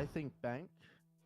I think Bank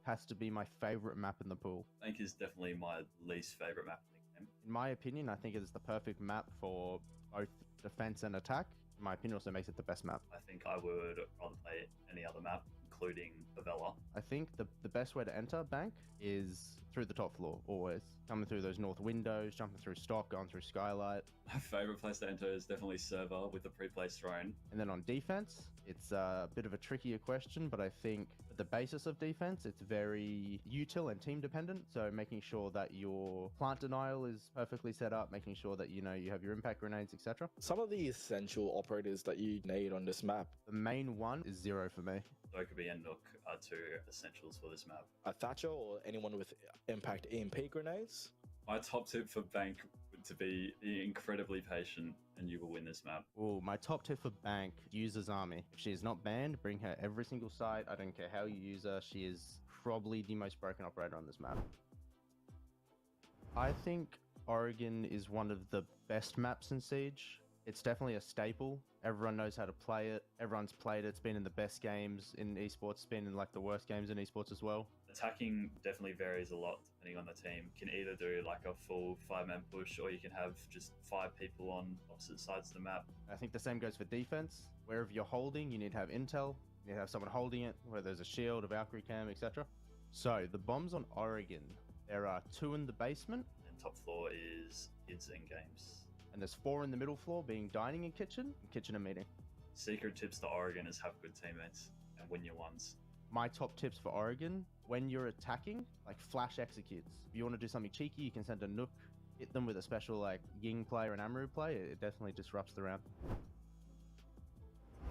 has to be my favorite map in the pool. Bank is definitely my least favorite map in the game. In my opinion, I think it is the perfect map for both defense and attack. In my opinion, also makes it the best map. I think I would rather play any other map, including Favela. I think the best way to enter Bank is through the top floor, always. Coming through those north windows, jumping through stock, going through skylight. My favorite place to enter is definitely server with the pre-placed throne. And then on defense, it's a bit of a trickier question, but I think the basis of defense, it's very util and team dependent. So making sure that your plant denial is perfectly set up, making sure that you have your impact grenades, etc. Some of the essential operators that you need on this map. The main one is Zero for me. Dokubi and Nook are two essentials for this map. A Thatcher or anyone with impact EMP grenades. My top tip for Bank would to be incredibly patient and you will win this map. Oh, my top tip for Bank, use Azami. If she is not banned, bring her every single site. I don't care how you use her. She is probably the most broken operator on this map. I think Oregon is one of the best maps in Siege. It's definitely a staple. Everyone knows how to play it. Everyone's played it. It's been in the best games in esports. It's been in like the worst games in esports as well. Attacking definitely varies a lot depending on the team. You can either do like a full 5-man push or you can have just 5 people on opposite sides of the map. I think the same goes for defense. Wherever you're holding, you need to have intel. You need to have someone holding it, whether there's a shield, a Valkyrie cam, etc. So the bombs on Oregon, there are 2 in the basement. And top floor is kids and games. And there's 4 in the middle floor being dining and kitchen and meeting. Secret tips to Oregon is have good teammates and win your ones. My top tips for Oregon, when you're attacking, like flash executes. If you want to do something cheeky, you can send a Nook, hit them with a special like Ying play or an Amaru play. It definitely disrupts the round.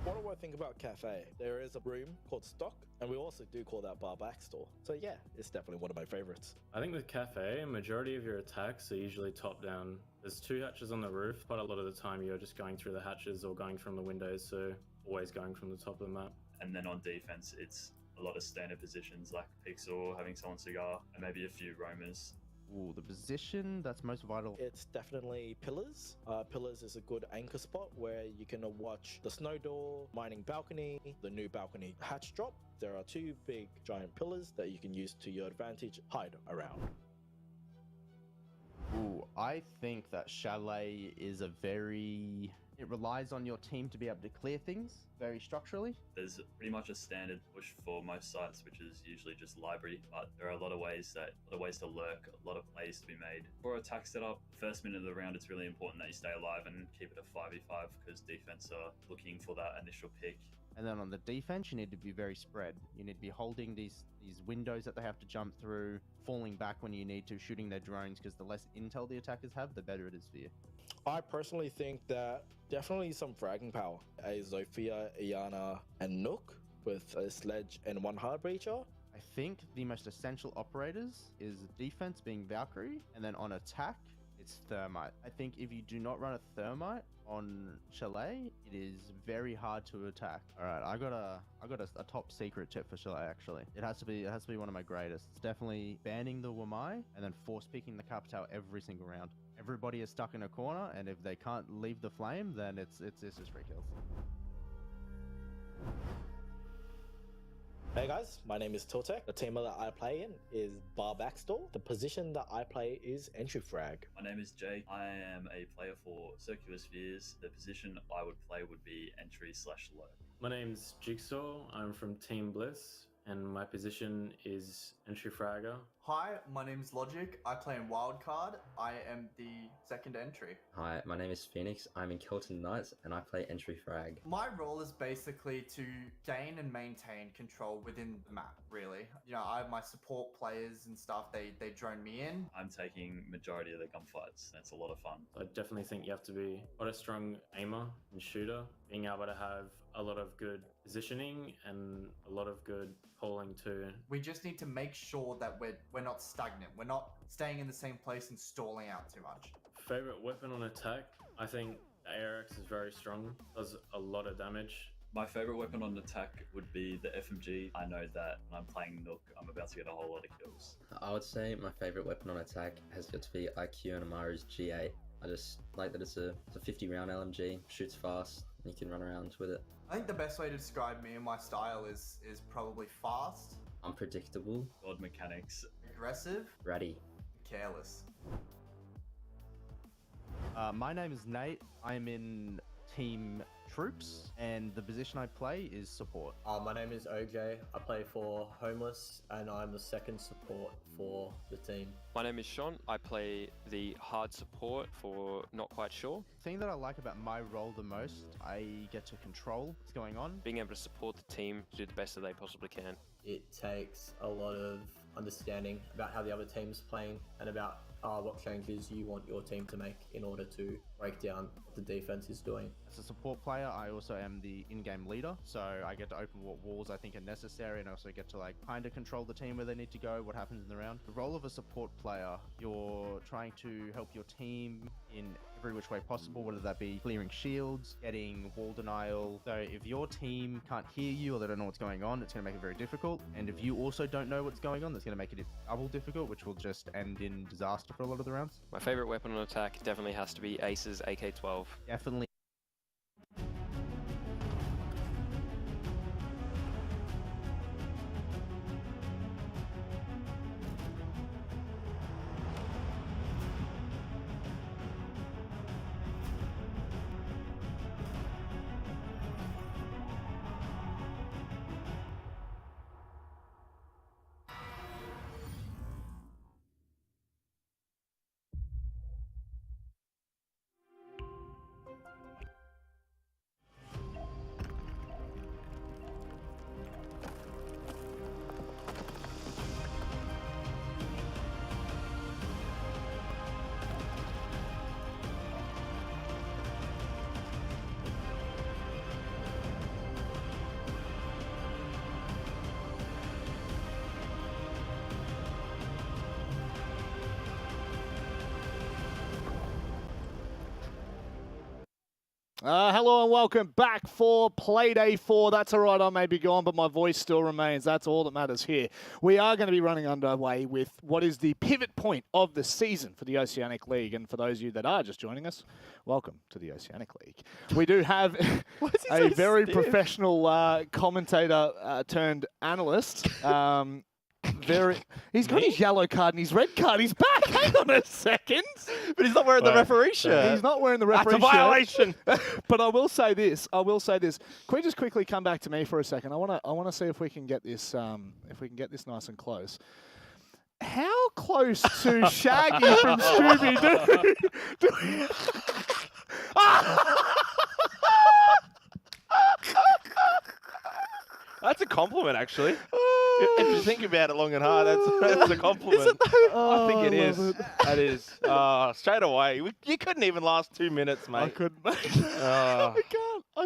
What do I think about Cafe? There is a room called Stock, and we also do call that bar back store. So yeah, it's definitely one of my favorites. I think with Cafe, a majority of your attacks are usually top down. There's 2 hatches on the roof, but a lot of the time you're just going through the hatches or going from the windows, so always going from the top of the map. And then on defense, it's a lot of standard positions like Pixel, having someone cigar, and maybe a few roamers. Ooh, the position that's most vital. It's definitely Pillars. Pillars is a good anchor spot where you can watch the snow door, mining balcony, the new balcony hatch drop. There are 2 big giant pillars that you can use to your advantage, hide around. Ooh, I think that Chalet is it relies on your team to be able to clear things very structurally. There's pretty much a standard push for most sites, which is usually just library, but there are a lot of ways to lurk, a lot of plays to be made. For attack setup, first minute of the round, it's really important that you stay alive and keep it a 5v5 because defense are looking for that initial pick. And then on the defense, you need to be very spread. You need to be holding these windows that they have to jump through, falling back when you need to, shooting their drones, because the less intel the attackers have, the better it is for you. I personally think that definitely some fragging power. A Zofia, Iana, and Nook with a Sledge and 1 hard breacher. I think the most essential operators is defense being Valkyrie, and then on attack, it's Thermite. I think if you do not run a Thermite on Chalet, it is very hard to attack. All right, I got a top secret tip for Chalet. Actually, it has to be one of my greatest. It's definitely banning the Wamai and then force picking the Capitao every single round. Everybody is stuck in a corner, and if they can't leave the flame, then it's just free kills. Hey guys, my name is Tiltek. The team that I play in is bar backstore. The position that I play is entry frag. My name is Jay. I am a player for Circular Spheres. The position I would play would be entry/lurk. My name's Jigsaw. I'm from Team Bliss, and my position is entry fragger. Hi, my name's Logic. I play in Wildcard. I am the second entry. Hi, my name is Phoenix. I'm in Kelton Knights and I play entry frag. My role is basically to gain and maintain control within the map, really. I have my support players and stuff. They drone me in. I'm taking majority of the gunfights. It's a lot of fun. I definitely think you have to be quite a strong aimer and shooter, being able to have a lot of good positioning and a lot of good polling too. We just need to make sure that we're not stagnant. We're not staying in the same place and stalling out too much. Favorite weapon on attack? I think the ARX is very strong, does a lot of damage. My favorite weapon on attack would be the FMG. I know that when I'm playing Nook, I'm about to get a whole lot of kills. I would say my favorite weapon on attack has got to be IQ and Amaru's G8. I just like that it's a 50 round LMG, shoots fast, You can run around with it. I think the best way to describe me and my style is probably fast, Unpredictable, God mechanics. aggressive, ratty. careless. My name is Nate. I'm in Team Troops, and the position I play is support. My name is OJ. I play for Homeless, and I'm the second support for the team. My name is Sean. I play the hard support for Not Quite Sure. The thing that I like about my role the most, I get to control what's going on. Being able to support the team to do the best that they possibly can. It takes a lot of understanding about how the other team's playing and about what changes you want your team to make in order to break down what the defense is doing. As a support player, I also am the in-game leader, so I get to open what walls I think are necessary, and I also get to like kind of control the team where they need to go, what happens in the round. The role of a support player, you're trying to help your team in every which way possible, whether that be clearing shields, getting wall denial. So if your team can't hear you or they don't know what's going on, it's going to make it very difficult. And if you also don't know what's going on, that's going to make it double difficult, which will just end in disaster for a lot of the rounds. My favorite weapon on attack definitely has to be Ace's AK-12. Definitely. Hello and welcome back for Playday 4. That's all right, I may be gone, but my voice still remains. That's all that matters here. We are going to be running underway with what is the pivot point of the season for the Oceanic League. And for those of you that are just joining us, welcome to the Oceanic League. We do have a very professional commentator turned analyst. He's got his yellow card and his red card. He's back. Hang on a second. But he's not wearing the referee shirt. He's not wearing the referee shirt. That's a violation. But I will say this. Can we just quickly come back to me for a second? I want to see if we can get this nice and close. How close to Shaggy from Scooby-Doo do we... That's a compliment, actually. If you think about it long and hard, that's a compliment. I think it is. That is. Straight away. You couldn't even last 2 minutes, mate. I couldn't. I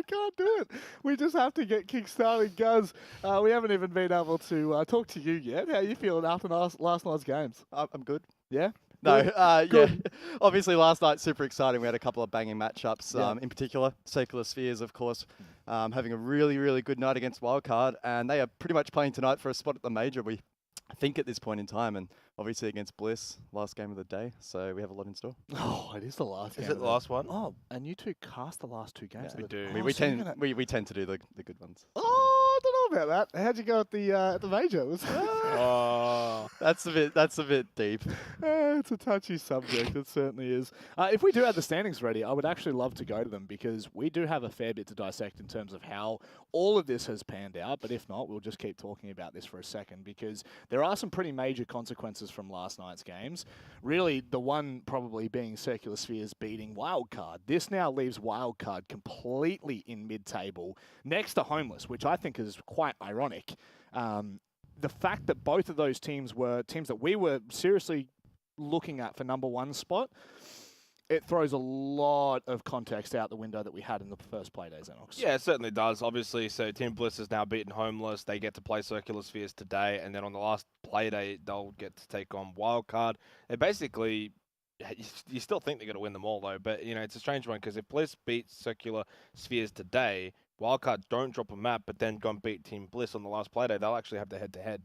can't do it. We just have to get kick-started, guys. We haven't even been able to talk to you yet. How are you feeling after last night's games? I'm good. Yeah? No, yeah. Obviously, last night, super exciting. We had a couple of banging matchups. Yeah. In particular, Circular Spheres, of course, having a really, really good night against Wildcard. And they are pretty much playing tonight for a spot at the Major, we think, at this point in time. And obviously against Bliss, last game of the day. So we have a lot in store. Oh, it is the last game. Is it the last one? Oh, and you two cast the last two games. Yeah, of we the- do. Oh, We so you're tend gonna- we tend to do the good ones. Oh, I don't know about that. How'd you go at the Major? Was Oh. That's a bit deep. It's a touchy subject. It certainly is. If we do have the standings ready, I would actually love to go to them because we do have a fair bit to dissect in terms of how all of this has panned out. But if not, we'll just keep talking about this for a second because there are some pretty major consequences from last night's games. Really, the one probably being Circular Spheres beating Wildcard. This now leaves Wildcard completely in mid-table next to Homeless, which I think is quite ironic. The fact that both of those teams were teams that we were seriously looking at for number one spot, it throws a lot of context out the window that we had in the first play days, Enox. Yeah, it certainly does. Obviously, so Team Bliss has now beaten Homeless. They get to play Circular Spheres today, and then on the last play day, they'll get to take on Wildcard. They basically, you still think they're going to win them all, though, but it's a strange one because if Bliss beats Circular Spheres today, Wildcard don't drop a map, but then go and beat Team Bliss on the last play day, they'll actually have the head-to-head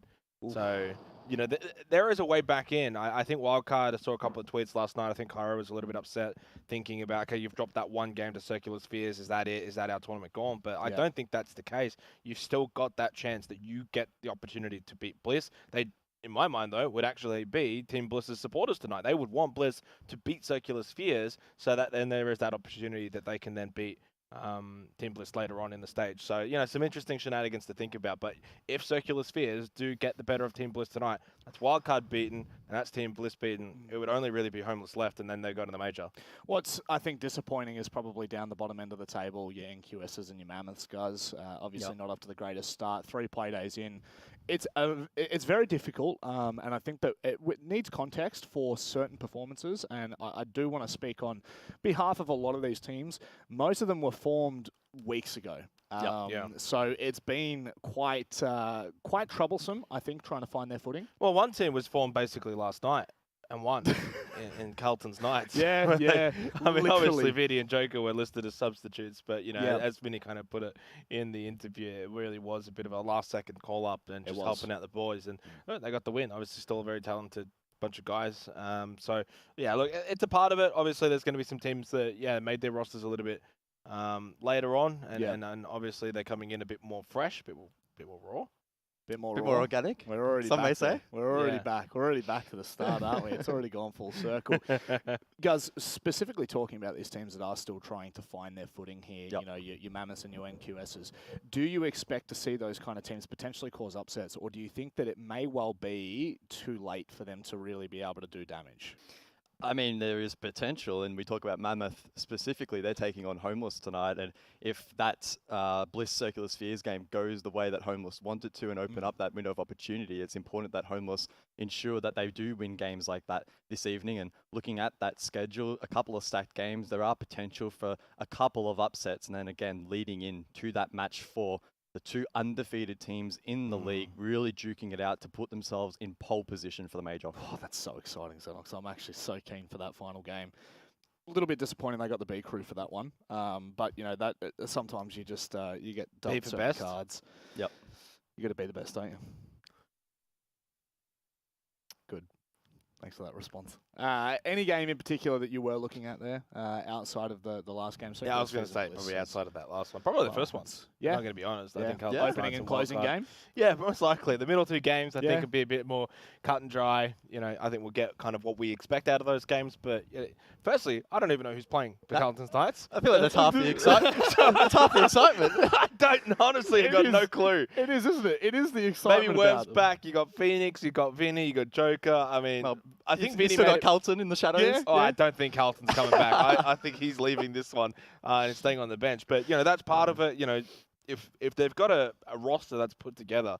So, you know, there is a way back in. I think Wildcard, I saw a couple of tweets last night. I think Cairo was a little bit upset thinking about, okay, you've dropped that one game to Circular Spheres. Is that it? Is that our tournament gone? But I don't think that's the case. You've still got that chance that you get the opportunity to beat Bliss. They, in my mind, though, would actually be Team Bliss's supporters tonight. They would want Bliss to beat Circular Spheres so that then there is that opportunity that they can then beat Team Bliss later on in the stage. So, you know, some interesting shenanigans to think about. But if Circular Spheres do get the better of Team Bliss tonight, that's Wildcard beaten, and that's Team Bliss beaten. It would only really be Homeless left, and then they go to the major. What's, I think, disappointing is probably down the bottom end of the table, your NQSs and your Mammoths, guys. Obviously not up to the greatest start. 3 play days in. It's very difficult, and I think that it needs context for certain performances, and I do want to speak on behalf of a lot of these teams. Most of them were formed weeks ago. So it's been quite troublesome, I think, trying to find their footing. Well, one team was formed basically last night and won in Carlton's Knights. Yeah. I mean, obviously, Vidi and Joker were listed as substitutes, but, you know, as Vinny kind of put it in the interview, it really was a bit of a last-second call-up and just helping out the boys. And they got the win. Obviously, still a very talented bunch of guys. So, yeah, look, it's a part of it. Obviously, there's going to be some teams that, made their rosters a little bit later on, and obviously they're coming in a bit more fresh, a bit more raw. Bit more organic. We're already Some back may say. there. We're already back. We're already back to the start, aren't we? It's already gone full circle. Guys, specifically talking about these teams that are still trying to find their footing here, you know, your Mammoths and your NQSs, do you expect to see those kind of teams potentially cause upsets, or do you think that it may well be too late for them to really be able to do damage? I mean, there is potential, and we talk about Mammoth specifically. They're taking on Homeless tonight, and if that Bliss Circular Spheres game goes the way that Homeless wanted to and open up that window of opportunity, it's important that Homeless ensure that they do win games like that this evening. And looking at that schedule, a couple of stacked games, there are potential for a couple of upsets, and then again, leading into that match 4. The 2 undefeated teams in the league really duking it out to put themselves in pole position for the major. Oh, that's so exciting, Xenox. I'm actually so keen for that final game. A little bit disappointing they got the B crew for that one, but you know that sometimes you just you get dealt certain cards. Yep, you got to be the best, don't you? Good. Thanks for that response. Any game in particular that you were looking at there outside of the last game? I was going to say probably outside of that last one. Probably the first one. Yeah. I'm going to be honest. I think opening and closing game. Yeah, most likely. The middle 2 games I think would be a bit more cut and dry. You know, I think we'll get kind of what we expect out of those games. But firstly, I don't even know who's playing for Carlton's Knights. I feel like that's half the excitement. That's half the excitement. I don't honestly. I've got no clue. It is, isn't it? It is the excitement. Maybe Worm's back. You got Phoenix. You got Vinny. You got Joker. I mean, I think Vinny still got Carlton in the shadows. I don't think Carlton's coming back. I think he's leaving this one and staying on the bench. But, you know, that's part of it. You know, if they've got a roster that's put together,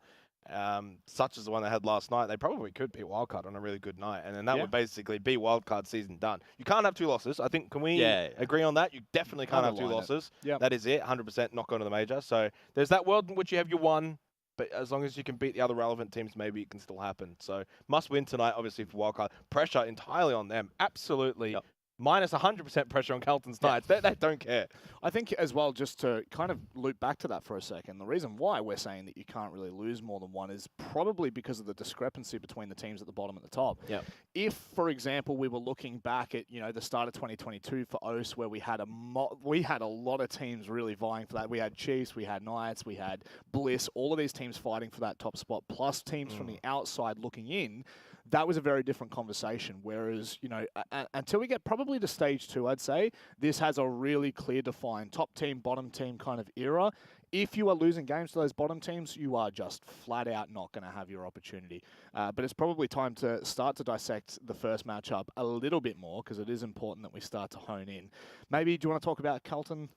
such as the one they had last night, they probably could beat Wildcard on a really good night. And then that would basically be Wildcard season done. You can't have 2 losses. I think, can we agree on that? You definitely can't have 2 losses. That is it. 100% not going to the major. So there's that world in which you have your 1. But as long as you can beat the other relevant teams, maybe it can still happen. So must win tonight, obviously, for Wildcard. Pressure entirely on them. Absolutely. Minus 100% pressure on Carlton's Knights. They don't care. I think as well, just to kind of loop back to that for a second, the reason why we're saying that you can't really lose more than 1 is probably because of the discrepancy between the teams at the bottom and the top. If, for example, we were looking back at, you know, the start of 2022 for OCE, where we had a lot of teams really vying for that. We had Chiefs, we had Knights, we had Bliss, all of these teams fighting for that top spot, plus teams from the outside looking in. That was a very different conversation. Whereas, you know, until we get probably to stage 2, I'd say, this has a really clear defined top team, bottom team kind of era. If you are losing games to those bottom teams, you are just flat out not going to have your opportunity. But it's probably time to start to dissect the first matchup a little bit more, because it is important that we start to hone in. Maybe, do you want to talk about Carlton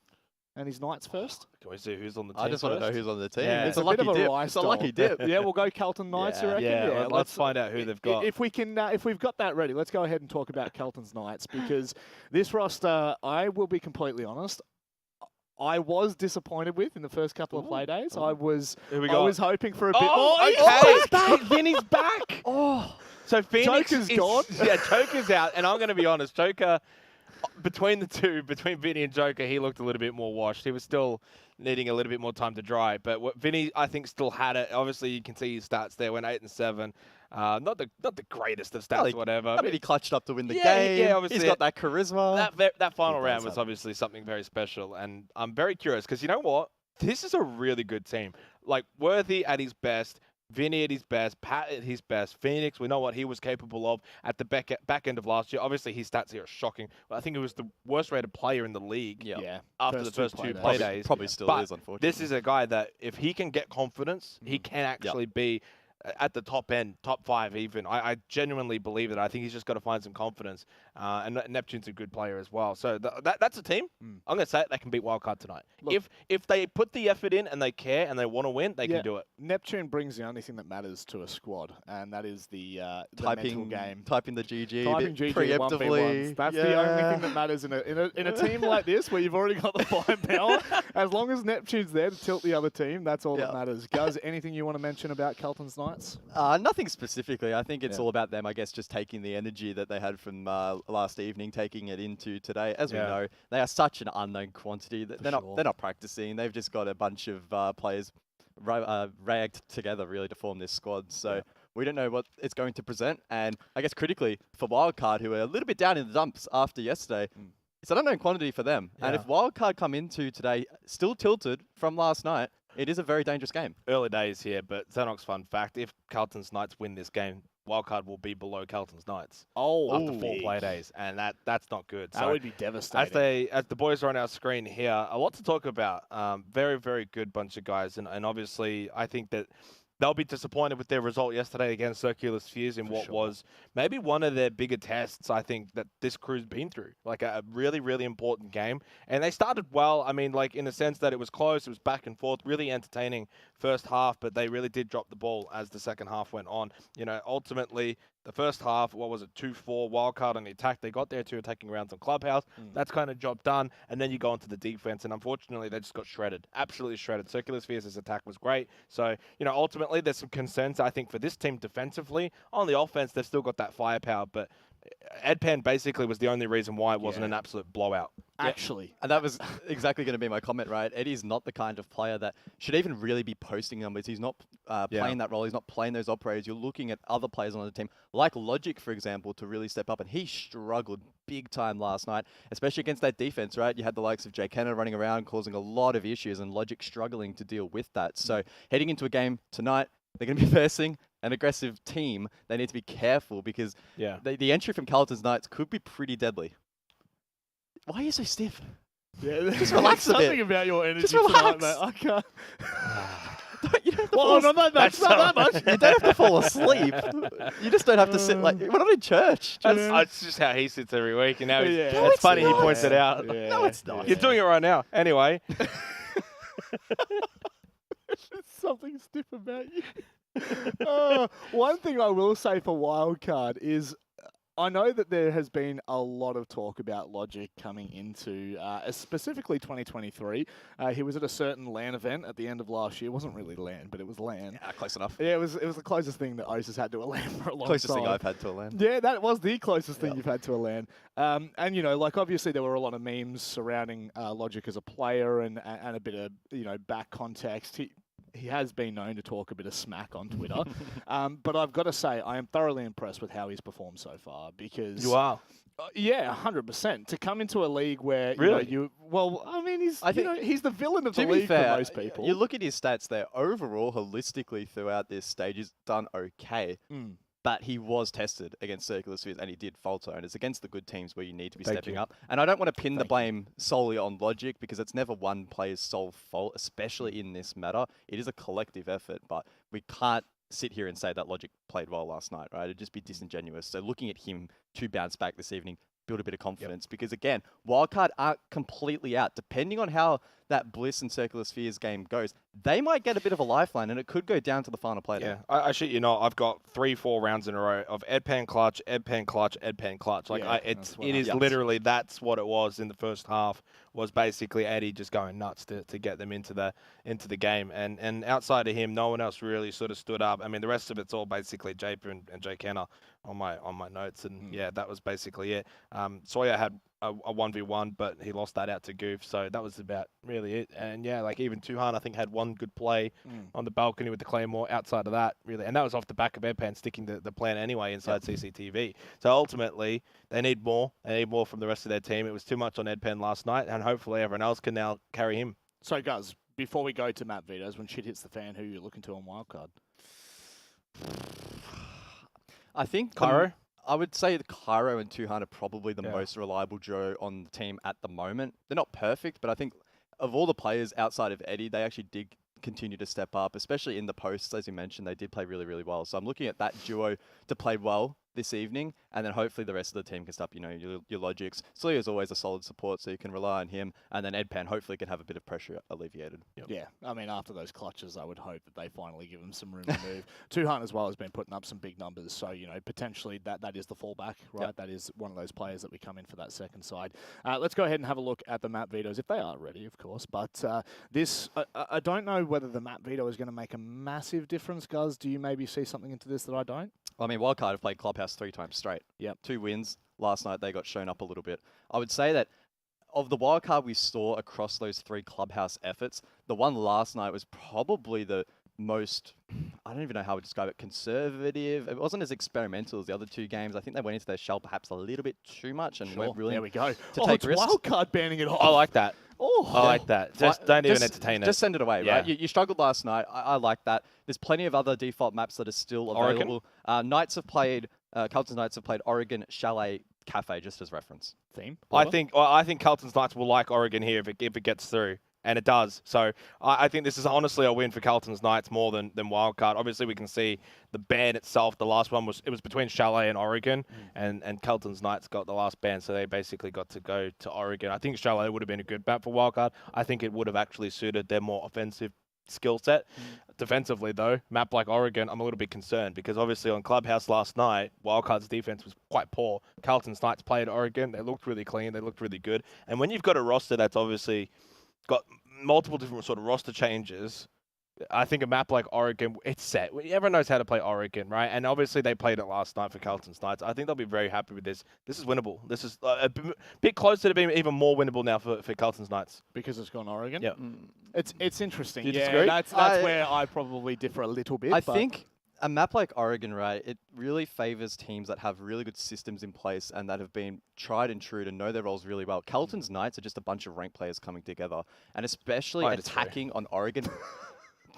and his Knights first? Can we see who's on the team? I just want to know who's on the team. Yeah. It's a lucky dip. It's a lucky dip. Yeah, we'll go Carlton Knights, you reckon? Yeah, let's find out who they've got. If we can, if we've got that ready, let's go ahead and talk about Carlton's Knights, because this roster, I will be completely honest, I was disappointed with in the first couple of play days. I was hoping for a bit more. Okay. Back. Vinny's back. Oh, so Phoenix Joker's gone. Yeah, Joker's out, and I'm going to be honest, Joker. between the two, between Vinny and Joker, he looked a little bit more washed. He was still needing a little bit more time to dry. But what Vinny, I think, still had it. Obviously, you can see his stats there. Went 8 and 7. Not the greatest of stats, whatever. I mean, he clutched up to win the Yeah, game. yeah, obviously. He's got that charisma. That final He round does was have it. obviously something very special. And I'm very curious because you know what? This is a really good team. Like, Worthy at his best. Vinny at his best, Pat at his best, Phoenix, we know what he was capable of at the back end of last year. Obviously, his stats here are shocking. I think he was the worst rated player in the league after the first two play days. Probably still But is, unfortunately. this is a guy that if he can get confidence, he can actually be at the top end, top 5 even. I genuinely believe it. I think he's just got to find some confidence. And Neptune's a good player as well. So that's a team. I'm going to say it, they can beat Wildcard tonight. Look, if they put the effort in and they care and they want to win, they can do it. Neptune brings the only thing that matters to a squad, and that is the mental game. Typing the GG, Typing GG preemptively. That's the only thing that matters in a team like this where you've already got the firepower. As long as Neptune's there to tilt the other team, that's all that matters. Guz, anything you want to mention about Kelton's Knights? Nothing specifically. I think it's all about them, I guess, just taking the energy that they had from last evening, taking it into today. As we know, they are such an unknown quantity. They're not practicing. They've just got a bunch of players ragged together really to form this squad. So we don't know what it's going to present. And I guess critically for Wildcard, who are a little bit down in the dumps after yesterday, it's an unknown quantity for them. And if Wildcard come into today still tilted from last night, it is a very dangerous game. Early days here, but Xenox fun fact, if Carlton's Knights win this game, Wildcard will be below Carlton's Knights after 4 play days, and that's not good. That would be devastating. As the boys are on our screen here, a lot to talk about. Very, very good bunch of guys, and obviously I think that they'll be disappointed with their result yesterday against Circular Spheres in what was maybe one of their bigger tests, I think, that this crew's been through. Like a really, really important game. And they started well. I mean, like in the sense that it was close, it was back and forth, really entertaining first half, but they really did drop the ball as the second half went on. You know, ultimately, the first half, 2-4 Wildcard on the attack. They got their 2 attacking rounds on Clubhouse. That's kind of job done. And then you go into the defense, and unfortunately, they just got shredded. Absolutely shredded. Circular Spheres' attack was great. So, you know, ultimately, there's some concerns, I think, for this team defensively. On the offense, they've still got that firepower, but Edpan basically was the only reason why it wasn't an absolute blowout. Actually. And that was exactly going to be my comment, right? Eddie's not the kind of player that should even really be posting numbers. He's not playing that role. He's not playing those operators. You're looking at other players on the team, like Logic, for example, to really step up. And he struggled big time last night, especially against that defense, right? You had the likes of Jay Kenner running around, causing a lot of issues, and Logic struggling to deal with that. So heading into a game tonight, they're going to be facing an aggressive team. They need to be careful because the entry from Carlton's Knights could be pretty deadly. Why are you so stiff? Yeah, just relax a bit. Something about your energy Just relax. tonight, mate. I can't. You don't have to Well, fall not that much. You don't have to fall asleep. You just don't have to sit like we're not in church. That's just how he sits every week, and now No, it's it's funny not. he points it out. No, it's not. You're doing it right now. Anyway. There's something stiff about you. One thing I will say for Wildcard is I know that there has been a lot of talk about Logic coming into specifically 2023. He was at a certain LAN event at the end of last year. It wasn't really LAN, but it was LAN. Yeah, close enough. Yeah, it was the closest thing that O's has had to a LAN for a long time. Closest thing I've had to a LAN. Yeah, that was the closest thing you've had to a LAN. And, you know, like obviously there were a lot of memes surrounding Logic as a player and a bit of, you know, back context. He has been known to talk a bit of smack on Twitter. But I've got to say, I am thoroughly impressed with how he's performed so far because... You are? Yeah, 100%. To come into a league where, really? I mean, he's the villain of the to be league fair, for most people. You look at his stats there, overall, holistically throughout this stage, he's done okay. But he was tested against Circular Spheres and he did falter. And it's against the good teams where you need to be stepping up. And I don't want to pin the blame solely on Logic because it's never one player's sole fault, especially in this matter. It is a collective effort, but we can't sit here and say that Logic played well last night, right? It'd just be disingenuous. So looking at him to bounce back this evening, build a bit of confidence because again, Wildcard aren't completely out. Depending on how that Bliss and Circular Spheres game goes, they might get a bit of a lifeline and it could go down to the final play. Yeah, I shit you not. I've got 3-4 rounds in a row of Edpan clutch, Edpan clutch, Edpan clutch. Like it is literally that's what it was in the first half. Was basically Eddie just going nuts to get them into the game, and outside of him, no one else really sort of stood up. I mean, the rest of it's all basically Japer and Jay Kenner on my notes, and yeah, that was basically it. Sawyer had a 1v1, but he lost that out to Goof. So that was about really it. And yeah, like even Tuhan, I think, had one good play on the balcony with the Claymore. Outside of that, really, and that was off the back of Edpan sticking the plan anyway inside CCTV. So ultimately, they need more. They need more from the rest of their team. It was too much on Edpan last night, and hopefully everyone else can now carry him. So, guys, before we go to map vetoes, when shit hits the fan, who are you looking to on wildcard? I think Cairo? I would say the Cairo and Tuhan are probably the most reliable duo on the team at the moment. They're not perfect, but I think of all the players outside of Eddie, they actually did continue to step up, especially in the posts, as you mentioned. They did play really, really well. So I'm looking at that duo to play well this evening, and then hopefully the rest of the team can stop, your logics. Slee is always a solid support, so you can rely on him, and then Edpan hopefully can have a bit of pressure alleviated. Yeah, I mean, after those clutches, I would hope that they finally give him some room to move. Tuhan as well has been putting up some big numbers, so, potentially that is the fallback, right? Yep. That is one of those players that we come in for that second side. Let's go ahead and have a look at the map vetoes, if they are ready, of course, but I don't know whether the map veto is going to make a massive difference, Guz. Do you maybe see something into this that I don't? I mean, Wildcard have played Clubhouse 3 times straight. Yep. 2 wins. Last night they got shown up a little bit. I would say that of the wildcard we saw across those 3 Clubhouse efforts, the one last night was probably the most, I don't even know how to describe it, conservative. It wasn't as experimental as the other 2 games. I think they went into their shell perhaps a little bit too much and weren't willing there we go. to take risks. Wildcard banning it off. I like that. Oh, I like that. Just don't even entertain it. Just send it away, Yeah. right? You struggled last night. I like that. There's plenty of other default maps that are still available. Knights have played, Carlton's Knights have played Oregon, Chalet, Cafe, just as reference. Theme? I think Carlton's Knights will like Oregon here if it gets through. And it does. So I think this is honestly a win for Carlton's Knights more than Wildcard. Obviously, we can see the ban itself. The last one was between Chalet and Oregon, and Carlton's Knights got the last ban, so they basically got to go to Oregon. I think Chalet would have been a good map for Wildcard. I think it would have actually suited their more offensive skill set. Defensively, though, map like Oregon, I'm a little bit concerned because obviously on Clubhouse last night, Wildcard's defense was quite poor. Carlton's Knights played Oregon. They looked really clean. They looked really good. And when you've got a roster that's obviously got multiple different sort of roster changes, I think a map like Oregon, it's set. Everyone knows how to play Oregon, right? And obviously they played it last night for Carlton's Knights. I think they'll be very happy with this. This is winnable. This is a bit closer to being even more winnable now for Carlton's Knights. Because it's gone Oregon? Yeah. It's interesting. Do you yeah, disagree? that's where I probably differ a little bit. I think a map like Oregon, right, it really favors teams that have really good systems in place and that have been tried and true to know their roles really well. Carlton's Knights are just a bunch of ranked players coming together, and especially attacking on Oregon.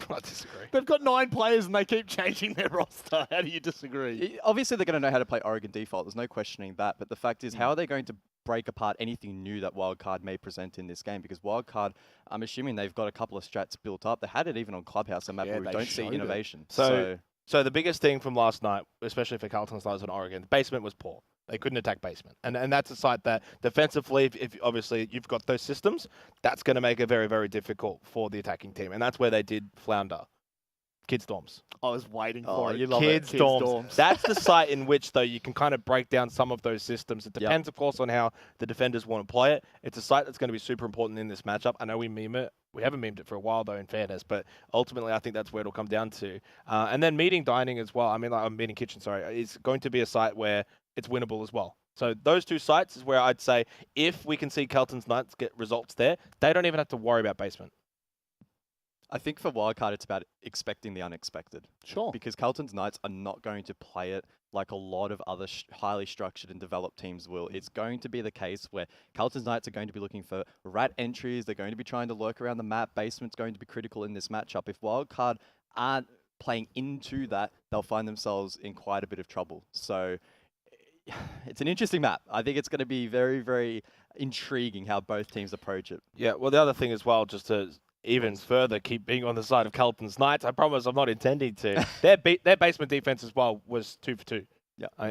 I disagree. They've got 9 players and they keep changing their roster. How do you disagree? Obviously, they're going to know how to play Oregon default. There's no questioning that. But the fact is, how are they going to break apart anything new that Wildcard may present in this game? Because Wildcard, I'm assuming they've got a couple of strats built up. They had it even on Clubhouse, a map where we don't see innovation. So the biggest thing from last night, especially for Carlton's Knights on Oregon, the basement was poor. They couldn't attack basement. And that's a site that defensively, if obviously you've got those systems, that's going to make it very, very difficult for the attacking team. And that's where they did flounder. Kids Dorms. I was waiting for it. You love Kids Dorms. That's the site in which, though, you can kind of break down some of those systems. It depends, of course, on how the defenders want to play it. It's a site that's going to be super important in this matchup. I know we meme it. We haven't memed it for a while, though, in fairness, but ultimately I think that's where it'll come down to. And then meeting dining as well. I mean, meeting kitchen, sorry, is going to be a site where it's winnable as well. So those 2 sites is where I'd say if we can see Carlton's Knights get results there, they don't even have to worry about basement. I think for Wildcard, it's about expecting the unexpected. Sure. Because Carlton's Knights are not going to play it like a lot of other highly structured and developed teams will. It's going to be the case where Carlton's Knights are going to be looking for rat entries. They're going to be trying to lurk around the map. Basement's going to be critical in this matchup. If Wildcard aren't playing into that, they'll find themselves in quite a bit of trouble. So it's an interesting map. I think it's going to be very, very intriguing how both teams approach it. Yeah, well, the other thing as well, just to even further keep being on the side of Carlton's Knights, I promise I'm not intending to. Their basement defense as well was 2 for 2.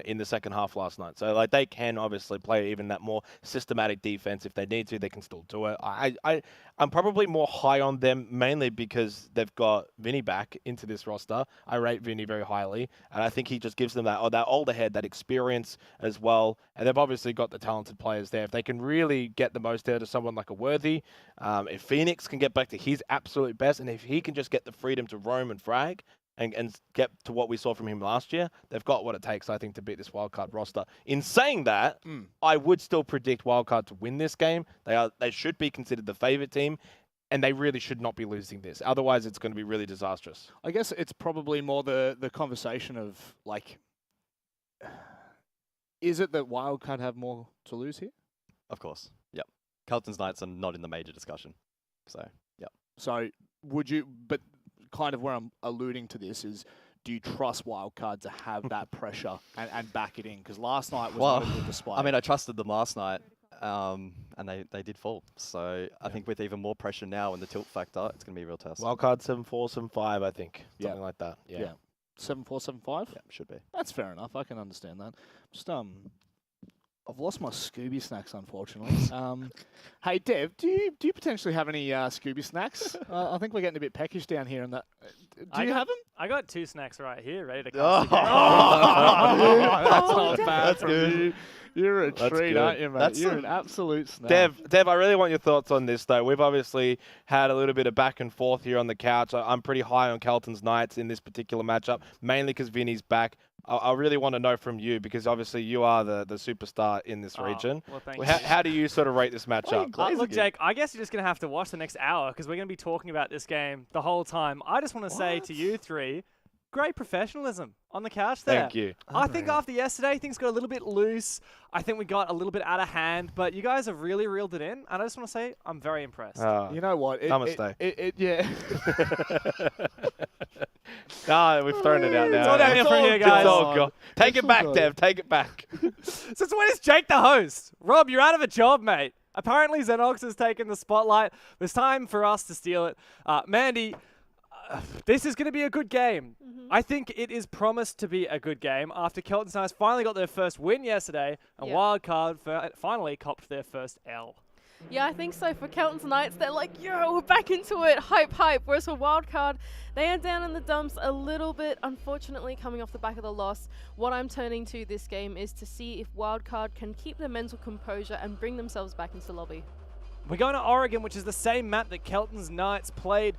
In the second half last night. So like they can obviously play even that more systematic defense if they need to. They can still do it. I'm probably more high on them mainly because they've got Vinny back into this roster. I rate Vinny very highly, and I think he just gives them that older head, that experience as well. And they've obviously got the talented players there. If they can really get the most out of someone like a Worthy, if Phoenix can get back to his absolute best, and if he can just get the freedom to roam and frag, and get to what we saw from him last year, they've got what it takes, I think, to beat this wildcard roster. In saying that, I would still predict wildcard to win this game. They should be considered the favorite team, and they really should not be losing this. Otherwise, it's going to be really disastrous. I guess it's probably more the conversation of, like, is it that wildcard have more to lose here? Of course. Yep. Carlton's Knights are not in the major discussion. So, yep. So would you, but kind of where I'm alluding to this is, do you trust wildcard to have that pressure and back it in? Because last night was not a good display. I mean, I trusted them last night, and they did fall. So I think with even more pressure now and the tilt factor, it's going to be a real test. Wildcard 7-4, 7-5, I think. Something like that. Yeah. 7-4, 7-5? Yeah, should be. That's fair enough. I can understand that. Just I've lost my Scooby snacks, unfortunately. Hey, Dev, do you potentially have any Scooby snacks? I think we're getting a bit peckish down here. In that, do you have them? I got 2 snacks right here, ready to cast that's not bad. That's good. You're a treat, aren't you, mate? You're an absolute snack. Dev, I really want your thoughts on this, though. We've obviously had a little bit of back and forth here on the couch. I'm pretty high on Carlton's Knights in this particular matchup, mainly because Vinny's back. I really want to know from you, because obviously you are the superstar in this region. Well, thank you. How do you sort of rate this matchup? Look, Jake, I guess you're just going to have to watch the next hour, because we're going to be talking about this game the whole time. I just want to say to you three, great professionalism on the couch there. Thank you. I think after yesterday, things got a little bit loose. I think we got a little bit out of hand, but you guys have really reeled it in, and I just want to say I'm very impressed. You know what? Namaste. Yeah. No, we've thrown it out now. It's all downhill from here, guys. It's all gone. Take it back, Dev. Take it back. Since when is Jake the host? Rob, you're out of a job, mate. Apparently, Xenox has taken the spotlight. It's time for us to steal it. Mandy, this is going to be a good game. I think it is promised to be a good game after Carlton's Knights finally got their first win yesterday, and Wildcard finally copped their first L. Yeah, I think so. For Carlton's Knights, they're like, yo, we're back into it. Hype, hype. Whereas for Wildcard, they are down in the dumps a little bit, unfortunately, coming off the back of the loss. What I'm turning to this game is to see if Wildcard can keep their mental composure and bring themselves back into the lobby. We're going to Oregon, which is the same map that Carlton's Knights played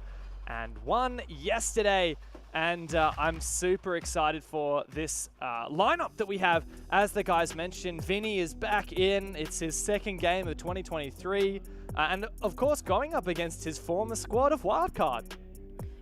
and won yesterday. And I'm super excited for this lineup that we have. As the guys mentioned, Vinny is back in. It's his second game of 2023. And of course, going up against his former squad of Wildcard.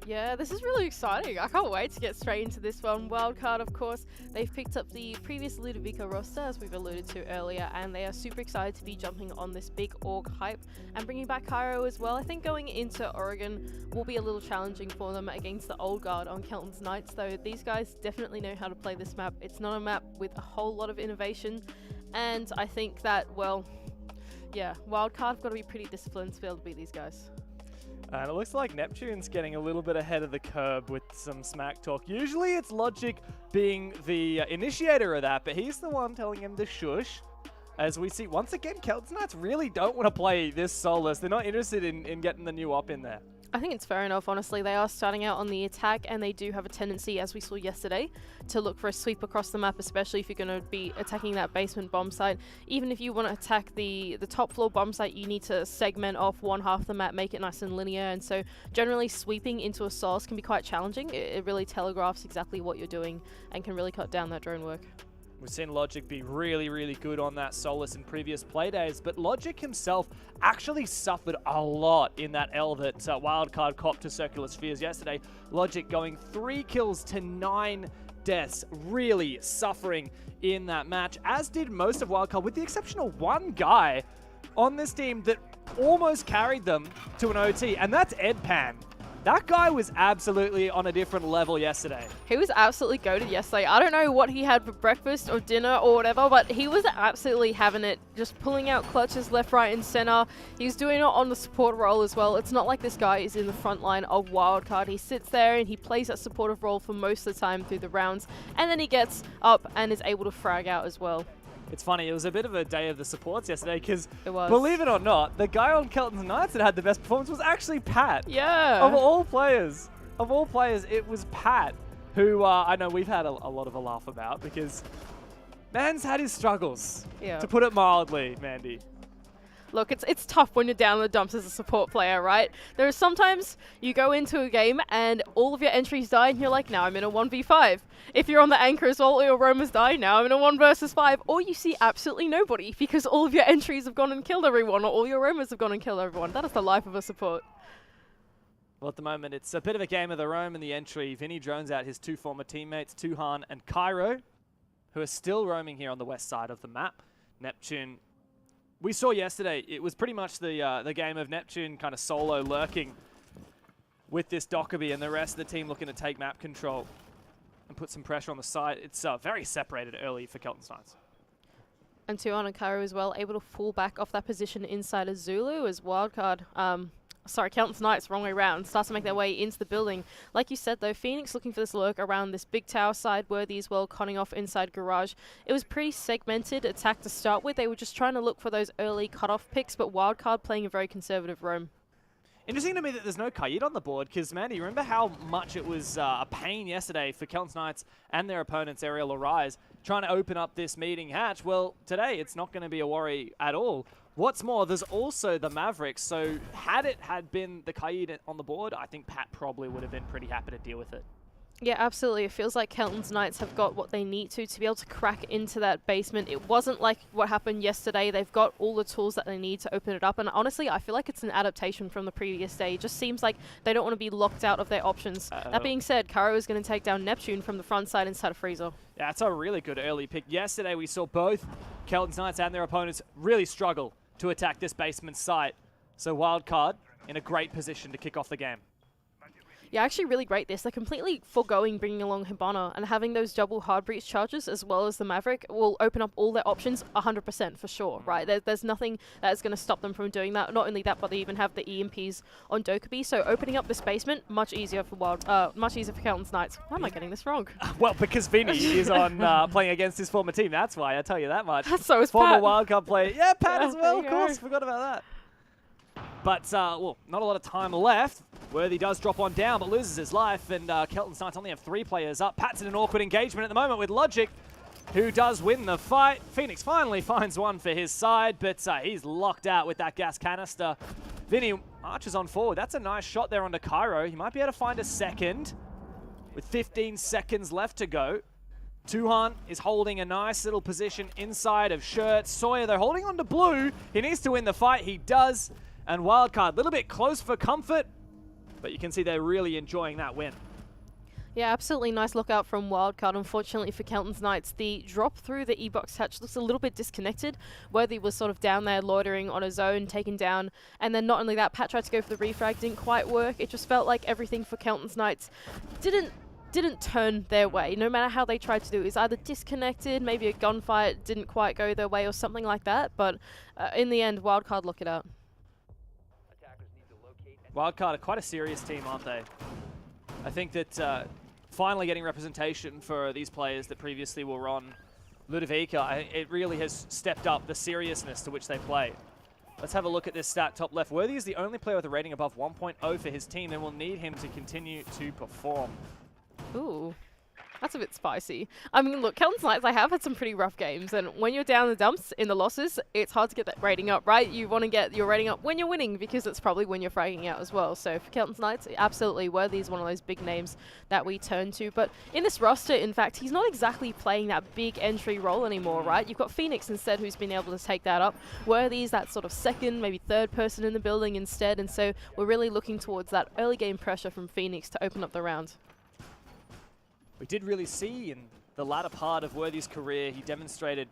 Yeah, this is really exciting. I can't wait to get straight into this one. Wildcard, of course, they've picked up the previous Ludovico roster, as we've alluded to earlier, and they are super excited to be jumping on this big org hype and bringing back Cairo as well. I think going into Oregon will be a little challenging for them against the old guard on Carlton's Knights, though these guys definitely know how to play this map. It's not a map with a whole lot of innovation, and I think that, well, yeah, Wildcard have got to be pretty disciplined to be able to beat these guys. And it looks like Neptune's getting a little bit ahead of the curb with some smack talk. Usually it's Logic being the initiator of that, but he's the one telling him to shush. As we see, once again, Carlton's Knights really don't want to play this Solus. They're not interested in getting the new op in there. I think it's fair enough, honestly. They are starting out on the attack, and they do have a tendency, as we saw yesterday, to look for a sweep across the map, especially if you're going to be attacking that basement bomb site. Even if you want to attack the top floor bomb site, you need to segment off one half of the map, make it nice and linear, and so generally sweeping into a source can be quite challenging. It really telegraphs exactly what you're doing and can really cut down that drone work. We've seen Logic be really, really good on that Solus in previous playdays, but Logic himself actually suffered a lot in that L that Wildcard copped to Circular Spheres yesterday. Logic going 3 kills to 9 deaths, really suffering in that match, as did most of Wildcard, with the exception of one guy on this team that almost carried them to an OT, and that's Ed Pan. That guy was absolutely on a different level yesterday. He was absolutely goated yesterday. I don't know what he had for breakfast or dinner or whatever, but he was absolutely having it, just pulling out clutches left, right, and center. He's doing it on the support role as well. It's not like this guy is in the front line of Wildcard. He sits there and he plays that supportive role for most of the time through the rounds, and then he gets up and is able to frag out as well. It's funny, it was a bit of a day of the supports yesterday because, believe it or not, the guy on Carlton's Knights that had the best performance was actually Pat. Yeah. Of all players, it was Pat, who I know we've had a lot of a laugh about because man's had his struggles, to put it mildly, Mandy. Look, it's tough when you're down in the dumps as a support player, right? There are sometimes you go into a game and all of your entries die and you're like, now I'm in a 1v5. If you're on the anchor as well, all your roamers die, now I'm in a 1 versus 5. Or you see absolutely nobody because all of your entries have gone and killed everyone, or all your roamers have gone and killed everyone. That is the life of a support. Well, at the moment, it's a bit of a game of their own in the entry. Vinny drones out his 2 former teammates, Tuhan and Cairo, who are still roaming here on the west side of the map. Neptune, we saw yesterday, it was pretty much the game of Neptune kind of solo lurking with this Dockerby and the rest of the team looking to take map control and put some pressure on the side. It's very separated early for Kelton Science. And Tuhan and Cairo as well, able to fall back off that position inside of Zulu as wildcard. Sorry, Kelton's Knights, wrong way around, starts to make their way into the building. Like you said, though, Phoenix looking for this lurk around this big tower side, Worthy as well, conning off inside Garage. It was pretty segmented attack to start with. They were just trying to look for those early cutoff picks, but Wildcard playing a very conservative roam. Interesting to me that there's no Kaid on the board, because, Mandy, you remember how much it was a pain yesterday for Kelton's Knights and their opponents, Ariel or Rise, trying to open up this meeting hatch? Well, today it's not going to be a worry at all. What's more, there's also the Mavericks, so had it been the Kaid on the board, I think Pat probably would have been pretty happy to deal with it. Yeah, absolutely. It feels like Kelton's Knights have got what they need to be able to crack into that basement. It wasn't like what happened yesterday. They've got all the tools that they need to open it up. And honestly, I feel like it's an adaptation from the previous day. It just seems like they don't want to be locked out of their options. That being said, Cairo is going to take down Neptune from the front side inside of Freezer. Yeah, it's a really good early pick. Yesterday, we saw both Kelton's Knights and their opponents really struggle to attack this basement site. So Wildcard in a great position to kick off the game. Yeah, actually really great this. They're completely foregoing bringing along Hibana, and having those double hard breach charges as well as the Maverick will open up all their options 100% for sure, right? There's nothing that is going to stop them from doing that. Not only that, but they even have the EMPs on Dokkaebi, so opening up this basement, much easier for Kelton's Knights. Why am I getting this wrong? Well, because Vinny is on playing against his former team, that's why, I tell you that much. So is former Pat. Wildcard player. Yeah, Pat as well, of There you course, go. forgot about that. But, well, not a lot of time left. Worthy does drop on down, but loses his life, and Kelton's Knights only have 3 players up. Pat's in an awkward engagement at the moment with Logic, who does win the fight. Phoenix finally finds one for his side, but he's locked out with that gas canister. Vinny arches on forward. That's a nice shot there onto Cairo. He might be able to find a second with 15 seconds left to go. Tuhan is holding a nice little position inside of Shirt. Sawyer, though, holding on to blue. He needs to win the fight. He does. And Wildcard, a little bit close for comfort, but you can see they're really enjoying that win. Yeah, absolutely nice lookout from Wildcard. Unfortunately for Kelton's Knights, the drop through the E-Box hatch looks a little bit disconnected. Worthy was sort of down there loitering on his own, taken down. And then not only that, Pat tried to go for the refrag, didn't quite work. It just felt like everything for Kelton's Knights didn't turn their way. No matter how they tried to do it, it's either disconnected, maybe a gunfight didn't quite go their way or something like that. But in the end, Wildcard look it out. Wildcard are quite a serious team, aren't they? I think that finally getting representation for these players that previously were on Ludovica, it really has stepped up the seriousness to which they play. Let's have a look at this stat top left. Worthy is the only player with a rating above 1.0 for his team, and will need him to continue to perform. Ooh, that's a bit spicy. I mean, look, Kelton's Knights, they have had some pretty rough games, and when you're down in the dumps in the losses, it's hard to get that rating up, right? You want to get your rating up when you're winning, because it's probably when you're fragging out as well. So for Kelton's Knights, absolutely, Worthy is one of those big names that we turn to. But in this roster, in fact, he's not exactly playing that big entry role anymore, right? You've got Phoenix instead, who's been able to take that up. Worthy is that sort of second, maybe third person in the building instead, and so we're really looking towards that early game pressure from Phoenix to open up the round. We did really see in the latter part of Worthy's career, he demonstrated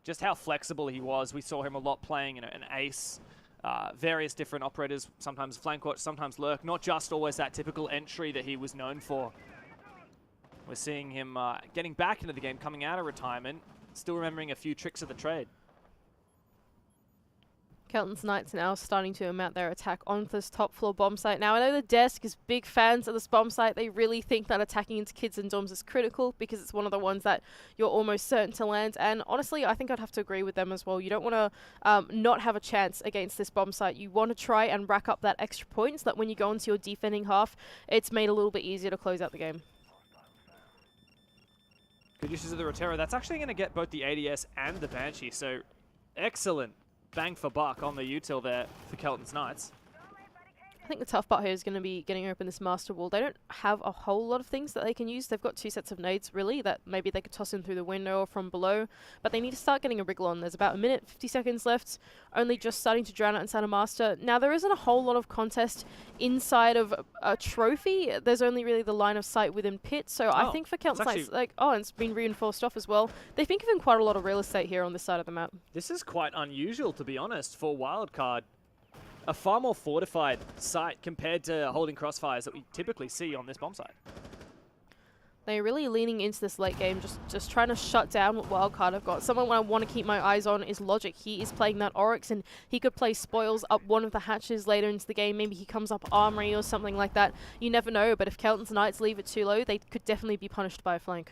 just how flexible he was. We saw him a lot playing an ace, various different operators, sometimes flank watch, sometimes lurk, not just always that typical entry that he was known for. We're seeing him getting back into the game, coming out of retirement, still remembering a few tricks of the trade. Kelton's Knights now starting to mount their attack onto this top floor bomb site. Now, I know the desk is big fans of this bomb site. They really think that attacking into kids and dorms is critical because it's one of the ones that you're almost certain to land. And honestly, I think I'd have to agree with them as well. You don't want to not have a chance against this bomb site. You want to try and rack up that extra point so that when you go into your defending half, it's made a little bit easier to close out the game. Good uses of the Rotero. That's actually going to get both the ADS and the Banshee, so excellent bang for buck on the util there for Kelton's Knights. I think the tough part here is going to be getting open this master wall. They don't have a whole lot of things that they can use. They've got 2 sets of nades, really, that maybe they could toss in through the window or from below. But they need to start getting a wriggle on. There's about a minute, 50 seconds left. Only just starting to drown out inside a master. Now, there isn't a whole lot of contest inside of a trophy. There's only really the line of sight within pit. So I think for Kelton's Knights, and it's been reinforced off as well. They've been given quite a lot of real estate here on this side of the map. This is quite unusual, to be honest, for Wildcard. A far more fortified site compared to holding crossfires that we typically see on this bomb site. They're really leaning into this late game, just trying to shut down what Wildcard have got. Someone I want to keep my eyes on is Logic. He is playing that Oryx, and he could play Spoils up one of the hatches later into the game. Maybe he comes up Armory or something like that. You never know, but if Kelton's Knights leave it too low, they could definitely be punished by a flank.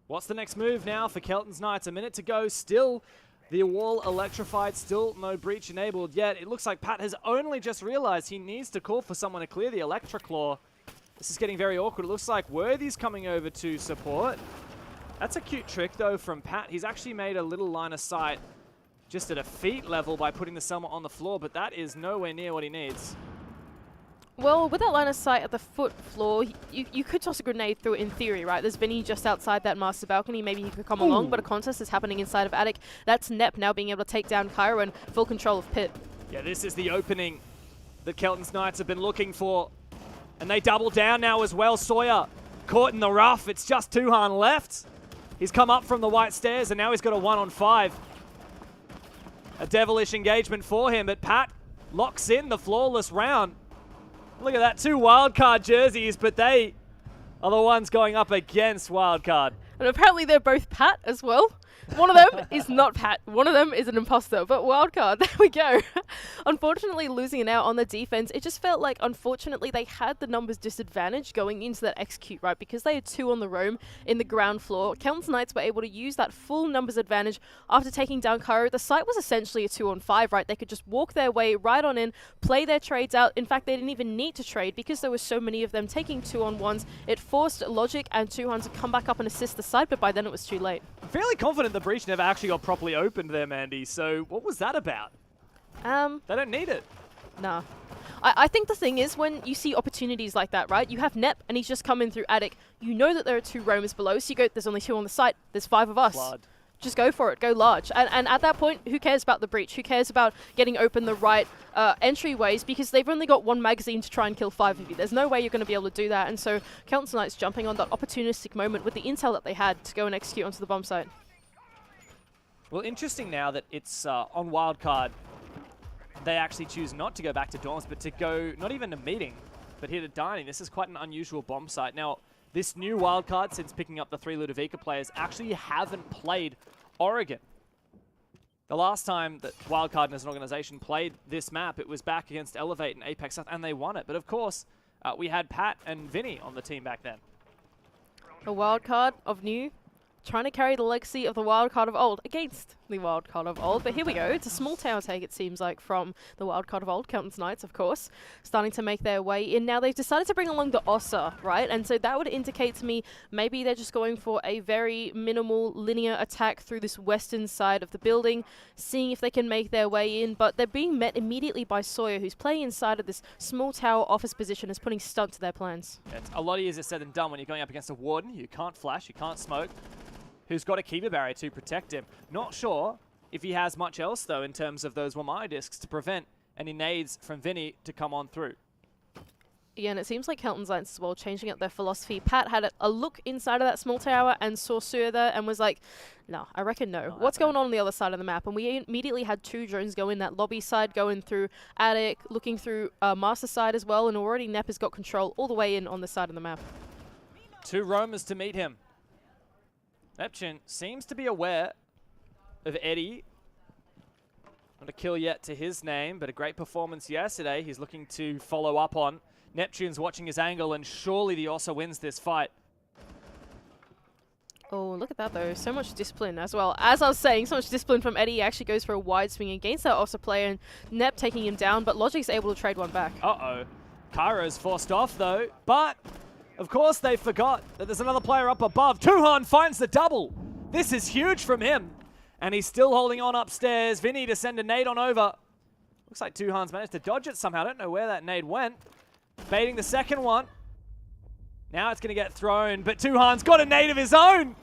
What's the next move now for Kelton's Knights? A minute to go still. The wall electrified, still no breach enabled yet. It looks like Pat has only just realized he needs to call for someone to clear the Electroclaw. This is getting very awkward. It looks like Worthy's coming over to support. That's a cute trick, though, from Pat. He's actually made a little line of sight just at a feet level by putting the Selma on the floor, but that is nowhere near what he needs. Well, with that line of sight at the foot floor, you could toss a grenade through it in theory, right? There's Vinny just outside that master balcony. Maybe he could come along, but a contest is happening inside of Attic. That's Nep now being able to take down Cairo and full control of Pit. Yeah, this is the opening that Kelton's Knights have been looking for. And they double down now as well. Sawyer caught in the rough. It's just Tuhan left. He's come up from the white stairs, and now he's got a 1-on-5. A devilish engagement for him, but Pat locks in the flawless round. Look at that, 2 wildcard jerseys, but they are the ones going up against wildcard. And apparently they're both Pat as well. One of them is not Pat. One of them is an imposter. But wildcard, there we go. Unfortunately, losing it out on the defense, it just felt like, unfortunately, they had the numbers disadvantage going into that execute, right? Because they had 2 on the roam in the ground floor. Kelton's Knights were able to use that full numbers advantage after taking down Cairo. The site was essentially a 2-on-5, right? They could just walk their way right on in, play their trades out. In fact, they didn't even need to trade because there were so many of them taking 2-on-1s. It forced Logic and Tuhan to come back up and assist the site, but by then it was too late. I'm fairly confident the breach never actually got properly opened there, Mandy. So what was that about? They don't need it. Nah. I think the thing is, when you see opportunities like that, right? You have Nep, and he's just come in through Attic. You know that there are 2 roamers below, so you go, there's only 2 on the site. There's 5 of us. Flood. Just go for it. Go large. And at that point, who cares about the breach? Who cares about getting open the right entryways? Because they've only got 1 magazine to try and kill 5 of you. There's no way you're going to be able to do that. And so Kelton's Knights jumping on that opportunistic moment with the intel that they had to go and execute onto the bomb site. Well, interesting now that it's on wildcard. They actually choose not to go back to dorms, but to go not even to meeting, but here to dining. This is quite an unusual bomb site. Now, this new wildcard, since picking up the 3 Ludovica players, actually haven't played Oregon. The last time that wildcard as an organization played this map, it was back against Elevate and Apex South, and they won it. But of course, we had Pat and Vinny on the team back then. A wildcard of new, trying to carry the legacy of the wildcard of old against the wildcard of old. But here we go. It's a small tower take, it seems like, from the wildcard of old. Kelton's Knights, of course, starting to make their way in. Now they've decided to bring along the Ossa, right? And so that would indicate to me maybe they're just going for a very minimal linear attack through this western side of the building, seeing if they can make their way in. But they're being met immediately by Sawyer, who's playing inside of this small tower office position, is putting stunt to their plans. Yeah, it's a lot easier said than done when you're going up against a warden. You can't flash, you can't smoke, who's got a Kiva barrier to protect him. Not sure if he has much else, though, in terms of those Wamai discs to prevent any nades from Vinny to come on through. Yeah, and it seemes like Kelton's Knights as well, changing up their philosophy. Pat had a look inside of that small tower and saw Sawyer there and was like, no, I reckon no. What's going on the other side of the map? And we immediately had 2 drones go in that lobby side, going through Attic, looking through Master side as well, and already Nep has got control all the way in on the side of the map. 2 roamers to meet him. Neptune seems to be aware of Eddie. Not a kill yet to his name, but a great performance yesterday. He's looking to follow up on. Neptune's watching his angle, and surely the Ossa wins this fight. Oh, look at that, though. So much discipline as well. As I was saying, so much discipline from Eddie. He actually goes for a wide swing against that Ossa player, and Nep taking him down, but Logic's able to trade one back. Uh-oh. Cairo's forced off, though, but of course they forgot that there's another player up above. Tuhan finds the double. This is huge from him. And he's still holding on upstairs. Vinny to send a nade on over. Looks like Tuhan's managed to dodge it somehow. I don't know where that nade went. Baiting the second one. Now it's going to get thrown, but Tuhan's got a nade of his own.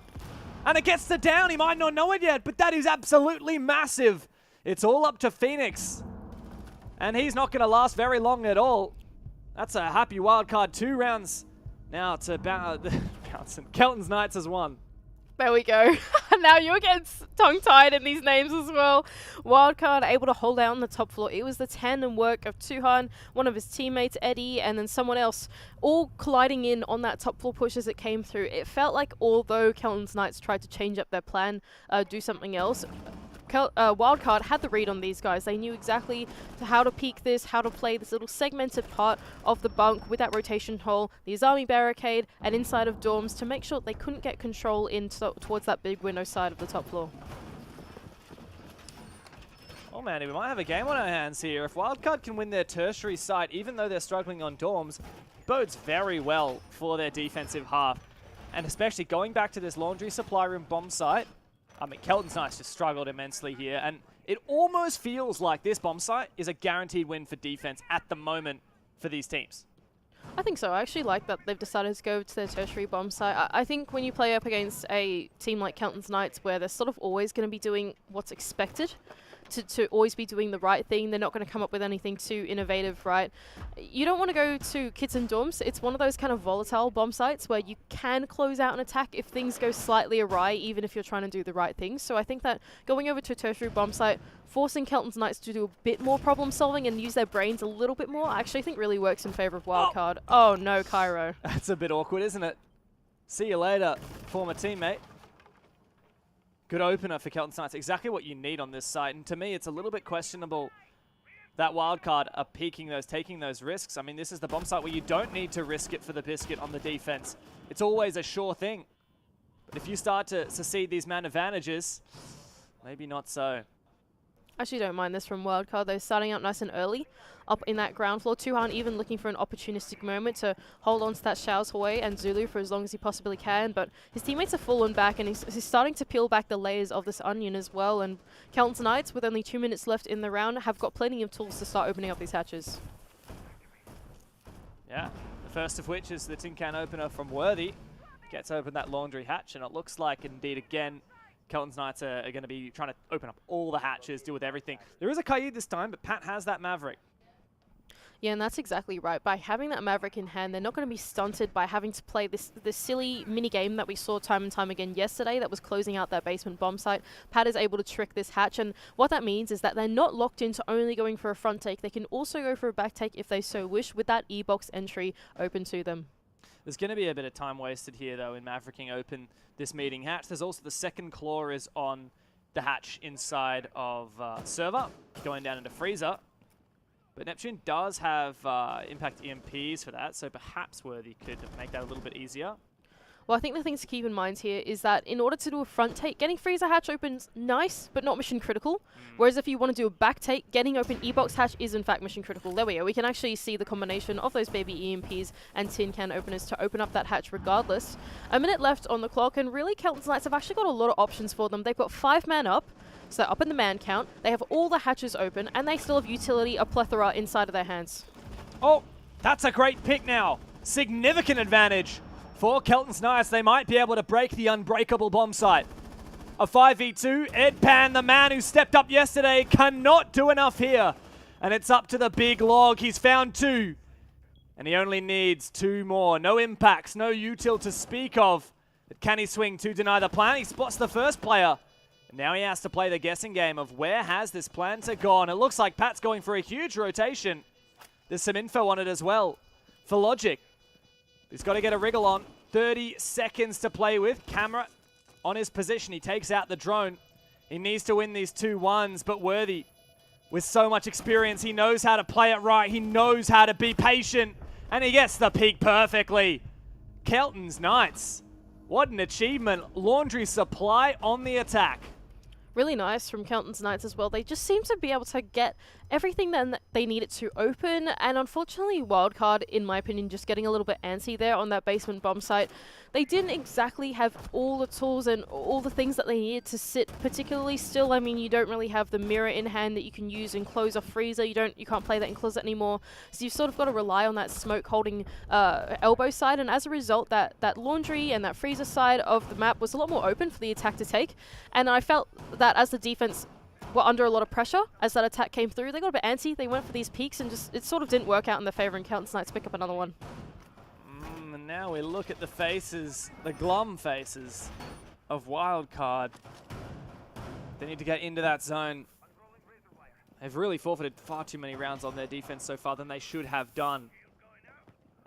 And it gets to down. He might not know it yet, but that is absolutely massive. It's all up to Phoenix. And he's not going to last very long at all. That's a happy wildcard. 2 rounds now to bouncing. Kelton's Knights has won. There we go. Now you're getting tongue-tied in these names as well. Wildcard able to hold out on the top floor. It was the tandem work of Tuhan, one of his teammates, Eddie, and then someone else, all colliding in on that top floor push as it came through. It felt like although Kelton's Knights tried to change up their plan, do something else, Wildcard had the read on these guys. They knew exactly how to peek this, how to play this little segmented part of the bunk with that rotation hole, the Azami barricade, and inside of dorms to make sure they couldn't get control in towards that big window side of the top floor. Oh man, we might have a game on our hands here. If Wildcard can win their tertiary site, even though they're struggling on dorms, bodes very well for their defensive half. And especially going back to this laundry supply room bomb site, I mean, Kelton's Knights just struggled immensely here, and it almost feels like this bomb site is a guaranteed win for defense at the moment for these teams. I think so. I actually like that they've decided to go to their tertiary bomb site. I think when you play up against a team like Kelton's Knights, where they're sort of always going to be doing what's expected, to always be doing the right thing. They're not going to come up with anything too innovative, right? You don't want to go to kids and dorms. It's one of those kind of volatile bomb sites where you can close out an attack if things go slightly awry, even if you're trying to do the right thing. So I think that going over to a tertiary bomb site, forcing Kelton's Knights to do a bit more problem solving and use their brains a little bit more, I actually think really works in favor of Wildcard. Oh no, Cairo. That's a bit awkward, isn't it? See you later, former teammate. Good opener for Kelton's Knights. Exactly what you need on this site. And to me, it's a little bit questionable that Wildcard are taking those risks. I mean, this is the bomb site where you don't need to risk it for the biscuit on the defense. It's always a sure thing. But if you start to secede these man advantages, maybe not so. I actually don't mind this from Wildcard. They're starting out nice and early up in that ground floor. Tuhan even looking for an opportunistic moment to hold on to that Shao's Hoi and Zulu for as long as he possibly can, but his teammates have fallen back and he's starting to peel back the layers of this onion as well, and Kelton's Knights, with only 2 minutes left in the round, have got plenty of tools to start opening up these hatches. Yeah, the first of which is the tin can opener from Worthy. Gets open that laundry hatch, and it looks like, indeed, again, Kelton's Knights are going to be trying to open up all the hatches, deal with everything. There is a Kaid this time, but Pat has that Maverick. Yeah, and that's exactly right. By having that Maverick in hand, they're not going to be stunted by having to play this silly mini-game that we saw time and time again yesterday that was closing out that basement bomb site. Pat is able to trick this hatch, and what that means is that they're not locked into only going for a front take. They can also go for a back take if they so wish, with that E-box entry open to them. There's going to be a bit of time wasted here, though, in Mavericking open this meeting hatch. There's also the second claw is on the hatch inside of server, going down into freezer. But Neptune does have impact EMPs for that, so perhaps Worthy could make that a little bit easier. Well, I think the things to keep in mind here is that in order to do a front take, getting freezer hatch open's nice, but not mission critical. Whereas if you want to do a back take, getting open E-box hatch is in fact mission critical. There we go. We can actually see the combination of those baby EMPs and tin can openers to open up that hatch regardless. A minute left on the clock, and really Kelton's Knights have actually got a lot of options for them. They've got 5 man up, so up in the man count. They have all the hatches open, and they still have utility, a plethora inside of their hands. Oh, that's a great pick now. Significant advantage for Kelton's Knights. They might be able to break the unbreakable bomb site. A 5v2. Ed Pan, the man who stepped up yesterday, cannot do enough here. And it's up to the big log. He's found 2. And he only needs 2 more. No impacts, no util to speak of. But can he swing to deny the plan? He spots the first player. And now he has to play the guessing game of where has this planter gone. It looks like Pat's going for a huge rotation. There's some info on it as well for Logic. He's got to get a wriggle on. 30 seconds to play with. Camera on his position. He takes out the drone. He needs to win these 2-1s, but Worthy, with so much experience, he knows how to play it right. He knows how to be patient, and he gets the peak perfectly. Kelton's Knights. What an achievement. Laundry supply on the attack. Really nice from Kelton's Knights as well. They just seem to be able to get everything that they needed to open, and unfortunately Wildcard, in my opinion, just getting a little bit antsy there on that basement bomb site. They didn't exactly have all the tools and all the things that they needed to sit particularly still. I mean, you don't really have the mirror in hand that you can use and close off freezer. You can't play that in closet anymore. So you've sort of got to rely on that smoke holding elbow side, and as a result, that laundry and that freezer side of the map was a lot more open for the attack to take. And I felt that as the defense were under a lot of pressure as that attack came through, they got a bit antsy. They went for these peaks and just it sort of didn't work out in their favor, and Kelton's Knights pick up another one. And now we look at the faces, the glum faces of Wildcard. They need to get into that zone. They've really forfeited far too many rounds on their defense so far than they should have done.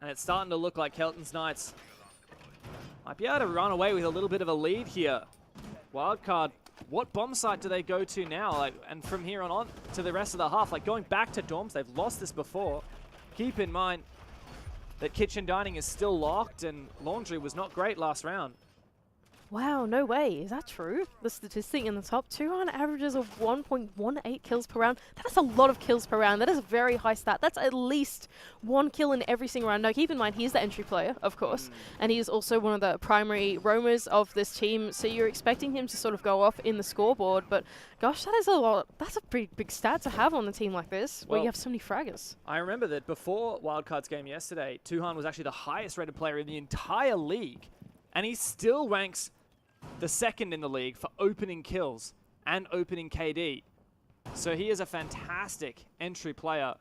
And it's starting to look like Kelton's Knights might be able to run away with a little bit of a lead here. Wildcard, what bomb site do they go to now? And from here on to the rest of the half, going back to dorms, they've lost this before. Keep in mind that kitchen dining is still locked and laundry was not great last round. Wow, no way. Is that true? The statistic in the top 2 averages of 1.18 kills per round. That is a lot of kills per round. That is a very high stat. That's at least 1 kill in every single round. Now, keep in mind, he's the entry player, of course, and he is also one of the primary roamers of this team, so you're expecting him to sort of go off in the scoreboard, but gosh, that is a lot. That's a pretty big stat to have on a team like this, where you have so many fraggers. I remember that before Wildcard's game yesterday, Tuhan was actually the highest rated player in the entire league, and he still ranks the second in the league for opening kills and opening KD. So he is a fantastic entry player.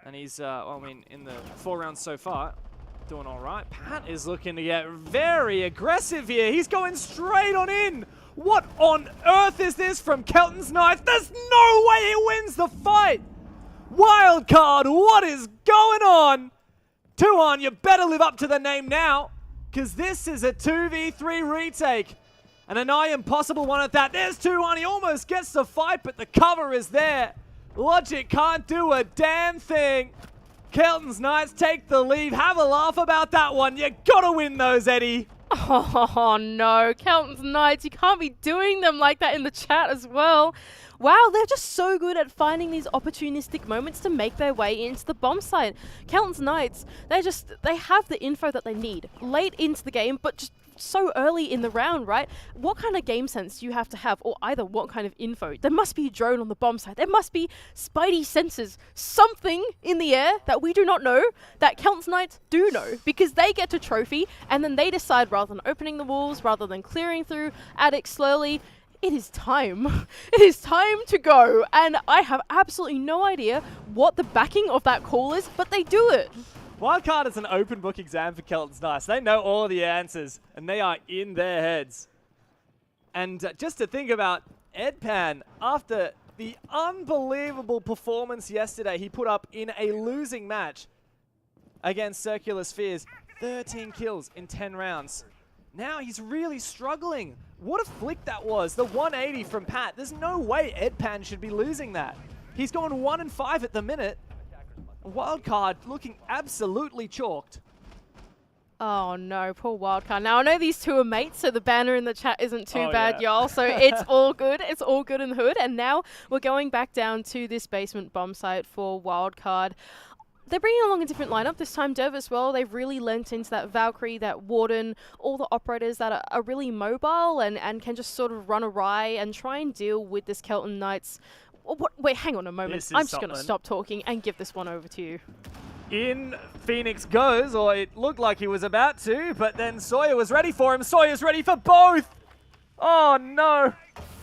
And he's, well, I mean, in the 4 rounds so far, doing all right. Pat is looking to get very aggressive here. He's going straight on in. What on earth is this from Kelton's Knights? There's no way he wins the fight. Wildcard, what is going on? Tuhan, you better live up to the name now, because this is a 2v3 retake. And a nigh impossible one at that. There's Tuhan. He almost gets the fight, but the cover is there. Logic can't do a damn thing. Kelton's Knights take the lead. Have a laugh about that one. You gotta win those, Eddie. Oh no, Kelton's Knights. You can't be doing them like that in the chat as well. Wow, they're just so good at finding these opportunistic moments to make their way into the bomb site. Kelton's Knights, they have the info that they need late into the game, but just so early in the round, right? What kind of game sense do you have to have, or either what kind of info? There must be a drone on the bomb site. There must be spidey sensors, something in the air that we do not know, that Kelton's Knights do know, because they get to trophy, and then they decide, rather than opening the walls, rather than clearing through attic slowly, it is time. It is time to go. And I have absolutely no idea what the backing of that call is, but they do it. Wildcard is an open book exam for Kelton's Knights. They know all the answers, and they are in their heads. And just to think about Edpan, after the unbelievable performance yesterday he put up in a losing match against Circular Spheres, 13 kills in 10 rounds. Now he's really struggling. What a flick that was. The 180 from Pat. There's no way Edpan should be losing that. He's gone 1-5 at the minute. Wildcard looking absolutely chalked. Oh no, poor Wildcard. Now I know these two are mates, so the banner in the chat isn't too bad, y'all. So it's all good. It's all good in the hood. And now we're going back down to this basement bomb site for Wildcard. They're bringing along a different lineup this time, Dev, as well. They've really lent into that Valkyrie, that Warden, all the operators that are really mobile and can just sort of run awry and try and deal with this Kelton Knights. Wait, hang on a moment. I'm just going to stop talking and give this one over to you. In Phoenix goes, or it looked like he was about to, but then Sawyer was ready for him. Sawyer's ready for both. Oh, no.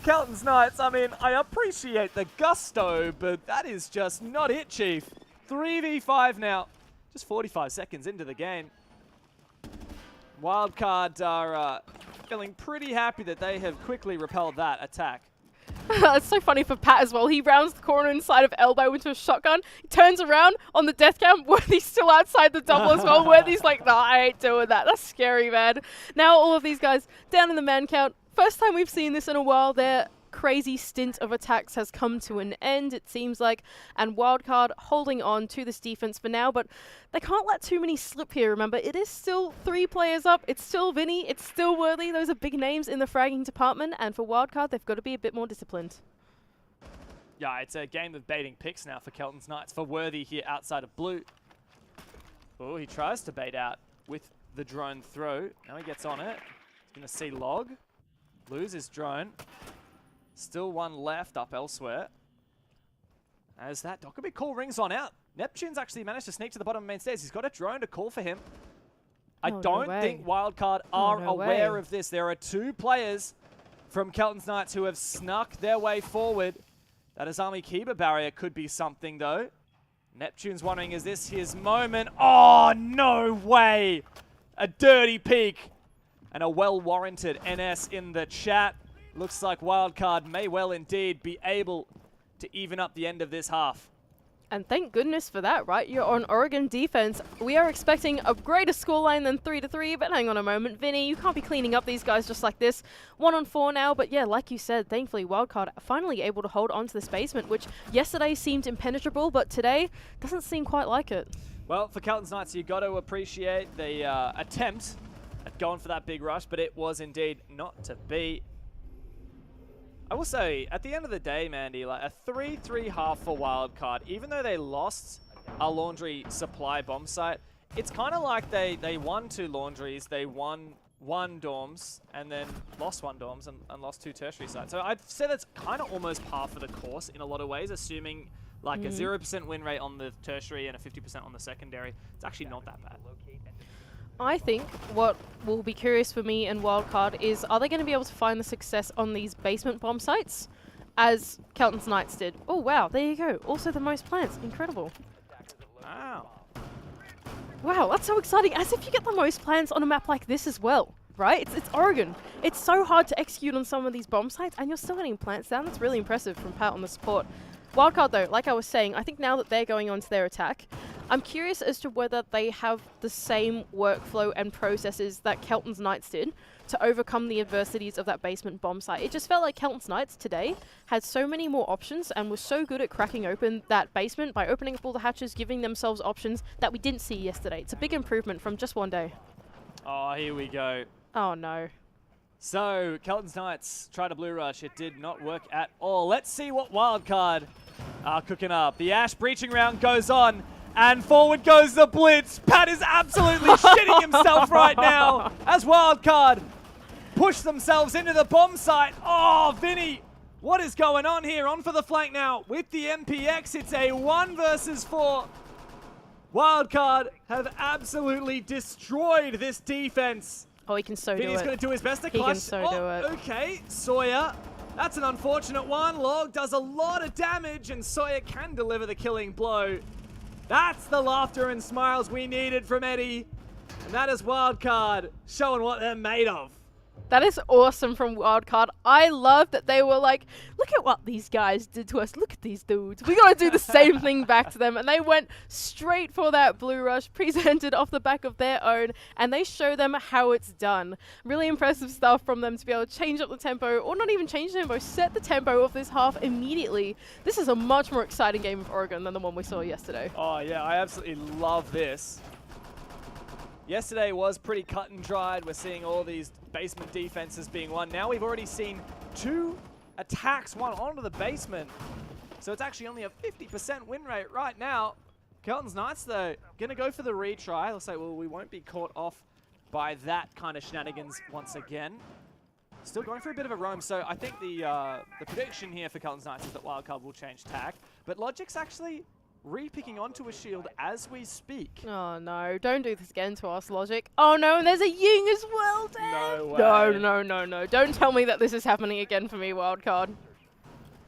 Kelton's Knights, I mean, I appreciate the gusto, but that is just not it, Chief. 3v5 now. Just 45 seconds into the game. Wildcard are feeling pretty happy that they have quickly repelled that attack. It's so funny for Pat as well. He rounds the corner inside of elbow into a shotgun. He turns around on the death cam. Worthy's still outside the double as well. Worthy's like, nah, I ain't doing that. That's scary, man. Now all of these guys down in the man count. First time we've seen this in a while. Their crazy stint of attacks has come to an end, it seems like. And Wildcard holding on to this defense for now, but they can't let too many slip here. Remember, it is still 3 players up. It's still Vinny. It's still Worthy. Those are big names in the fragging department. And for Wildcard, they've got to be a bit more disciplined. Yeah, it's a game of baiting picks now for Kelton's Knights, for Worthy here outside of blue. Oh, he tries to bait out with the drone throw. Now he gets on it. He's going to see Log. Lose his drone. Still one left up elsewhere. As that Dokkaebi call rings on out. Neptune's actually managed to sneak to the bottom of main stairs. He's got a drone to call for him. I don't think Wildcard are aware of this. There are 2 players from Kelton's Knights who have snuck their way forward. That Azami Kiba barrier could be something, though. Neptune's wondering, is this his moment? Oh, no way! A dirty peek. And a well-warranted NS in the chat. Looks like Wildcard may well indeed be able to even up the end of this half. And thank goodness for that, right? You're on Oregon defense. We are expecting a greater scoreline than 3-3, but hang on a moment. Vinny, you can't be cleaning up these guys just like this. 1-on-4 now, but yeah, like you said, thankfully Wildcard finally able to hold on to this basement, which yesterday seemed impenetrable, but today doesn't seem quite like it. Well, for Kelton's Knights, you got to appreciate the attempt at going for that big rush, but it was indeed not to be. I will say, at the end of the day, Mandy, like a 3-3 half for Wildcard, even though they lost a laundry supply bomb site, it's kind of like they won 2 laundries, they won 1 dorms, and then lost 1 dorms and lost 2 tertiary sites. So I'd say that's kind of almost par for the course in a lot of ways, assuming like a 0% win rate on the tertiary and a 50% on the secondary. It's actually not that bad. I think what will be curious for me and Wildcard is, are they going to be able to find the success on these basement bomb sites as Kelton's Knights did? Oh, wow, there you go. Also the most plants. Incredible. Wow. Wow, that's so exciting. As if you get the most plants on a map like this as well, right? It's Oregon. It's so hard to execute on some of these bomb sites, and you're still getting plants down. That's really impressive from Pat on the support. Wildcard, though, like I was saying, I think now that they're going on to their attack, I'm curious as to whether they have the same workflow and processes that Kelton's Knights did to overcome the adversities of that basement bomb site. It just felt like Kelton's Knights today had so many more options and was so good at cracking open that basement by opening up all the hatches, giving themselves options that we didn't see yesterday. It's a big improvement from just one day. Oh, here we go. Oh, no. So, Kelton's Knights tried a blue rush. It did not work at all. Let's see what Wildcard are cooking up. The Ash breaching round goes on, and forward goes the blitz. Pat is absolutely shitting himself right now as Wildcard push themselves into the bomb site. Oh, Vinny, what is going on here? On for the flank now with the MPX. It's a 1 versus 4. Wildcard have absolutely destroyed this defense. Oh, he can so do it. Vinny's going to do his best to clutch. He can so do it. Okay, Sawyer. That's an unfortunate one. Log does a lot of damage, and Sawyer can deliver the killing blow. That's the laughter and smiles we needed from Eddie. And that is Wildcard showing what they're made of. That is awesome from Wildcard. I love that they were like, look at what these guys did to us. Look at these dudes. We got to do the same thing back to them. And they went straight for that blue rush, presented off the back of their own, and they show them how it's done. Really impressive stuff from them to be able to change up the tempo, or not even change the tempo, set the tempo of this half immediately. This is a much more exciting game of Oregon than the one we saw yesterday. Oh, yeah, I absolutely love this. Yesterday was pretty cut and dried. We're seeing all these basement defenses being won. Now we've already seen 2 attacks, 1 onto the basement. So it's actually only a 50% win rate right now. Kelton's Knights, though, going to go for the retry. Looks like, well, we won't be caught off by that kind of shenanigans once again. Still going for a bit of a roam. So I think the prediction here for Kelton's Knights is that Wildcard will change tack. But Logic's actually re-picking onto a shield as we speak. Oh no, don't do this again to us, Logic. Oh no, and there's a Ying as well, Dan. No way. No. Don't tell me that this is happening again for me, Wildcard.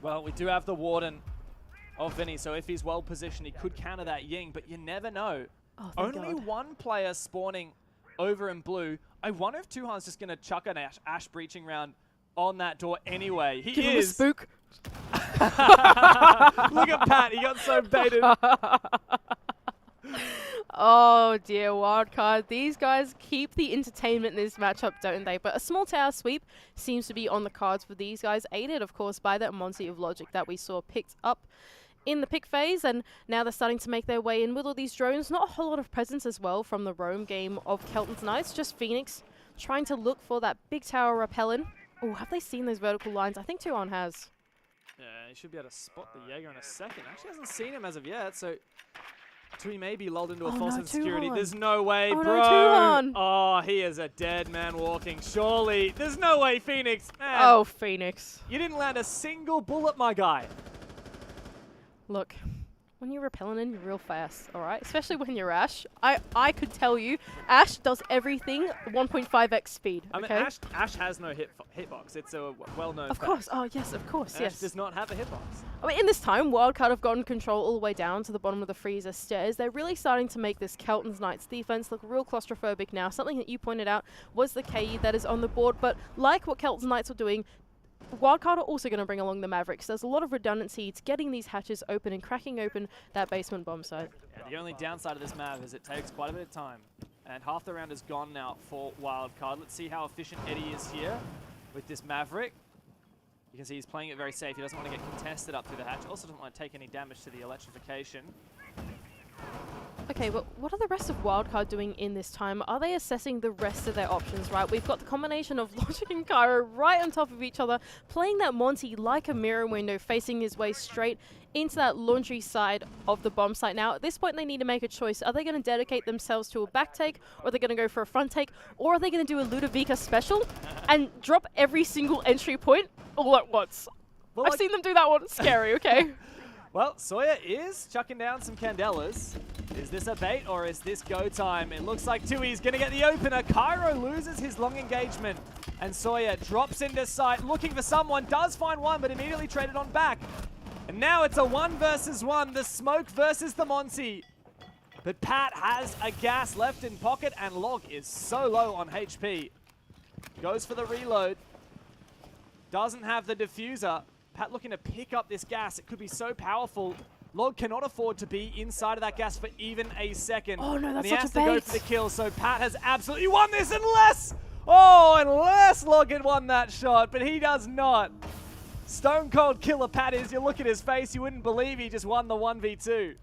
Well, we do have the Warden of Vinny, so if he's well positioned, he could counter that Ying, but you never know. Oh, only one player spawning over in blue. I wonder if Tuhan's just going to chuck an Ash breaching round on that door anyway. He Give him a spook. Look at Pat, he got so baited. Oh dear, Wildcard. These guys keep the entertainment in this matchup, don't they? But a small tower sweep seems to be on the cards for these guys, aided, of course, by that Monty of Logic that we saw picked up in the pick phase, and now they're starting to make their way in with all these drones. Not a whole lot of presence as well from the roam game of Kelton's Knights, just Phoenix trying to look for that big tower repellent. Oh, have they seen those vertical lines? I think Tuhan has. Yeah, he should be able to spot the Jaeger in a second. Actually hasn't seen him as of yet, so Tui may be lulled into a false insecurity. There's no way, Oh, bro. no, Tuhan. Oh, he is a dead man walking. Surely. There's no way, Phoenix. Man, Oh, Phoenix. you didn't land a single bullet, my guy. Look, when you're repelling in, you're real fast, all right? Especially when you're Ash. I could tell you, Ash does everything 1.5x speed, I mean, okay? Ash has no hitbox. It's a well-known Of fact. course. Oh, yes, of course, Ash yes. does not have a hitbox. I mean, in this time, Wildcard have gotten control all the way down to the bottom of the freezer stairs. They're really starting to make this Kelton's Knights defense look real claustrophobic now. Something that you pointed out was the KE that is on the board, but like what Kelton's Knights were doing, Wildcard are also going to bring along the Mavericks. There's a lot of redundancy to getting these hatches open and cracking open that basement bomb site. Yeah, the only downside of this map is it takes quite a bit of time. And half the round is gone now for Wildcard. Let's see how efficient Eddie is here with this Maverick. You can see he's playing it very safe. He doesn't want to get contested up through the hatch. Also doesn't want to take any damage to the electrification. Okay, but what are the rest of Wildcard doing in this time? Are they assessing the rest of their options, right? We've got the combination of Logic and Cairo right on top of each other, playing that Monty like a mirror window, facing his way straight into that laundry side of the bomb site. Now, at this point, they need to make a choice. Are they going to dedicate themselves to a back take, or are they going to go for a front take, or are they going to do a Ludovica special and drop every single entry point all at once? Well, I've seen them do that one. Scary, okay? Well, Sawyer is chucking down some Candelas. Is this a bait or is this go time? It looks like Tui's going to get the opener. Cairo loses his long engagement. And Sawyer drops into sight, looking for someone. Does find one, but immediately traded on back. And now it's a 1 versus 1. The smoke versus the Monty. But Pat has a gas left in pocket, and Log is so low on HP. Goes for the reload. Doesn't have the diffuser. Pat looking to pick up this gas. It could be so powerful. Log cannot afford to be inside of that gas for even a second. Oh no, that's and he such has a to go bait. for the kill, so Pat has absolutely won this unless Log had won that shot, but he does not. Stone cold killer Pat is. You look at his face, you wouldn't believe he just won the 1v2.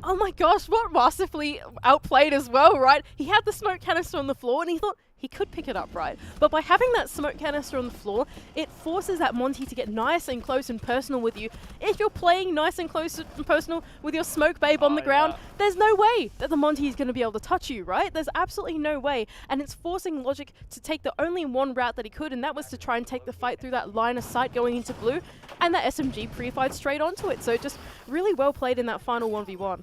Oh my gosh, what masterfully outplayed as well, right? He had the smoke canister on the floor and he thought he could pick it up, right? But by having that smoke canister on the floor, it forces that Monty to get nice and close and personal with you. If you're playing nice and close and personal with your smoke babe on the ground, there's no way that the Monty is going to be able to touch you, right? There's absolutely no way. And it's forcing Logic to take the only one route that he could, and that was to try and take the fight through that line of sight going into blue, and that SMG pre-fired straight onto it. So just really well played in that final 1v1.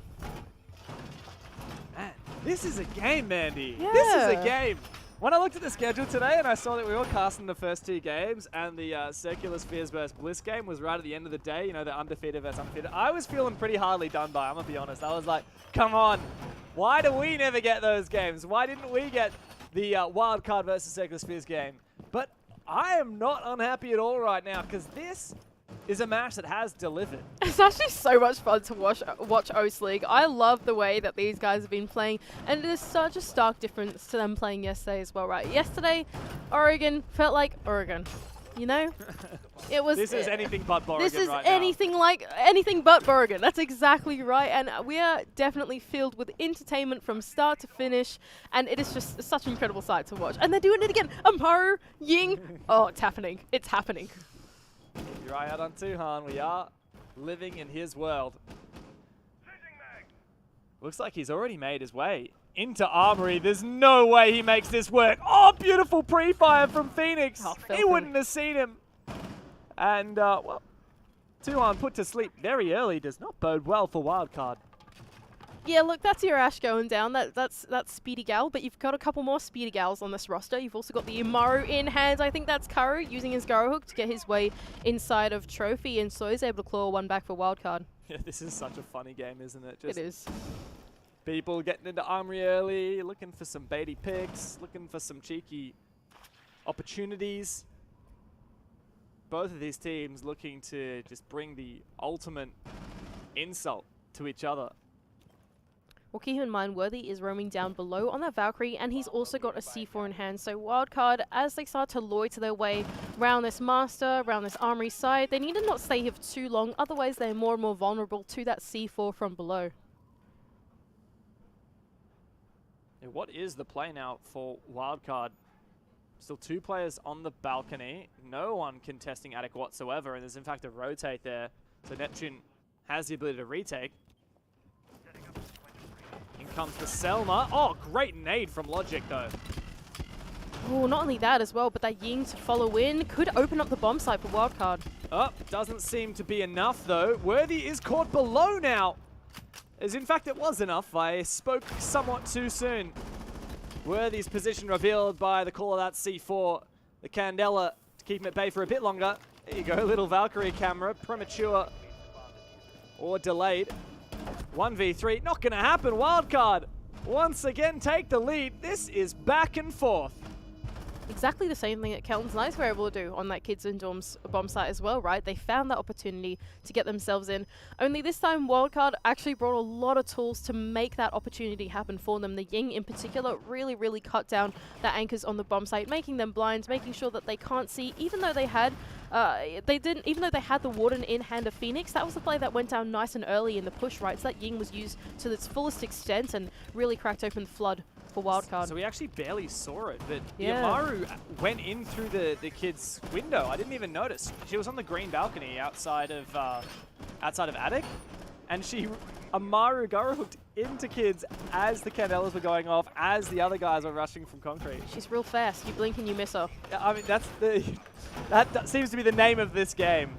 Man, this is a game, Mandy. Yeah. This is a game. When I looked at the schedule today and I saw that we were casting the first 2 games and the Circular Spheres vs Bliss game was right at the end of the day, you know, the undefeated versus undefeated, I was feeling pretty hardly done by, I'm going to be honest. I was like, come on, why do we never get those games? Why didn't we get the Wildcard versus Circular Spheres game? But I am not unhappy at all right now because this is a match that has delivered. It's actually so much fun to watch OCE League. I love the way that these guys have been playing, and it is such a stark difference to them playing yesterday as well, right? Yesterday, Oregon felt like Oregon, you know? It was. This is anything but Oregon This is right anything but Oregon. That's exactly right, and we are definitely filled with entertainment from start to finish, and it is just such an incredible sight to watch. And they're doing it again. Amaru, Ying. Oh, it's happening. It's happening. Keep your eye out on Tuhan. We are living in his world. Looks like he's already made his way into Armory. There's no way he makes this work. Oh, beautiful pre-fire from Phoenix. He wouldn't have seen him. And, well, Tuhan put to sleep very early does not bode well for Wildcard. Yeah, look, that's your Ash going down. That's Speedy Gal, but you've got a couple more Speedy Gals on this roster. You've also got the Imaru in hand. I think that's Karu using his Garo Hook to get his way inside of Trophy, and so he's able to claw one back for Wildcard. Yeah, this is such a funny game, isn't it? It is. People getting into Armory early, looking for some baity picks, looking for some cheeky opportunities. Both of these teams looking to just bring the ultimate insult to each other. Well, keep in mind, Worthy is roaming down below on that Valkyrie, and he's also got a C4 in hand. So Wildcard, as they start to loiter their way around this Master, around this Armory side, they need to not stay here for too long, otherwise they're more and more vulnerable to that C4 from below. Yeah, what is the play now for Wildcard? Still 2 players on the balcony. No one contesting Attic whatsoever, and there's in fact a rotate there. So Neptune has the ability to retake. In comes the Selma. Oh, great nade from Logic though. Oh, not only that as well, but that Ying to follow in could open up the bomb site for Wildcard. Oh, doesn't seem to be enough though. Worthy is caught below now. As in fact it was enough. I spoke somewhat too soon. Worthy's position revealed by the call of that C4. The Candela to keep him at bay for a bit longer. There you go, little Valkyrie camera. Premature or delayed. 1v3, not going to happen. Wildcard once again take the lead. This is back and forth. Exactly the same thing that Kelton's Knights were able to do on that Kids and Dorms bomb site as well, right? They found that opportunity to get themselves in. Only this time, Wildcard actually brought a lot of tools to make that opportunity happen for them. The Ying in particular really, really cut down the anchors on the bomb site, making them blind, making sure that they can't see, even though they had even though they had the Warden in hand of Phoenix. That was the play that went down nice and early in the push, right? So that Ying was used to its fullest extent and really cracked open the flood for Wildcard. So we actually barely saw it, but yeah. Yamaru went in through the kid's window. I didn't even notice. She was on the green balcony outside of Attic, and Amaru Guru hooked into kids as the Candelas were going off, as the other guys were rushing from concrete. She's real fast. You blink and you miss her. Yeah, I mean, that seems to be the name of this game.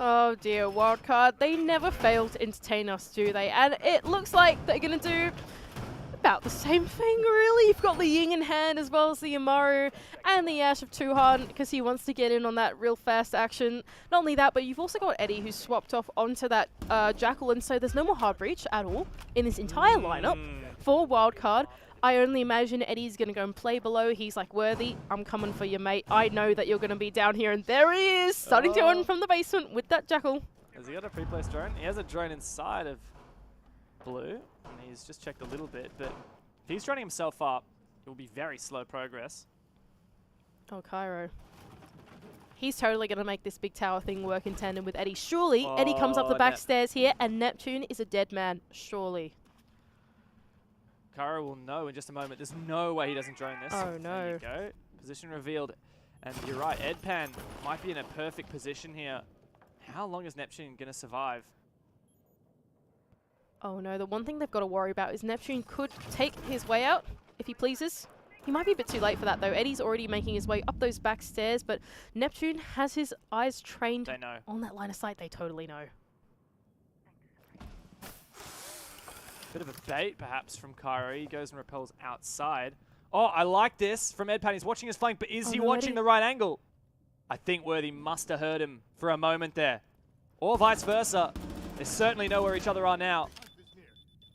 Oh dear, Wildcard. They never fail to entertain us, do they? And it looks like they're going to do about the same thing, really. You've got the Ying in hand as well as the Yamaru and the Ash of Tuhan because he wants to get in on that real fast action. Not only that, but you've also got Eddie who's swapped off onto that Jackal, and so there's no more hard breach at all in this entire lineup for Wildcard. I only imagine Eddie's going to go and play below. He's like, Worthy, I'm coming for you, mate. I know that you're going to be down here, and there he is, starting to run from the basement with that Jackal. Has he got a pre-placed drone? He has a drone inside of Blue. And he's just checked a little bit, but if he's running himself up, it will be very slow progress. Oh, Cairo. He's totally going to make this big tower thing work in tandem with Eddie. Surely, Eddie comes up the back stairs here, and Neptune is a dead man. Surely. Cairo will know in just a moment. There's no way he doesn't drone this. Oh, no. There you go. Position revealed. And you're right, Edpan might be in a perfect position here. How long is Neptune going to survive? Oh no, the one thing they've got to worry about is Neptune could take his way out, if he pleases. He might be a bit too late for that though. Eddie's already making his way up those back stairs, but Neptune has his eyes trained on that line of sight. They totally know. Bit of a bait perhaps from Cairo. He goes and repels outside. Oh, I like this from Edpan. He's watching his flank, but is he watching the right angle? I think Worthy must have heard him for a moment there. Or vice versa. They certainly know where each other are now.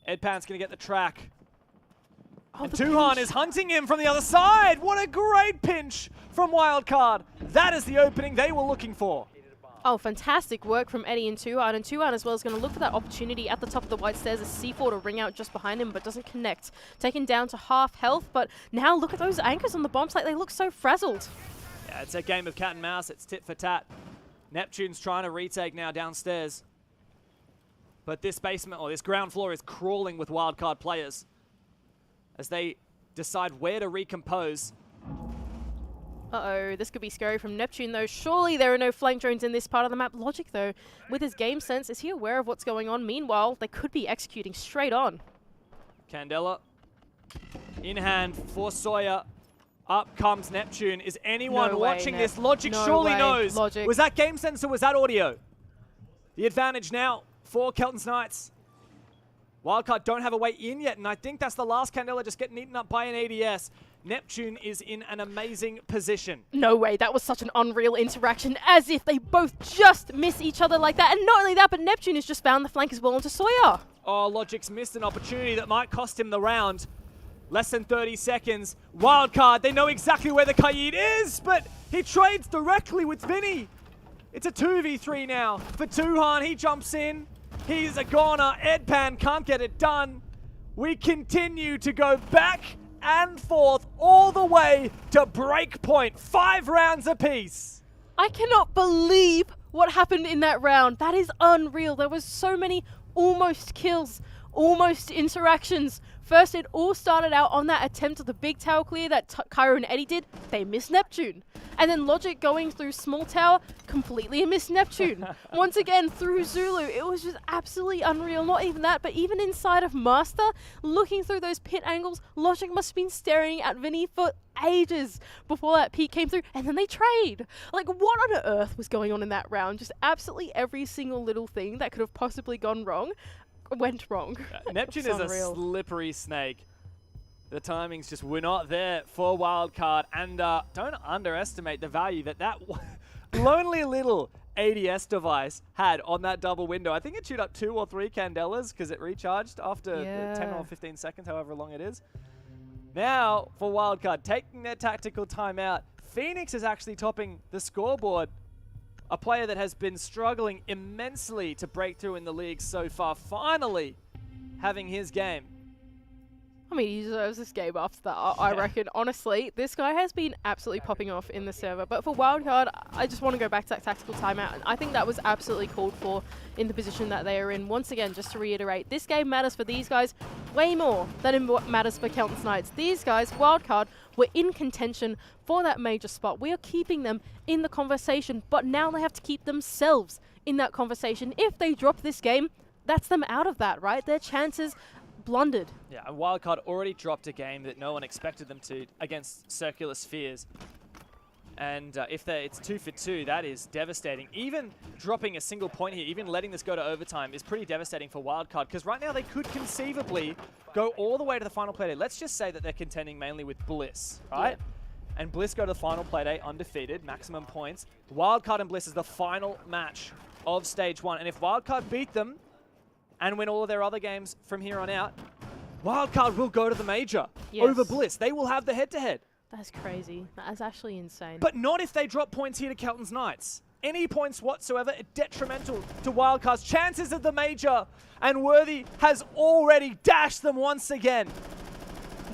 Edpan's going to get the track. Oh, and Tuhan is hunting him from the other side. What a great pinch from Wildcard. That is the opening they were looking for. Oh, fantastic work from Eddie and Tuhan. And Tuhan as well is going to look for that opportunity at the top of the white stairs. A C4 to ring out just behind him, but doesn't connect. Taken down to half health, but now look at those anchors on the bomb site. They look so frazzled. Yeah, it's a game of cat and mouse. It's tit for tat. Neptune's trying to retake now downstairs. But this basement, or this ground floor, is crawling with Wildcard players as they decide where to recompose. Uh-oh, this could be scary from Neptune, though. Surely there are no flank drones in this part of the map. Logic, though, with his game sense, is he aware of what's going on? Meanwhile, they could be executing straight on. Candela in hand for Sawyer. Up comes Neptune. Is anyone watching this? Logic surely knows. Logic. Was that game sense or was that audio? The advantage now for Kelton's Knights. Wildcard don't have a way in yet, and I think that's the last Candela just getting eaten up by an ADS. Neptune is in an amazing position. No way, that was such an unreal interaction, as if they both just miss each other like that. And not only that, but Neptune has just found the flank as well onto Sawyer. Oh, Logic's missed an opportunity that might cost him the round. Less than 30 seconds. Wildcard, they know exactly where the Kaid is, but he trades directly with Vinny. It's a 2v3 now for Tuhan. He jumps in. He's a goner. Edpan can't get it done. We continue to go back and forth all the way to breakpoint. 5 rounds apiece. I cannot believe what happened in that round. That is unreal. There was so many almost kills almost interactions. First, it all started out on that attempt at the big tower clear that Cairo and Eddie did. They missed Neptune. And then Logic going through small tower, completely missed Neptune. Once again, through Zulu, it was just absolutely unreal. Not even that, but even inside of Master, looking through those pit angles, Logic must have been staring at Vinny for ages before that peak came through, and then they trade. Like, what on earth was going on in that round? Just absolutely every single little thing that could have possibly gone wrong went wrong. Neptune is a slippery snake. The timings just were not there for Wildcard, and don't underestimate the value that lonely little ADS device had on that double window. I think it chewed up 2 or 3 Candelas because it recharged after 10 or 15 seconds, however long it is. Now, for Wildcard, taking their tactical timeout, Phoenix is actually topping the scoreboard. A player that has been struggling immensely to break through in the league so far, finally having his game. I mean, he deserves this game after that, I reckon. Honestly, this guy has been absolutely popping off in the server. But for Wildcard, I just want to go back to that tactical timeout. And I think that was absolutely called for in the position that they are in. Once again, just to reiterate, this game matters for these guys way more than it matters for Kelton's Knights. These guys, Wildcard, were in contention for that major spot. We are keeping them in the conversation, but now they have to keep themselves in that conversation. If they drop this game, that's them out of that, right? Their chances blundered. Yeah, and Wildcard already dropped a game that no one expected them to against Circular Spheres. And if it's 2 for 2, that is devastating. Even dropping a single point here, even letting this go to overtime is pretty devastating for Wildcard, because right now they could conceivably go all the way to the final play day. Let's just say that they're contending mainly with Bliss, right? Yeah. And Bliss go to the final play day undefeated, maximum points. Wildcard and Bliss is the final match of stage 1. And if Wildcard beat them and win all of their other games from here on out, Wildcard will go to the major over Bliss. They will have the head-to-head. That's crazy. That is actually insane. But not if they drop points here to Kelton's Knights. Any points whatsoever are detrimental to Wildcard's chances of the major. And Worthy has already dashed them once again.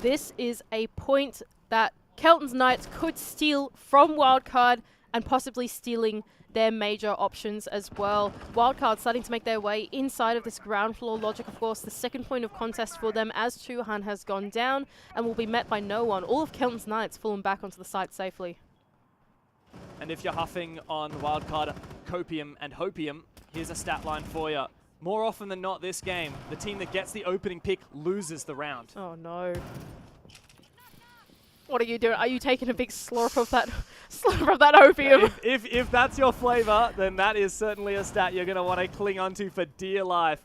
This is a point that Kelton's Knights could steal from Wildcard and possibly stealing their major options as well. Wildcard starting to make their way inside of this ground floor. Logic, of course, the second point of contest for them as Chuhan has gone down and will be met by no one. All of Kelton's Knights fallen back onto the site safely. And if you're huffing on Wildcard Copium and Hopium, here's a stat line for you. More often than not this game, the team that gets the opening pick loses the round. Oh no. What are you doing? Are you taking a big slurp of that opium? If that's your flavor, then that is certainly a stat you're going to want to cling onto for dear life.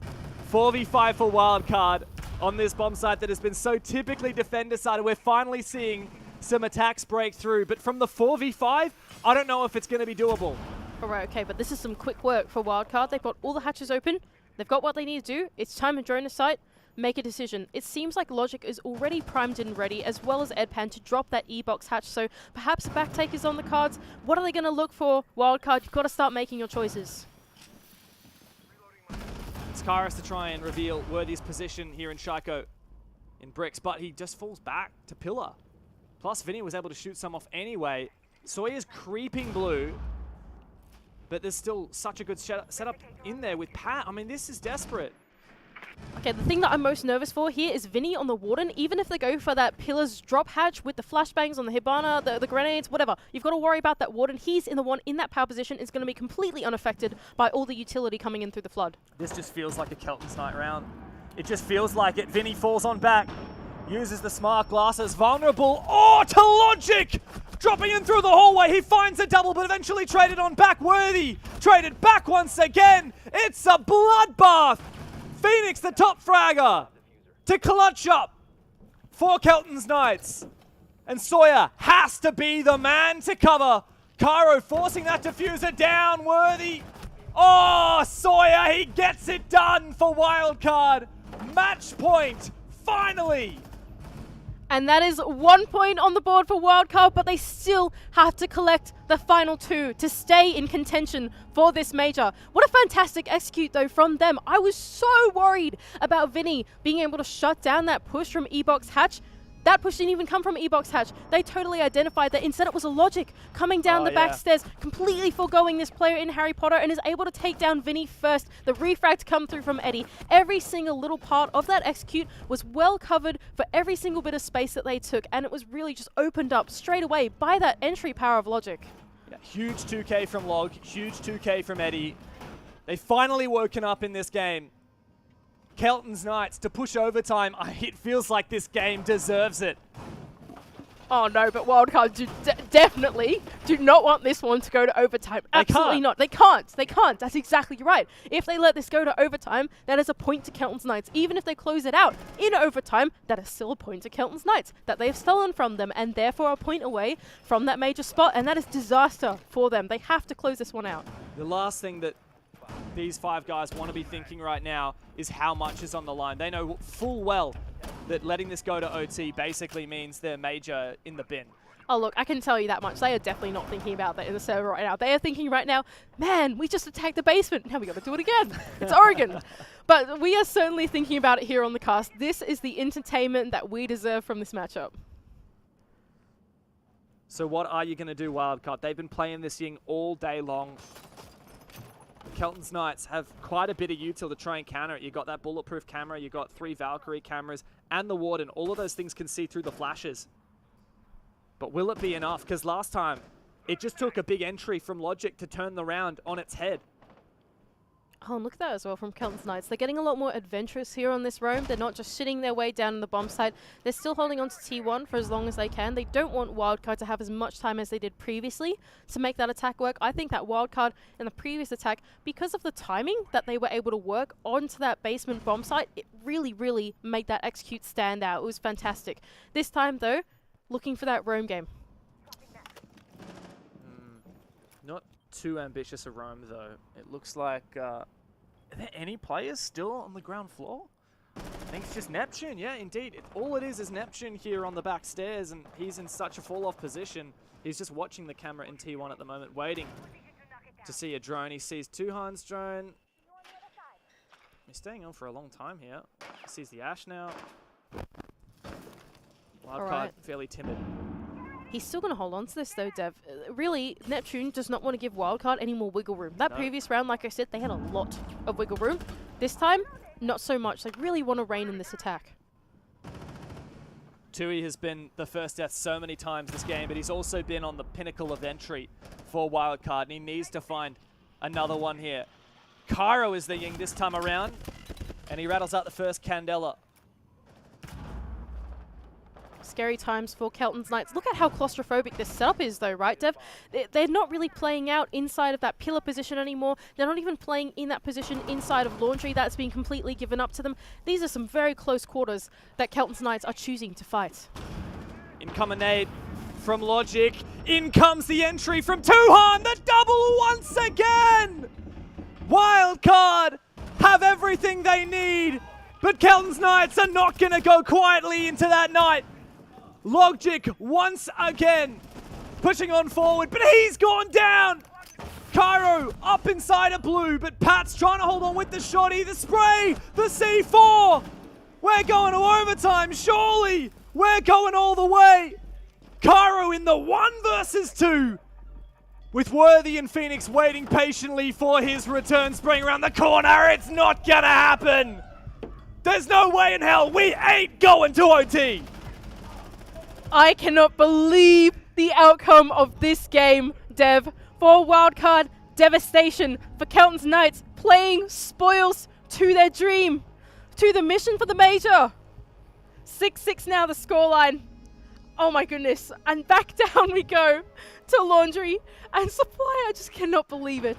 4v5 for Wildcard on this bomb site that has been so typically defender-sided. We're finally seeing some attacks break through, but from the 4v5, I don't know if it's going to be doable. All right, okay, but this is some quick work for Wildcard. They've got all the hatches open. They've got what they need to do. It's time to drone the site. Make a decision. It seems like Logic is already primed and ready, as well as Edpan, to drop that E-box hatch, so perhaps backtake is on the cards. What are they going to look for? Wildcard, you've got to start making your choices. It's Kairos to try and reveal Worthy's position here in Shaiko in bricks, but he just falls back to Pillar. Plus, Vinny was able to shoot some off anyway. Sawyer's creeping blue, but there's still such a good setup in there with Pat. I mean, this is desperate. Okay, the thing that I'm most nervous for here is Vinny on the Warden. Even if they go for that Pillar's drop hatch with the flashbangs on the Hibana, the grenades, whatever, you've got to worry about that Warden. He's in the one in that power position, is going to be completely unaffected by all the utility coming in through the flood. This just feels like a Kelton's Night round. It just feels like it. Vinny falls on back, uses the smart glasses, vulnerable. Oh, to Logic! Dropping in through the hallway, he finds a double, but eventually traded on back. Worthy traded back once again. It's a bloodbath. Phoenix, the top fragger, to clutch up for Kelton's Knights. And Sawyer has to be the man to cover. Cairo forcing that diffuser down. Worthy. Oh, Sawyer, he gets it done for Wildcard. Match point, finally. And that is 1 point on the board for Wildcard, but they still have to collect the final 2 to stay in contention for this major. What a fantastic execute, though, from them. I was so worried about Vinny being able to shut down that push from E-Box Hatch. That push didn't even come from E-Box Hatch. They totally identified that. Instead, it was a Logic coming down the back stairs, completely foregoing this player in Harry Potter, and is able to take down Vinny first. The refrag come through from Eddie. Every single little part of that execute was well covered for every single bit of space that they took, and it was really just opened up straight away by that entry power of Logic. Yeah, huge 2K from Log, huge 2K from Eddie. They've finally woken up in this game. Kelton's Knights to push overtime. It feels like this game deserves it. Oh no, but Wildcard definitely do not want this one to go to overtime. Absolutely not. They can't. They can't. That's exactly right. If they let this go to overtime, that is a point to Kelton's Knights. Even if they close it out in overtime, that is still a point to Kelton's Knights that they've stolen from them, and therefore a point away from that major spot, and that is disaster for them. They have to close this one out. The last thing that these 5 guys want to be thinking right now is how much is on the line. They know full well that letting this go to OT basically means they're major in the bin. Oh, look, I can tell you that much. They are definitely not thinking about that in the server right now. They are thinking right now, man, we just attacked the basement. Now we got to do it again. It's Oregon. But we are certainly thinking about it here on the cast. This is the entertainment that we deserve from this matchup. So what are you going to do, Wildcard? They've been playing this Ying all day long. Kelton's Knights have quite a bit of util to try and counter it. You got that bulletproof camera, you got 3 Valkyrie cameras, and the Warden. All of those things can see through the flashes. But will it be enough? Because last time, it just took a big entry from Logic to turn the round on its head. Oh, and look at that as well from Kelton's Knights. They're getting a lot more adventurous here on this roam. They're not just sitting their way down in the bomb site. They're still holding on to T1 for as long as they can. They don't want Wildcard to have as much time as they did previously to make that attack work. I think that Wildcard in the previous attack, because of the timing that they were able to work onto that basement bomb site, it really, really made that execute stand out. It was fantastic. This time, though, looking for that roam game. Not too ambitious a roam, though. It looks like... are there any players still on the ground floor? I think it's just Neptune. Yeah, indeed. All it is Neptune here on the back stairs, and he's in such a fall-off position. He's just watching the camera in T1 at the moment, waiting to see a drone. He sees Tuhan's drone. He's staying on for a long time here. He sees the Ash now. Wildcard, fairly timid. He's still going to hold on to this though, Dev. Really, Neptune does not want to give Wildcard any more wiggle room. That previous round, like I said, they had a lot of wiggle room. This time, not so much. They really want to rein in this attack. Tui has been the first death so many times this game, but he's also been on the pinnacle of entry for Wildcard, and he needs to find another one here. Cairo is the Ying this time around, and he rattles out the first Candela. Scary times for Kelton's Knights. Look at how claustrophobic this setup is though, right, Dev? They're not really playing out inside of that pillar position anymore. They're not even playing in that position inside of Laundry. That's been completely given up to them. These are some very close quarters that Kelton's Knights are choosing to fight. Incoming nade from Logic. In comes the entry from Tuhan. The double once again! Wildcard have everything they need, but Kelton's Knights are not going to go quietly into that night. Logic once again pushing on forward, but he's gone down. Cairo up inside of blue, but Pat's trying to hold on with the shotty, the spray, the C4. We're going to overtime, surely. We're going all the way. Cairo in the 1 versus 2. With Worthy and Phoenix waiting patiently for his return, spraying around the corner. It's not gonna happen. There's no way in hell we ain't going to OT. I cannot believe the outcome of this game, Dev. For Wildcard, devastation. For Kelton's Knights, playing spoils to their dream, to the mission for the major. 6-6 now the scoreline. Oh my goodness. And back down we go to Laundry and Supply. I just cannot believe it.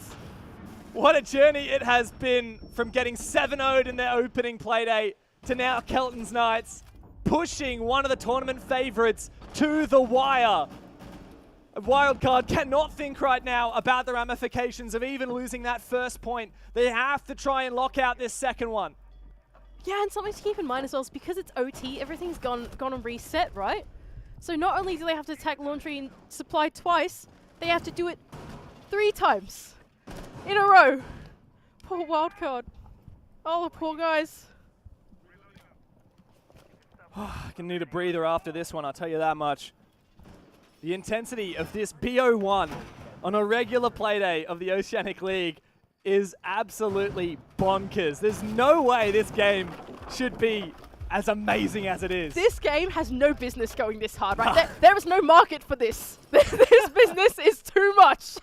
What a journey it has been from getting 7-0'd in their opening playdate to now Kelton's Knights pushing one of the tournament favorites to the wire. Wildcard cannot think right now about the ramifications of even losing that first point. They have to try and lock out this second one. Yeah, and something to keep in mind as well is because it's OT, everything's gone and reset, right? So not only do they have to attack Laundry and Supply twice, they have to do it 3 times in a row. Poor Wildcard. Oh, the poor guys. I can need a breather after this one, I'll tell you that much. The intensity of this BO1 on a regular playday of the Oceanic League is absolutely bonkers. There's no way this game should be as amazing as it is. This game has no business going this hard, right? There is no market for this. This business is too much.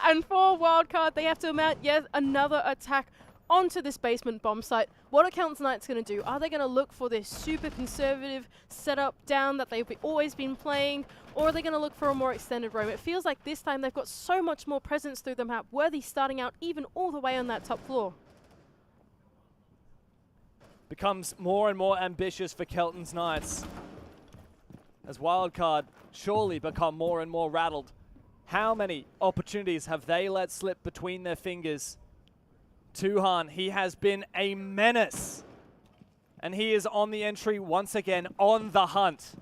And for Wildcard, they have to mount yet another attack onto this basement bomb site. What are Kelton's Knights going to do? Are they going to look for this super conservative setup down that they've always been playing? Or are they going to look for a more extended roam? It feels like this time they've got so much more presence through the map. Worthy starting out even all the way on that top floor. Becomes more and more ambitious for Kelton's Knights. As Wildcard surely become more and more rattled. How many opportunities have they let slip between their fingers? Tuhan, he has been a menace. And he is on the entry once again, on the hunt.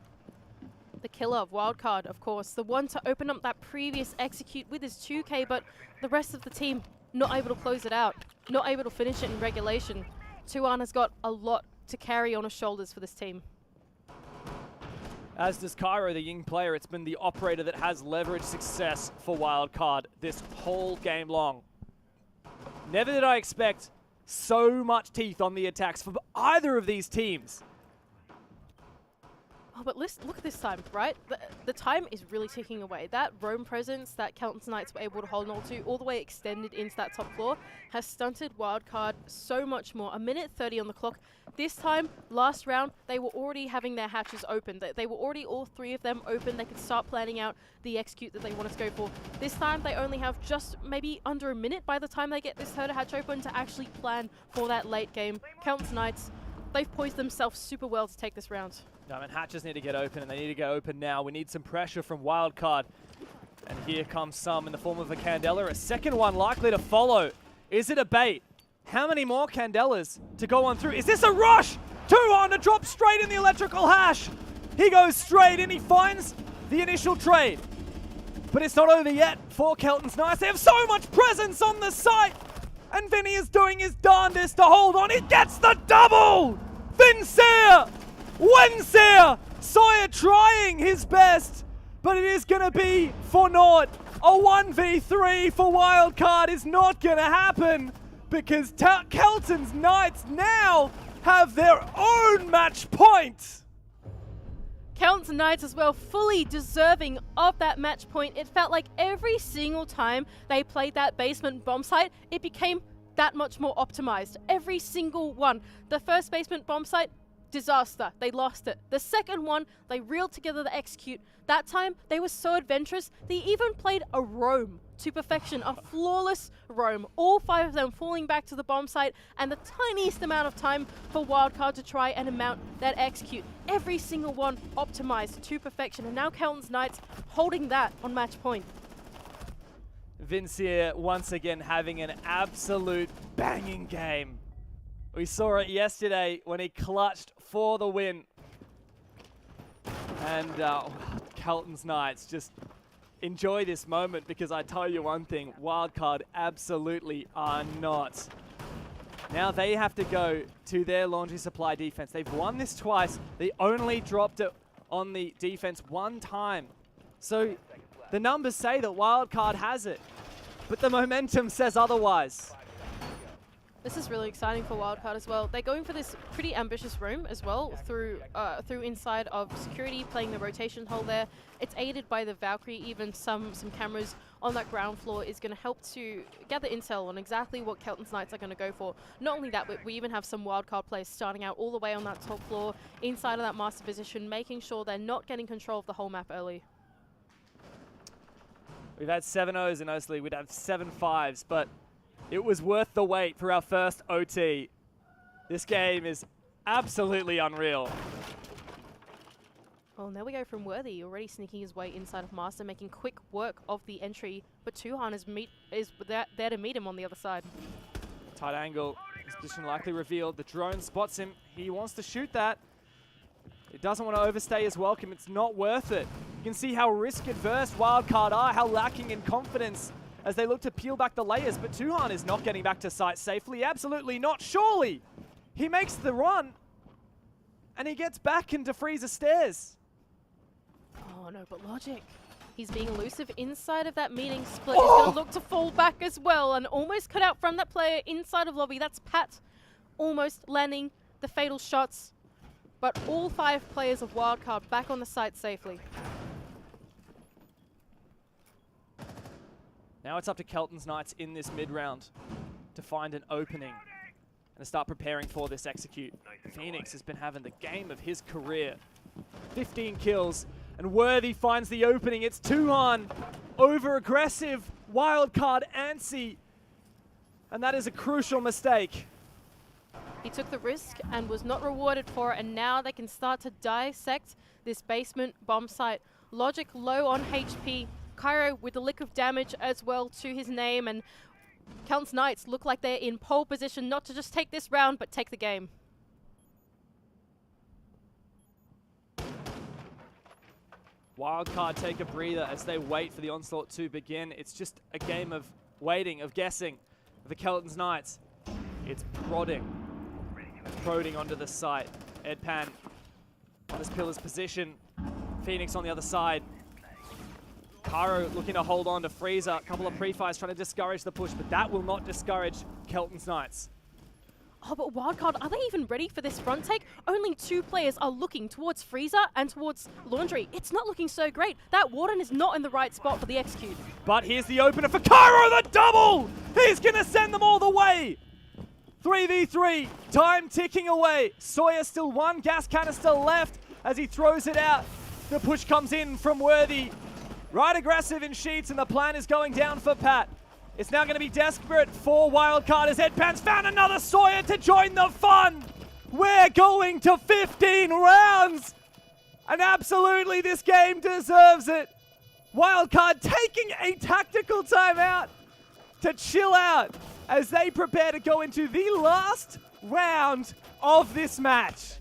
The killer of Wildcard, of course. The one to open up that previous execute with his 2k, but the rest of the team not able to close it out. Not able to finish it in regulation. Tuhan has got a lot to carry on his shoulders for this team. As does Cairo, the young player. It's been the operator that has leveraged success for Wildcard this whole game long. Never did I expect so much teeth on the attacks for either of these teams. Oh, but look at this time, right? The time is really ticking away. That roam presence that Kelton's Knights were able to hold on to all the way extended into that top floor has stunted Wildcard so much more. 1:30 on the clock. This time, last round, they were already having their hatches open. They were already all three of them open. They could start planning out the execute that they wanted to go for. This time, they only have just maybe under a minute by the time they get this third hatch open to actually plan for that late game. Kelton's Knights, they've poised themselves super well to take this round. Diamond hatches need to get open, and they need to go open now. We need some pressure from Wildcard. And here comes some in the form of a Candela. A second one likely to follow. Is it a bait? How many more Candelas to go on through? Is this a rush? Tuhan to drop straight in the electrical hash. He goes straight in. He finds the initial trade. But it's not over yet for Kelton's Knights. They have so much presence on the site. And Vinny is doing his darndest to hold on. He gets the double! Vincere! Winsare! Sawyer trying his best, but it is going to be for naught. A 1v3 for Wildcard is not going to happen because Kelton's Knights now have their own match point. Kelton's Knights as well, fully deserving of that match point. It felt like every single time they played that basement bomb site, it became that much more optimized. Every single one. The first basement bomb site, disaster. They lost it. The second one, they reeled together the execute. That time, they were so adventurous, they even played a roam to perfection, a flawless roam. All five of them falling back to the bomb site, and the tiniest amount of time for Wildcard to try and mount that execute. Every single one optimized to perfection, and now Kelton's Knights holding that on match point. Vincere once again having an absolute banging game. We saw it yesterday when he clutched for the win. And Kelton's Knights just enjoy this moment because I tell you one thing, Wildcard absolutely are not. Now they have to go to their laundry supply defense. They've won this twice. They only dropped it on the defense one time. So the numbers say that Wildcard has it, but the momentum says otherwise. This is really exciting for Wildcard as well. They're going for this pretty ambitious room as well through inside of security, playing the rotation hole there. It's aided by the Valkyrie. Even some cameras on that ground floor is going to help to gather intel on exactly what Kelton's Knights are going to go for. Not only that, but we even have some Wildcard players starting out all the way on that top floor, inside of that master position, making sure they're not getting control of the whole map early. We've had 7-0s in OC, we'd have 7-5s, but it was worth the wait for our first OT. This game is absolutely unreal. Well, and there we go from Worthy, already sneaking his way inside of Master, making quick work of the entry, but Tuhan is there to meet him on the other side. Tight angle, his position likely revealed. The drone spots him. He wants to shoot that. It doesn't want to overstay his welcome. It's not worth it. You can see how risk-adverse Wildcard are, how lacking in confidence as they look to peel back the layers, but Tuhan is not getting back to site safely. Absolutely not. Surely he makes the run. And he gets back into Freezer stairs. Oh no, but Logic. He's being elusive inside of that meeting split. He's going to look to fall back as well and almost cut out from that player inside of lobby. That's Pat almost landing the fatal shots. But all 5 players of Wildcard back on the site safely. Now it's up to Kelton's Knights in this mid-round to find an opening and to start preparing for this execute. Phoenix has been having the game of his career. 15 kills, and Worthy finds the opening. It's Tuhan over aggressive Wildcard Ansi, and that is a crucial mistake. He took the risk and was not rewarded for it, and now they can start to dissect this basement bomb site. Logic low on HP, Cairo with a lick of damage as well to his name, and Kelton's Knights look like they're in pole position not to just take this round, but take the game. Wildcard take a breather as they wait for the onslaught to begin. It's just a game of waiting, of guessing for the Kelton's Knights. It's prodding onto the site. Edpan on this pillar's position. Phoenix on the other side. Cairo looking to hold on to Freezer. A couple of pre-fires trying to discourage the push, but that will not discourage Kelton's Knights. Oh, but Wildcard, are they even ready for this front take? Only 2 players are looking towards Freezer and towards Laundry. It's not looking so great. That Warden is not in the right spot for the execute. But here's the opener for Cairo, the double! He's going to send them all the way! 3v3, time ticking away. Sawyer still 1 gas canister left as he throws it out. The push comes in from Worthy. Right aggressive in Sheets, and the plan is going down for Pat. It's now going to be desperate for Wildcard as Edpan's found another Sawyer to join the fun. We're going to 15 rounds. And absolutely this game deserves it. Wildcard taking a tactical timeout to chill out as they prepare to go into the last round of this match.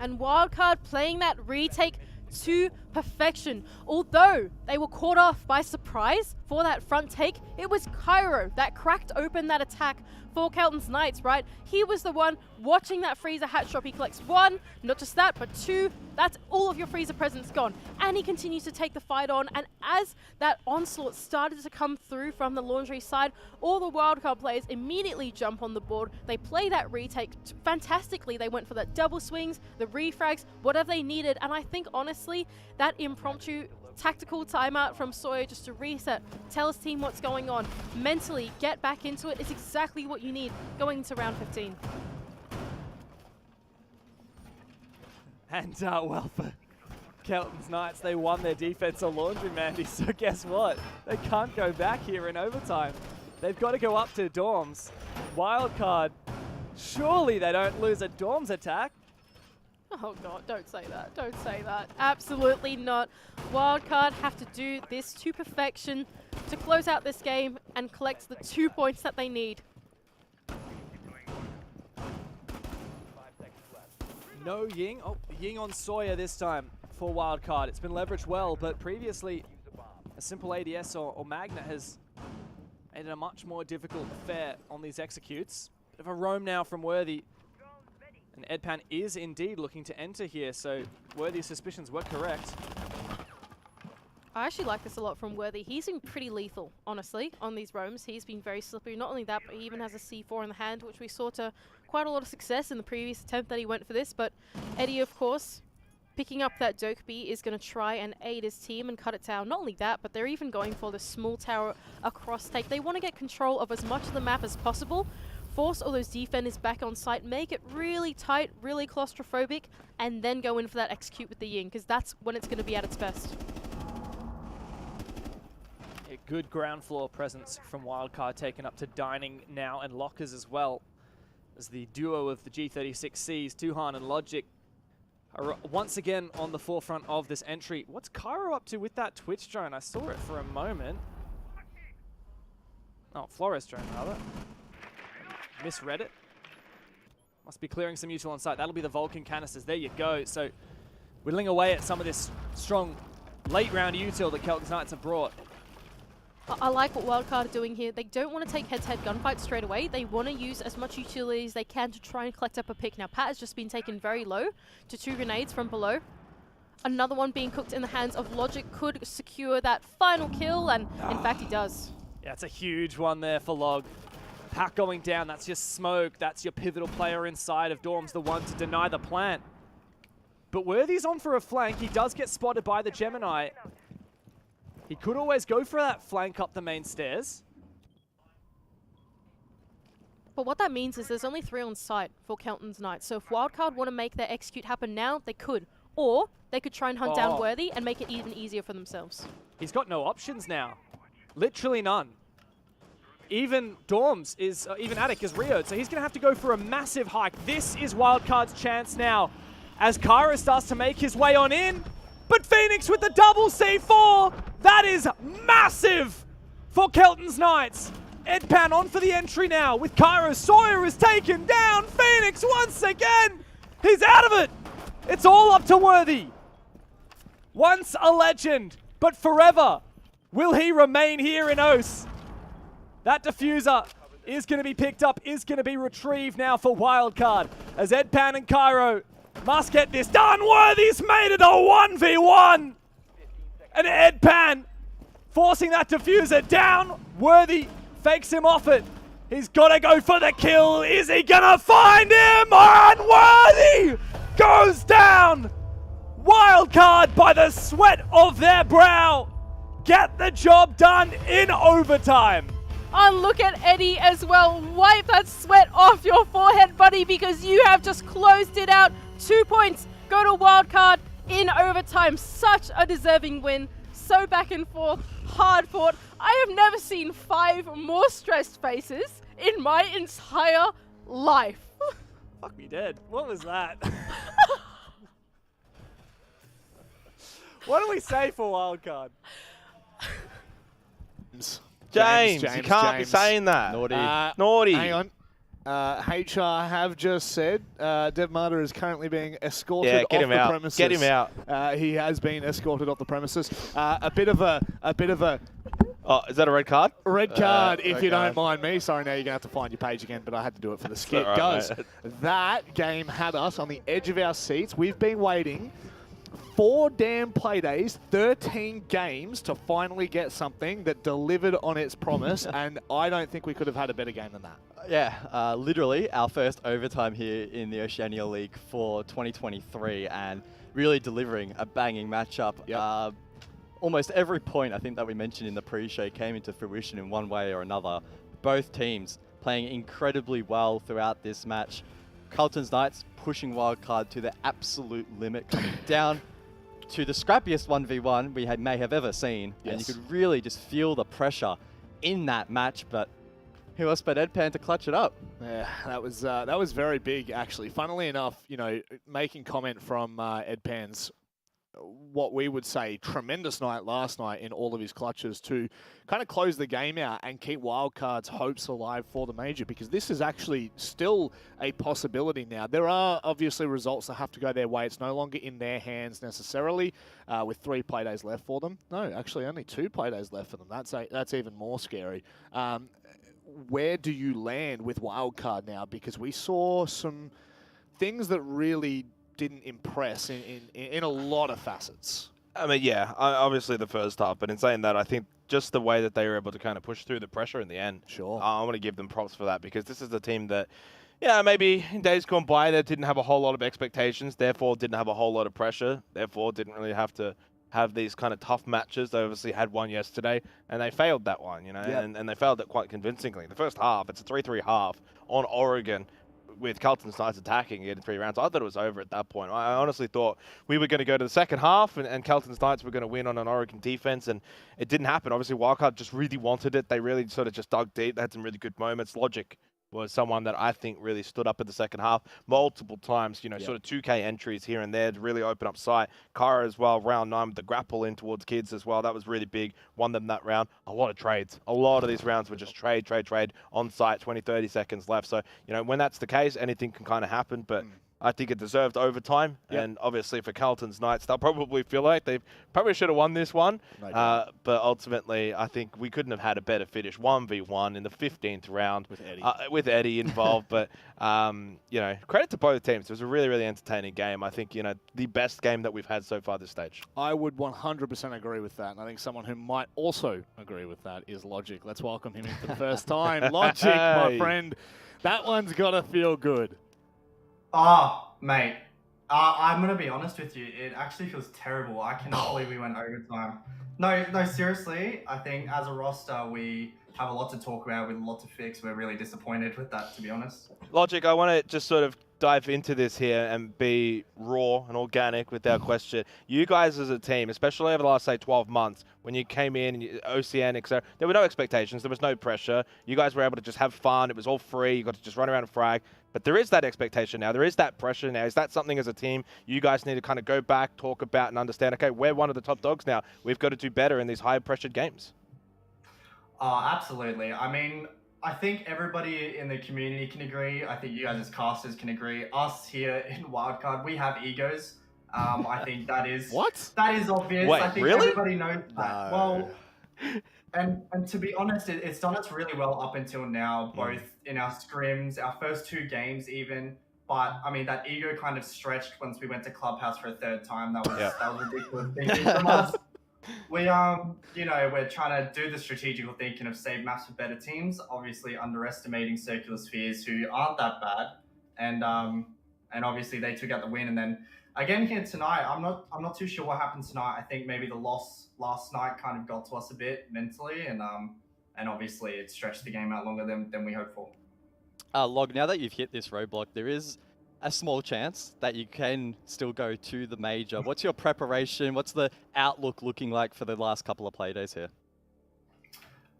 And Wildcard playing that retake to perfection. Although they were caught off by surprise for that front take, it was Cairo that cracked open that attack for Kelton's Knights, right? He was the one watching that Freezer hatch drop. He collects 1, not just that, but 2. That's all of your Freezer presence gone. And he continues to take the fight on. And as that onslaught started to come through from the Laundry side, all the Wildcard players immediately jump on the board. They play that retake fantastically. They went for that double swings, the refrags, whatever they needed. And I think, honestly, that impromptu tactical timeout from Sawyer just to reset, tell his team what's going on, mentally get back into it is exactly what you need going into round 15. And well, for Kelton's Knights, they won their defense on Laundry, Mandy, so guess what? They can't go back here in overtime. They've got to go up to Dorms. Wildcard, surely they don't lose a Dorms attack. Oh god, don't say that. Don't say that. Absolutely not. Wildcard have to do this to perfection to close out this game and collect the 2 points that they need. No Ying. Oh, Ying on Sawyer this time for Wildcard. It's been leveraged well, but previously a simple ADS or Magna has made it a much more difficult affair on these executes. Bit of a roam now from Worthy. And Edpan is indeed looking to enter here, so Worthy's suspicions were correct. I actually like this a lot from Worthy. He's been pretty lethal, honestly, on these roams. He's been very slippery. Not only that, but he even has a C4 in the hand, which we saw to quite a lot of success in the previous attempt that he went for this. But Eddie, of course, picking up that Dokeby is going to try and aid his team and cut it down. Not only that, but they're even going for the small tower across take. They want to get control of as much of the map as possible, force all those defenders back on site, make it really tight, really claustrophobic, and then go in for that execute with the Ying, because that's when it's going to be at its best. A good ground floor presence from Wildcard, taken up to dining now, and lockers as well, as the duo of the G36Cs, Tuhan and Logic, are once again on the forefront of this entry. What's Cairo up to with that Twitch drone? I saw it for a moment. Oh, Flores drone, rather. Misread it. Must be clearing some util on site. That'll be the Vulcan canisters. There you go. So whittling away at some of this strong late round util that Kelton's Knights have brought. I like what Wildcard are doing here. They don't want to take head-to-head gunfights straight away. They want to use as much utility as they can to try and collect up a pick. Now, Pat has just been taken very low to 2 grenades from below. Another one being cooked in the hands of Logic could secure that final kill, and in fact, he does. Yeah, it's a huge one there for Log. Pack going down, that's your smoke. That's your pivotal player inside of Dorm's the one to deny the plant. But Worthy's on for a flank. He does get spotted by the Gemini. He could always go for that flank up the main stairs. But what that means is there's only 3 on site for Kelton's Knights. So if Wildcard want to make their execute happen now, they could. Or they could try and hunt down Worthy and make it even easier for themselves. He's got no options now. Literally none. Even Dorms is, even Attic is Rio'd, so he's going to have to go for a massive hike. This is Wildcard's chance now as Cairo starts to make his way on in. But Phoenix with the double C4, that is massive for Kelton's Knights. Edpan on for the entry now with Cairo. Sawyer is taken down. Phoenix once again, he's out of it. It's all up to Worthy. Once a legend, but forever. Will he remain here in OCE? That diffuser is going to be picked up, is going to be retrieved now for Wildcard as Edpan and Cairo must get this done. Worthy's made it a 1v1. And Edpan forcing that diffuser down. Worthy fakes him off it. He's got to go for the kill. Is he going to find him? And Worthy goes down. Wildcard by the sweat of their brow get the job done in overtime. And look at Eddie as well. Wipe that sweat off your forehead, buddy, because you have just closed it out. 2 points go to Wildcard in overtime. Such a deserving win. So back and forth, hard fought. I have never seen 5 more stressed faces in my entire life. Fuck me dead. What was that? What do we say for Wildcard? James, you can't be saying that. Naughty. Naughty. Hang on. HR have just said Dev Marta is currently being escorted off the premises. Get him out. He has been escorted off the premises. A bit of a. Oh, is that a red card? Red card, if red you card. don't mind me. Sorry, now you're going to have to find your page again, but I had to do it for the skit. All right, Guys, mate. that game had us on the edge of our seats. We've been waiting 4 damn play days, 13 games to finally get something that delivered on its promise, and I don't think we could have had a better game than that. Yeah, literally our first overtime here in the Oceania League for 2023 and really delivering a banging matchup. Yep. Almost every point I think that we mentioned in the pre-show came into fruition in one way or another. Both teams playing incredibly well throughout this match. Carlton's Knights pushing Wildcard to the absolute limit, coming down to the scrappiest 1v1 we may have ever seen. Yes. And you could really just feel the pressure in that match, but who else but Edpan to clutch it up? Yeah, that was very big, actually. Funnily enough, you know, making comment from Edpan's what we would say tremendous night last night in all of his clutches to kind of close the game out and keep Wildcard's hopes alive for the major, because this is actually still a possibility now. There are obviously results that have to go their way. It's no longer in their hands necessarily with 3 play days left for them. No, actually only 2 play days left for them. That's even more scary. Where do you land with Wildcard now? Because we saw some things that really didn't impress in a lot of facets. I mean, yeah, obviously the first half, but in saying that, I think just the way that they were able to kind of push through the pressure in the end. Sure. I want to give them props for that, because this is the team that, yeah, maybe in days gone by, they didn't have a whole lot of expectations, therefore didn't have a whole lot of pressure, therefore didn't really have to have these kind of tough matches. They obviously had one yesterday, and they failed that one, you know, Yep. and they failed it quite convincingly. The first half, it's a 3-3 half on Oregon, with Carlton's Knights attacking it in 3 rounds. I thought it was over at that point. I honestly thought we were going to go to the second half and Carlton's Knights were going to win on an Oregon defense, and it didn't happen. Obviously, Wildcard just really wanted it. They really sort of just dug deep. They had some really good moments. Logic was someone that I think really stood up in the second half multiple times, you know, sort of 2K entries here and there to really open up sight. Kara as well, round 9 with the grapple in towards kids as well. That was really big. Won them that round. A lot of trades. A lot of these rounds were just trade on site, 20, 30 seconds left. So, you know, when that's the case, anything can kind of happen. But I think it deserved overtime. Yep. And obviously for Carlton's Knights, they'll probably feel like they probably should have won this one. No doubt. But ultimately, I think we couldn't have had a better finish. 1v1 in the 15th round with Eddie involved. But, credit to both teams. It was a really, really entertaining game. I think, the best game that we've had so far this stage. I would 100% agree with that. And I think someone who might also agree with that is Logic. Let's welcome him in for the first time. Logic, my friend. That one's got to feel good. Mate. I'm going to be honest with you. It actually feels terrible. I cannot believe we went overtime. No, seriously. I think as a roster, we have a lot to talk about with a lot to fix. We're really disappointed with that, to be honest. Logic, I want to just sort of dive into this here and be raw and organic with our question. You guys as a team, especially over the last, say, 12 months, when you came in, OCEANIA, etc., there were no expectations. There was no pressure. You guys were able to just have fun. It was all free. You got to just run around and frag. But there is that expectation now. There is that pressure now. Is that something as a team you guys need to kind of go back, talk about, and understand, okay, we're one of the top dogs now. We've got to do better in these high-pressured games? Absolutely. I mean, I think everybody in the community can agree. I think you guys as casters can agree. Us here in Wildcard, we have egos. I think that is that is obvious. Wait, I think really? everybody knows that. Well, and to be honest, it's done us really well up until now, both in our scrims, our first 2 games even. But I mean, that ego kind of stretched once we went to Clubhouse for a 3rd time. That was ridiculous thinking from us. We we're trying to do the strategical thinking of save maps for better teams, obviously underestimating Circular Spheres who aren't that bad, and obviously they took out the win. And then again here tonight, I'm not too sure what happened tonight. I think maybe the loss last night kind of got to us a bit mentally, and obviously it stretched the game out longer than we hoped for. Log, now that you've hit this roadblock, there is a small chance that you can still go to the major. What's your preparation? What's the outlook looking like for the last couple of play days here?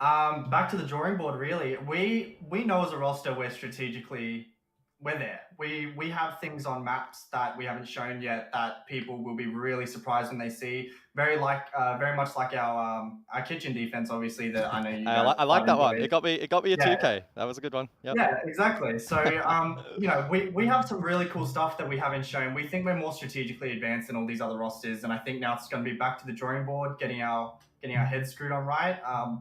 Back to the drawing board, really. We know as a roster we're there. We have things on maps that we haven't shown yet that people will be really surprised when they see. Very much like our kitchen defense, obviously. That I know you. I like that one. It got me a 2K. That was a good one. Yep. Yeah, exactly. So we have some really cool stuff that we haven't shown. We think we're more strategically advanced than all these other rosters, and I think now it's going to be back to the drawing board, getting our heads screwed on right,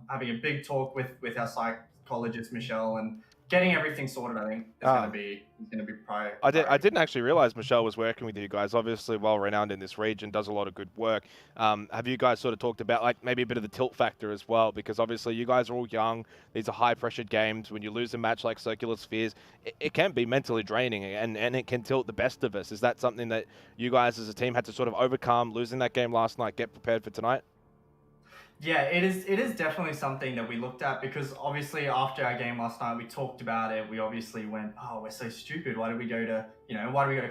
having a big talk with our psychologist Michelle, and getting everything sorted. I think is going to be prior. I didn't actually realize Michelle was working with you guys. Obviously, well renowned in this region, does a lot of good work. Have you guys sort of talked about like maybe a bit of the tilt factor as well? Because obviously you guys are all young. These are high pressured games. When you lose a match like Circular Spheres, it can be mentally draining, and it can tilt the best of us. Is that something that you guys as a team had to sort of overcome, losing that game last night, get prepared for tonight? Yeah, it is definitely something that we looked at, because obviously after our game last night, we talked about it. We obviously went, we're so stupid. Why did we go to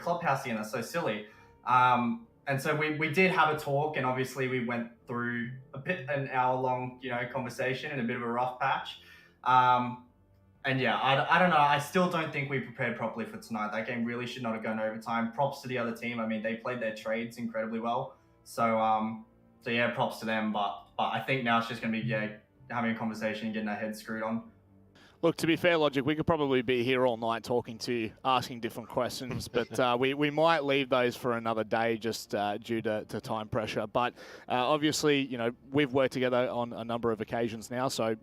Clubhouse again? That's so silly. And so we did have a talk, and obviously we went through an hour-long, conversation in a bit of a rough patch. And yeah, I don't know. I still don't think we prepared properly for tonight. That game really should not have gone overtime. Props to the other team. I mean, they played their trades incredibly well. So yeah, props to them. But I think now it's just going to be having a conversation and getting our heads screwed on. Look, to be fair, Logic, we could probably be here all night talking to you, asking different questions, but we might leave those for another day just due to time pressure. But obviously, we've worked together on a number of occasions now. So,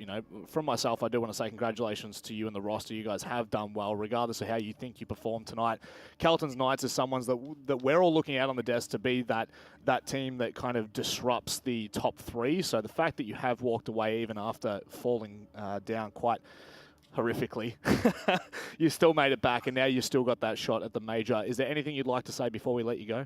from myself, I do want to say congratulations to you and the roster. You guys have done well, regardless of how you think you performed tonight. Carlton's Knights is someone that we're all looking at on the desk to be that team that kind of disrupts the top 3. So the fact that you have walked away even after falling down quite horrifically, you still made it back, and now you've still got that shot at the major. Is there anything you'd like to say before we let you go?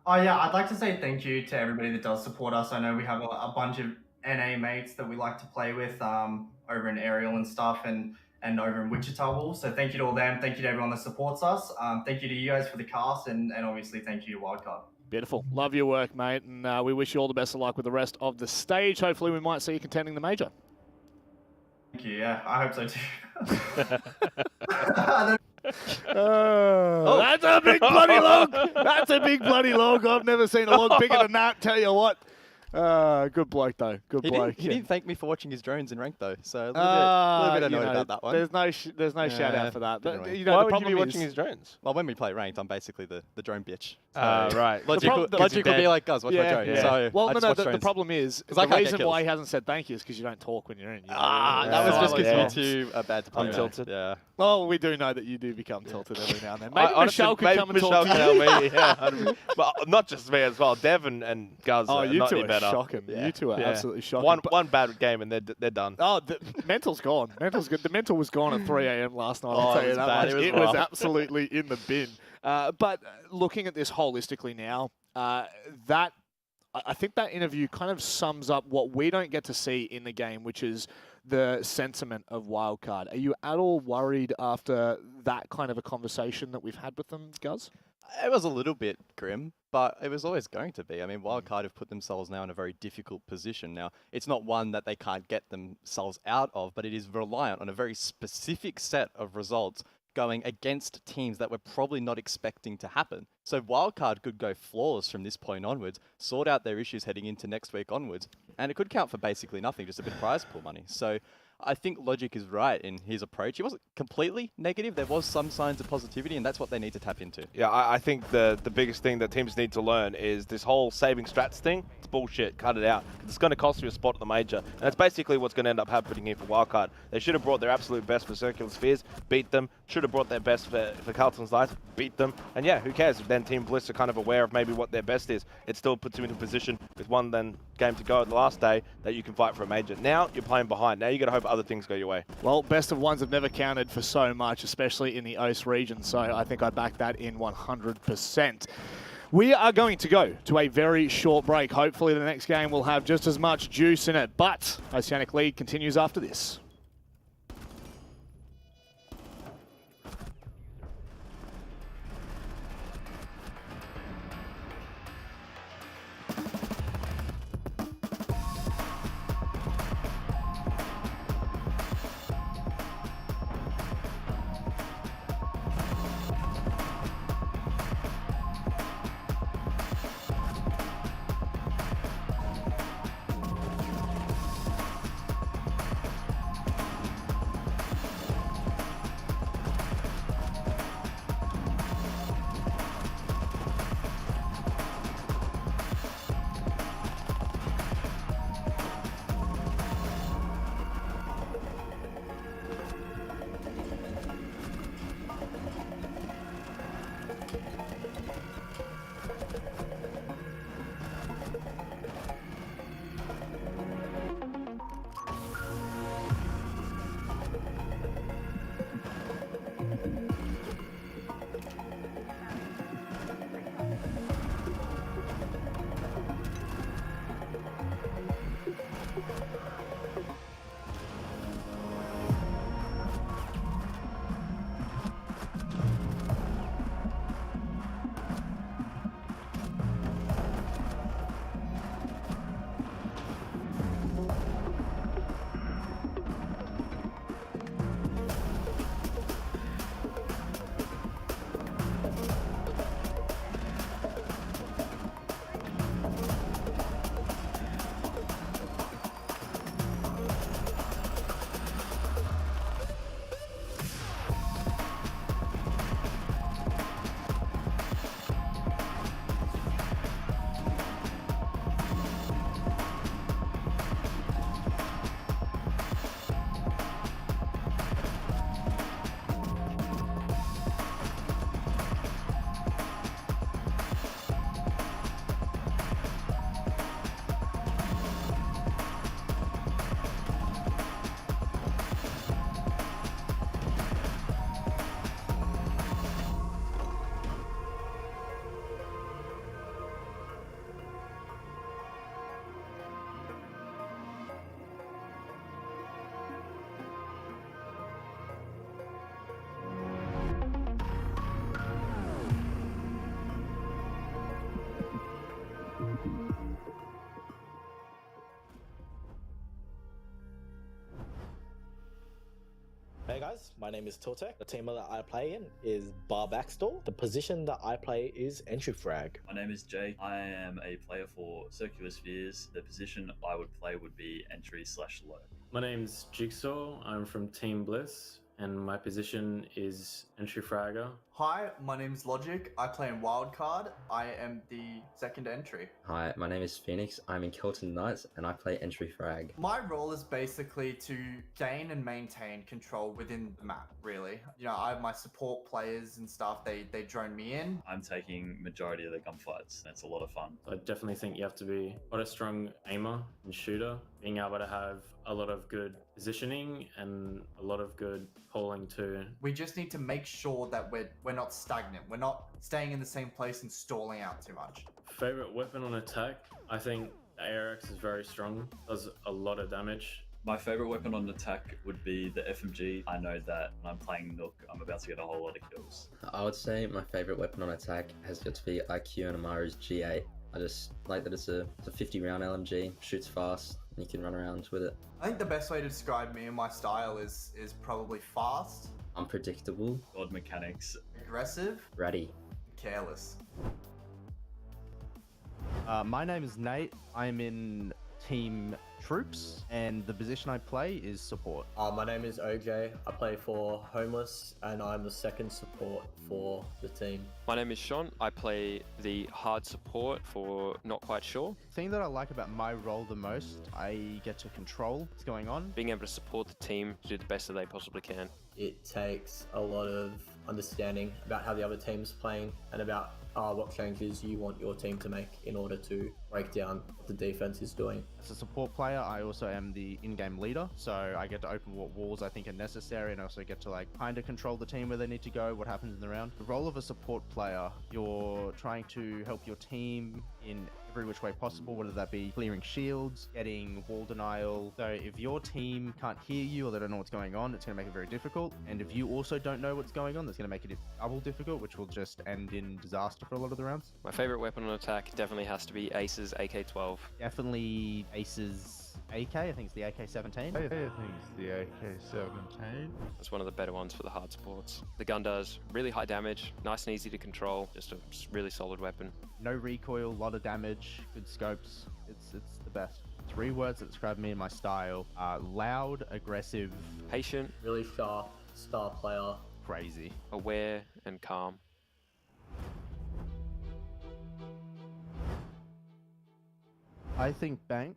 Oh yeah, I'd like to say thank you to everybody that does support us. I know we have a bunch of NA mates that we like to play with over in Ariel and stuff, and over in Wichita Wolves. So thank you to all them. Thank you to everyone that supports us. Thank you to you guys for the cast, and obviously thank you to Wildcard. Beautiful. Love your work, mate, and we wish you all the best of luck with the rest of the stage. Hopefully we might see you contending the major. Thank you. Yeah, I hope so too. That's a big bloody log. That's a big bloody log. I've never seen a log bigger than that. Tell you what. Good bloke though. Good He bloke. didn't thank me for watching his drones in rank though, so a little bit annoyed about that one. There's no shout out for that. Didn't But, we? you know, Why the would you problem be is, watching his drones? Well, when we play ranked, I'm basically the drone bitch. Right. Logic would be like, guys, watch my drone. Yeah. So Well, I just watch the drones. problem is I the can't get reason why kills. he hasn't said thank you is because you don't talk when you're in. That was just because you're too bad to play. Untilted. Yeah. Well, we do know that you do become tilted every now and then. I- Maybe honestly, Michelle could maybe come and Michelle talk can to help you. me. Yeah, but not just me as well. Dev and Guz Oh, are you not two any are better. shocking. Yeah. You two are Yeah. absolutely shocking. One bad game and they're done. Oh, the mental's gone. Mental's good. The mental was gone at 3 a.m. last night. Oh, I'll tell it you was that bad. much. It was It was rough. absolutely in the bin. But looking at this holistically now, that I think that interview kind of sums up what we don't get to see in the game, which is the sentiment of Wildcard. Are you at all worried after that kind of a conversation that we've had with them, Guz? It was a little bit grim, but it was always going to be. I mean, Wildcard have put themselves now in a very difficult position. Now, it's not one that they can't get themselves out of, but it is reliant on a very specific set of results going against teams that we're probably not expecting to happen. So Wildcard could go flawless from this point onwards, sort out their issues heading into next week onwards, and it could count for basically nothing, just a bit of prize pool money. So I think Logic is right in his approach. He wasn't completely negative. There was some signs of positivity, and that's what they need to tap into. Yeah, I think the biggest thing that teams need to learn is this whole saving strats thing. It's bullshit. Cut it out. It's going to cost you a spot at the major. And that's basically what's going to end up happening here for Wildcard. They should have brought their absolute best for Circular Spheres, beat them. Should have brought their best for Carlton's Lights, beat them. And yeah, who cares if then Team Bliss are kind of aware of maybe what their best is. It still puts you in a position with one then game to go at the last day that you can fight for a major. Now you're playing behind. Now you got to hope other things go your way. Well, best of ones have never counted for so much, especially in the OCE region, so I think I back that in 100%. We are going to go to a very short break. Hopefully the next game will have just as much juice in it, but Oceanic League continues after this. Hey guys, my name is Tiltek. The team that I play in is bar backstall. The position that I play is entry frag. My name is Jay. I am a player for Circular Spheres. The position I would play would be entry/lurk. My name's Jigsaw. I'm from Team Bliss, and my position is entry fragger. Hi, my name's Logic. I play in Wildcard. I am the second entry. Hi, my name is Phoenix. I'm in Kelton Knights and I play entry frag. My role is basically to gain and maintain control within the map, really. You know, I have my support players and stuff. They drone me in. I'm taking majority of the gunfights. That's a lot of fun. I definitely think you have to be quite a strong aimer and shooter, being able to have a lot of good positioning and a lot of good polling too. We just need to make sure that we're not stagnant. We're not staying in the same place and stalling out too much. Favorite weapon on attack? I think the ARX is very strong, does a lot of damage. My favorite weapon on attack would be the FMG. I know that when I'm playing Nook, I'm about to get a whole lot of kills. I would say my favorite weapon on attack has got to be IQ and Amaru's G8. I just like that it's a 50 round LMG, shoots fast, and you can run around with it. I think the best way to describe me and my style is probably fast, Unpredictable, God mechanics, aggressive, ratty. careless. My name is Nate. I'm in Team Troops, and the position I play is support. My name is OJ. I play for Homeless, and I'm the second support for the team. My name is Sean. I play the hard support for Not Quite Sure. The thing that I like about my role the most, I get to control what's going on. Being able to support the team to do the best that they possibly can. It takes a lot of understanding about how the other team's playing and about what changes you want your team to make in order to break down what the defense is doing. As a support player, I also am the in-game leader, so I get to open what walls I think are necessary, and I also get to kind of control the team where they need to go, what happens in the round. The role of a support player, you're trying to help your team in every which way possible, whether that be clearing shields, getting wall denial. So if your team can't hear you or they don't know what's going on, it's going to make it very difficult. And if you also don't know what's going on, that's going to make it double difficult, which will just end in disaster for a lot of the rounds. My favorite weapon on attack definitely has to be Ace's AK-12. Definitely Ace's AK, I think it's the AK-17. I think it's the AK-17. That's one of the better ones for the hard supports. The gun does really high damage, nice and easy to control, just a really solid weapon. No recoil, a lot of damage, good scopes. It's the best. 3 words that describe me and my style are loud, aggressive, patient, really sharp, star player, crazy, aware, and calm. I think Bank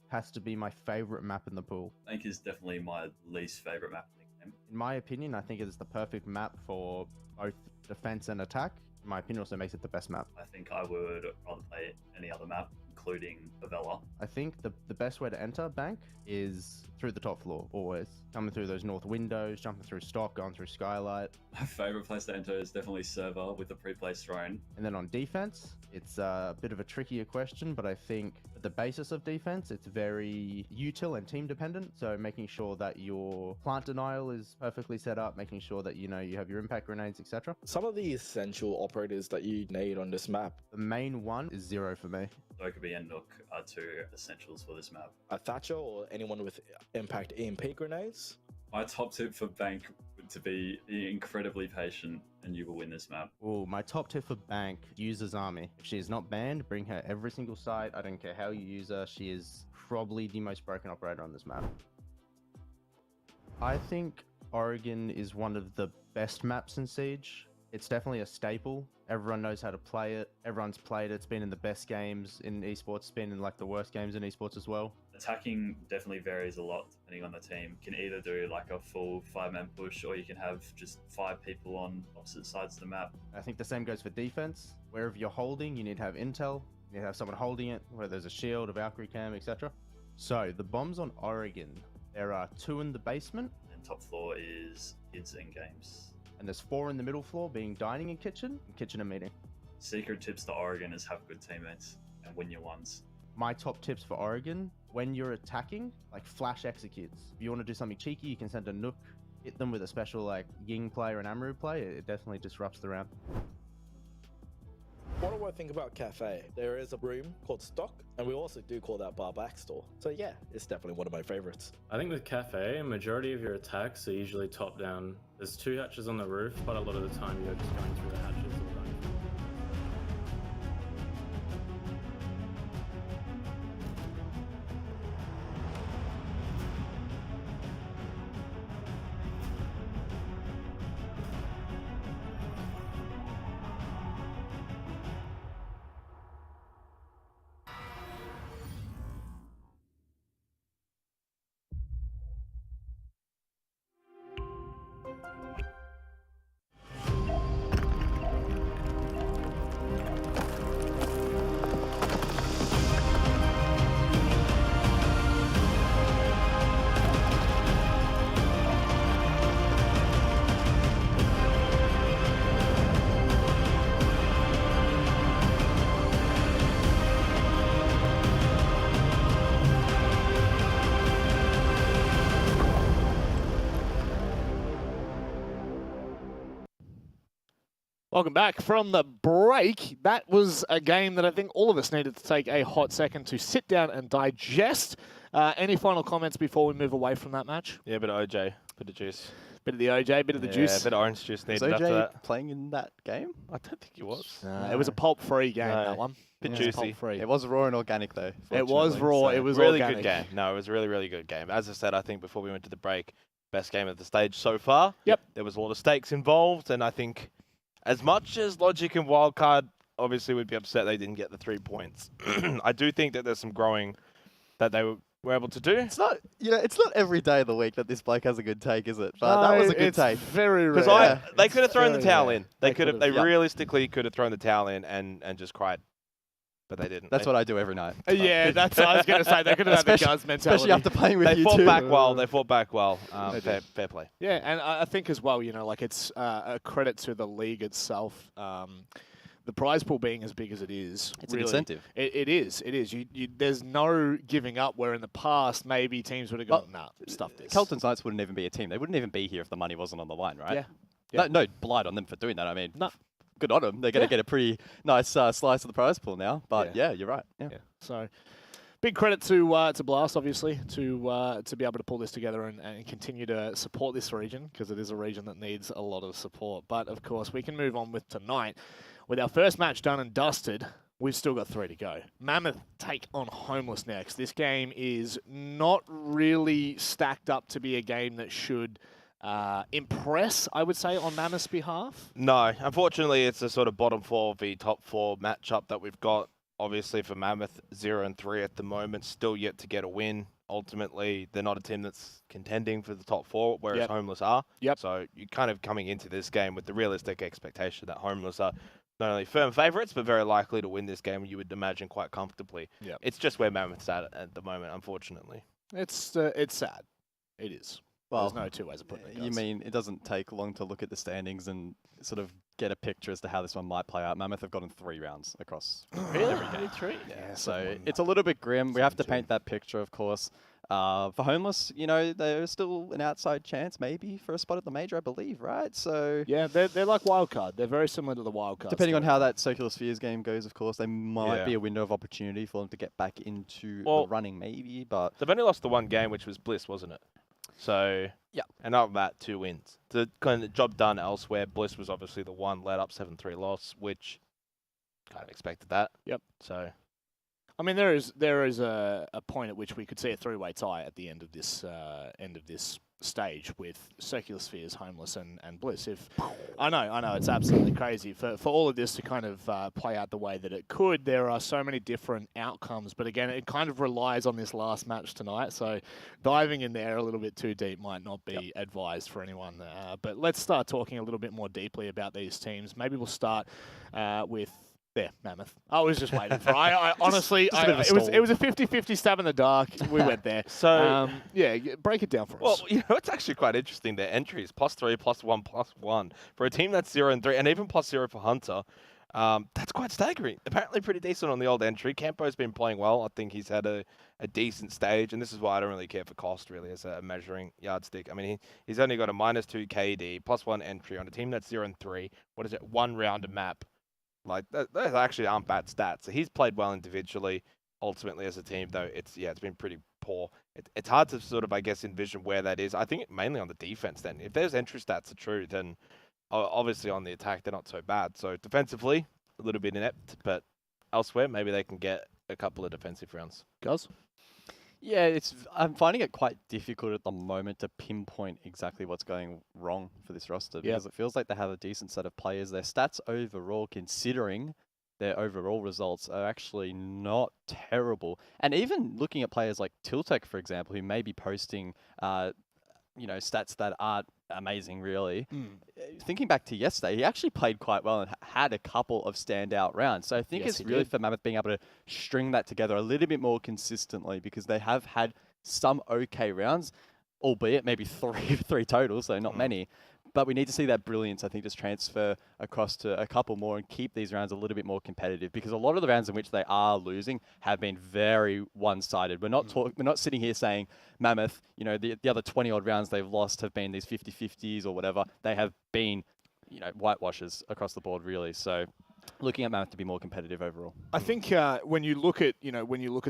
has to be my favorite map in the pool. Bank is definitely my least favorite map in the game. In my opinion, I think it is the perfect map for both defense and attack. In my opinion, also makes it the best map. I think I would rather play any other map, including Favela. I think the best way to enter Bank is through the top floor, always. Coming through those north windows, jumping through stock, going through skylight. My favorite place to enter is definitely server with the pre-placed drone. And then on defense, it's a bit of a trickier question, but I think at the basis of defense, it's very util and team dependent. So making sure that your plant denial is perfectly set up, making sure that you have your impact grenades, etc. Some of the essential operators that you need on this map. The main one is 0 for me. Dokubi and Nook are 2 essentials for this map. A Thatcher or anyone with impact EMP grenades. My top tip for Bank would to be incredibly patient, and you will win this map. Oh, my top tip for Bank, use Azami. If she is not banned, bring her every single site. I don't care how you use her. She is probably the most broken operator on this map. I think Oregon is one of the best maps in Siege. It's definitely a staple. Everyone knows how to play it. Everyone's played it. It's been in the best games in esports. It's been in the worst games in esports as well. Attacking definitely varies a lot depending on the team. You can either do a full 5-man push, or you can have just 5 people on opposite sides of the map. I think the same goes for defense. Wherever you're holding, you need to have intel. You need to have someone holding it, whether there's a shield, a Valkyrie cam, etc. So the bombs on Oregon, there are 2 in the basement. And top floor is kids and games. And there's 4 in the middle floor, being dining and kitchen and meeting. Secret tips to Oregon is have good teammates and win your ones. My top tips for Oregon, when you're attacking, flash executes. If you want to do something cheeky, you can send a Nook, hit them with a special Ying play or an Amaru play. It definitely disrupts the round. What do I think about Cafe? There is a room called Stock, and we also do call that bar back store. So yeah, it's definitely one of my favorites. I think with Cafe, a majority of your attacks are usually top down. There's 2 hatches on the roof, but a lot of the time you're just going through the hatches or going through. Welcome back from the break. That was a game that I think all of us needed to take a hot second to sit down and digest. Any final comments before we move away from that match? Yeah, bit of OJ, bit of juice. Bit of the OJ, bit of the juice. Yeah, bit of orange juice Was needed after OJ that. playing in that game? I don't think he was. It was a pulp-free game, No. that one. Bit Yeah, juicy. pulp-free. It was raw and organic though. It was fortunately, raw. so- It was really organic. good game. No, it was a really, really good game. As I said, I think before we went to the break, best game of the stage so far. Yep. There was a lot of stakes involved, and I think as much as Logic and Wildcard obviously would be upset they didn't get the 3 points, I do think that there's some growing that they were able to do. It's not, it's not every day of the week that this bloke has a good take, is it? But that was a good it's take. very rare. Because they could have It's thrown the very towel rare. in. They Yeah. realistically could have thrown the towel in and just cried, but they didn't. That's They- what I do every night. Yeah, that's what I was going to say. They could have had the Especially- guns mentality. Especially after playing with They you fought too. back well. They fought back well. They Fair, did. fair play. Yeah, and I think as well, like it's a credit to the league itself. The prize pool being as big as it is, It's an really, incentive. It is. There's no giving up. Where in the past, maybe teams would have gone, nah, stuff this. Kelton's Knights wouldn't even be a team. They wouldn't even be here if the money wasn't on the line, right? Yeah. No blight on them for doing that. I mean, No. good on them. They're going to get a pretty nice slice of the prize pool now. But Yeah. yeah, you're right. Yeah. So, big credit to Blast, obviously, to be able to pull this together and continue to support this region, because it is a region that needs a lot of support. But of course, we can move on with tonight. With our first match done and dusted, we've still got 3 to go. Mammoth take on Homeless next. This game is not really stacked up to be a game that should impress, I would say, on Mammoth's behalf. No, unfortunately, it's a sort of bottom 4 v top 4 matchup that we've got. Obviously, for Mammoth, 0-3 at the moment, still yet to get a win. Ultimately, they're not a team that's contending for the top 4, whereas Yep. Homeless are. Yep. So you're kind of coming into this game with the realistic expectation that Homeless are not only firm favourites, but very likely to win this game, you would imagine, quite comfortably. Yep. It's just where Mammoth's at the moment, unfortunately. It's sad. It is. Well, There's no 2 ways of putting it. You guys. mean it doesn't take long to look at the standings and sort of get a picture as to how this one might play out? Mammoth have gotten 3 rounds across every game. 3? Yeah, so it's a little bit grim. We have to paint that picture, of course. For Homeless, there's still an outside chance maybe for a spot at the major, I believe, right? So Yeah, they're like Wildcard. They're very similar to the Wildcard. depending on how that Circular Spheres game goes, of course, they might Yeah. be a window of opportunity for them to get back into Well, the running maybe, but They've only lost the 1 game, which was Bliss, wasn't it? So, yeah. And other than that, 2 wins. The kind of job done elsewhere. Bliss was obviously the one let up 7-3 loss, which kind of expected that. Yep. So, I mean, there is a point at which we could see a 3-way tie at the end of this stage with Circular Spheres, Homeless, and Bliss. I know, it's absolutely crazy for all of this to kind of play out the way that it could. There are so many different outcomes, but again, it kind of relies on this last match tonight. So diving in there a little bit too deep might not be advised for anyone. But let's start talking a little bit more deeply about these teams. Maybe we'll start with. There, Mammoth. I was just waiting for. I honestly, just a bit of a it was a 50-50 stab in the dark. We went there. So Break it down for well, us. it's actually quite interesting. Their entries +3, +1, +1 for a team that's 0-3, and even +0 for Hunter. That's quite staggering. Apparently, pretty decent on the old entry. Campo's been playing well. I think he's had a decent stage, and this is why I don't really care for cost really as a measuring yardstick. I mean, he's only got a -2 KD, +1 entry on a team that's 0-3. What is it? 1 round a map. Like, those actually aren't bad stats. So he's played well individually. Ultimately, as a team, though, it's been pretty poor. It's hard to sort of, I guess, envision where that is. I think mainly on the defense then. If those entry stats are true, then obviously on the attack, they're not so bad. So defensively, a little bit inept, but elsewhere, maybe they can get a couple of defensive rounds. Guys? Yeah, I'm finding it quite difficult at the moment to pinpoint exactly what's going wrong for this roster because it feels like they have a decent set of players. Their stats overall, considering their overall results, are actually not terrible. And even looking at players like Tiltek, for example, who may be posting, stats that aren't amazing, really. Thinking back to yesterday, he actually played quite well and had a couple of standout rounds. So I think it's really for Mammoth being able to string that together a little bit more consistently because they have had some okay rounds, albeit maybe three total, so not many. But we need to see that brilliance, I think, just transfer across to a couple more and keep these rounds a little bit more competitive because a lot of the rounds in which they are losing have been very one-sided. We're not sitting here saying Mammoth, the other 20-odd rounds they've lost have been these 50-50s or whatever. They have been, whitewashes across the board, really. So looking at Mammoth to be more competitive overall. I think when you look at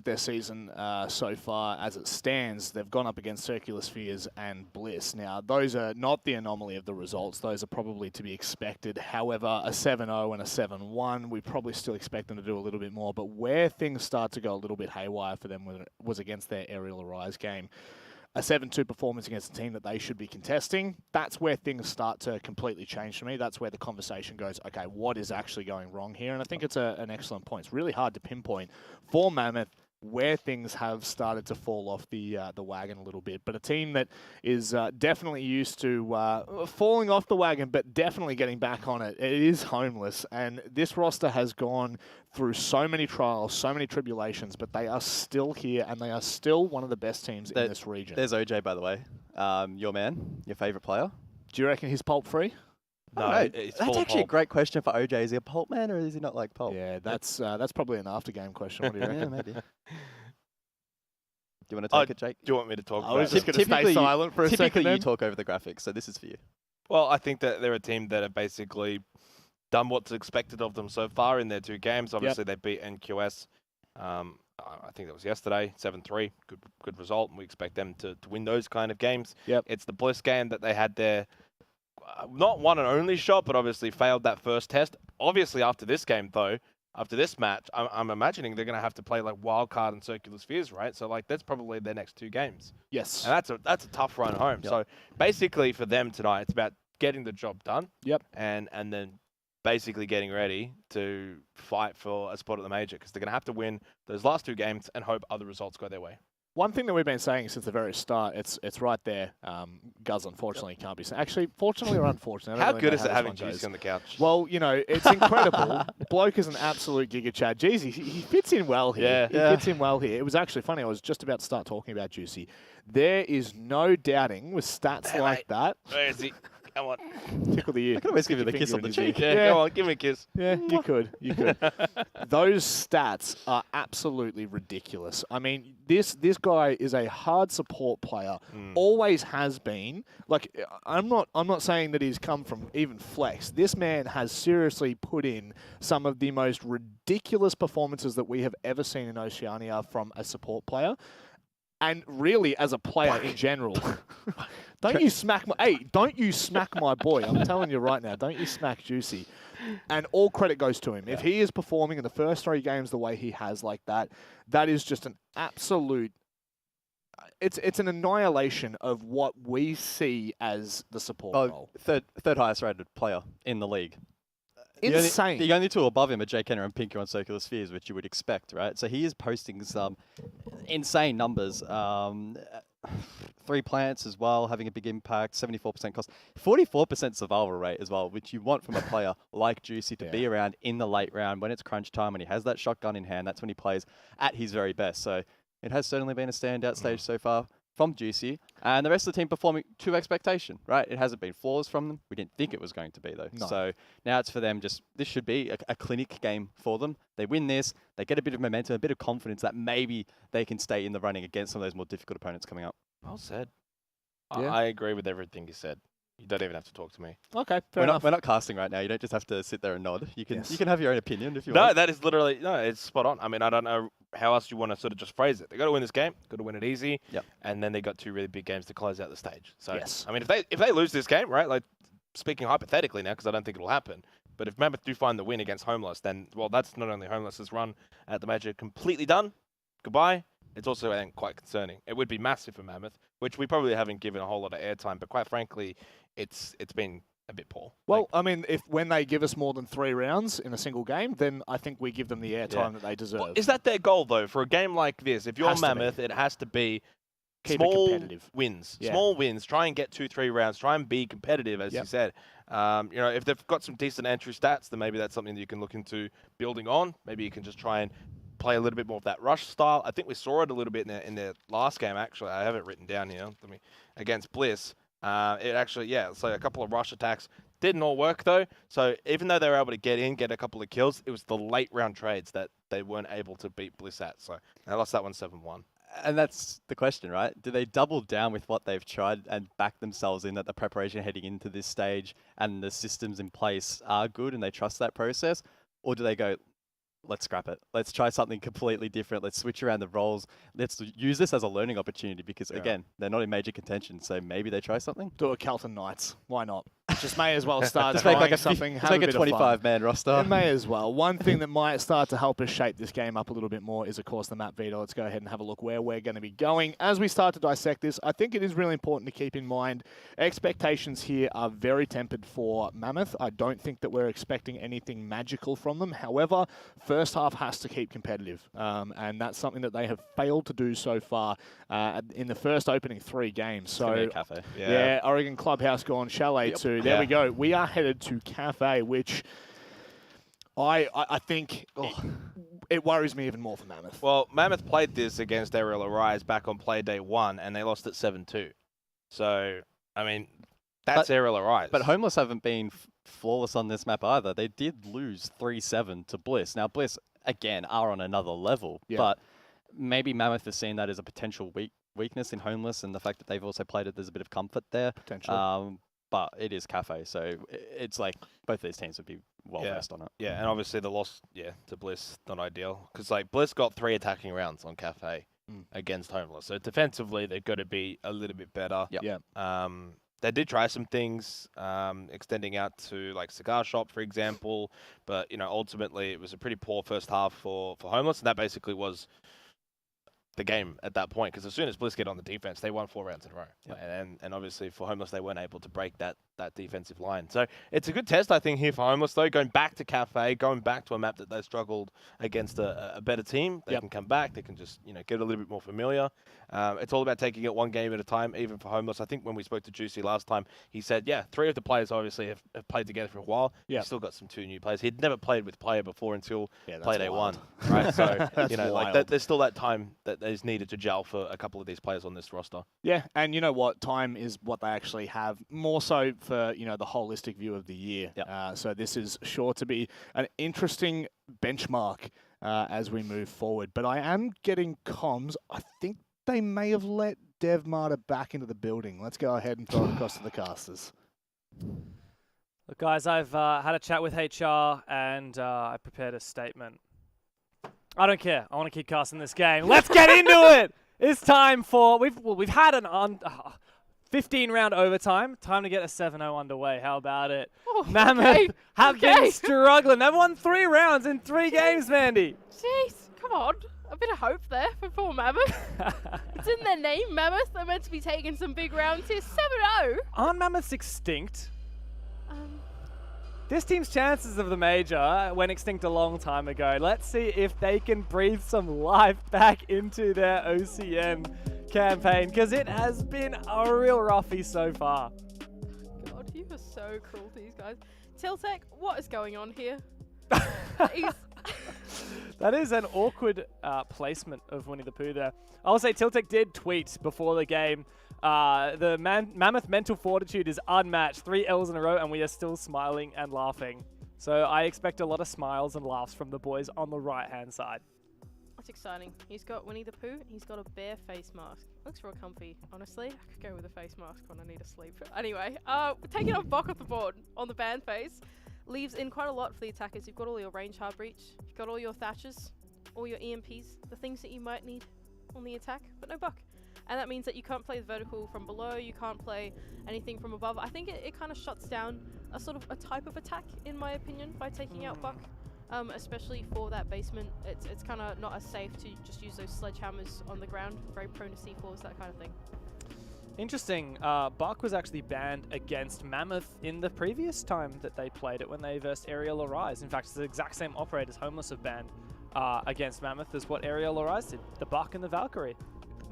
their season so far as it stands, they've gone up against Circular Spheres and Bliss. Now, those are not the anomaly of the results. Those are probably to be expected. However, a 7-0 and a 7-1, we probably still expect them to do a little bit more. But where things start to go a little bit haywire for them was against their Aerial Arise game. A 7-2 performance against a team that they should be contesting, that's where things start to completely change for me. That's where the conversation goes, okay, what is actually going wrong here? And I think it's an excellent point. It's really hard to pinpoint for Mammoth where things have started to fall off the wagon a little bit. But a team that is definitely used to falling off the wagon, but definitely getting back on it. It is Homeless. And this roster has gone through so many trials, so many tribulations, but they are still here, and they are still one of the best teams in this region. There's OJ, by the way. Your man, your favourite player. Do you reckon he's pulp free? No, that's actually a great question for OJ. Is he a pulp man or is he not like pulp? Yeah, that's probably an after-game question. What do you reckon? Yeah, maybe. Do you want to take it, Jake? Do you want me to talk about I was just going to stay silent for a second. Typically, you talk over the graphics, so this is for you. Well, I think that they're a team that have basically done what's expected of them so far in their two games. Obviously, they beat NQS. I think that was yesterday, 7-3. Good result, and we expect them to win those kind of games. It's the Bliss game that they had their not one and only shot, but obviously failed that first test. Obviously, after this game, though, after this match, I'm imagining they're going to have to play like Wildcard and Circular Spheres, right? So like that's probably their next two games. Yes. And that's a tough run home. So basically for them tonight, it's about getting the job done. And then basically getting ready to fight for a spot at the major because they're going to have to win those last two games and hope other results go their way. One thing that we've been saying since the very start, it's right there. Guz, unfortunately, can't be saying. Actually, fortunately or unfortunately, how good is it having Jeezy on the couch? Well, it's incredible. Bloke is an absolute giga chad. Jeezy, he fits in well here. He fits in well here. It was actually funny. I was just about to start talking about Juicy. There is no doubting with stats like that. Where is he? Come on. Tickle the ear. I can always give you the kiss on the cheek. Yeah, come on, give me a kiss. Yeah, you could. Those stats are absolutely ridiculous. I mean, this guy is a hard support player. Always has been. Like, I'm not saying that he's come from even flex. This man has seriously put in some of the most ridiculous performances that we have ever seen in Oceania from a support player. And really, as a player in general, don't you smack my boy. I'm telling you right now, don't you smack Juicy. And all credit goes to him. If he is performing in the first three games the way he has like that, that is just an absolute... It's an annihilation of what we see as the support role. Third highest rated player in the league. Insane. The only two above him are Jake Kenner and Pinker on Circular Spheres, which you would expect, right? So he is posting some insane numbers. 3 plants as well, having a big impact, 74% cost, 44% survival rate as well, which you want from a player like Juicy to be around in the late round when it's crunch time, when he has that shotgun in hand. That's when he plays at his very best. So it has certainly been a standout stage so far from Juicy, and the rest of the team performing to expectation, right? It hasn't been flaws from them. We didn't think it was going to be, though. No. So now it's for them, this should be a clinic game for them. They win this, they get a bit of momentum, a bit of confidence that maybe they can stay in the running against some of those more difficult opponents coming up. Well said. Yeah. I agree with everything you said. You don't even have to talk to me. Okay, fair enough. We're not casting right now. You don't just have to sit there and nod. You can Yes. you can have your own opinion if you No, want. that is literally it's spot on. I mean, I don't know how else you want to sort of just phrase it. They got to win this game, got to win it easy, and then they got 2 really big games to close out the stage. So Yes. I mean, if they lose this game, right? Like speaking hypothetically now, because I don't think it'll happen. But if Mammoth do find the win against Homeless, then well, that's not only Homeless's run at the major completely done. Goodbye. It's also then quite concerning. It would be massive for Mammoth, which we probably haven't given a whole lot of airtime. But quite frankly, it's been a bit poor. Well, I mean, when they give us more than 3 rounds in a single game, then I think we give them the airtime that they deserve. Well, is that their goal, though, for a game like this? If you're Has to Mammoth, it has to be Keep it small competitive. wins. Yeah. Small wins. Try and get 2-3 rounds. Try and be competitive, as you said. If they've got some decent entry stats, then maybe that's something that you can look into building on. Maybe you can just try and play a little bit more of that rush style. I think we saw it a little bit in their last game, actually. I have it written down here. Against Bliss. It actually, so a couple of rush attacks. Didn't all work, though. So even though they were able to get a couple of kills, it was the late round trades that they weren't able to beat Bliss at. So they lost that one 7-1. And that's the question, right? Do they double down with what they've tried and back themselves in that the preparation heading into this stage and the systems in place are good and they trust that process? Or do they go, let's scrap it. Let's try something completely different. Let's switch around the roles. Let's use this as a learning opportunity because, again, they're not in major contention. So maybe they try something. Do a Kelton Knights. Why not? Just may as well start Just trying make like something. Just make a 25-man roster. It may as well. One thing that might start to help us shape this game up a little bit more is, of course, the map Vita. Let's go ahead and have a look where we're going to be going. As we start to dissect this, I think it is really important to keep in mind expectations here are very tempered for Mammoth. I don't think that we're expecting anything magical from them. However, first half has to keep competitive, and that's something that they have failed to do so far in the first opening 3 games. So, Cafe. Yeah, Oregon Clubhouse gone Chalet 2. There we go. We are headed to Cafe, which I think it worries me even more for Mammoth. Well, Mammoth played this against Aerial Arise back on play day 1, and they lost it 7-2. So, I mean, that's Aerial Arise. But Homeless haven't been flawless on this map either. They did lose 3-7 to Bliss. Now, Bliss, again, are on another level, but maybe Mammoth has seen that as a potential weakness in Homeless, and the fact that they've also played it, there's a bit of comfort there. Potentially. But it is Cafe, so it's like both these teams would be well-versed on it. Yeah, and obviously the loss, to Bliss, not ideal. Because, Bliss got 3 attacking rounds on Cafe against Homeless. So defensively, they've got to be a little bit better. They did try some things, extending out to, Cigar Shop, for example. But, ultimately, it was a pretty poor first half for Homeless. And that basically was the game at that point, because as soon as Bliss get on the defense, they won 4 rounds in a row. And obviously for Homeless, they weren't able to break that defensive line. So it's a good test, I think, here for Homeless, though. Going back to Cafe, going back to a map that they struggled against a better team. They can come back. They can just, get a little bit more familiar. It's all about taking it one game at a time, even for Homeless. I think when we spoke to Juicy last time, he said, 3 of the players obviously have played together for a while. He's still got some 2 new players. He'd never played with Player before until play day 1. Right? So, there's still that time that is needed to gel for a couple of these players on this roster. Yeah, and you know what? Time is what they actually have, more so for, the holistic view of the year. So this is sure to be an interesting benchmark as we move forward. But I am getting comms. I think they may have let Dev Marta back into the building. Let's go ahead and throw it across to the casters. Look, guys, I've had a chat with HR and I prepared a statement. I don't care. I want to keep casting this game. Let's get into it. It's time for we've had an 15-round overtime. Time to get a 7-0 underway. How about it? Oh, Mammoth have been struggling. They've won 3 rounds in 3 games, Mandy. Jeez, come on. A bit of hope there for poor Mammoth. It's in their name, Mammoth. They're meant to be taking some big rounds here. 7-0. Aren't Mammoths extinct? This team's chances of the major went extinct a long time ago. Let's see if they can breathe some life back into their OCN campaign, because it has been a real roughie so far. God, you are so cruel to these guys. Tiltek, what is going on here? That is an awkward placement of Winnie the Pooh there. I'll say Tiltek did tweet before the game, the Mammoth mental fortitude is unmatched. 3 L's in a row, and we are still smiling and laughing. So I expect a lot of smiles and laughs from the boys on the right-hand side. That's exciting. He's got Winnie the Pooh. He's got a bear face mask. Looks real comfy, honestly. I could go with a face mask when I need to sleep. Anyway, taking off Bok off the board on the band face leaves in quite a lot for the attackers. You've got all your range hard breach. You've got all your Thatchers, all your EMPs, the things that you might need on the attack, but no Bok. And that means that you can't play the vertical from below, you can't play anything from above. I think it kind of shuts down a sort of a type of attack, in my opinion, by taking out Bok. Especially for that basement, it's kind of not as safe to just use those sledgehammers on the ground. Very prone to C4s, that kind of thing. Interesting. Bok was actually banned against Mammoth in the previous time that they played it when they versed Aerial Arise. In fact, it's the exact same operators Homeless have banned against Mammoth as what Aerial Arise did. The Bok and the Valkyrie.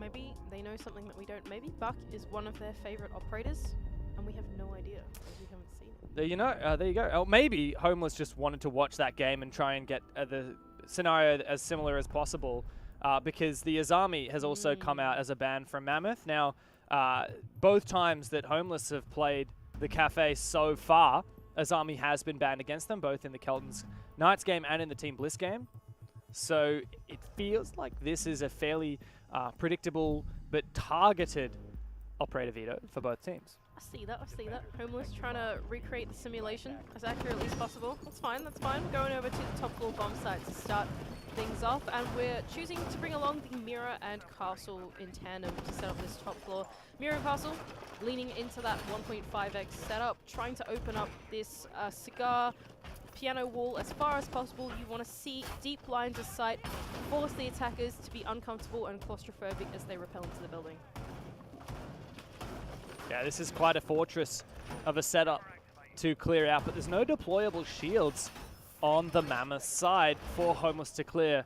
Maybe they know something that we don't. Maybe Bok is one of their favorite operators, and we have no idea because we haven't seen it. There you go. Oh, maybe Homeless just wanted to watch that game and try and get the scenario as similar as possible because the Azami has also come out as a ban from Mammoth. Now, both times that Homeless have played the Cafe so far, Azami has been banned against them, both in the Kelton's Knights game and in the Team Bliss game. So it feels like this is a fairly predictable but targeted operator veto for both teams. I see that. Homeless trying to recreate the simulation as accurately as possible. That's fine. Going over to the top floor bomb site to start things off, and we're choosing to bring along the Mirror and Castle in tandem to set up this top floor. Mirror and Castle leaning into that 1.5x setup, trying to open up this cigar piano wall as far as possible. You want to see deep lines of sight, force the attackers to be uncomfortable and claustrophobic as they repel into the building. Yeah, this is quite a fortress of a setup to clear out, but there's no deployable shields on the Mammoth side for Homeless to clear.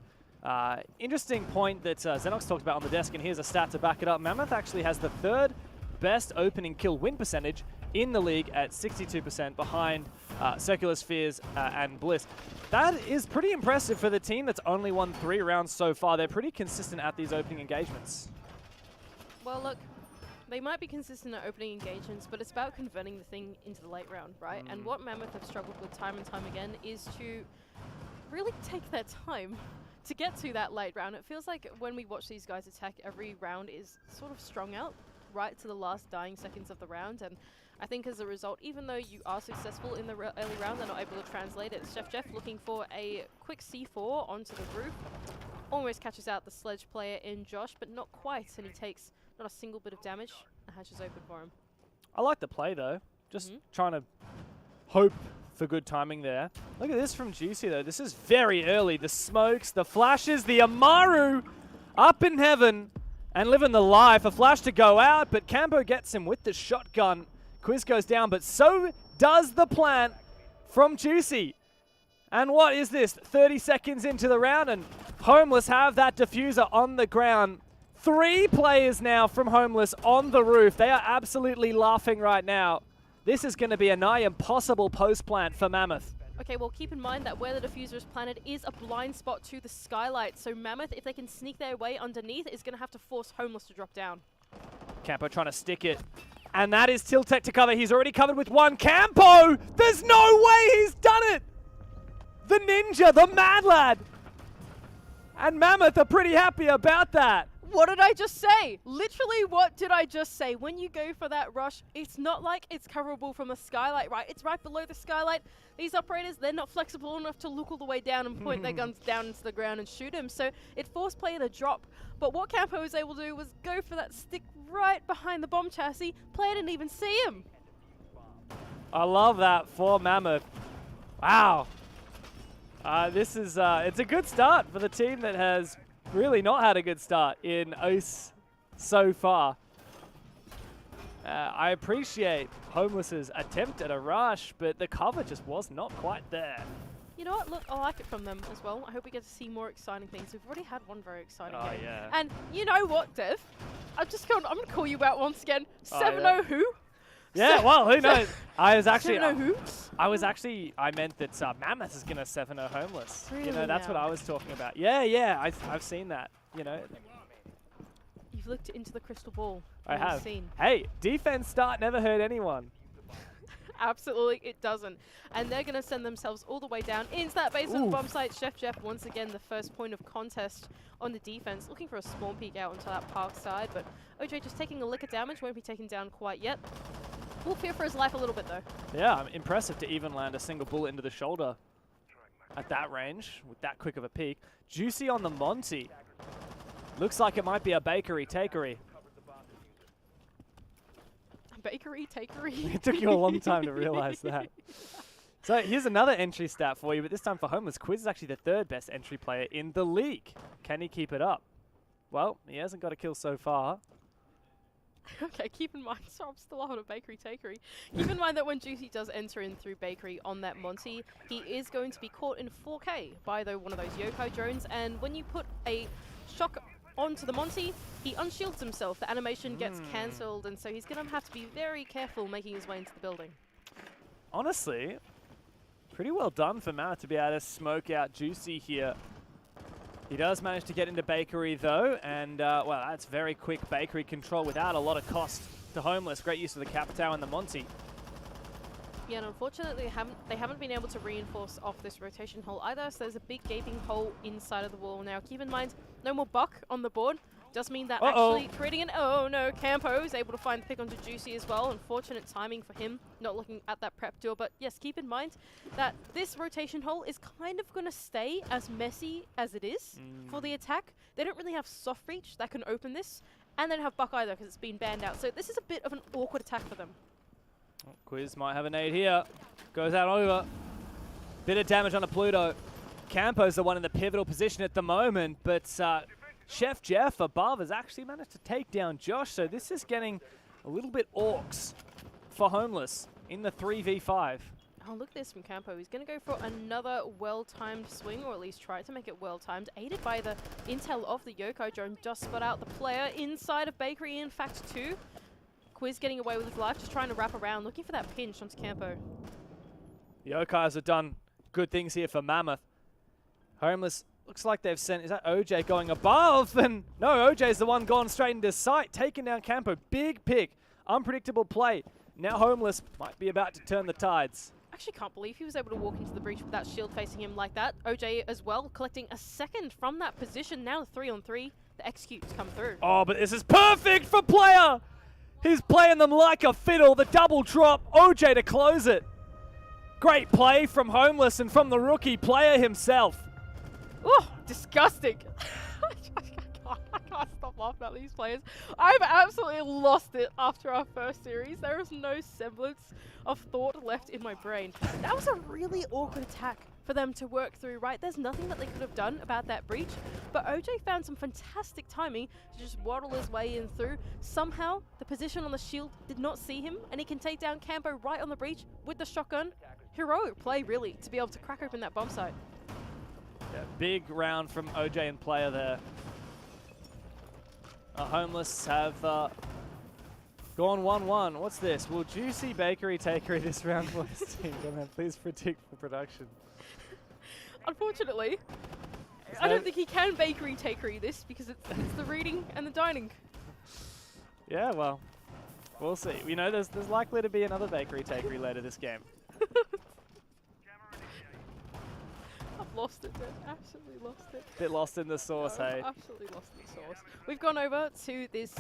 Interesting point that Xenox talked about on the desk, and here's a stat to back it up. Mammoth actually has the third best opening kill win percentage in the league at 62% behind Circular Spheres and Bliss. That is pretty impressive for the team that's only won 3 rounds so far. They're pretty consistent at these opening engagements. Well, look, they might be consistent at opening engagements, but it's about converting the thing into the late round, right? And what Mammoth have struggled with time and time again is to really take their time to get to that late round. It feels like when we watch these guys attack, every round is sort of strung out right to the last dying seconds of the round. And I think as a result, even though you are successful in the early round, they're not able to translate it. Chef Jeff looking for a quick C4 onto the roof. Almost catches out the sledge player in Josh, but not quite, and he takes not a single bit of damage. The hatch is open for him. I like the play, though. Just trying to hope for good timing there. Look at this from Juicy, though. This is very early. The smokes, the flashes, the Amaru up in heaven and living the life. A flash to go out, but Campo gets him with the shotgun. Quiz goes down, but so does the plant from Juicy. And what is this? 30 seconds into the round, and Homeless have that diffuser on the ground. 3 players now from Homeless on the roof. They are absolutely laughing right now. This is going to be a nigh impossible post-plant for Mammoth. Okay, well, keep in mind that where the diffuser is planted is a blind spot to the skylight. So Mammoth, if they can sneak their way underneath, is going to have to force Homeless to drop down. Campo trying to stick it. And that is Tiltec to cover. He's already covered with one. Campo! There's no way he's done it! The ninja, the mad lad! And Mammoth are pretty happy about that. What did I just say? Literally, what did I just say? When you go for that rush, it's not like it's coverable from the skylight, right? It's right below the skylight. These operators, they're not flexible enough to look all the way down and point their guns down into the ground and shoot him. So it forced player to drop. But what Campo was able to do was go for that stick right behind the bomb chassis. Player didn't even see him. I love that for Mammoth. Wow. This is, it's a good start for the team that has really not had a good start in OCE so far. I appreciate Homeless's attempt at a rush, but the cover just was not quite there. You know what? Look, I like it from them as well. I hope we get to see more exciting things. We've already had one very exciting game. Yeah. And you know what, Dev? I'm going to call you out once again. 7-0 yeah. who? Yeah, well, who knows? I was actually... 7-0 who? I meant that Mammoth is going to 7-0 Homeless. Really You know, that's now? what I was talking about. Yeah, I've seen that, you know. You've looked into the crystal ball. I have. Seen. Hey, defense start never hurt anyone. Absolutely, it doesn't. And they're going to send themselves all the way down into that base of the bomb site. Chef Jeff, once again, the first point of contest on the defense, looking for a spawn peek out onto that park side, but OJ just taking a lick of damage, won't be taken down quite yet. Will fear for his life a little bit, though. Yeah, impressive to even land a single bullet into the shoulder at that range with that quick of a peek. Juicy on the Monty. Looks like it might be a bakery takery. Bakery takery? It took you a long time to realize that. So here's another entry stat for you, but this time for Homeless. Quiz is actually the third best entry player in the league. Can he keep it up? Well, he hasn't got a kill so far. Okay, keep in mind, so I'm still on a bakery takery. Keep in mind that when Juicy does enter in through bakery on that Monty, he is going to be caught in 4K by one of those yokai drones, and when you put a shock onto the Monty, he unshields himself. The animation gets cancelled, and so he's going to have to be very careful making his way into the building. Honestly, pretty well done for Mammoth to be able to smoke out Juicy here. He does manage to get into bakery though, and well, that's very quick bakery control without a lot of cost to Homeless. Great use of the Capitao and the Monty. Yeah, and unfortunately they haven't been able to reinforce off this rotation hole either, so there's a big gaping hole inside of the wall. Now keep in mind, no more buck on the board. Does mean that actually creating an Campo is able to find the pick onto Juicy as well. Unfortunate timing for him, not looking at that prep door. But yes, keep in mind that this rotation hole is kind of going to stay as messy as it is for the attack. They don't really have soft reach that can open this, and they don't have buck either because it's been banned out. So this is a bit of an awkward attack for them. Quiz might have a nade here. Goes out over. Bit of damage on a Pluto. Campo's the one in the pivotal position at the moment, but Chef Jeff above has actually managed to take down Josh, so this is getting a little bit orcs for Homeless in the 3v5. Oh, look at this from Campo. He's going to go for another well-timed swing, or at least try to make it well-timed, aided by the intel of the Yokai drone. Just spot out the player inside of Bakery, in fact, too. Quiz getting away with his life, just trying to wrap around, looking for that pinch onto Campo. The Yokais have done good things here for Mammoth. Homeless looks like they've sent, is that OJ going above? And no, OJ's the one gone straight into sight, taking down Campo. Big pick, unpredictable play. Now Homeless might be about to turn the tides. Actually can't believe he was able to walk into the breach with that shield facing him like that. OJ as well, collecting a second from that position. Now 3-on-3, the executes come through. Oh, but this is perfect for player! He's playing them like a fiddle, the double drop, OJ to close it. Great play from Homeless and from the rookie player himself. Oh, disgusting. I can't stop laughing at these players. I've absolutely lost it after our first series. There is no semblance of thought left in my brain. That was a really awkward attack for them to work through, right? There's nothing that they could have done about that breach, but OJ found some fantastic timing to just waddle his way in through. Somehow, the position on the shield did not see him, and he can take down Campo right on the breach with the shotgun. Heroic play, really, to be able to crack open that bomb site. Yeah, big round from OJ and player there. Homeless have gone 1-1. What's this? Will Juicy Bakery takery this round, boys? Team, please predict for production. Unfortunately, I don't think he can bakery takery this because it's the reading and the dining. Yeah, well, we'll see. We know there's likely to be another bakery takery later this game. I've lost it, dude. Absolutely lost it. Bit lost in the sauce, hey? Absolutely lost in the sauce. We've gone over to this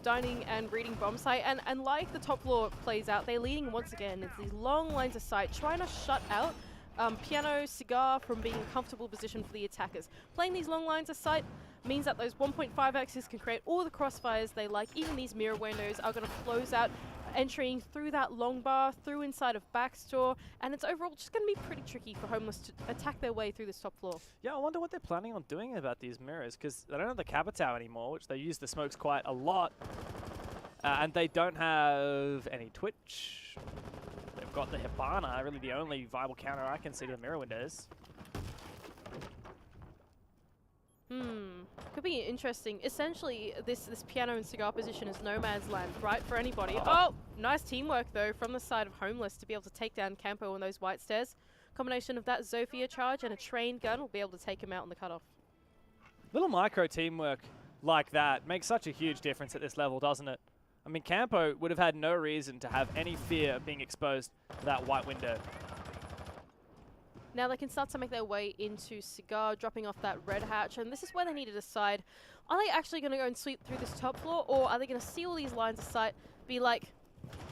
dining and reading bomb site, and like the top floor plays out, they're leading once again. It's these long lines of sight, trying to shut out Piano, Cigar from being a comfortable position for the attackers. Playing these long lines of sight means that those 1.5x's can create all the crossfires they like. Even these mirror windows are going to close out, entering through that long bar, through inside of backstore, and it's overall just going to be pretty tricky for Homeless to attack their way through this top floor. Yeah, I wonder what they're planning on doing about these mirrors, because they don't have the Capitao anymore, which they use the smokes quite a lot, and they don't have any Twitch. They've got the Hibana, really the only viable counter I can see to the mirror windows. Could be interesting. Essentially, this Piano and Cigar position is no man's land, right, for anybody. Oh, nice teamwork, though, from the side of Homeless to be able to take down Campo on those white stairs. Combination of that Zofia charge and a train gun will be able to take him out on the cutoff. Little micro teamwork like that makes such a huge difference at this level, doesn't it? I mean, Campo would have had no reason to have any fear of being exposed to that white window. Now they can start to make their way into Cigar, dropping off that red hatch, and this is where they need to decide, are they actually going to go and sweep through this top floor, or are they going to see all these lines of sight, be like,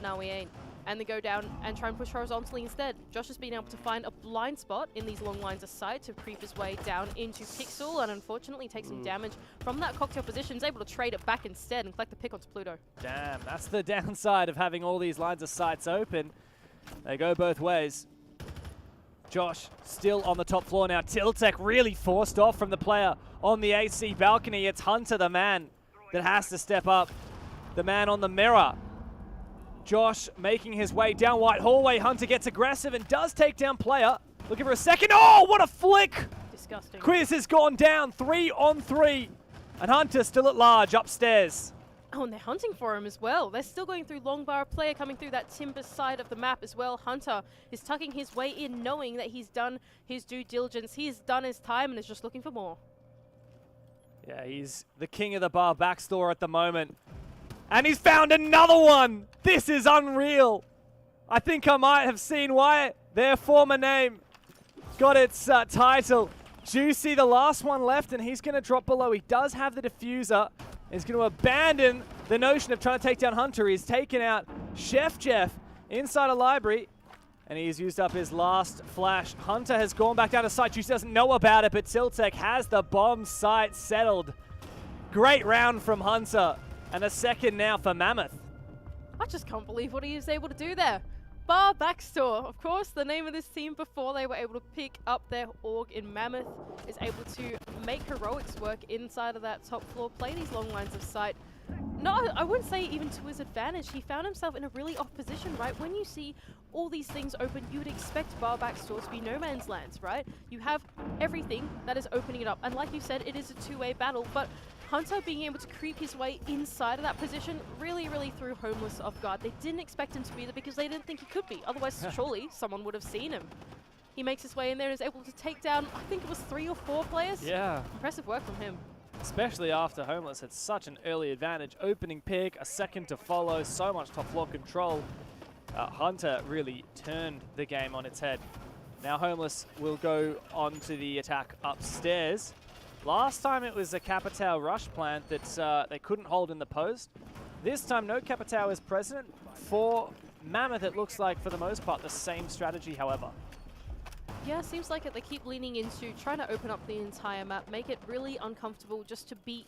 no, we ain't, and they go down and try and push horizontally instead. Josh has been able to find a blind spot in these long lines of sight to creep his way down into Pixel, and unfortunately take some damage from that cocktail position. He's able to trade it back instead and collect the pick onto Pluto. Damn, that's the downside of having all these lines of sights open. They go both ways. Josh still on the top floor now. Tiltek really forced off from the player on the AC balcony. It's Hunter, the man that has to step up. The man on the mirror. Josh making his way down White Hallway. Hunter gets aggressive and does take down player. Looking for a second. Oh, what a flick! Disgusting. Quiz has gone down 3-on-3. And Hunter still at large upstairs. Oh, and they're hunting for him as well. They're still going through long bar. Player coming through that timber side of the map as well. Hunter is tucking his way in, knowing that he's done his due diligence. He's done his time and is just looking for more. Yeah, he's the king of the bar backstore at the moment. And he's found another one! This is unreal! I think I might have seen why their former name got its title. Juicy, the last one left, and he's going to drop below. He does have the diffuser. He's going to abandon the notion of trying to take down Hunter. He's taken out Chef Jeff inside a library, and he's used up his last flash. Hunter has gone back down to site. Juicy doesn't know about it, but Tiltek has the bomb site settled. Great round from Hunter, and a second now for Mammoth. I just can't believe what he was able to do there. Bar Backstore, of course, the name of this team before they were able to pick up their org in Mammoth, is able to make heroics work inside of that top floor, play these long lines of sight. No, I wouldn't say even to his advantage. He found himself in a really off position, right? When you see all these things open, you would expect Bar Backstore to be no man's lands, right? You have everything that is opening it up. And like you said, it is a two-way battle, but Hunter being able to creep his way inside of that position really, really threw Homeless off guard. They didn't expect him to be there because they didn't think he could be. Otherwise, surely someone would have seen him. He makes his way in there and is able to take down, I think it was 3 or 4 players. Yeah. Impressive work from him. Especially after Homeless had such an early advantage. Opening pick, a second to follow, so much top floor control. Hunter really turned the game on its head. Now Homeless will go on to the attack upstairs. Last time it was a Capitao rush plant that they couldn't hold in the post. This time no Capitao is present. For Mammoth it looks like for the most part the same strategy, however. Yeah, seems like it. They keep leaning into trying to open up the entire map, make it really uncomfortable just to be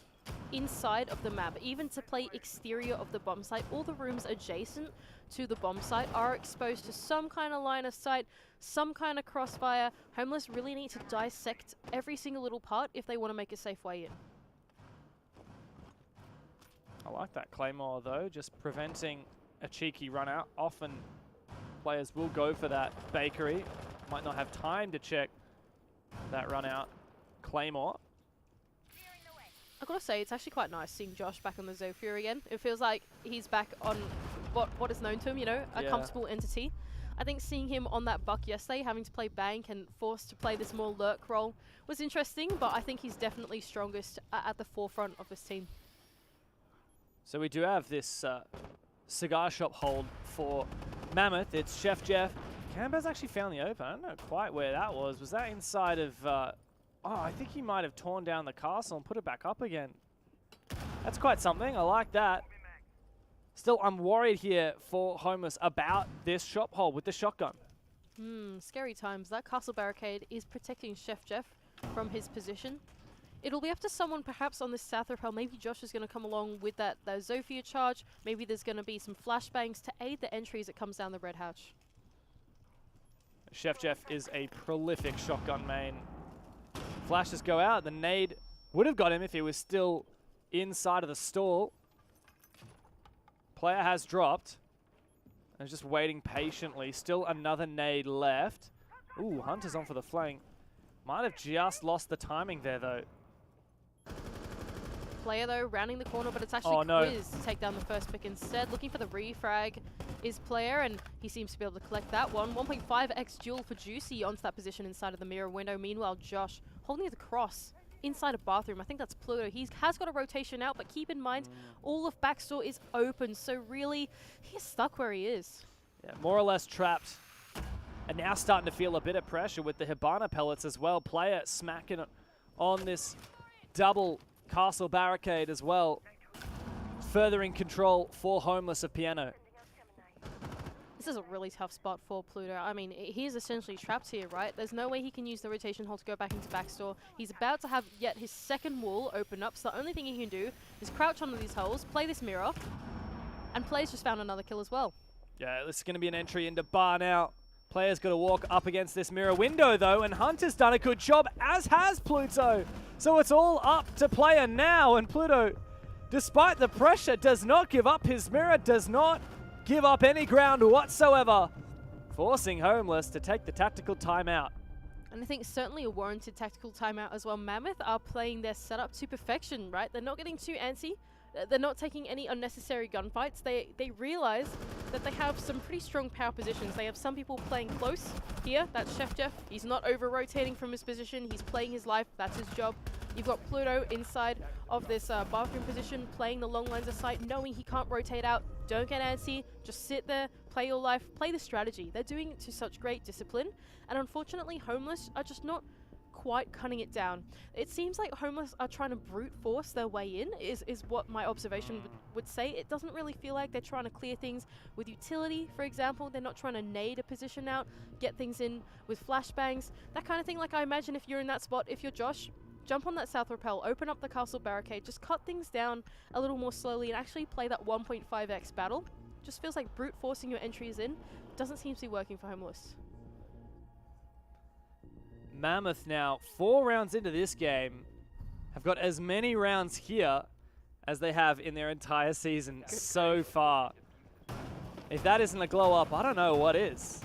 inside of the map, even to play exterior of the bomb site. All the rooms adjacent to the bomb site are exposed to some kind of line of sight, some kind of crossfire. Homeless really need to dissect every single little part if they want to make a safe way in. I like that Claymore though, just preventing a cheeky run out. Often players will go for that bakery. Might not have time to check that run out. Claymore. I've got to say, it's actually quite nice seeing Josh back on the Zofia again. It feels like he's back on what is known to him, you know, a comfortable entity. I think seeing him on that buck yesterday, having to play bank and forced to play this more lurk role was interesting, but I think he's definitely strongest at the forefront of this team. So we do have this cigar shop hold for Mammoth. It's Chef Jeff. Cambo's actually found the open. I don't know quite where that was. Was that inside of... oh, I think he might have torn down the castle and put it back up again. That's quite something. I like that. Still, I'm worried here for Homeless about this shop hold with the shotgun. Scary times. That castle barricade is protecting Chef Jeff from his position. It'll be up to someone perhaps on this south rappel. Maybe Josh is going to come along with that Zofia charge. Maybe there's going to be some flashbangs to aid the entry as it comes down the red hatch. Chef Jeff is a prolific shotgun main. Flashes go out. The nade would have got him if he was still inside of the stall. Player has dropped. And is just waiting patiently. Still another nade left. Ooh, Hunter's on for the flank. Might have just lost the timing there, though. Player, though, rounding the corner, but it's actually Quiz to take down the first pick instead. Looking for the refrag is Player, and he seems to be able to collect that one. 1.5x duel for Juicy onto that position inside of the mirror window. Meanwhile, Josh holding the cross inside a bathroom. I think that's Pluto. He has got a rotation out, but keep in mind, all of backstore is open, so really, he's stuck where he is. Yeah, more or less trapped. And now starting to feel a bit of pressure with the Hibana pellets as well. Player smacking on this double castle barricade as well. Furthering control for Homeless of Piano. This is a really tough spot for Pluto. I mean, he's essentially trapped here, right? There's no way he can use the rotation hole to go back into backstore. He's about to have yet his second wall open up, so the only thing he can do is crouch onto these holes, play this mirror, and Player's just found another kill as well. Yeah, this is going to be an entry into bar now. Player's got to walk up against this mirror window, though, and Hunter's done a good job, as has Pluto. So it's all up to Player now, and Pluto, despite the pressure, does not give up his mirror, does not give up any ground whatsoever, forcing Homeless to take the tactical timeout. And I think certainly a warranted tactical timeout as well. Mammoth are playing their setup to perfection, right? They're not getting too antsy. They're not taking any unnecessary gunfights. They realize that they have some pretty strong power positions. They have some people playing close here. That's Chef Jeff. He's not over-rotating from his position. He's playing his life. That's his job. You've got Pluto inside of this bathroom position, playing the long lines of sight, knowing he can't rotate out. Don't get antsy. Just sit there, play your life, play the strategy. They're doing it to such great discipline. And unfortunately, Homeless are just not quite cutting it down. It seems like Homeless are trying to brute force their way in, is what my observation would say. It doesn't really feel like they're trying to clear things with utility, for example. They're not trying to nade a position out, get things in with flashbangs, that kind of thing. Like, I imagine if you're in that spot, if you're Josh, jump on that south rappel, open up the castle barricade, just cut things down a little more slowly and actually play that 1.5x battle. Just feels like brute forcing your entries in. Doesn't seem to be working for Homeless. Mammoth now, 4 rounds into this game, have got as many rounds here as they have in their entire season so far. If that isn't a glow up, I don't know what is.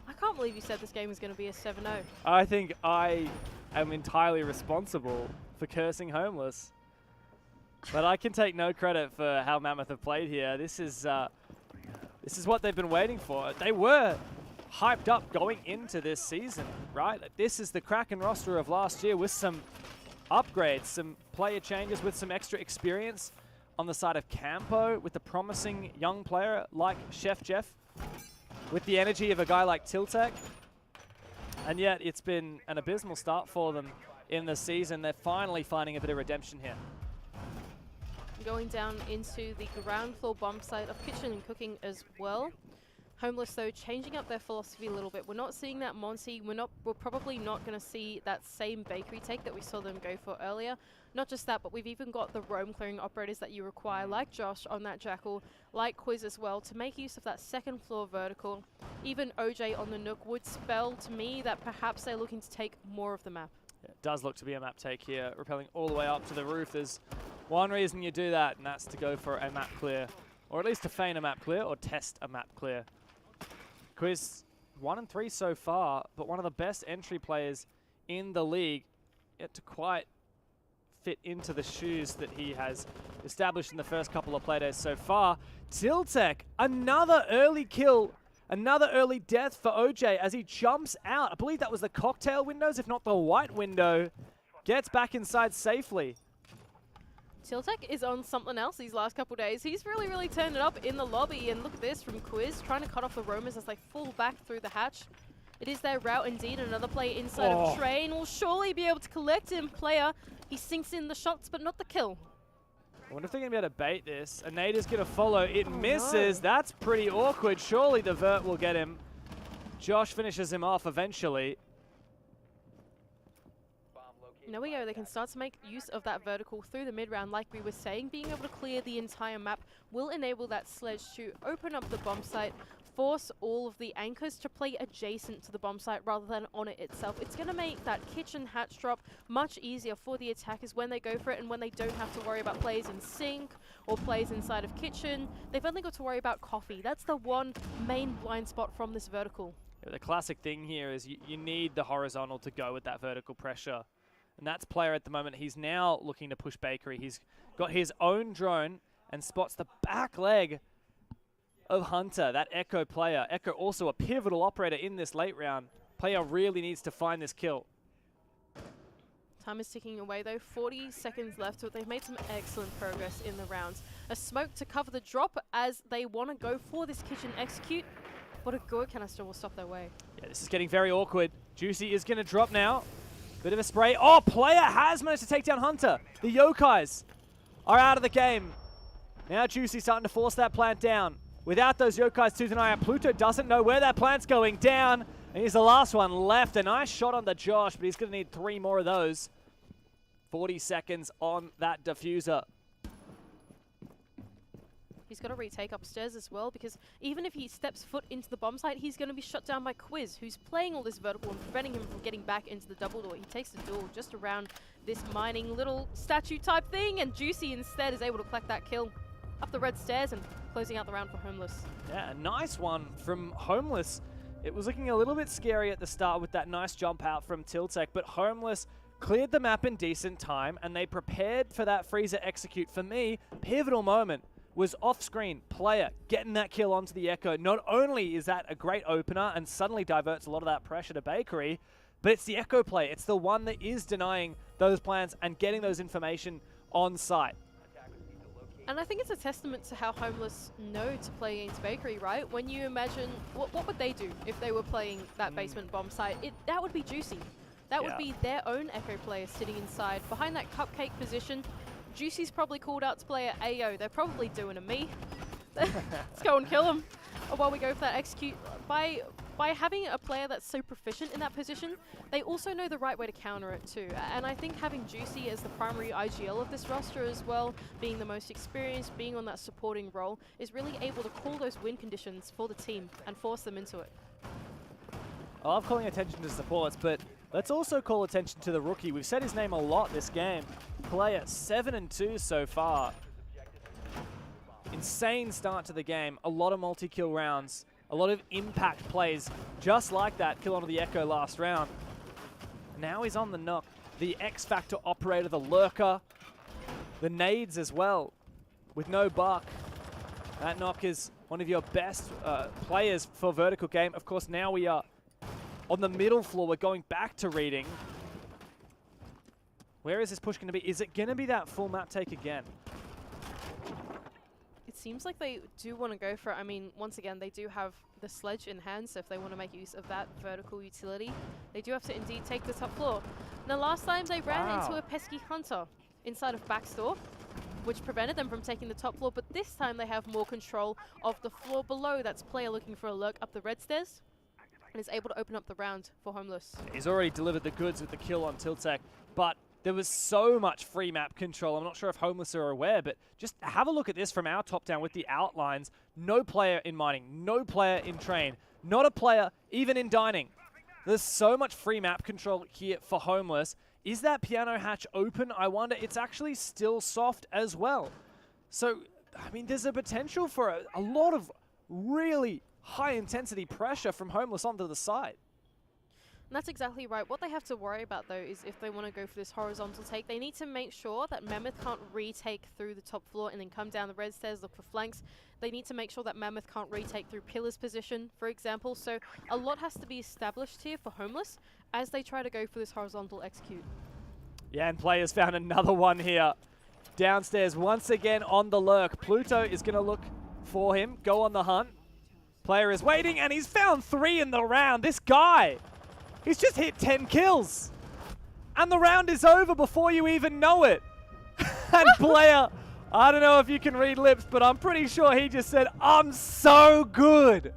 I can't believe you said this game was going to be a 7-0. I think I am entirely responsible for cursing Homeless. But I can take no credit for how Mammoth have played here. This is what they've been waiting for. They were hyped up going into this season, right? This is the Kraken roster of last year with some upgrades, some player changes, with some extra experience on the side of Campo, with the promising young player like Chef Jeff, with the energy of a guy like Tiltek. And yet it's been an abysmal start for them in the season. They're finally finding a bit of redemption here. Going down into the ground floor bomb site of kitchen and cooking as well. Homeless, though, changing up their philosophy a little bit. We're not seeing that Monty. We're probably not going to see that same bakery take that we saw them go for earlier. Not just that, but we've even got the roam clearing operators that you require, like Josh on that Jackal, like Quiz as well, to make use of that second floor vertical. Even OJ on the Nook would spell to me that perhaps they're looking to take more of the map. Yeah, it does look to be a map take here, rappelling all the way up to the roof. There's one reason you do that, and that's to go for a map clear, or at least to feign a map clear or test a map clear. Quiz 1 and 3 so far, but one of the best entry players in the league, yet to quite fit into the shoes that he has established in the first couple of playdays so far. Tiltek, another early kill, another early death for OJ as he jumps out. I believe that was the cocktail windows, if not the white window. Gets back inside safely. Tiltek is on something else these last couple days. He's really turned it up in the lobby. And look at this from Quiz, trying to cut off the roamers as they fall back through the hatch. It is their route indeed. Another player inside of Train will surely be able to collect him. Player, he sinks in the shots, but not the kill. I wonder if they're going to be able to bait this. A nade is going to follow. It misses. No. That's pretty awkward. Surely the vert will get him. Josh finishes him off eventually. There we go. They can start to make use of that vertical through the mid-round. Like we were saying, being able to clear the entire map will enable that sledge to open up the bomb site, force all of the anchors to play adjacent to the bomb site rather than on it itself. It's going to make that kitchen hatch drop much easier for the attackers when they go for it and when they don't have to worry about plays in sink or plays inside of kitchen. They've only got to worry about coffee. That's the one main blind spot from this vertical. Yeah, the classic thing here is you need the horizontal to go with that vertical pressure. And that's Player at the moment. He's now looking to push Bakery. He's got his own drone and spots the back leg of Hunter, that Echo player. Echo also a pivotal operator in this late round. Player really needs to find this kill. Time is ticking away though, 40 seconds left, but they've made some excellent progress in the rounds. A smoke to cover the drop as they want to go for this kitchen execute, but a gourd canister will stop their way. Yeah, this is getting very awkward. Juicy is going to drop now. Bit of a spray. Oh, player has managed to take down Hunter. The Yokais are out of the game. Now Juicy starting to force that plant down. Without those Yokais to deny it, Pluto doesn't know where that plant's going down. And he's the last one left. A nice shot on the Josh, but he's going to need 3 more of those. 40 seconds on that diffuser. He's got to retake upstairs as well, because even if he steps foot into the bomb site, he's going to be shut down by Quiz, who's playing all this vertical and preventing him from getting back into the double door. He takes the duel just around this mining little statue type thing, and Juicy instead is able to collect that kill up the red stairs and closing out the round for Homeless. Yeah, a nice one from Homeless. It was looking a little bit scary at the start with that nice jump out from Tiltek, but Homeless cleared the map in decent time, and they prepared for that freezer execute. For me, pivotal moment was off-screen player getting that kill onto the Echo. Not only is that a great opener and suddenly diverts a lot of that pressure to Bakery, but it's the Echo play. It's the one that is denying those plans and getting those information on site. And I think it's a testament to how Homeless know to play against Bakery, right? When you imagine, what would they do if they were playing that basement bomb site? That would be Juicy. That would be their own Echo player sitting inside. Behind that cupcake position, Juicy's probably called out to player Ayo. They're probably doing a me. Let's go and kill him. While we go for that execute, by having a player that's so proficient in that position, they also know the right way to counter it too. And I think having Juicy as the primary IGL of this roster as well, being the most experienced, being on that supporting role, is really able to call those win conditions for the team and force them into it. I love calling attention to supports, but let's also call attention to the rookie. We've said his name a lot this game. Player 7-2 so far. Insane start to the game. A lot of multi-kill rounds. A lot of impact plays, just like that kill onto the Echo last round. Now he's on the knock. The X-Factor operator, the Lurker, the nades as well, with no buck. That knock is one of your best players for vertical game. Of course, now we are on the middle floor. We're going back to reading. Where is this push going to be? Is it going to be that full map take again? It seems like they do want to go for it. I mean, once again, they do have the sledge in hand, so if they want to make use of that vertical utility, they do have to indeed take the top floor. Now, last time they ran into a pesky Hunter inside of backstore, which prevented them from taking the top floor, but this time they have more control of the floor below. That's player looking for a lurk up the red stairs and is able to open up the round for Homeless. He's already delivered the goods with the kill on Tiltek, but there was so much free map control. I'm not sure if Homeless are aware, but just have a look at this from our top down with the outlines. No player in mining, no player in train, not a player even in dining. There's so much free map control here for Homeless. Is that piano hatch open? I wonder. It's actually still soft as well. So, I mean, there's a potential for a lot of really high intensity pressure from Homeless onto the side. And that's exactly right. What they have to worry about, though, is if they want to go for this horizontal take, they need to make sure that Mammoth can't retake through the top floor and then come down the red stairs, look for flanks. They need to make sure that Mammoth can't retake through Pillar's position, for example. So a lot has to be established here for Homeless as they try to go for this horizontal execute. Yeah, and players found another one here. Downstairs once again on the lurk. Pluto is going to look for him, go on the hunt. Player is waiting, and he's found 3 in the round. This guy, he's just hit 10 kills. And the round is over before you even know it. And player, I don't know if you can read lips, but I'm pretty sure he just said, I'm so good.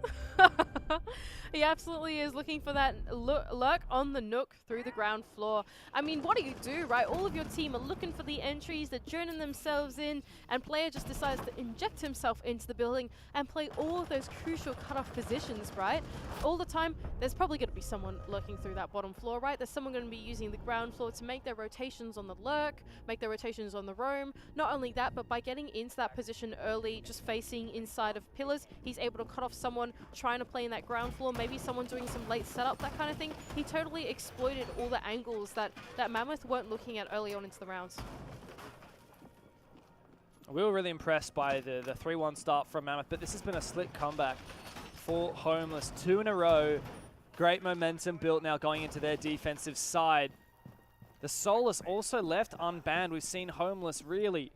He absolutely is looking for that lurk on the nook through the ground floor. I mean, what do, right? All of your team are looking for the entries, they're joining themselves in, and player just decides to inject himself into the building and play all of those crucial cutoff positions, right? All the time, there's probably going to be someone lurking through that bottom floor, right? There's someone going to be using the ground floor to make their rotations on the lurk, make their rotations on the roam. Not only that, but by getting into that position early, just facing inside of pillars, he's able to cut off someone trying to play in that ground floor, maybe someone doing some late setup, that kind of thing. He totally exploited all the angles that Mammoth weren't looking at early on into the rounds. We were really impressed by the 3-1 start from Mammoth, but this has been a slick comeback for Homeless. 2 in a row. Great momentum built now going into their defensive side. The Solus also left unbanned. We've seen Homeless really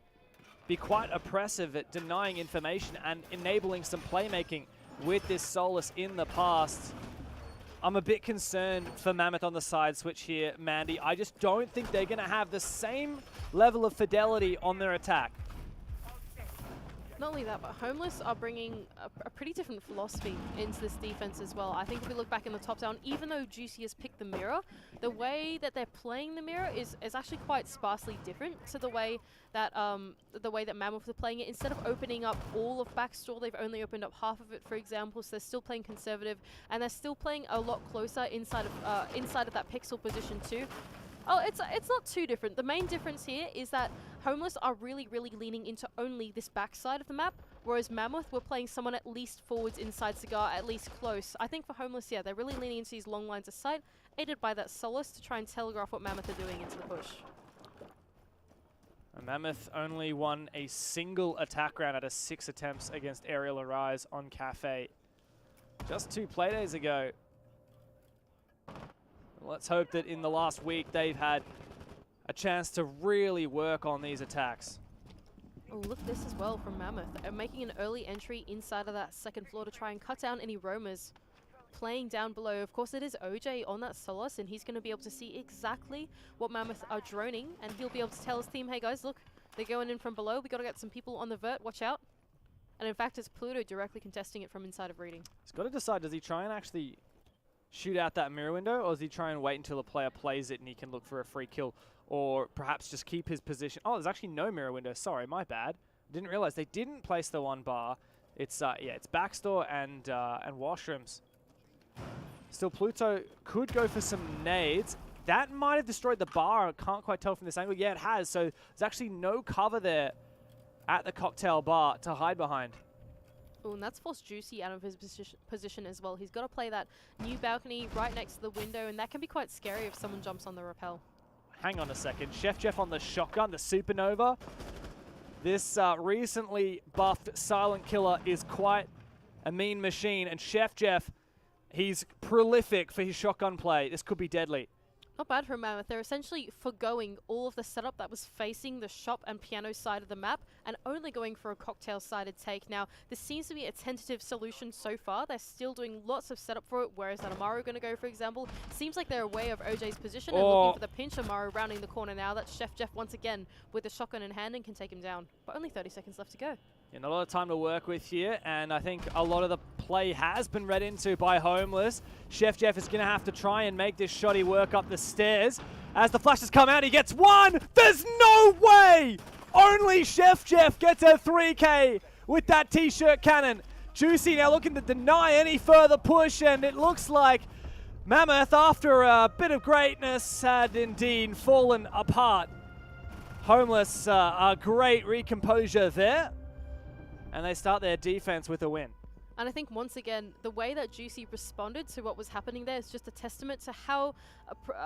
be quite oppressive at denying information and enabling some playmaking with this Solus in the past. I'm a bit concerned for Mammoth on the side switch here, Mandy. I just don't think they're going to have the same level of fidelity on their attack. Not only that, but Homeless are bringing a pretty different philosophy into this defense as well. I think if we look back in the top down, even though Juicy has picked the mirror, the way that they're playing the mirror is actually quite sparsely different to the way that Mammoth are playing it. Instead of opening up all of backstore, they've only opened up half of it, for example. So they're still playing conservative, and they're still playing a lot closer inside of that pixel position too. Oh, it's not too different. The main difference here is that Homeless are really, really leaning into only this backside of the map, whereas Mammoth were playing someone at least forwards inside Cigar, at least close. I think for Homeless, yeah, they're really leaning into these long lines of sight, aided by that Solus to try and telegraph what Mammoth are doing into the push. Mammoth only won a single attack round out of 6 attempts against Aerial Arise on Cafe just 2 playdays ago. Let's hope that in the last week they've had a chance to really work on these attacks. Oh, look at this as well from Mammoth. Making an early entry inside of that second floor to try and cut down any roamers. Playing down below. Of course, it is OJ on that Solus, and he's going to be able to see exactly what Mammoth are droning, and he'll be able to tell his team, hey guys, look, they're going in from below. We got to get some people on the vert. Watch out. And in fact, it's Pluto directly contesting it from inside of reading. He's got to decide, does he try and actually shoot out that mirror window, or does he try and wait until a player plays it and he can look for a free kill, or perhaps just keep his position? Oh, there's actually no mirror window. Sorry, my bad. Didn't realize they didn't place the one bar. It's yeah, it's backstore and washrooms. Still, Pluto could go for some nades. That might have destroyed the bar. I can't quite tell from this angle. Yeah, it has. So there's actually no cover there at the cocktail bar to hide behind. Oh, and that's forced Juicy out of his position as well. He's got to play that new balcony right next to the window, and that can be quite scary if someone jumps on the rappel. Hang on a second. Chef Jeff on the shotgun, the Supernova. This recently buffed Silent Killer is quite a mean machine, and Chef Jeff, he's prolific for his shotgun play. This could be deadly. Not bad for Mammoth. They're essentially forgoing all of the setup that was facing the shop and piano side of the map and only going for a cocktail-sided take. Now, this seems to be a tentative solution so far. They're still doing lots of setup for it. Where is that Amaru going to go, for example? Seems like they're away of OJ's position and looking for the pinch. Amaru rounding the corner now. That's Chef Jeff once again with the shotgun in hand and can take him down. But only 30 seconds left to go. Yeah, not a lot of time to work with here, and I think a lot of the play has been read into by Homeless. Chef Jeff is going to have to try and make this shotty work up the stairs. As the flashes come out, he gets one! There's no way! Only Chef Jeff gets a 3K with that T-shirt cannon. Juicy now looking to deny any further push, and it looks like Mammoth, after a bit of greatness, had indeed fallen apart. Homeless, a great recomposure there. And they start their defense with a win. And I think once again, the way that Juicy responded to what was happening there is just a testament to how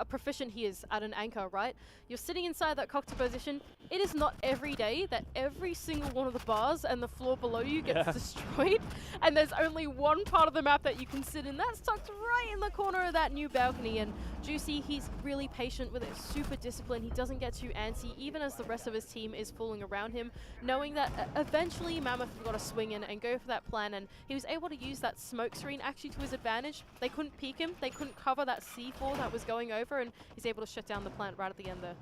proficient he is at an anchor, right? You're sitting inside that cocktail position. It is not every day that every single one of the bars and the floor below you gets destroyed. And there's only one part of the map that you can sit in. That's tucked right in the corner of that new balcony. And Juicy, he's really patient with it, super disciplined. He doesn't get too antsy, even as the rest of his team is fooling around him, knowing that eventually Mammoth got to swing in and go for that plan. And he was able to use that smoke screen actually to his advantage. They couldn't peek him. They couldn't cover that C4 that was going over, and he's able to shut down the plant right at the end there.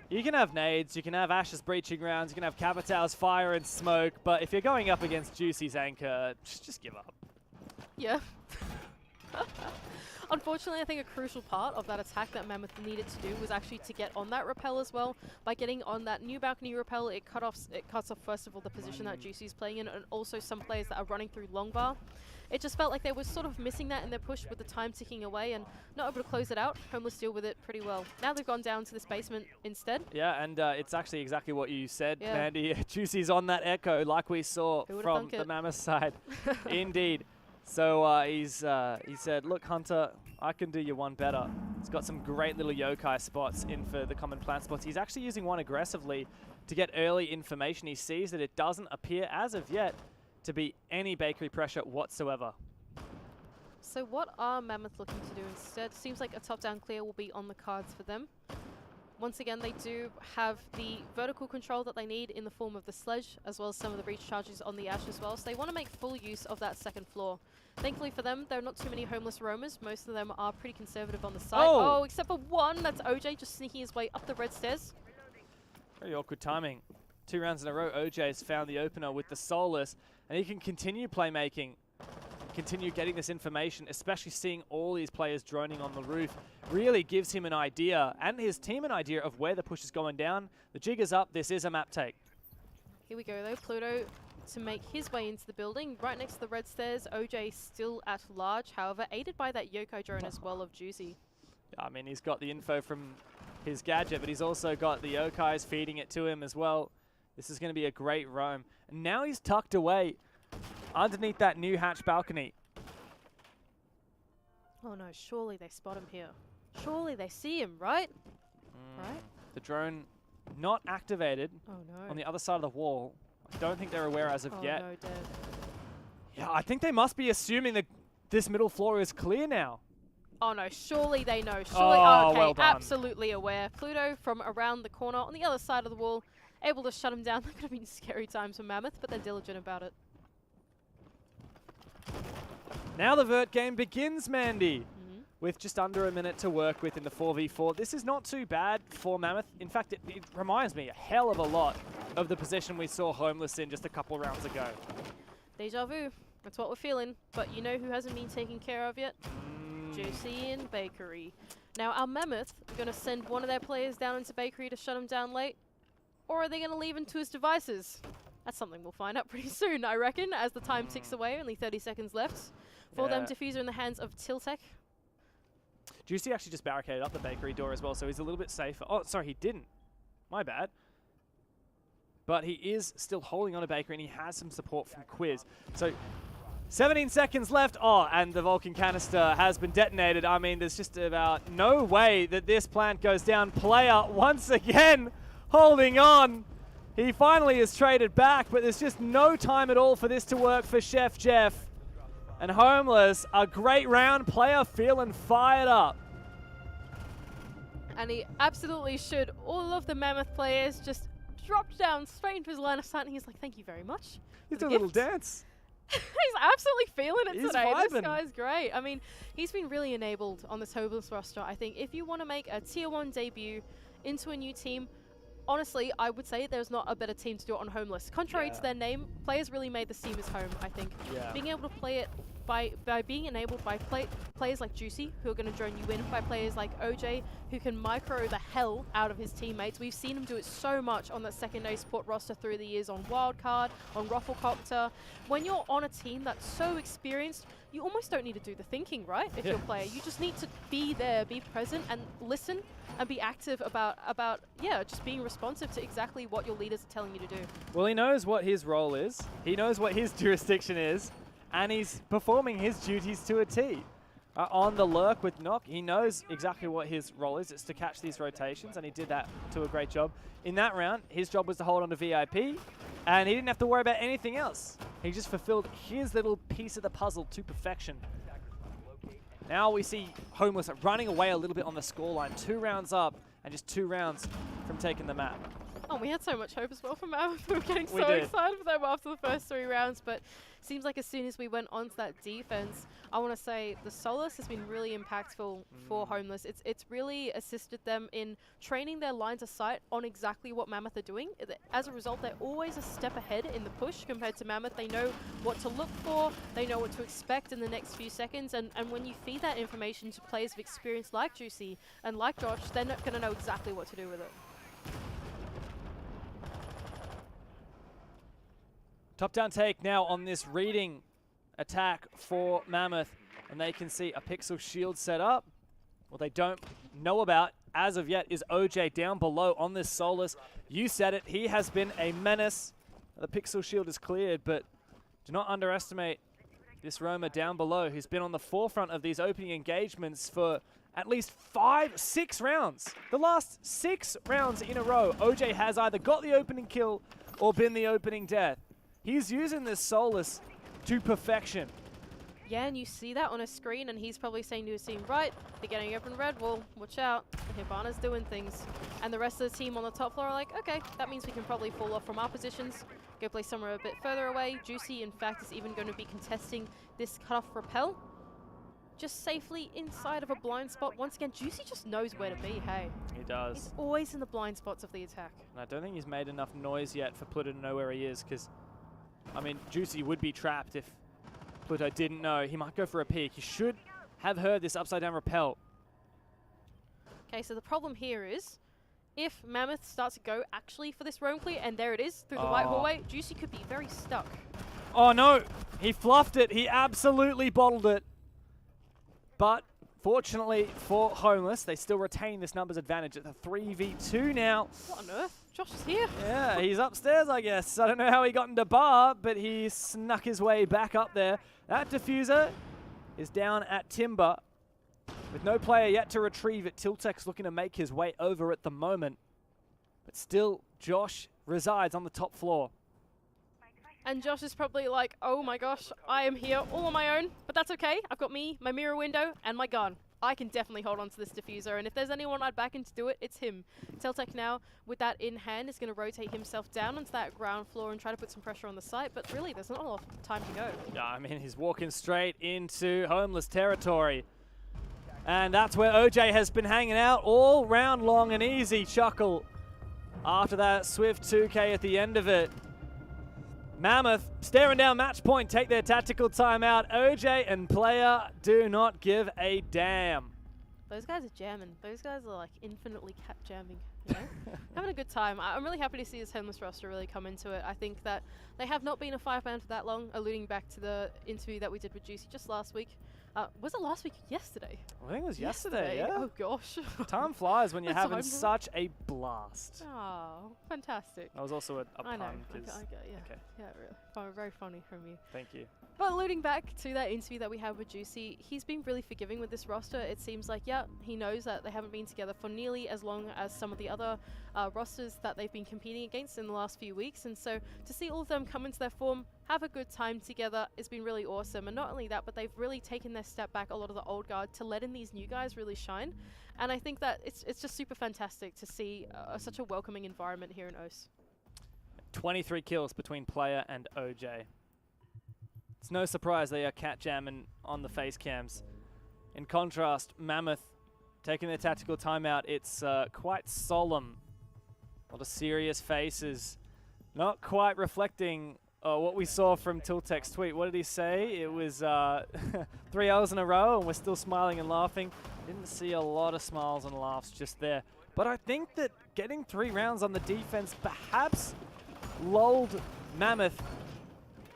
You can have nades, you can have Ashes breaching rounds, you can have Capitals fire and smoke, but if you're going up against Juicy's anchor, just give up. Yeah. Unfortunately, I think a crucial part of that attack that Mammoth needed to do was actually to get on that rappel as well. By getting on that new balcony rappel, it cuts off first of all the position that Juicy's playing in, and also some players that are running through long bar. It just felt like they were sort of missing that in their push with the time ticking away and not able to close it out. Homeless deal with it pretty well. Now they've gone down to this basement instead. Yeah, and it's actually exactly what you said, Mandy. Juicy's on that echo like we saw from the Mammoth side. Indeed. So he said, look, Hunter, I can do you one better. He's got some great little yokai spots in for the common plant spots. He's actually using one aggressively to get early information. He sees that it doesn't appear as of yet to be any bakery pressure whatsoever. So what are Mammoth looking to do instead? Seems like a top-down clear will be on the cards for them. Once again, they do have the vertical control that they need in the form of the sledge, as well as some of the breach charges on the Ash as well. So they want to make full use of that second floor. Thankfully for them, there are not too many homeless roamers. Most of them are pretty conservative on the site. Oh, except for one. That's OJ just sneaking his way up the red stairs. Very awkward timing. 2 rounds in a row, OJ has found the opener with the Solus, and he can continue playmaking, continue getting this information, especially seeing all these players droning on the roof. Really gives him an idea, and his team an idea, of where the push is going down. The jig is up. This is a map take. Here we go, though. Pluto to make his way into the building. Right next to the red stairs, OJ still at large, however, aided by that Yokai drone as well of Juicy. Yeah, I mean, he's got the info from his gadget, but he's also got the Yokais feeding it to him as well. This is going to be a great roam. And now he's tucked away underneath that new hatch balcony. Oh no, surely they spot him here. Surely they see him, right? Right? The drone not activated on the other side of the wall. I don't think they're aware as of yet. No, Dev. Yeah, I think they must be assuming that this middle floor is clear now. Oh no, surely they know. Surely, Oh, okay, well done. absolutely aware. Pluto from around the corner on the other side of the wall, able to shut him down. That could have been scary times for Mammoth, but they're diligent about it. Now the vert game begins, Mandy, with just under a minute to work with in the 4v4. This is not too bad for Mammoth. In fact, it reminds me a hell of a lot of the position we saw Homeless in just a couple rounds ago. Deja vu. That's what we're feeling. But you know who hasn't been taken care of yet? Juicy and Bakery. Now, our Mammoth are going to send one of their players down into Bakery to shut him down late. Or are they going to leave him to his devices? That's something we'll find out pretty soon, I reckon, as the time ticks away. Only 30 seconds left. For them, diffuser in the hands of Tiltek. Juicy actually just barricaded up the Bakery door as well, so he's a little bit safer. Oh, sorry, he didn't. My bad. But he is still holding on to Bakery, and he has some support from Quiz. So 17 seconds left. Oh, and the Vulcan canister has been detonated. I mean, there's just about no way that this plant goes down. Player once again holding on. He finally is traded back, but there's just no time at all for this to work for Chef Jeff. And Homeless, a great round. Player feeling fired up. And he absolutely should. All of the Mammoth players just dropped down straight into his line of sight, and he's like, thank you very much. He's doing a little dance. He's absolutely feeling it He's today. vibing. This guy's great. I mean, he's been really enabled on this Homeless roster. I think if you want to make a Tier 1 debut into a new team, honestly, I would say there's not a better team to do it on Homeless. Contrary to their name, players really made this team his home, I think. Yeah. Being able to play it by being enabled by players like Juicy, who are going to drone you in, by players like OJ, who can micro the hell out of his teammates. We've seen him do it so much on that secondary support roster through the years on Wildcard, on Rufflecopter. When you're on a team that's so experienced, you almost don't need to do the thinking, right? If you're a player, you just need to be there, be present, and listen and be active about just being responsive to exactly what your leaders are telling you to do. Well, he knows what his role is. He knows what his jurisdiction is. And he's performing his duties to a T. On the lurk with Knock, he knows exactly what his role is. It's to catch these rotations, and he did that to a great job. In that round, his job was to hold on to VIP, and he didn't have to worry about anything else. He just fulfilled his little piece of the puzzle to perfection. Now we see Homeless running away a little bit on the scoreline. 2 rounds up, and just 2 rounds from taking the map. Oh, we had so much hope as well from Mammoth. We were getting so excited for them after the first 3 rounds, but seems like as soon as we went onto that defense, I want to say the Solus has been really impactful for Homeless. It's really assisted them in training their lines of sight on exactly what Mammoth are doing. As a result, they're always a step ahead in the push compared to Mammoth. They know what to look for, they know what to expect in the next few seconds, and when you feed that information to players of experience like Juicy and like Josh, they're not going to know exactly what to do with it. Top-down take now on this reading attack for Mammoth, and they can see a pixel shield set up. What they don't know about as of yet is OJ down below on this Solus. You said it, he has been a menace. The pixel shield is cleared, but do not underestimate this roamer down below who's been on the forefront of these opening engagements for at least 5-6 rounds. The last 6 rounds in a row, OJ has either got the opening kill or been the opening death. He's using this Solus to perfection. Yeah, and you see that on a screen, and he's probably saying to his team, right, they're getting open red wall, watch out. Hibana's doing things. And the rest of the team on the top floor are like, okay, that means we can probably fall off from our positions, go play somewhere a bit further away. Juicy, in fact, is even going to be contesting this cutoff rappel. Just safely inside of a blind spot. Once again, Juicy just knows where to be, hey. He does. He's always in the blind spots of the attack. And I don't think he's made enough noise yet for Pluto to know where he is, because, I mean, Juicy would be trapped if Pluto didn't know. He might go for a peek. He should have heard this upside down rappel. Okay, so the problem here is, if Mammoth starts to go actually for this roam clear, and there it is, through the white hallway, Juicy could be very stuck. Oh no, he fluffed it. He absolutely bottled it. But fortunately for Homeless, they still retain this numbers advantage at the 3v2 now. What on earth? Josh is here. Yeah, he's upstairs, I guess. I don't know how he got into bar, but he snuck his way back up there. That diffuser is down at Timber. With no player yet to retrieve it, Tiltek's looking to make his way over at the moment. But still, Josh resides on the top floor. And Josh is probably like, oh my gosh, I am here all on my own, but that's okay. I've got me, my mirror window, and my gun. I can definitely hold on to this diffuser, and if there's anyone I'd back in to do it, it's him. Tiltek now, with that in hand, is going to rotate himself down onto that ground floor and try to put some pressure on the site, but really, there's not a lot of time to go. Yeah, I mean, he's walking straight into Homeless territory. And that's where OJ has been hanging out all round long. An easy chuckle after that swift 2K at the end of it. Mammoth staring down match point, take their tactical timeout. OJ and player do not give a damn. Those guys are jamming. Those guys are like infinitely cap jamming, you know? Having a good time. I'm really happy to see this Homeless roster really come into it. I think that they have not been a 5-man for that long, alluding back to the interview that we did with Juicy just last week. Was it last week? Yesterday? I think it was yesterday, yeah. Oh, gosh. Time flies when you're having such a blast. Oh, fantastic. That was also a I know. pun. Yeah. Okay. Yeah, really. Very funny from you. Thank you. But alluding back to that interview that we had with Juicy, he's been really forgiving with this roster. It seems like, yeah, he knows that they haven't been together for nearly as long as some of the other rosters that they've been competing against in the last few weeks. And so to see all of them come into their form, have a good time together, has been really awesome. And not only that, but they've really taken their step back, a lot of the old guard, to let in these new guys really shine. And I think that it's just super fantastic to see such a welcoming environment here in OCE. 23 kills between player and OJ. It's no surprise they are cat jamming on the face cams. In contrast, Mammoth taking their tactical timeout. It's quite solemn. A lot of serious faces. Not quite reflecting what we saw from Tiltek's tweet. What did he say? It was 3 hours in a row and we're still smiling and laughing. Didn't see a lot of smiles and laughs just there. But I think that getting 3 rounds on the defense perhaps lulled Mammoth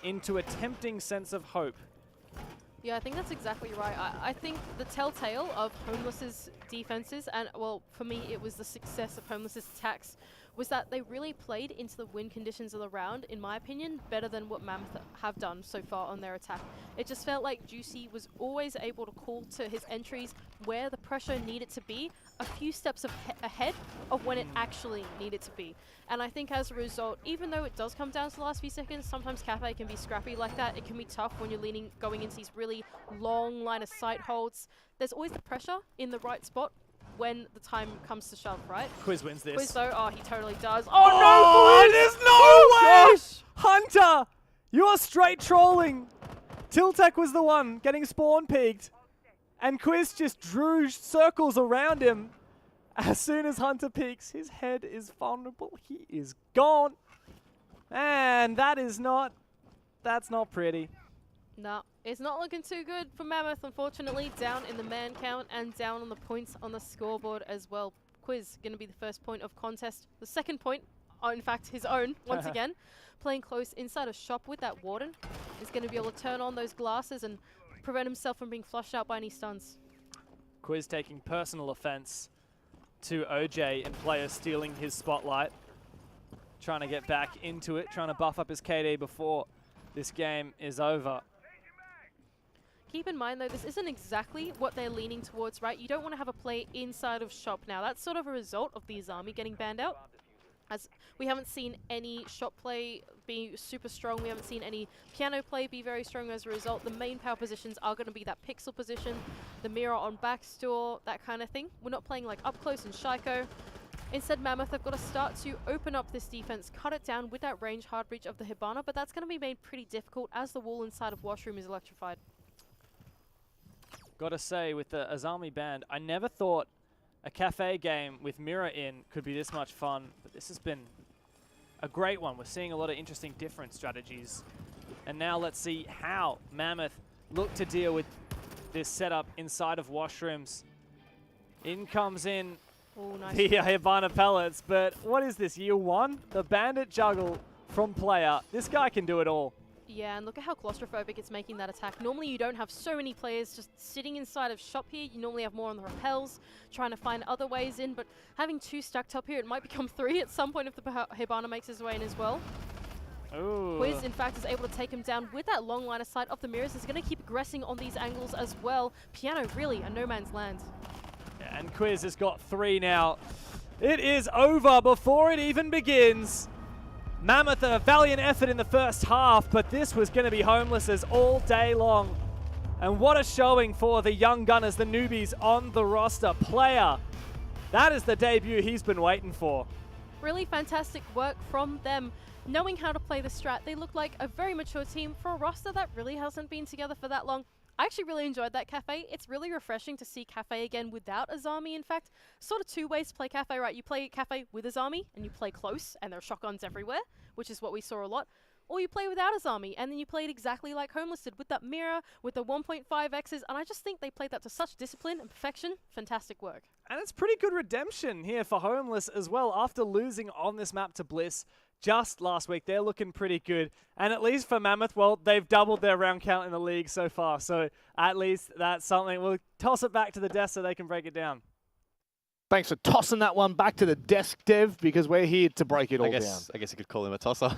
into a tempting sense of hope. Yeah, I think that's exactly right. I think the telltale of Homeless's defenses, and well, for me, it was the success of Homeless's attacks, was that they really played into the win conditions of the round, in my opinion, better than what Mammoth have done so far on their attack. It just felt like Juicy was always able to call to his entries where the pressure needed to be, a few steps ahead of when it actually needed to be. And I think as a result, even though it does come down to the last few seconds, sometimes Cafe can be scrappy like that. It can be tough when you're going into these really long line of sight holds. There's always the pressure in the right spot when the time comes to shove, right? Quiz wins this. Quiz though, oh, he totally does. Oh, no, there's no way! Gosh. Hunter, you are straight trolling. Tiltek was the one getting spawn peaked, and Quiz just drew circles around him. As soon as Hunter peaks, his head is vulnerable. He is gone. And that's not pretty. No, it's not looking too good for Mammoth, unfortunately. Down in the man count and down on the points on the scoreboard as well. Quiz going to be the first point of contest. The second point, in fact, his own, once again. Playing close inside a shop with that Warden. Is going to be able to turn on those glasses and prevent himself from being flushed out by any stuns. Quiz taking personal offense to OJ and player stealing his spotlight. Trying to get back into it, trying to buff up his KD before this game is over. Keep in mind, though, this isn't exactly what they're leaning towards, right? You don't want to have a play inside of shop now. That's sort of a result of the Azami getting banned out. We haven't seen any shot play be super strong. We haven't seen any piano play be very strong as a result. The main power positions are going to be that pixel position, the mirror on backstore, that kind of thing. We're not playing like up close and Shaiko. Instead, Mammoth have got to start to open up this defense, cut it down with that range hard breach of the Hibana, but that's going to be made pretty difficult as the wall inside of Washroom is electrified. Gotta say, with the Azami band, I never thought a cafe game with Mirror in could be this much fun, but this has been a great one. We're seeing a lot of interesting different strategies. And now let's see how Mammoth look to deal with this setup inside of Washrooms. In comes in nice. the Hibana pellets, but what is this, year one? The bandit juggle from player. This guy can do it all. Yeah, and look at how claustrophobic it's making that attack. Normally you don't have so many players just sitting inside of shop here. You normally have more on the rappels, trying to find other ways in, but having 2 stacked up here, it might become 3 at some point if the Hibana makes his way in as well. Ooh. Quiz, in fact, is able to take him down with that long line of sight of the mirrors. Is going to keep aggressing on these angles as well. Piano, really, a no man's land. Yeah, and Quiz has got 3 now. It is over before it even begins. Mammoth, a valiant effort in the first half, but this was going to be homelesses all day long. And what a showing for the young gunners, the newbies on the roster. Player, that is the debut he's been waiting for. Really fantastic work from them. Knowing how to play the strat, they look like a very mature team for a roster that really hasn't been together for that long. I actually really enjoyed that Cafe. It's really refreshing to see Cafe again without Azami. In fact, sort of 2 ways to play Cafe, right? You play Cafe with Azami and you play close and there are shotguns everywhere, which is what we saw a lot. Or you play without Azami and then you play it exactly like Homeless did with that mirror, with the 1.5x's, and I just think they played that to such discipline and perfection. Fantastic work. And it's pretty good redemption here for Homeless as well after losing on this map to Bliss just last week. They're looking pretty good. And at least for Mammoth, well, they've doubled their round count in the league so far. So at least that's something. We'll toss it back to the desk so they can break it down. Thanks for tossing that one back to the desk, Dev, because we're here to break it all down. I guess you could call him a tosser.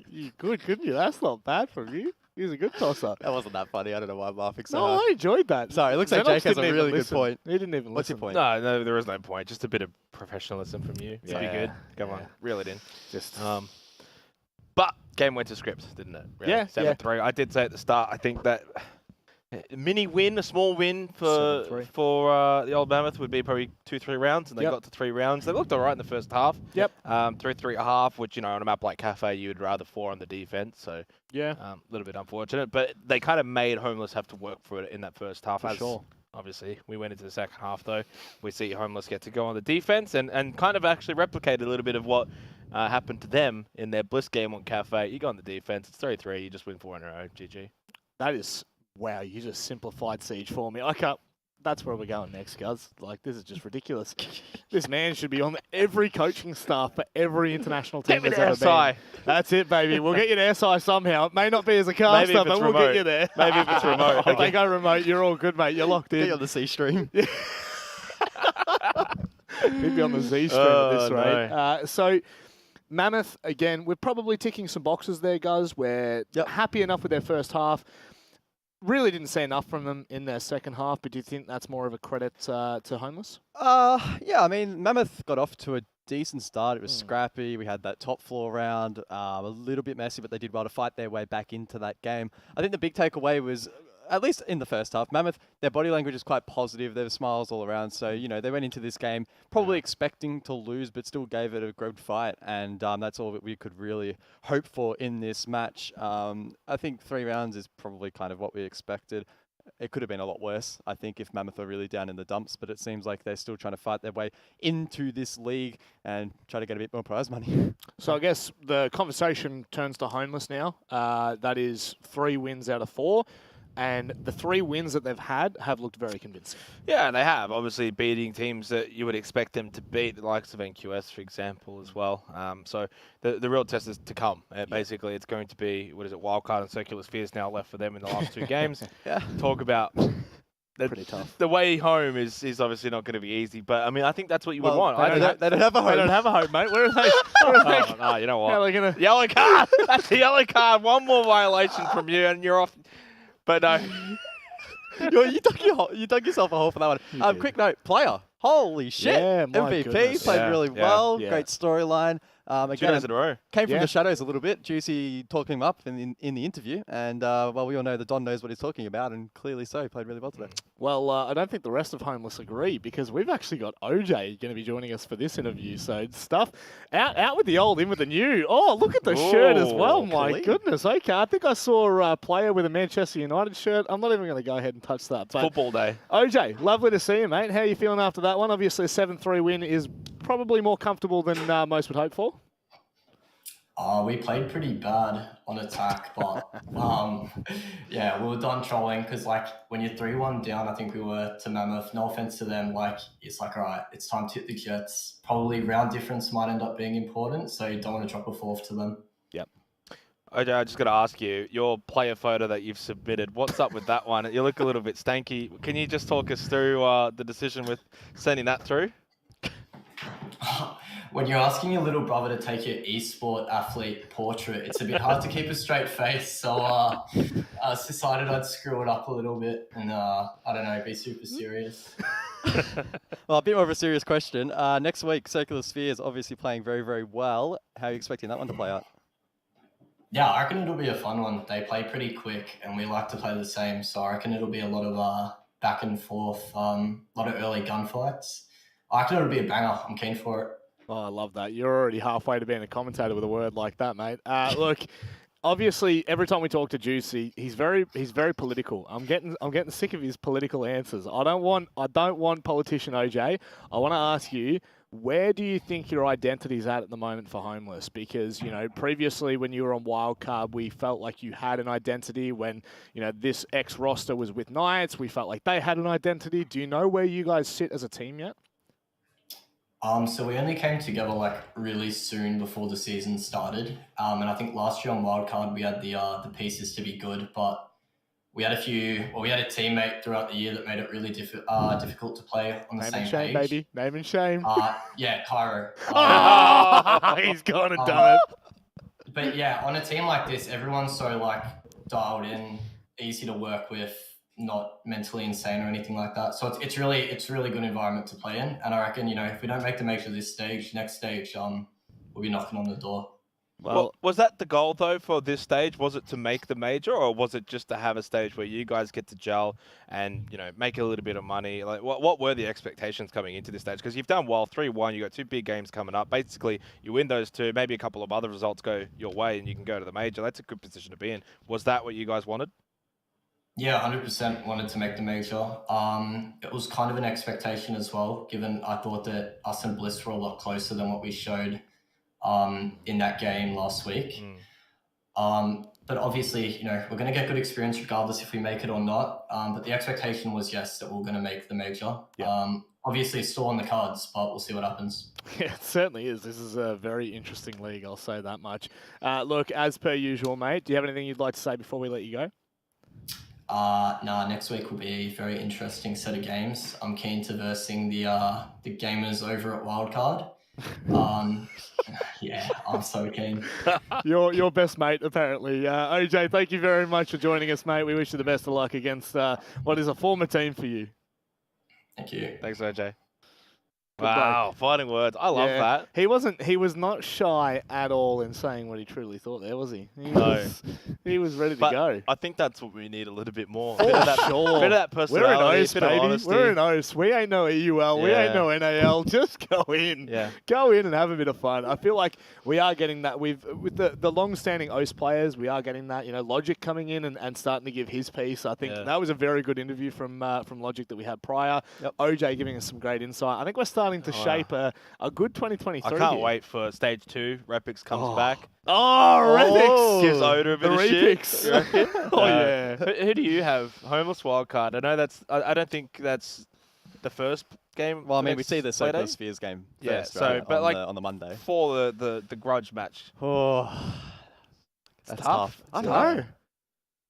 You could, couldn't you? That's not bad from you. He's a good tosser. That wasn't that funny. I don't know why I'm laughing so No, hard. I enjoyed that. Sorry, it looks like Xenox Jake has a didn't really even good listen. point. He didn't even What's your listen. point? No, there is no point. Just a bit of professionalism from you. It'd be good. Come on, reel it in. Just. But game went to script, didn't it? Really? Yeah, 7-3. I did say at the start, I think that a small win for 7-3. the Old Mammoth would be probably 2-3 rounds, and they got to 3 rounds. They looked all right in the first half. Yep. 3-3.5, which, on a map like Cafe, you would rather 4 on the defense. So yeah, a little bit unfortunate, but they kind of made Homeless have to work for it in that first half. For sure. Obviously, we went into the second half, though. We see Homeless get to go on the defense and kind of actually replicate a little bit of what happened to them in their Bliss game on Cafe. You go on the defense, it's 3-3, you just win 4 in a row. GG. That is, wow, you just simplified Siege for me. I can't, that's where we're going next, guys. Like, this is just ridiculous. This man should be on every coaching staff for every international team Get me that's to ever SI. been. That's it, baby. We'll get you to SI somehow. It may not be as a caster, Maybe if but it's we'll remote. get you there. Maybe if it's remote. If they go remote, you're all good, mate. You're locked in. Get you on the C stream. He'd be on the Z stream at this Oh, rate. So, Mammoth, again, we're probably ticking some boxes there, guys. We're happy enough with their first half. Really didn't see enough from them in their second half, but do you think that's more of a credit to Homeless? Yeah, I mean, Mammoth got off to a decent start. It was scrappy. We had that top floor round, a little bit messy, but they did well to fight their way back into that game. I think the big takeaway was, at least in the first half, Mammoth, their body language is quite positive. There were smiles all around. So, they went into this game probably expecting to lose, but still gave it a good fight. And that's all that we could really hope for in this match. I think 3 rounds is probably kind of what we expected. It could have been a lot worse, I think, if Mammoth are really down in the dumps, but it seems like they're still trying to fight their way into this league and try to get a bit more prize money. So I guess the conversation turns to Homeless now. That is 3 wins out of 4. And the 3 wins that they've had have looked very convincing. Yeah, they have. Obviously beating teams that you would expect them to beat, the likes of NQS, for example, as well. So the real test is to come. Basically, it's going to be, Wildcard and Circular Spheres now left for them in the last 2 games. Talk about... Pretty tough. The way home is obviously not going to be easy, but I mean, I think that's what you would want. They don't have a home. They don't have a home, mate. Where are they? Oh, no, you know what? How are they gonna... Yellow card! That's a yellow card. One more violation from you and you're off. But no. You dug yourself a hole for that one. Quick note, player. Holy shit! Yeah, my MVP goodness. played Yeah, really yeah. well. Yeah. Great storyline. 2 Again, days in a row. came from Yeah. the shadows a little bit. Juicy talking him up in the interview, and well, we all know that Don knows what he's talking about, and clearly so. He played really well today. Well, I don't think the rest of Homeless agree because we've actually got OJ going to be joining us for this interview. So stuff out with the old, in with the new. Oh, look at the shirt as well. Ooh, My clean. goodness. Okay, I think I saw a player with a Manchester United shirt. I'm not even going to go ahead and touch that. But Football day. OJ, lovely to see you, mate. How are you feeling after that one? Obviously, a 7-3 win is probably more comfortable than most would hope for. We played pretty bad on attack, but yeah, we were done trolling because like when you're 3-1 down, I think we were to Mammoth. No offense to them, like it's like all right, it's time to hit the Jets. Probably round difference might end up being important, so you don't want to drop a fourth to them. Yep. OJ, I just got to ask you, your player photo that you've submitted, what's up with that one? You look a little bit stanky. Can you just talk us through the decision with sending that through? When you're asking your little brother to take your esport athlete portrait, it's a bit hard to keep a straight face. So I decided I'd screw it up a little bit and I don't know, be super serious. Well, a bit more of a serious question. Next week, Circular Sphere is obviously playing very, very well. How are you expecting that one to play out? Yeah, I reckon it'll be a fun one. They play pretty quick and we like to play the same. So I reckon it'll be a lot of back and forth, a lot of early gunfights. I reckon it'll be a banger. I'm keen for it. Oh, I love that. You're already halfway to being a commentator with a word like that, mate. Look, obviously, every time we talk to Juicy, he's very political. I'm getting sick of his political answers. I don't want politician OJ. I want to ask you, where do you think your identity's at the moment for Homeless? Because, you know, previously when you were on Wildcard, we felt like you had an identity. When, you know, this ex-roster was with Knights, we felt like they had an identity. Do you know where you guys sit as a team yet? So we only came together like really soon before the season started. And I think last year on Wildcard, we had the pieces to be good, but we had a teammate throughout the year that made it really difficult to play on the same Name and shame, page. baby. Name and shame. Yeah, Cairo. He's gone and done it. But yeah, on a team like this, everyone's so like dialed in, easy to work with, not mentally insane or anything like that. So it's really good environment to play in. And I reckon, you know, if we don't make the major this stage, next stage, we'll be knocking on the door. Well, was that the goal though for this stage? Was it to make the major, or was it just to have a stage where you guys get to gel and, you know, make a little bit of money? Like, what were the expectations coming into this stage? Because you've done well, 3-1. You got 2 big games coming up. Basically, you win those 2. Maybe a couple of other results go your way, and you can go to the major. That's a good position to be in. Was that what you guys wanted? Yeah, 100% wanted to make the major. It was kind of an expectation as well, given I thought that us and Bliss were a lot closer than what we showed in that game last week. But obviously, you know, we're going to get good experience regardless if we make it or not. But the expectation was, yes, that we're going to make the major. Yeah. Obviously, it's still on the cards, but we'll see what happens. Yeah, it certainly is. This is a very interesting league, I'll say that much. Look, as per usual, mate, do you have anything you'd like to say before we let you go? Next week will be a very interesting set of games. I'm keen to versing the gamers over at Wildcard. Yeah, I'm so keen. Your best mate, apparently. OJ, thank you very much for joining us, mate. We wish you the best of luck against what is a former team for you. Thank you. Thanks, OJ. Good Wow, bloke. fighting words. I love that. He was not shy at all in saying what he truly thought there, was he? He was ready to go. I think that's what we need a little bit more. For Bit of that, sure. Bit of that personality, We're an OS, bit of baby. honesty. We're an OS. We ain't no EUL. We ain't Yeah. no NAL. Just go in. Yeah. Go in and have a bit of fun. I feel like we are getting that. With the long-standing OS players, we are getting that. You know, Logic coming in and starting to give his piece. I think that was a very good interview from Logic that we had prior. Yep. OJ giving us some great insight. I think we're starting to shape a good 2023. I can't here. wait for stage 2. Repix comes back. Oh, Repix! Gives Oda a bit The of Repix. shit. You reckon? Oh, yeah. Who do you have? Homeless Wildcard. I know that's. I don't think that's the first game. Well, I mean, we next see the play Circular day. Spheres game Yeah, first, so right, but on the Monday. for the grudge match. Oh, That's tough. I know.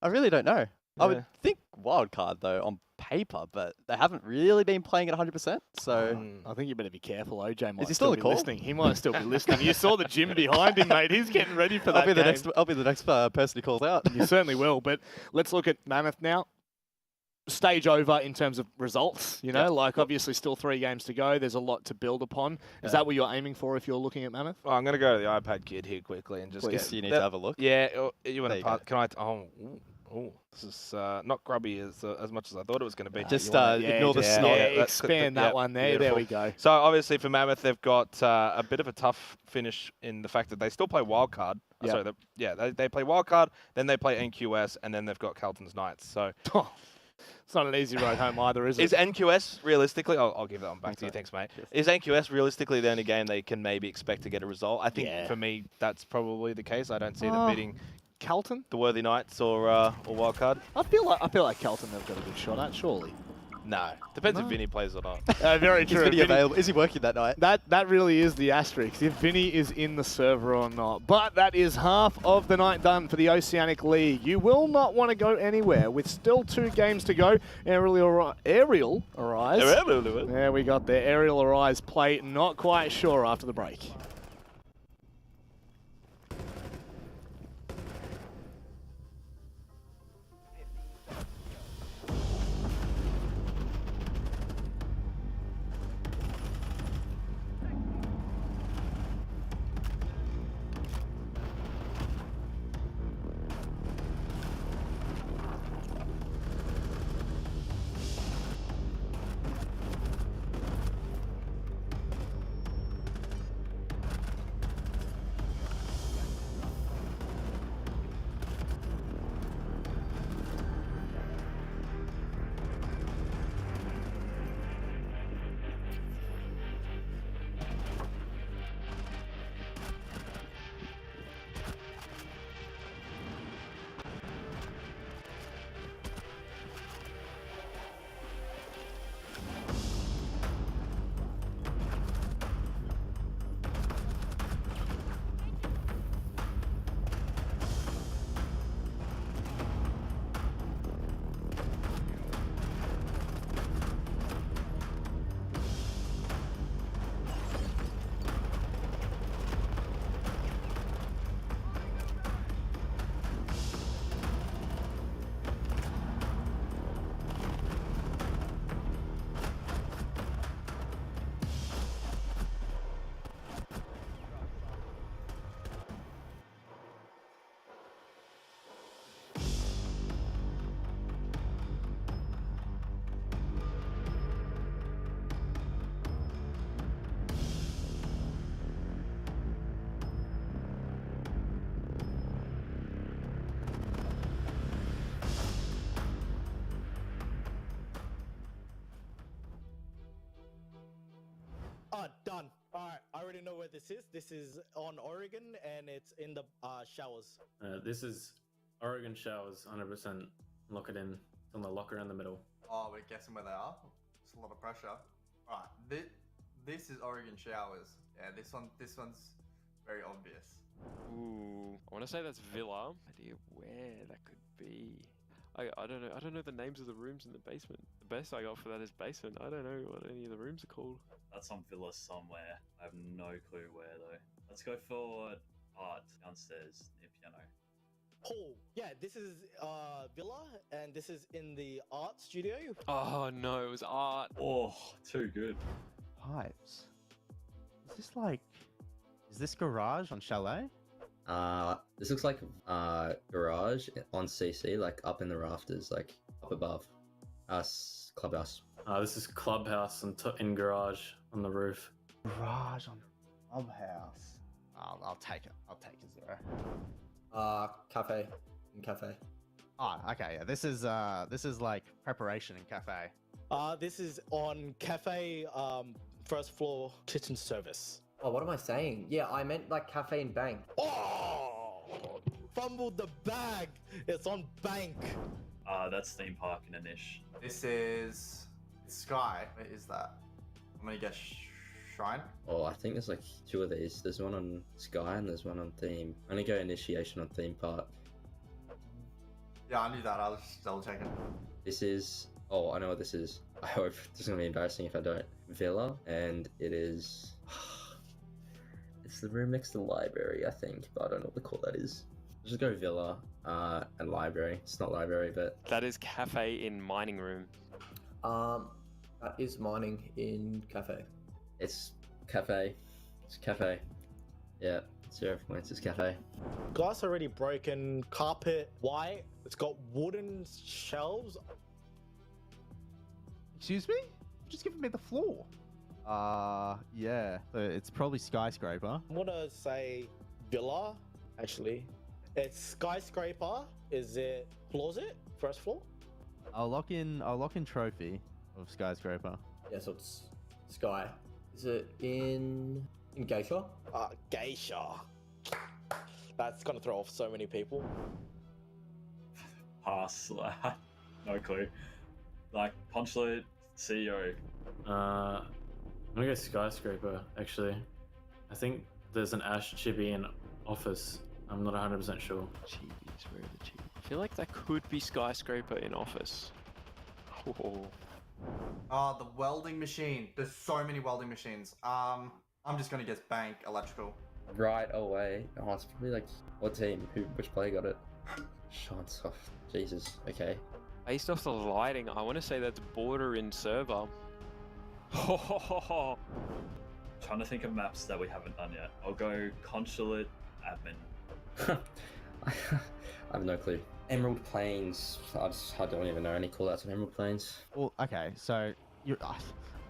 I really don't know. I Yeah. would think Wildcard, though, on paper, but they haven't really been playing at 100%. So I think you better be careful. OJ might he still on be the call? listening. He might still be listening. You saw the gym behind him, mate. He's getting ready for that I'll be the game. next. I'll be the next person who calls out. You certainly will. But let's look at Mammoth now. stage over in terms of results, you know, like obviously still 3 games to go. There's a lot to build upon. Is that what you're aiming for if you're looking at Mammoth? Oh, I'm going to go to the iPad kid here quickly and just Please, get... you need to have a look. Yeah, you want There you to... go. Can I... Oh, this is not grubby as much as I thought it was going to be. Just ignore the snot. Expand that one there. Beautiful. There we go. So obviously for Mammoth, they've got a bit of a tough finish in the fact that they still play wildcard. Yep. Sorry, they play wildcard, then they play NQS, and then they've got Carlton's Knights. So it's not an easy road home either, is it? is NQS realistically? I'll give that one back to you. Thanks, mate. Is NQS realistically the only game they can maybe expect to get a result? I think for me that's probably the case. I don't see them beating Carlton, the Worthy Knights, or wildcard. I feel like Carlton they've got a good shot at, surely. No, depends if Vinny plays or not. Very true. Is Vinny available? Is he working that night? That really is the asterisk, if Vinny is in the server or not. But that is half of the night done for the Oceanic League. You will not want to go anywhere with still 2 games to go. Aerial Arise. There we got there. Aerial Arise play not quite sure after the break. Done. All right, I already know where this is. This is on Oregon, and it's in the showers. This is Oregon Showers, 100%. Lock it in. It's on the locker in the middle. Oh, we're guessing where they are. It's a lot of pressure. All right, this is Oregon Showers. Yeah, this one's very obvious. Ooh, I want to say that's Villa. Idea where that could be. I don't know. I don't know the names of the rooms in the basement. The best I got for that is basement. I don't know what any of the rooms are called. That's on Villa somewhere. I have no clue where though. Let's go for art downstairs near piano. Oh, yeah, this is Villa, and this is in the art studio. Oh no, it was art. Oh, too good. Pipes. Is this garage on Chalet? This looks like garage on CC, like up in the rafters, like up above us clubhouse. This is clubhouse and in garage on the roof. Garage on clubhouse. I'll take it. I'll take a 0. Cafe. In cafe. Oh, okay. Yeah, this is like preparation in cafe. This is on cafe, first floor kitchen service. Oh, what am I saying? Yeah, I meant like cafe and bank. Oh, fumbled the bag. It's on bank. That's theme park in Anish. This is Sky. Where is that? I'm gonna guess Shrine. Oh, I think there's like 2 of these. There's one on Sky and there's one on Theme. I'm gonna go Initiation on Theme Park. Yeah, I knew that. I was just double checking. This is... Oh, I know what this is. I hope this is gonna be embarrassing if I don't. Villa, and it is... It's the room next to the library, I think, but I don't know what the call that is. Just go Villa and Library. It's not Library, but That is cafe in mining room. That is mining in cafe. it's Cafe. It's Cafe. Yeah, 0 points. It's Cafe. Glass already broken, carpet white. It's got wooden shelves. Excuse me? You've just given me the floor. Yeah. So it's probably skyscraper. I'm gonna say villa. Actually, it's skyscraper. Is it closet? First floor? I'll lock in trophy of skyscraper. Yeah, so it's Sky. Is it in Geisha? Geisha. That's gonna throw off so many people. Pass. No clue. Like Consulate CEO. I'm gonna go skyscraper. Actually, I think there's an Ash Chibi in office. I'm not 100% sure. Jeez, where are the cheese? I feel like that could be skyscraper in office. Oh. Oh, the welding machine. There's so many welding machines. I'm just gonna guess bank electrical. Right away. Oh, it's probably like what team? Which player got it? Shots off. Jesus. Okay. Based off the lighting, I want to say that's border in server. Trying to think of maps that we haven't done yet. I'll go Consulate Admin. I have no clue. Emerald Plains. I don't even know any callouts on Emerald Plains. Well, okay, so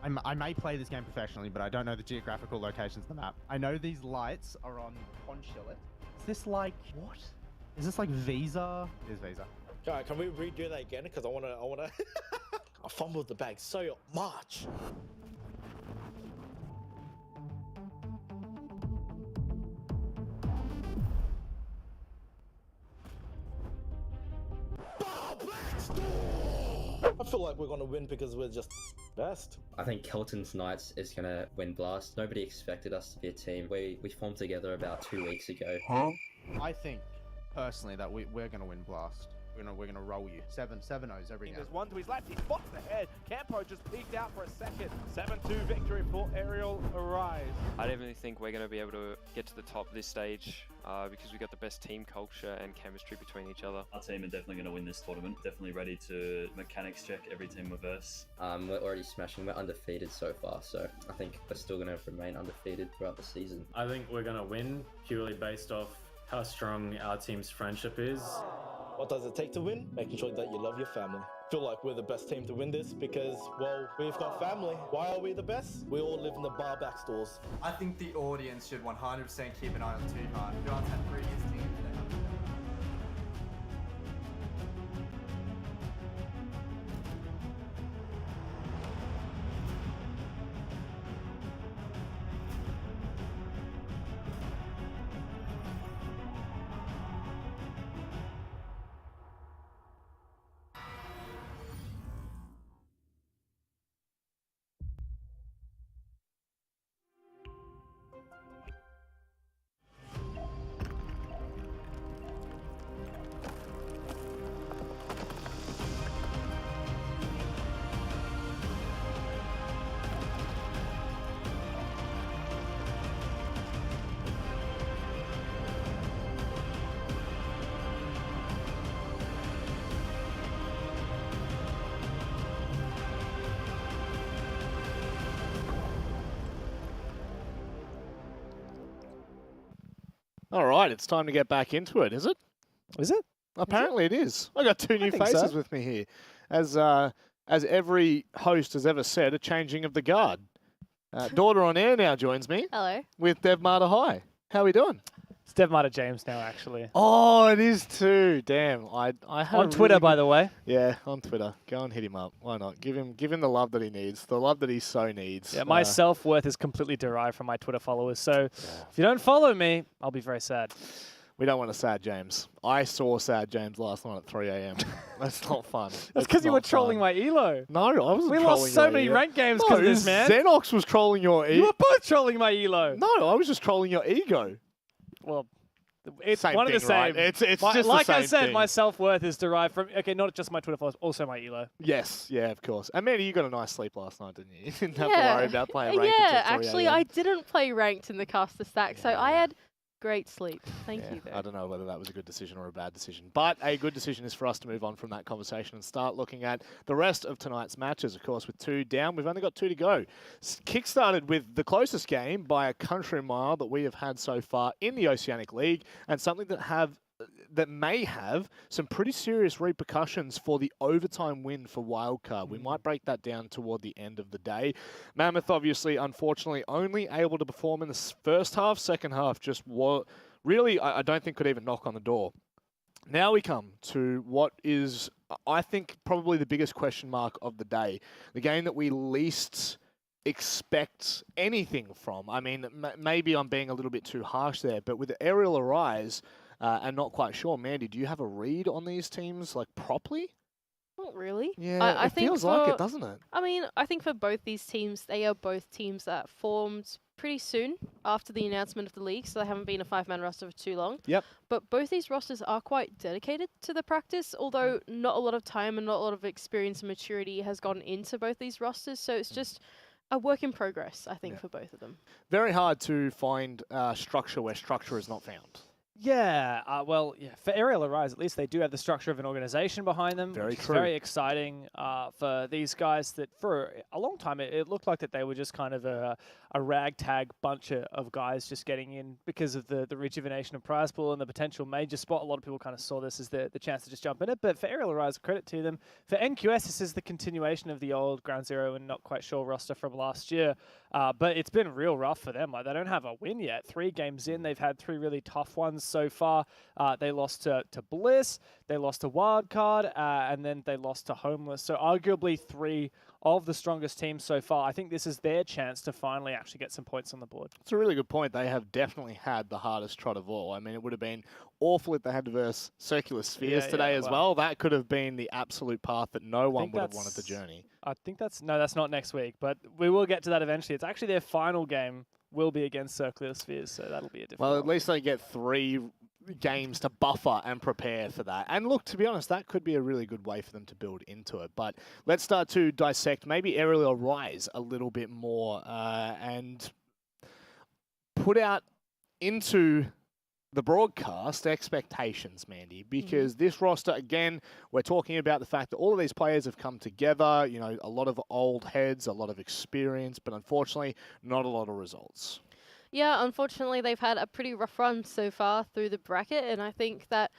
I may play this game professionally, but I don't know the geographical locations of the map. I know these lights are on Consulate. Is this like what? Is this like Visa? It is Visa. Alright, can we redo that again? Because I wanna. I fumbled the bag so much. I feel like we're gonna win because we're just best. I think Kelton's Knights is gonna win Blast. Nobody expected us to be a team. We formed together about 2 weeks ago. I think personally that we're gonna win Blast. We're gonna roll you. 7-0s every game. There's one to his left. He spots the head. Campo just peeked out for a second. 7-2 victory for Aerial Arise. I definitely think we're going to be able to get to the top this stage because we've got the best team culture and chemistry between each other. Our team are definitely going to win this tournament. Definitely ready to mechanics check every team we verse. We're already smashing. We're undefeated so far, so I think we're still going to remain undefeated throughout the season. I think we're gonna win purely based off how strong our team's friendship is. What does it take to win? Making sure that you love your family. I feel like we're the best team to win this because, well, we've got family. Why are we the best? We all live in the bar back stores. I think the audience should 100% keep an eye on Tuhan. Tuhan's had previous teams there. All right, it's time to get back into it, is it? Is it? Apparently it is. I got two new think faces so. with me here. As every host has ever said, a changing of the guard. Daughter on air now joins me Hello. with Dev Marta High. How are we doing? It's Dev Marta James now, actually. Oh, it is too. Damn, I had On Twitter, by the way. Yeah, on Twitter. Go and hit him up. Why not? Give him the love that he needs. The love that he so needs. Yeah, my self-worth is completely derived from my Twitter followers. So if you don't follow me, I'll be very sad. We don't want a sad James. I saw sad James last night at 3 a.m. That's not fun. That's because you were trolling my elo. No, I wasn't. We trolling lost so your many ego. ranked games No, because of this, man. Xenox was trolling your ego. You were both trolling my elo. No, I was just trolling your ego. Well, it's Same one thing, of the same. right? It's My- just like the same I said, thing. my self-worth is derived from, okay, not just my Twitter followers, also my elo. Yes, yeah, of course. Amanda, you got a nice sleep last night, didn't you? You didn't have to worry about playing ranked Yeah, until 3 actually, a.m. I didn't play ranked in the caster stack, so I had great sleep. Thank you, though. I don't know whether that was a good decision or a bad decision, but a good decision is for us to move on from that conversation and start looking at the rest of tonight's matches. Of course, with 2 down, we've only got 2 to go. Kick-started with the closest game by a country mile that we have had so far in the Oceanic League, and something that may have some pretty serious repercussions for the overtime win for Wildcard. We might break that down toward the end of the day. Mammoth, obviously, unfortunately, only able to perform in the first half. Second half just really, I don't think could even knock on the door. Now we come to what is, I think, probably the biggest question mark of the day. The game that we least expect anything from. I mean, maybe I'm being a little bit too harsh there, but with the Aerial Arise, and not quite sure, Mandy, do you have a read on these teams, like, properly? Not really. Yeah, I it think feels like it, doesn't it? I mean, I think for both these teams, they are both teams that formed pretty soon after the announcement of the league, so they haven't been a 5-man roster for too long. Yep. But both these rosters are quite dedicated to the practice, although not a lot of time and not a lot of experience and maturity has gone into both these rosters, so it's just a work in progress, I think, for both of them. Very hard to find structure where structure is not found. Yeah, well, for Aerial Arise, at least they do have the structure of an organization behind them. Very which is true. very exciting for these guys that for a long time it looked like that they were just kind of a ragtag bunch of guys just getting in because of the rejuvenation of prize pool and the potential major spot. A lot of people kind of saw this as the chance to just jump in it. But for Aerial Arise, credit to them. For NQS, this is the continuation of the old Ground Zero and Not Quite Sure roster from last year. But it's been real rough for them. Like, they don't have a win yet. 3 games in, they've had 3 really tough ones so far. They lost to Bliss, they lost to Wildcard, and then they lost to Homeless. So arguably 3 of the strongest teams so far. I think this is their chance to finally actually get some points on the board. It's a really good point. They have definitely had the hardest trot of all. I mean, it would have been awful if they had to verse Circular Spheres today as well. That could have been the absolute path that no one would have wanted to journey. I think that's not next week, but we will get to that eventually. It's actually their final game will be against Circular Spheres, so that'll be a different Well, at least they get 3 games to buffer and prepare for that. And look, to be honest, that could be a really good way for them to build into it. But let's start to dissect maybe Aerial Arise a little bit more and put out into the broadcast expectations, Mandy, because this roster, again, we're talking about the fact that all of these players have come together, you know, a lot of old heads, a lot of experience, but unfortunately, not a lot of results. Yeah, unfortunately, they've had a pretty rough run so far through the bracket, and I think that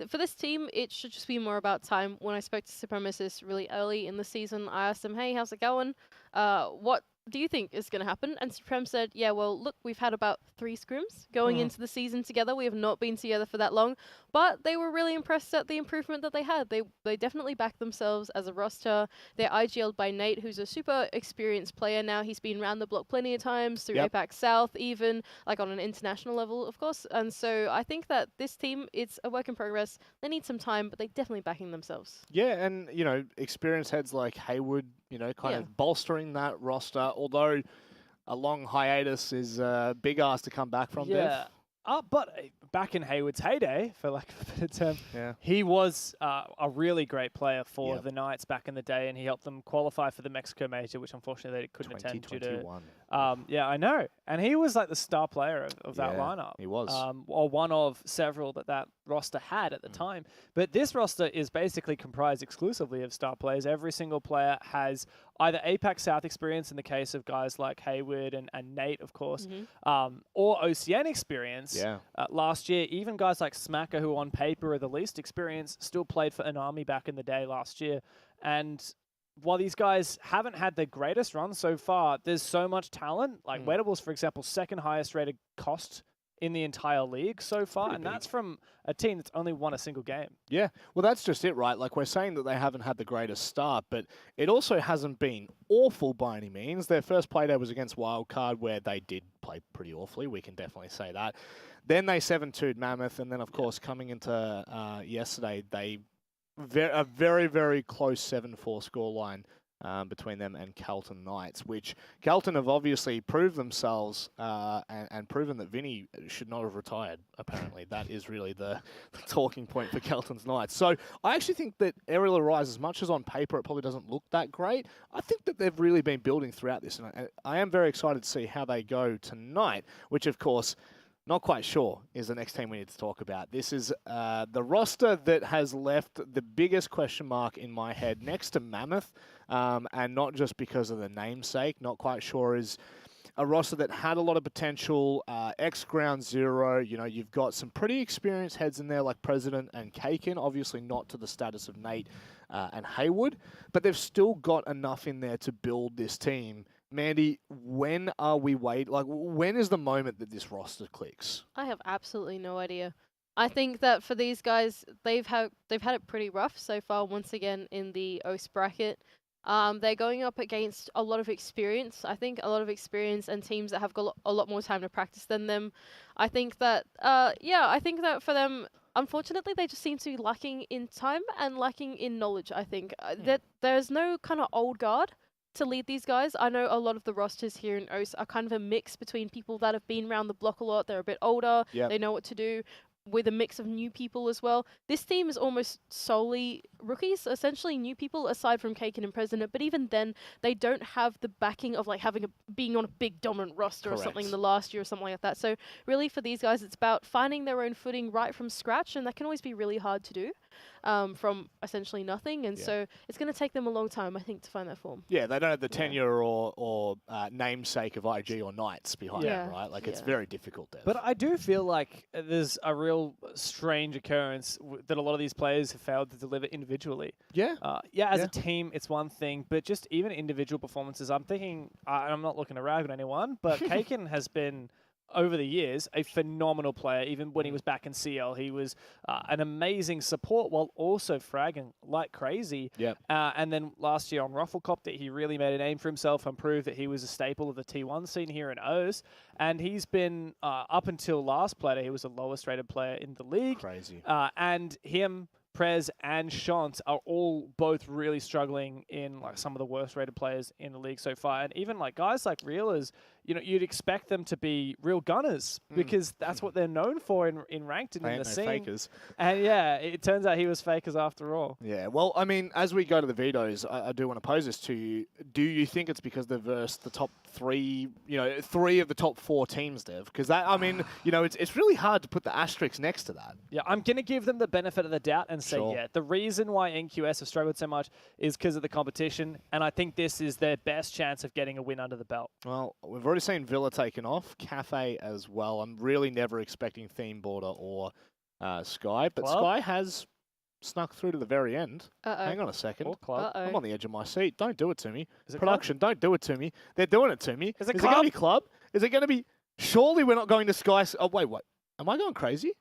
for this team, it should just be more about time. When I spoke to Supremacist really early in the season, I asked them, hey, how's it going? What do you think is going to happen? And Supreme said, yeah, well, look, we've had about 3 scrims going into the season together. We have not been together for that long, but they were really impressed at the improvement that they had. They definitely backed themselves as a roster. They're IGL'd by Nate, who's a super experienced player now. He's been around the block plenty of times through APAC South, even like on an international level, of course. And so I think that this team, it's a work in progress. They need some time, but they're definitely backing themselves. Yeah, and, you know, experienced heads like Haywood, you know, kind of bolstering that roster, although a long hiatus is a big ask to come back from, Dev. But back in Haywood's heyday, for lack of a better term, he was a really great player for the Knights back in the day, and he helped them qualify for the Mexico Major, which unfortunately they couldn't attend due to... yeah, I know. And he was like the star player of that lineup. He was. Or one of several that roster had at the time. But this roster is basically comprised exclusively of star players. Every single player has either APAC South experience in the case of guys like Haywood and Nate, of course, or OCEANIA experience. Last year, even guys like Smacker, who on paper are the least experienced, still played for an army back in the day last year. And while these guys haven't had the greatest run so far, there's so much talent. Like Wettables, for example, 2nd highest rated cost in the entire league so far, and that's from a team that's only won a single game. Yeah, well, that's just it, right? Like, we're saying that they haven't had the greatest start, but it also hasn't been awful by any means. Their first play day was against Wildcard, where they did play pretty awfully. We can definitely say that. Then they 7-2'd Mammoth, and then, of course, coming into yesterday, they a very, very close 7-4 scoreline between them and Carlton Knights, which Carlton have obviously proved themselves and proven that Vinny should not have retired, apparently. That is really the talking point for Carlton's Knights. So I actually think that Aerial Arise, as much as on paper it probably doesn't look that great, I think that they've really been building throughout this, and I am very excited to see how they go tonight, which, of course, Not quite sure is the next team we need to talk about. This is the roster that has left the biggest question mark in my head next to Mammoth, and not just because of the namesake. Not quite sure is a roster that had a lot of potential, ex-Ground Zero. You know, you've got some pretty experienced heads in there like President and Kaken, obviously not to the status of Nate and Haywood, but they've still got enough in there to build this team. Mandy, when are we when is the moment that this roster clicks? I have absolutely no idea. I think that for these guys, they've had it pretty rough so far. Once again in the OCE bracket, they're going up against a lot of experience. I think a lot of experience and teams that have got a lot more time to practice than them. I think that I think that for them, unfortunately, they just seem to be lacking in time and lacking in knowledge. I think that there's no kind of old guard to lead these guys. I know a lot of the rosters here in OCE are kind of a mix between people that have been around the block a lot, they're a bit older, they know what to do, with a mix of new people as well. This team is almost solely rookies, essentially new people aside from Kaken and President, but even then they don't have the backing of like being on a big dominant roster or something in the last year or something like that. So really for these guys it's about finding their own footing right from scratch, and that can always be really hard to do from essentially nothing, and so it's going to take them a long time, I think, to find that form. Yeah, they don't have the tenure or namesake of IG or Knights behind them, right? Like it's very difficult there. But I do feel like there's a real strange occurrence that a lot of these players have failed to deliver individually. Yeah. As a team, it's one thing, but just even individual performances, I'm thinking, I'm not looking to rag on anyone, but Kaken has been, over the years, a phenomenal player. Even when he was back in CL, he was an amazing support while also fragging like crazy. And then last year on Rufflecopter, he really made a name for himself and proved that he was a staple of the T1 scene here in OCE. And he's been, up until last play, he was the lowest rated player in the league. Crazy. And him, Prez and Shant are all both really struggling in like some of the worst rated players in the league so far. And even like guys like Reelers, you know, you'd expect them to be real gunners because that's what they're known for in ranked and in the scene. Fakers. And yeah, it turns out he was fakers after all. Yeah, well, I mean, as we go to the vetoes, I do want to pose this to you. Do you think it's because they've versed the top three, three of the top four teams, Dev? Because that, I mean, it's really hard to put the asterisk next to that. Yeah, I'm going to give them the benefit of the doubt and say, the reason why NQS have struggled so much is because of the competition, and I think this is their best chance of getting a win under the belt. Well, we've already seen Villa taken off, Cafe as well. I'm really never expecting Theme Border or Sky, but Sky has snuck through to the very end. Hang on a second. I'm on the edge of my seat. Don't do it to me. Production, don't do it to me. They're doing it to me. Is it going to be Club? Is it going to be... Surely we're not going to Sky... Oh, wait, what? Am I going crazy?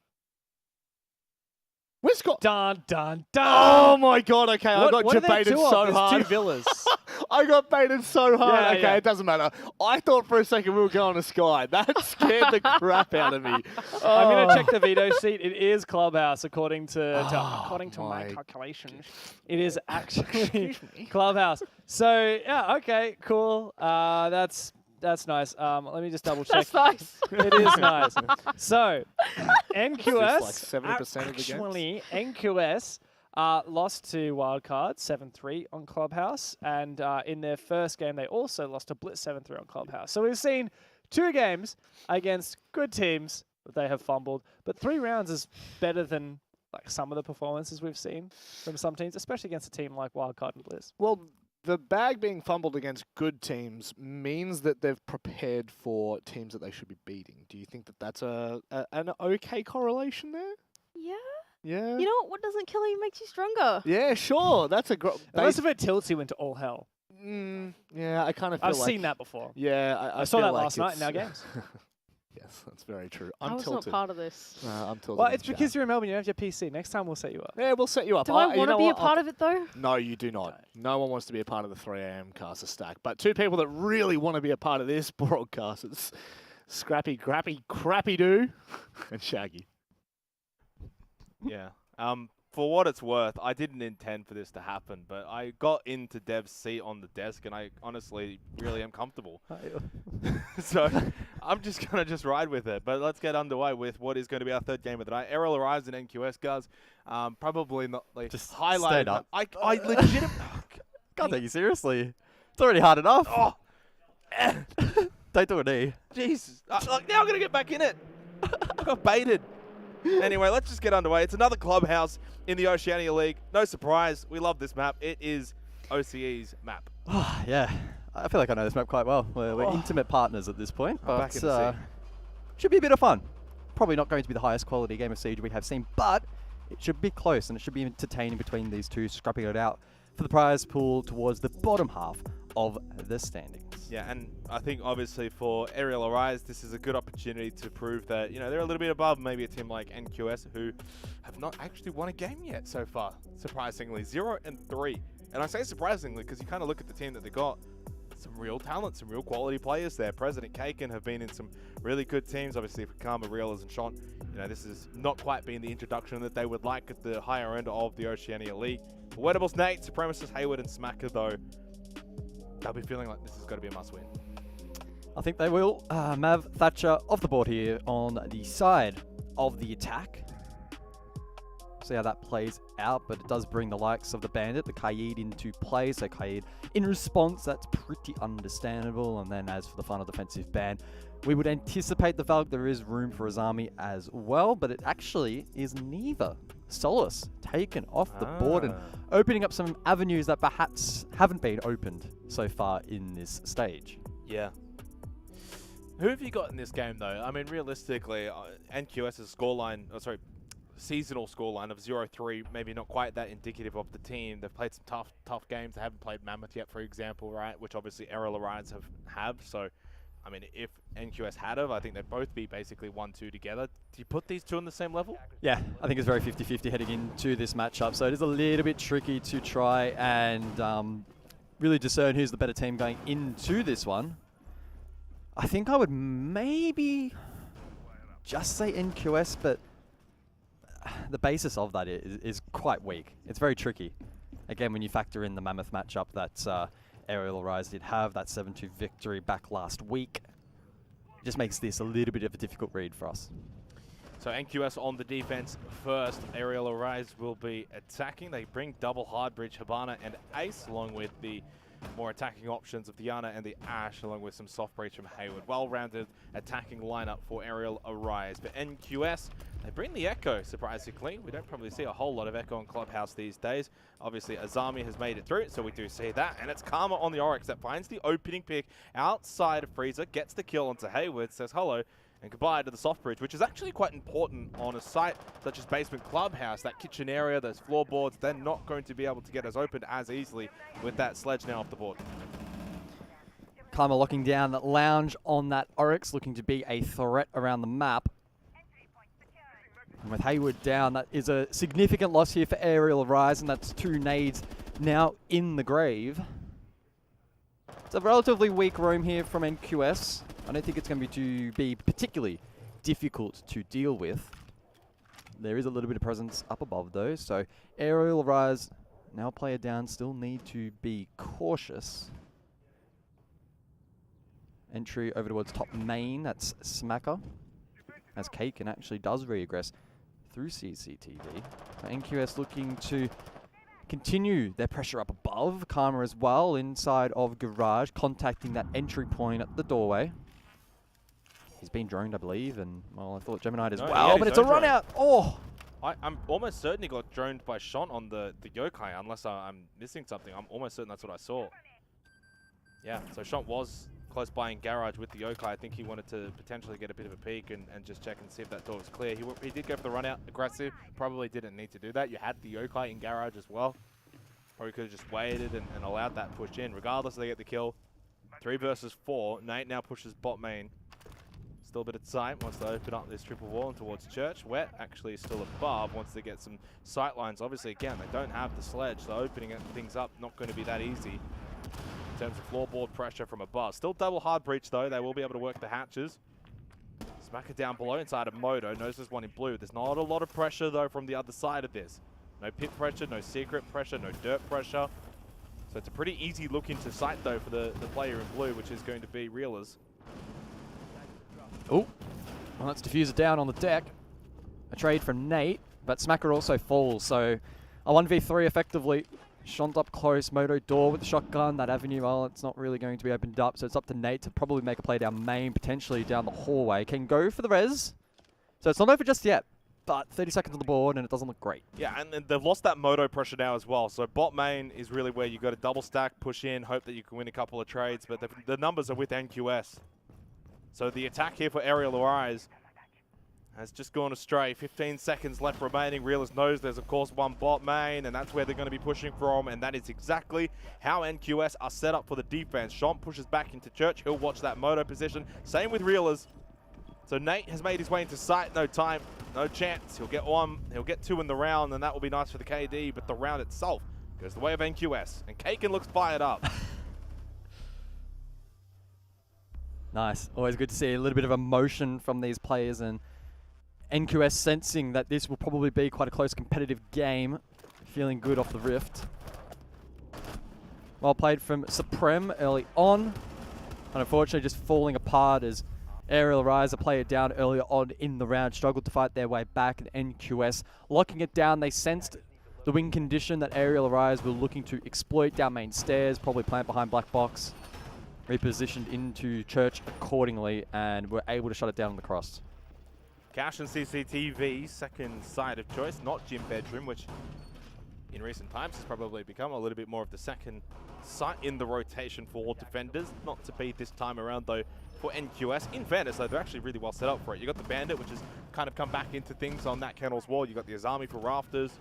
Where's Scott? Dun, dun, dun. Oh my God, okay. I got baited so hard. There's two villas. I got baited so hard. It doesn't matter. I thought for a second we were going to Sky. That scared the crap out of me. I'm going to check the veto sheet. It is Clubhouse, according to my calculations. It is actually Clubhouse. So, yeah, okay, cool. That's nice. Let me just double check. That's nice. It is nice. So, NQS, like 70% of the games? NQS lost to Wildcard 7-3 on Clubhouse, and in their first game, they also lost to Blitz 7-3 on Clubhouse. So we've seen 2 games against good teams that they have fumbled, but 3 rounds is better than like some of the performances we've seen from some teams, especially against a team like Wildcard and Blitz. Well, the bag being fumbled against good teams means that they've prepared for teams that they should be beating. Do you think that that's an okay correlation there? Yeah. Yeah. You know what doesn't kill you makes you stronger. Yeah, sure. That's a great... Unless if it tilts you into all hell. Yeah, I kind of feel I've seen that before. Yeah, I saw that last night in our games. Yes, that's very true. I was not part of this. I'm tilted. Well, it's because you're in Melbourne. You have your PC. Next time we'll set you up. Yeah, we'll set you up. Do I want to be a part of it, though? No, you do not. No one wants to be a part of the 3 a.m. caster stack. But 2 people that really want to be a part of this broadcast, it's Scrappy, Crappy Doo, and Shaggy. Yeah. For what it's worth, I didn't intend for this to happen, but I got into Dev's seat on the desk, and I honestly really am comfortable. So I'm just going to ride with it. But let's get underway with what is going to be our 3rd game of the night. Errol arrives in NQS, guys. Probably not like just highlighted. Stand up. I legitimately... Can't take you seriously. It's already hard enough. Don't do a knee. Jesus. Look, now I'm going to get back in it. I got baited. Anyway, let's just get underway. It's another clubhouse in the Oceania League. No surprise. We love this map. It is OCE's map. Yeah, I feel like I know this map quite well. We're intimate partners at this point, back but in the sea. should be a bit of fun. Probably not going to be the highest quality game of Siege we have seen, but it should be close and it should be entertaining between these two, scrapping it out for the prize pool towards the bottom half of the standings. Yeah, and I think obviously for Aerial Arise, this is a good opportunity to prove that, you know, they're a little bit above maybe a team like NQS, who have not actually won a game yet so far, surprisingly. 0-3. And I say surprisingly because you kind of look at the team that they got. Some real talent, some real quality players there. President Kaken have been in some really good teams. Obviously for Karma, Reelers and Shont, you know, this has not quite been the introduction that they would like at the higher end of the Oceania League. For Wettables, Nate, Supremacist, Hayward and Smacker though, they'll be feeling like this has got to be a must-win. I think they will. Mav Thatcher off the board here on the side of the attack. See how that plays out, but it does bring the likes of the Bandit, the Kaid into play. So Kaid in response, that's pretty understandable. And then as for the final defensive ban, we would anticipate the Valk. There is room for Azami as well, but it actually is neither. Solace taken off the board and opening up some avenues that perhaps haven't been opened so far in this stage. Yeah. Who have you got in this game though? I mean, realistically, NQS's scoreline, seasonal scoreline of 0-3, maybe not quite that indicative of the team. They've played some tough games. They haven't played Mammoth yet, for example, right? Which obviously Aerial Arise have. So, I mean, if NQS had I think they'd both be basically 1-2 together. Do you put these two on the same level? Yeah, I think it's very 50-50 heading into this matchup. So it is a little bit tricky to try and really discern who's the better team going into this one. I think I would maybe just say NQS, but the basis of that is quite weak. It's very tricky. Again, when you factor in the Mammoth matchup that Aerial Arise did have, that 7-2 victory back last week, it just makes this a little bit of a difficult read for us. So NQS on the defense first. Aerial Arise will be attacking. They bring double hard bridge, Habana and Ace, along with the more attacking options of Diana and the Ash, along with some soft breach from Hayward. Well-rounded attacking lineup for Aerial Arise. But NQS, they bring the Echo, surprisingly. We don't probably see a whole lot of Echo in Clubhouse these days. Obviously, Azami has made it through, so we do see that. And it's Karma on the Oryx that finds the opening pick outside of Freezer, gets the kill onto Hayward, says hello, and goodbye to the soft bridge, which is actually quite important on a site such as Basement Clubhouse. That kitchen area, those floorboards, they're not going to be able to get us opened as easily with that sledge now off the board. Karma locking down that lounge on that Oryx, looking to be a threat around the map. And with Hayward down, that is a significant loss here for Aerial Arise, and that's 2 nades now in the grave. It's a relatively weak roam here from NQS. I don't think it's going to be particularly difficult to deal with. There is a little bit of presence up above though, so Aerial Arise, now player down, still need to be cautious. Entry over towards top main, that's Smacker. As Kaken actually does regress through CCTV. So NQS looking to continue their pressure up above. Karma as well inside of Garage, contacting that entry point at the doorway. He's been droned, I believe, and, well, I thought Gemini as well, but it's a run out. Oh! I'm almost certain he got droned by Shont on the Yokai, unless I'm missing something. I'm almost certain that's what I saw. Yeah, so Shont was close by in Garage with the Yokai. I think he wanted to potentially get a bit of a peek and just check and see if that door was clear. He did go for the run out, aggressive. Probably didn't need to do that. You had the Yokai in Garage as well. Probably could have just waited and allowed that push in. Regardless, they get the kill. 3 versus 4. Nate now pushes bot main. Still a bit of time once they open up this triple wall and towards Church. Wet actually is still above once they get some sight lines. Obviously, again, they don't have the sledge, so opening things up not going to be that easy in terms of floorboard pressure from above. Still double hard breach, though. They will be able to work the hatches. Smack it down below inside of Moto. Knows there's one in blue. There's not a lot of pressure, though, from the other side of this. No pit pressure, no secret pressure, no dirt pressure. So it's a pretty easy look into sight, though, for the player in blue, which is going to be Reelers. Oh, well, that's Diffuser down on the deck. A trade from Nate, but Smacker also falls, so a 1v3 effectively. Shont up close, Moto door with the shotgun. That avenue, well, it's not really going to be opened up, so it's up to Nate to probably make a play down main, potentially down the hallway. Can go for the res. So it's not over just yet, but 30 seconds on the board and it doesn't look great. Yeah, and then they've lost that moto pressure now as well. So bot main is really where you got to double stack, push in, hope that you can win a couple of trades. But the numbers are with NQS. So the attack here for Aerial Arise has just gone astray. 15 seconds left remaining. Realist knows there's, of course, one bot main, and that's where they're going to be pushing from, and that is exactly how NQS are set up for the defense. Sean pushes back into Church. He'll watch that moto position. Same with Realers. So Nate has made his way into sight. No time, no chance. He'll get one, he'll get two in the round, and that will be nice for the KD, but the round itself goes the way of NQS, and Kaken looks fired up. Nice. Always good to see a little bit of emotion from these players, and NQS sensing that this will probably be quite a close competitive game. Feeling good off the rift. Well played from Supreme early on. And unfortunately just falling apart as Aerial Rise, a player down earlier on in the round, struggled to fight their way back, and NQS locking it down. They sensed the win condition that Aerial Rise were looking to exploit down main stairs, probably plant behind Black Box. Repositioned into Church accordingly, and were able to shut it down on the cross. Cash and CCTV, second side of choice, not Gym Bedroom, which in recent times has probably become a little bit more of the second site in the rotation for all defenders. Not to be this time around, though, for NQS. In fairness, though, they're actually really well set up for it. You got the Bandit, which has kind of come back into things on that Kennel's wall. You got the Azami for Rafters.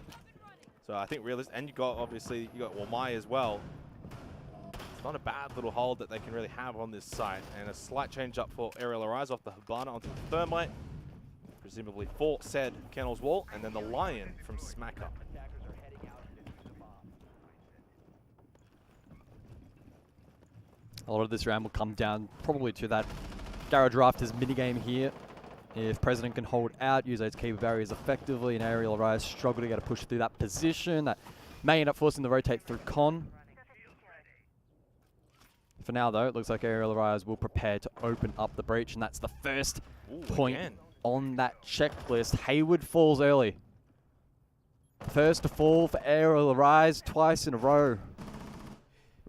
So I think realist, and you got, obviously, you got Wamai as well. It's not a bad little hold that they can really have on this site. And a slight change up for Aerial Arise off the Habana onto the Thermite. Presumably for said Kennel's wall, and then the Lion from Smacker. A lot of this round will come down probably to that Garage Rafters minigame here. If President can hold out, use those key barriers effectively, and Aerial Rise struggle to get a push through that position. That may end up forcing the rotate through Con. For now, though, it looks like Aerial Rise will prepare to open up the breach, and that's the first point on that checklist. Hayward falls early. First to fall for Aerial Rise twice in a row.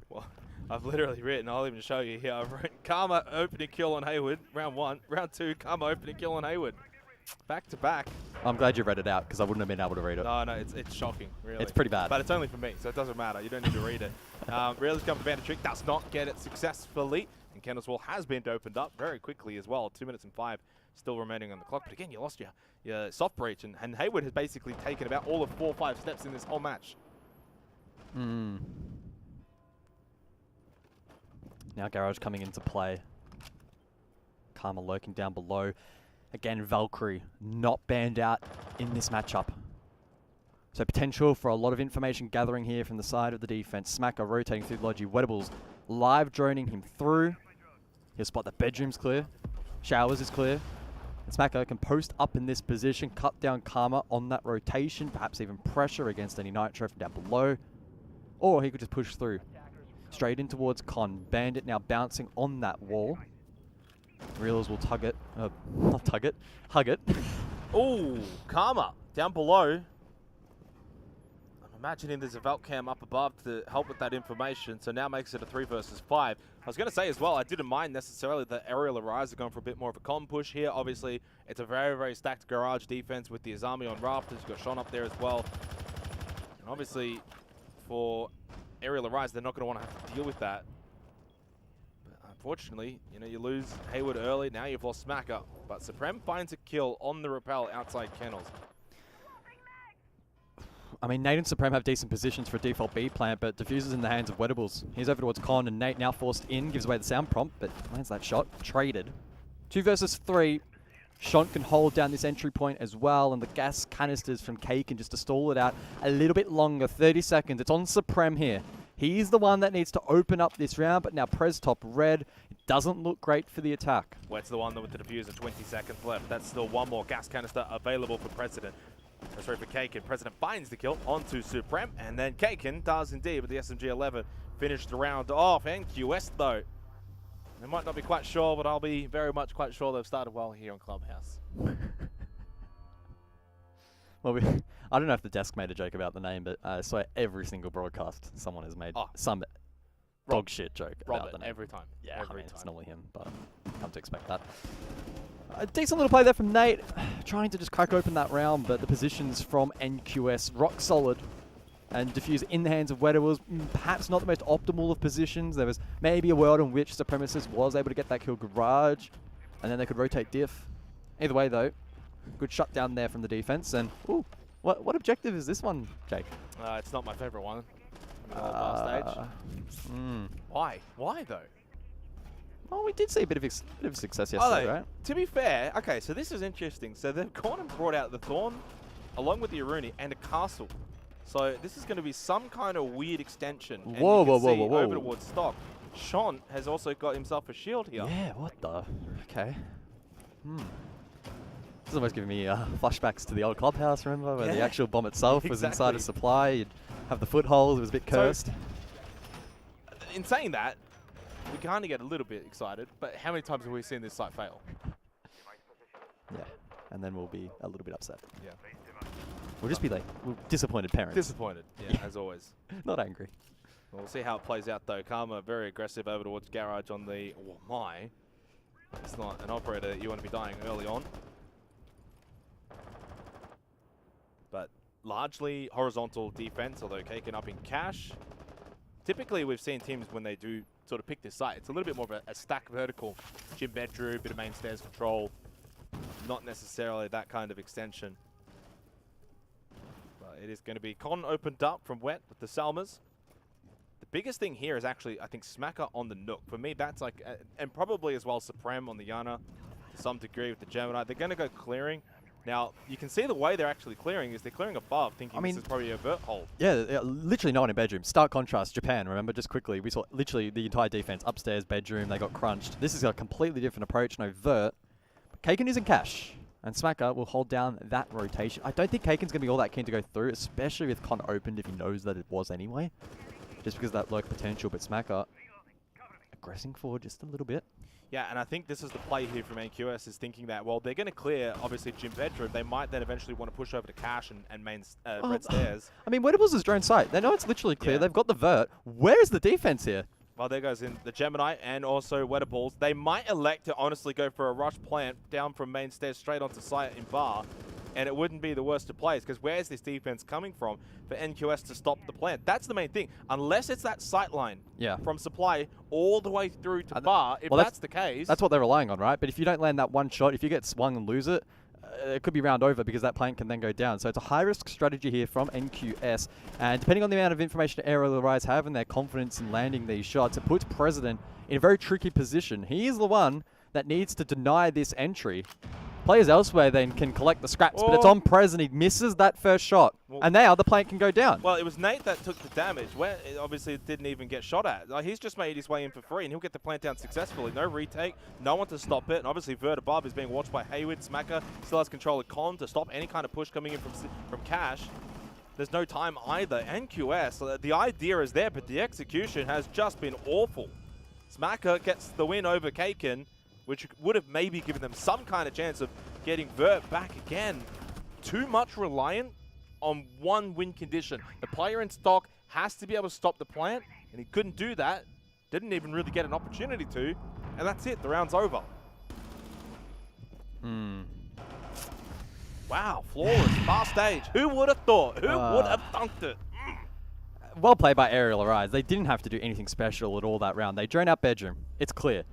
Well, I've literally written, I'll even show you here, I've written Karma opening kill on Hayward, round one. Round two, Karma opening kill on Hayward. Back to back. I'm glad you read it out, because I wouldn't have been able to read it. No, it's shocking, really. It's pretty bad. But it's only for me, so it doesn't matter. You don't need to read it. Realist comes Bandit Trick, does not get it successfully. And Kennel's wall has been opened up very quickly as well. 2 minutes and 5 still remaining on the clock. But again, you lost your soft breach, and Hayward has basically taken about all of 4 or 5 steps in this whole match. Now Garage coming into play. Karma lurking down below. Again, Valkyrie not banned out in this matchup. So potential for a lot of information gathering here from the side of the defense. Smacker rotating through Logi. Wettables live droning him through. He'll spot the bedroom's clear. Showers is clear. And Smacker can post up in this position, cut down Karma on that rotation, perhaps even pressure against any Nitro from down below. Or he could just push through. Straight in towards Con. Bandit now bouncing on that wall. Reelers will tug it. Not tug it. Hug it. Ooh, Karma down below. I'm imagining there's a Valk cam up above to help with that information, so now makes it a 3 versus 5. I was going to say as well, I didn't mind necessarily that Aerial Arise are going for a bit more of a con push here. Obviously, it's a very, very stacked Garage defense with the Azami on Rafters. You've got Sean up there as well. And obviously, for Aerial Arise, they're not going to want to have to deal with that. Unfortunately, you lose Hayward early. Now you've lost Smacker. But Supreme finds a kill on the rappel outside Kennels. I mean, Nate and Supreme have decent positions for a default B plant, but Diffuser's in the hands of Wettables. He's over towards Con, and Nate now forced in, gives away the sound prompt, but lands that shot. Traded. 2 versus 3. Sean can hold down this entry point as well, and the gas canisters from Kaken just to stall it out a little bit longer. 30 seconds. It's on Supreme here. He's the one that needs to open up this round, but now Prez top red. It doesn't look great for the attack. Wet's the one with the diffuser, 20 seconds left. That's still one more gas canister available for President. Sorry, for Kaken. President finds the kill onto Supreme, and then Kaken does indeed with the SMG-11 finish the round off. NQS, though, they might not be quite sure, but I'll be very much quite sure they've started well here on Clubhouse. Well, I don't know if the desk made a joke about the name, but I swear every single broadcast someone has made some dog shit joke about the name. Every time. Yeah, every time. It's normally him, but come to expect that. A decent little play there from Nate, trying to just crack open that round, but the positions from NQS rock solid. And Diffuse in the hands of Wetter was perhaps not the most optimal of positions. There was maybe a world in which Supremacist was able to get that kill Garage, and then they could rotate Diff. Either way, though, good shutdown there from the defense. And ooh, what objective is this one, Jake? It's not my favorite one. Stage. Why? Why though? Well, we did see a bit of success yesterday, right? To be fair, okay, so this is interesting. So they've gone and brought out the Thorn, along with the Aruni, and a Castle. So this is going to be some kind of weird extension. And Whoa, you can whoa, see whoa, whoa, whoa. over towards stock. Sean has also got himself a shield here. Yeah, what the? Okay. This is almost giving me flashbacks to the old clubhouse, remember? Where the actual bomb itself was inside a supply. You'd have the foothold, it was a bit cursed. So, in saying that, we kind of get a little bit excited, but how many times have we seen this site fail? Yeah, and then we'll be a little bit upset. Yeah. We'll just be like disappointed parents. Disappointed, yeah, as always. Not angry. We'll see how it plays out though. Karma very aggressive over towards Garage on the... Oh my. It's not an operator that you want to be dying early on. But largely horizontal defense, although Kaken up in cash. Typically we've seen teams when they do sort of pick this site, it's a little bit more of a stack vertical. Gym bedroom, bit of main stairs control. Not necessarily that kind of extension. But it is going to be Con opened up from Wet with the Salmas. The biggest thing here is actually, I think, Smacker on the Nook. For me, that's like, and probably as well Supreme on the Yana to some degree with the Gemini. They're going to go clearing. Now, you can see the way they're actually clearing is they're clearing above, thinking this is probably a vert hold. Yeah, literally no one in bedroom. Stark contrast, Japan, remember, just quickly, we saw literally the entire defense upstairs, bedroom, they got crunched. This is a completely different approach, no vert. Kaken is in cash, and Smacker will hold down that rotation. I don't think Kaken's going to be all that keen to go through, especially with Con opened if he knows that it was anyway. Just because of that lurk potential, but Smacker aggressing forward just a little bit. Yeah, and I think this is the play here from NQS, is thinking that, well, they're going to clear, obviously, Gym Bedroom. They might then eventually want to push over to Cash and main Red Stairs. I mean, Wettables is drone sight. They know it's literally clear. Yeah. They've got the vert. Where's the defense here? Well, there goes in the Gemini and also Wettables. They might elect to honestly go for a rush plant down from main stairs straight onto site in bar. And it wouldn't be the worst of plays, because where's this defense coming from for NQS to stop the plant? That's the main thing. Unless it's that sight line from supply all the way through to bar, if that's the case. That's what they're relying on, right? But if you don't land that one shot, if you get swung and lose it, it could be round over because that plant can then go down. So it's a high-risk strategy here from NQS. And depending on the amount of information Aerial Rise have and their confidence in landing these shots, it puts President in a very tricky position. He is the one that needs to deny this entry. Players elsewhere then can collect the scraps, but it's on Prez and he misses that first shot. And now the plant can go down. Well, it was Nate that took the damage. Where it obviously didn't even get shot at. Like, he's just made his way in for free and he'll get the plant down successfully. No retake, no one to stop it. And obviously Vert above is being watched by Hayward. Smacker still has control of Con to stop any kind of push coming in from Cash. There's no time either. NQS, the idea is there, but the execution has just been awful. Smacker gets the win over Kaken, which would have maybe given them some kind of chance of getting Vert back again. Too much reliant on one win condition. The player in stock has to be able to stop the plant, and he couldn't do that. Didn't even really get an opportunity to, and that's it. The round's over. Wow, flawless, fast stage. Who would have thought? Who would have dunked it? Well played by Aerial Arise. They didn't have to do anything special at all that round. They drone out bedroom. It's clear.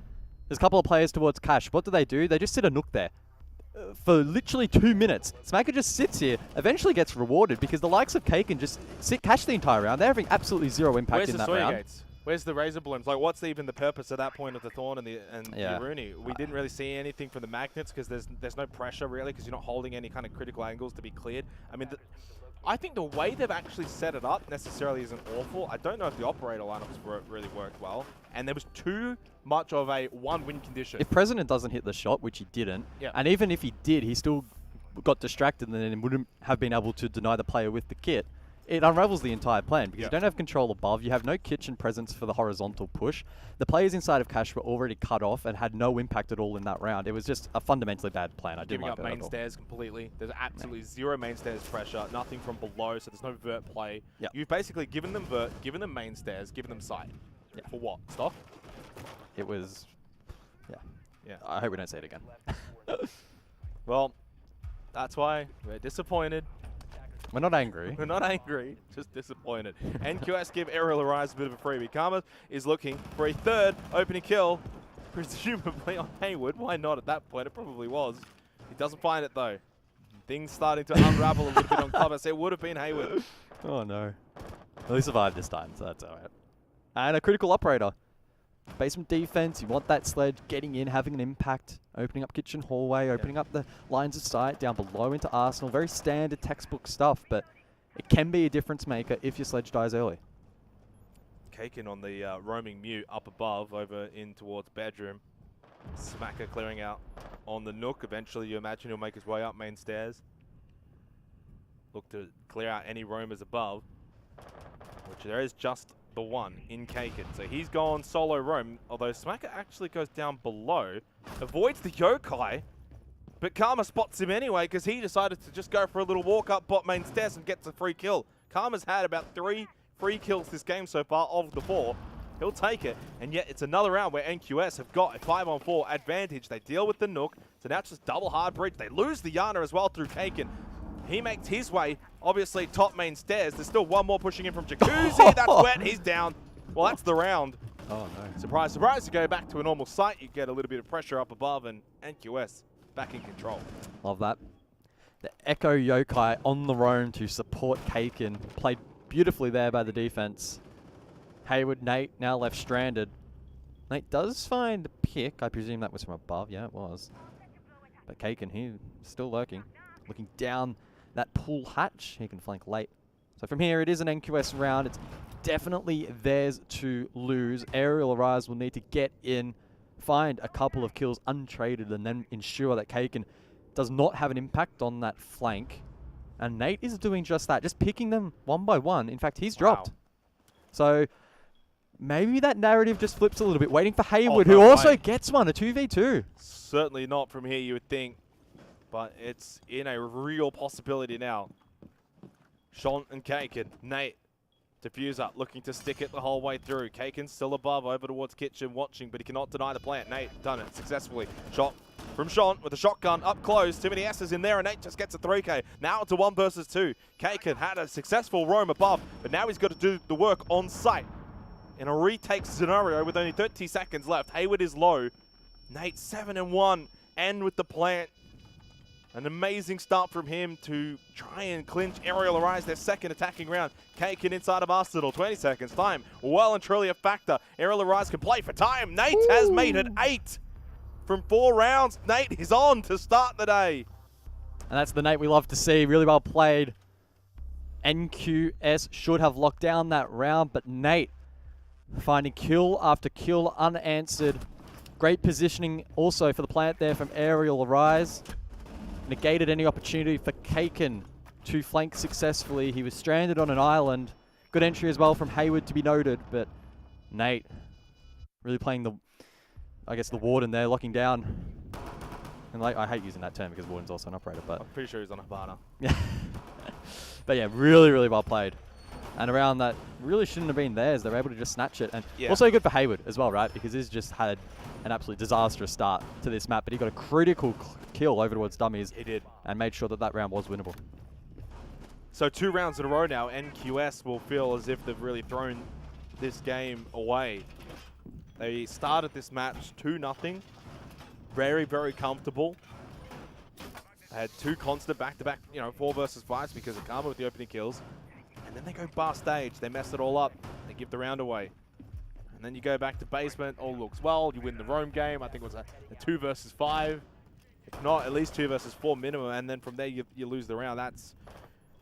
There's a couple of players towards Cash. What do? They just sit a Nook there for literally 2 minutes. Smacker just sits here, eventually gets rewarded because the likes of Kaken just sit cash the entire round. They're having absolutely zero impact in that round. Gates? Where's the Razor Blooms? Like, what's even the purpose at that point of the Thorn and the Rooney? We didn't really see anything from the Magnets because there's no pressure really because you're not holding any kind of critical angles to be cleared. I mean, I think the way they've actually set it up necessarily isn't awful. I don't know if the operator lineups really worked well. And there was too much of a one-win condition. If President doesn't hit the shot, which he didn't, and even if he did, he still got distracted and then wouldn't have been able to deny the player with the kit, it unravels the entire plan because you don't have control above, you have no kitchen presence for the horizontal push. The players inside of Cash were already cut off and had no impact at all in that round. It was just a fundamentally bad plan. I didn't like giving up main stairs completely. There's absolutely zero main stairs pressure, nothing from below, so there's no vert play. You've basically given them vert, given them main stairs, given them sight. For what? Stock? It was, Yeah. I hope we don't see it again. Well, that's why we're disappointed. We're not angry. We're not angry, just disappointed. NQS give Aerial Arise a bit of a freebie. Karma is looking for a third opening kill, presumably on Hayward. Why not at that point? It probably was. He doesn't find it though. Things starting to unravel a little bit on Clubhouse. It would have been Hayward. Oh no. Well, he survived this time, so that's alright. And a critical operator. Basement defense, you want that sledge getting in, having an impact, opening up kitchen hallway, opening up the lines of sight down below into Arsenal. Very standard textbook stuff, but it can be a difference maker if your sledge dies early. Kaken on the roaming mute up above, over in towards bedroom. Smacker clearing out on the Nook. Eventually, you imagine he'll make his way up main stairs. Look to clear out any roamers above, which there is just the one in Kaken. So he's gone solo roam, although Smacker actually goes down below, avoids the yokai, but Karma spots him anyway because he decided to just go for a little walk up bot main stairs and gets a free kill. Karma's had about 3 free kills this game so far of the 4. He'll take it, and yet it's another round where NQS have got a 5-on-4 advantage. They deal with the Nook, so now it's just double hard bridge. They lose the Yana as well through Kaken. He makes his way, obviously, top main stairs. There's still one more pushing in from Jacuzzi. That's wet. He's down. Well, that's the round. Oh, no. Surprise, surprise. To go back to a normal site, you get a little bit of pressure up above, and NQS back in control. Love that. The Echo Yokai on the roam to support Kaken. Played beautifully there by the defense. Hayward, Nate now left stranded. Nate does find a pick. I presume that was from above. Yeah, it was. But Kaken, he's still lurking. Looking down that pool hatch. He can flank late. So from here, it is an NQS round. It's definitely theirs to lose. Aerial Arise will need to get in, find a couple of kills untraded, and then ensure that Kaken does not have an impact on that flank. And Nate is doing just that, just picking them one by one. In fact, he's dropped. So maybe that narrative just flips a little bit, waiting for Hayward, who also gets one, a 2v2. Certainly not from here, you would think. But it's in a real possibility now. Sean and Kaken. Nate. Diffuser looking to stick it the whole way through. Kaken's still above, over towards kitchen, watching, but he cannot deny the plant. Nate done it successfully. Shot from Sean with a shotgun up close. Too many S's in there, and Nate just gets a 3K. Now it's a 1 versus 2. Kaken had a successful roam above, but now he's got to do the work on site. In a retake scenario with only 30 seconds left, Hayward is low. Nate 7-1, and with the plant. An amazing start from him to try and clinch Aerial Arise, their second attacking round. Kaken inside of Arsenal, 20 seconds. Time well and truly a factor. Aerial Arise can play for time. Nate has made it 8 from 4 rounds. Nate is on to start the day. And that's the Nate we love to see. Really well played. NQS should have locked down that round, but Nate finding kill after kill unanswered. Great positioning also for the plant there from Aerial Arise. Negated any opportunity for Kaken to flank successfully. He was stranded on an island. Good entry as well from Hayward to be noted, but Nate really playing the, I guess, the warden there, locking down. And like, I hate using that term because warden's also an operator, but I'm pretty sure he's on Havana. Yeah. But yeah, really, really well played. And around that really shouldn't have been theirs. They're able to just snatch it. And also good for Hayward as well, right? Because he's just had an absolute disastrous start to this map, but he got a critical kill over towards dummies. He did. And made sure that that round was winnable. So 2 rounds in a row now, NQS will feel as if they've really thrown this game away. They started this match 2-0. Very, very comfortable. They had 2 constant back-to-back, 4 versus 5s because of Karma with the opening kills. And then they go bar stage. They mess it all up. They give the round away. And then you go back to basement. All looks well. You win the roam game. I think it was a 2 versus 5. If not, at least 2 versus 4 minimum. And then from there, you lose the round. That's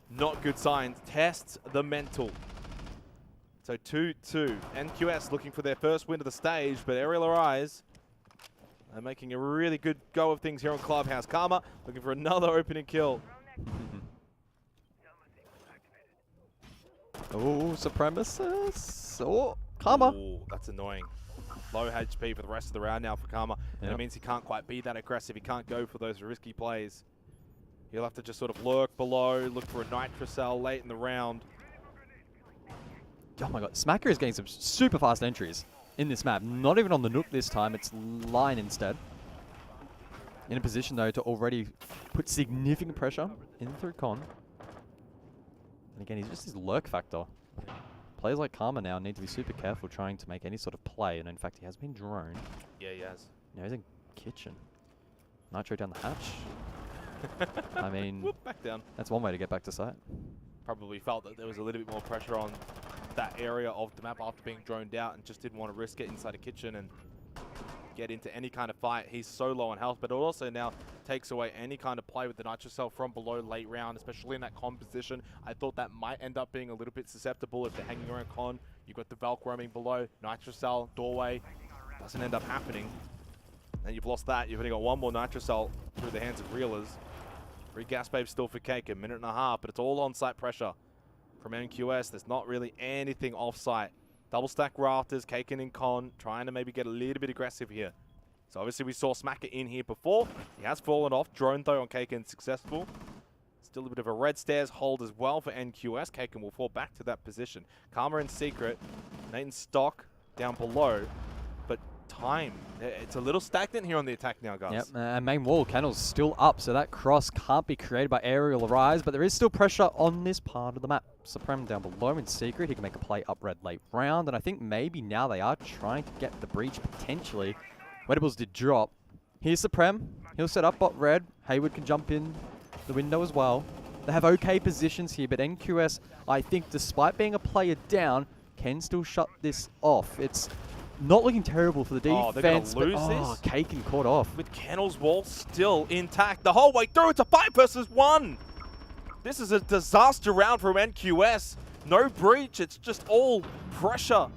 not good signs. Test the mental. So 2-2. NQS looking for their first win of the stage. But Aerial Arise are making a really good go of things here on Clubhouse. Karma looking for another opening kill. Oh, Supremacists. Oh, Karma. Ooh, that's annoying. Low HP for the rest of the round now for Karma. And it means he can't quite be that aggressive. He can't go for those risky plays. He'll have to just sort of lurk below, look for a Nitrocell late in the round. Oh my god, Smacker is getting some super fast entries in this map. Not even on the Nook this time, it's Line instead. in a position, though, to already put significant pressure in through Con. And again, he's just his lurk factor. Players like Karma now need to be super careful trying to make any sort of play, and in fact, he has been droned. Yeah, he has. Now he's in kitchen. Nitro down the hatch. I mean, Whoop, back down. That's one way to get back to site. Probably felt that there was a little bit more pressure on that area of the map after being droned out and just didn't want to risk it inside a kitchen and get into any kind of fight. He's so low on health, but it also now takes away any kind of play with the Nitro Cell from below late round, especially in that Con position. I thought that might end up being a little bit susceptible if they're hanging around Con. You've got the Valk roaming below, Nitro Cell, doorway. Doesn't end up happening. And you've lost that. You've only got one more Nitro Cell through the hands of Reelers. 3 gas babes still for Cake, a minute and a half, but it's all on-site pressure from NQS. There's not really anything off-site. Double stack rafters, Kaken in Con, trying to maybe get a little bit aggressive here. So obviously we saw Smacker in here before. He has fallen off. Drone though on Kaken successful. Still a bit of a red stairs hold as well for NQS. Kaken will fall back to that position. Karma in secret. Nathan Stock down below. But time. It's a little stagnant here on the attack now, guys. Yep, main wall, Kennel's still up, so that cross can't be created by Aerial Arise, but there is still pressure on this part of the map. Supreme down below in secret. He can make a play up red late round, and I think maybe now they are trying to get the breach potentially. Wedables did drop. Here's Supreme. He'll set up bot red. Hayward can jump in the window as well. They have okay positions here, but NQS, I think, despite being a player down, can still shut this off. It's not looking terrible for the defense. Oh, they're going to lose this? Kaken caught off. With Kennel's wall still intact the whole way through. It's a 5 versus 1. This is a disaster round from NQS. No breach. It's just all pressure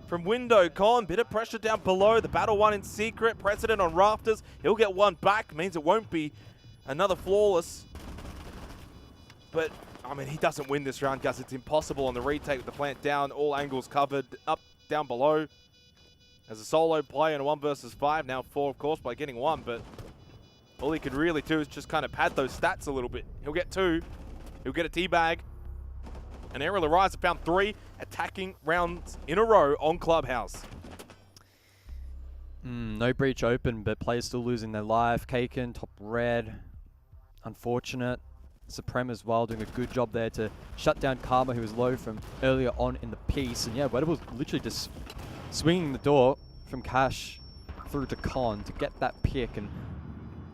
from window. Con, bit of pressure down below. The battle one in secret. President on rafters. He'll get one back. Means it won't be another flawless. But, I mean, he doesn't win this round, guys. It's impossible on the retake with the plant down. All angles covered. Up, down below. As a solo play in a 1 versus 5. Now 4, of course, by getting 1. But all he could really do is just kind of pad those stats a little bit. He'll get 2. He'll get a teabag. And Aerial Arise have found 3 attacking rounds in a row on Clubhouse. No breach open, but players still losing their life. Kaken, top red. Unfortunate. Supreme as well, doing a good job there to shut down Karma, who was low from earlier on in the piece. And yeah, Wedables literally just swinging the door from Cash through to Con to get that pick. And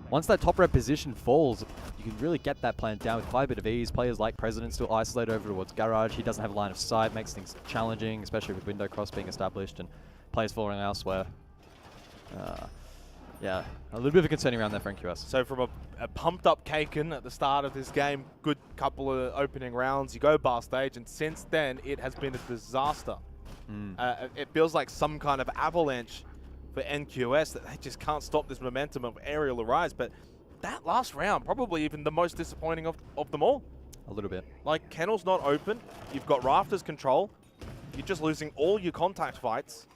once that top red position falls, you can really get that plant down with quite a bit of ease. Players like President still isolated over towards Garage. He doesn't have a line of sight, makes things challenging, especially with window cross being established and players falling elsewhere. Yeah, a little bit of a concerning round there for NQS. So from a pumped up Kaken at the start of this game, good couple of opening rounds, you go bar stage, and since then it has been a disaster. It feels like some kind of avalanche for NQS that they just can't stop this momentum of Aerial Arise. But that last round, probably even the most disappointing of them all. A little bit. Like, Kennel's not open. You've got Rafters control. You're just losing all your contact fights.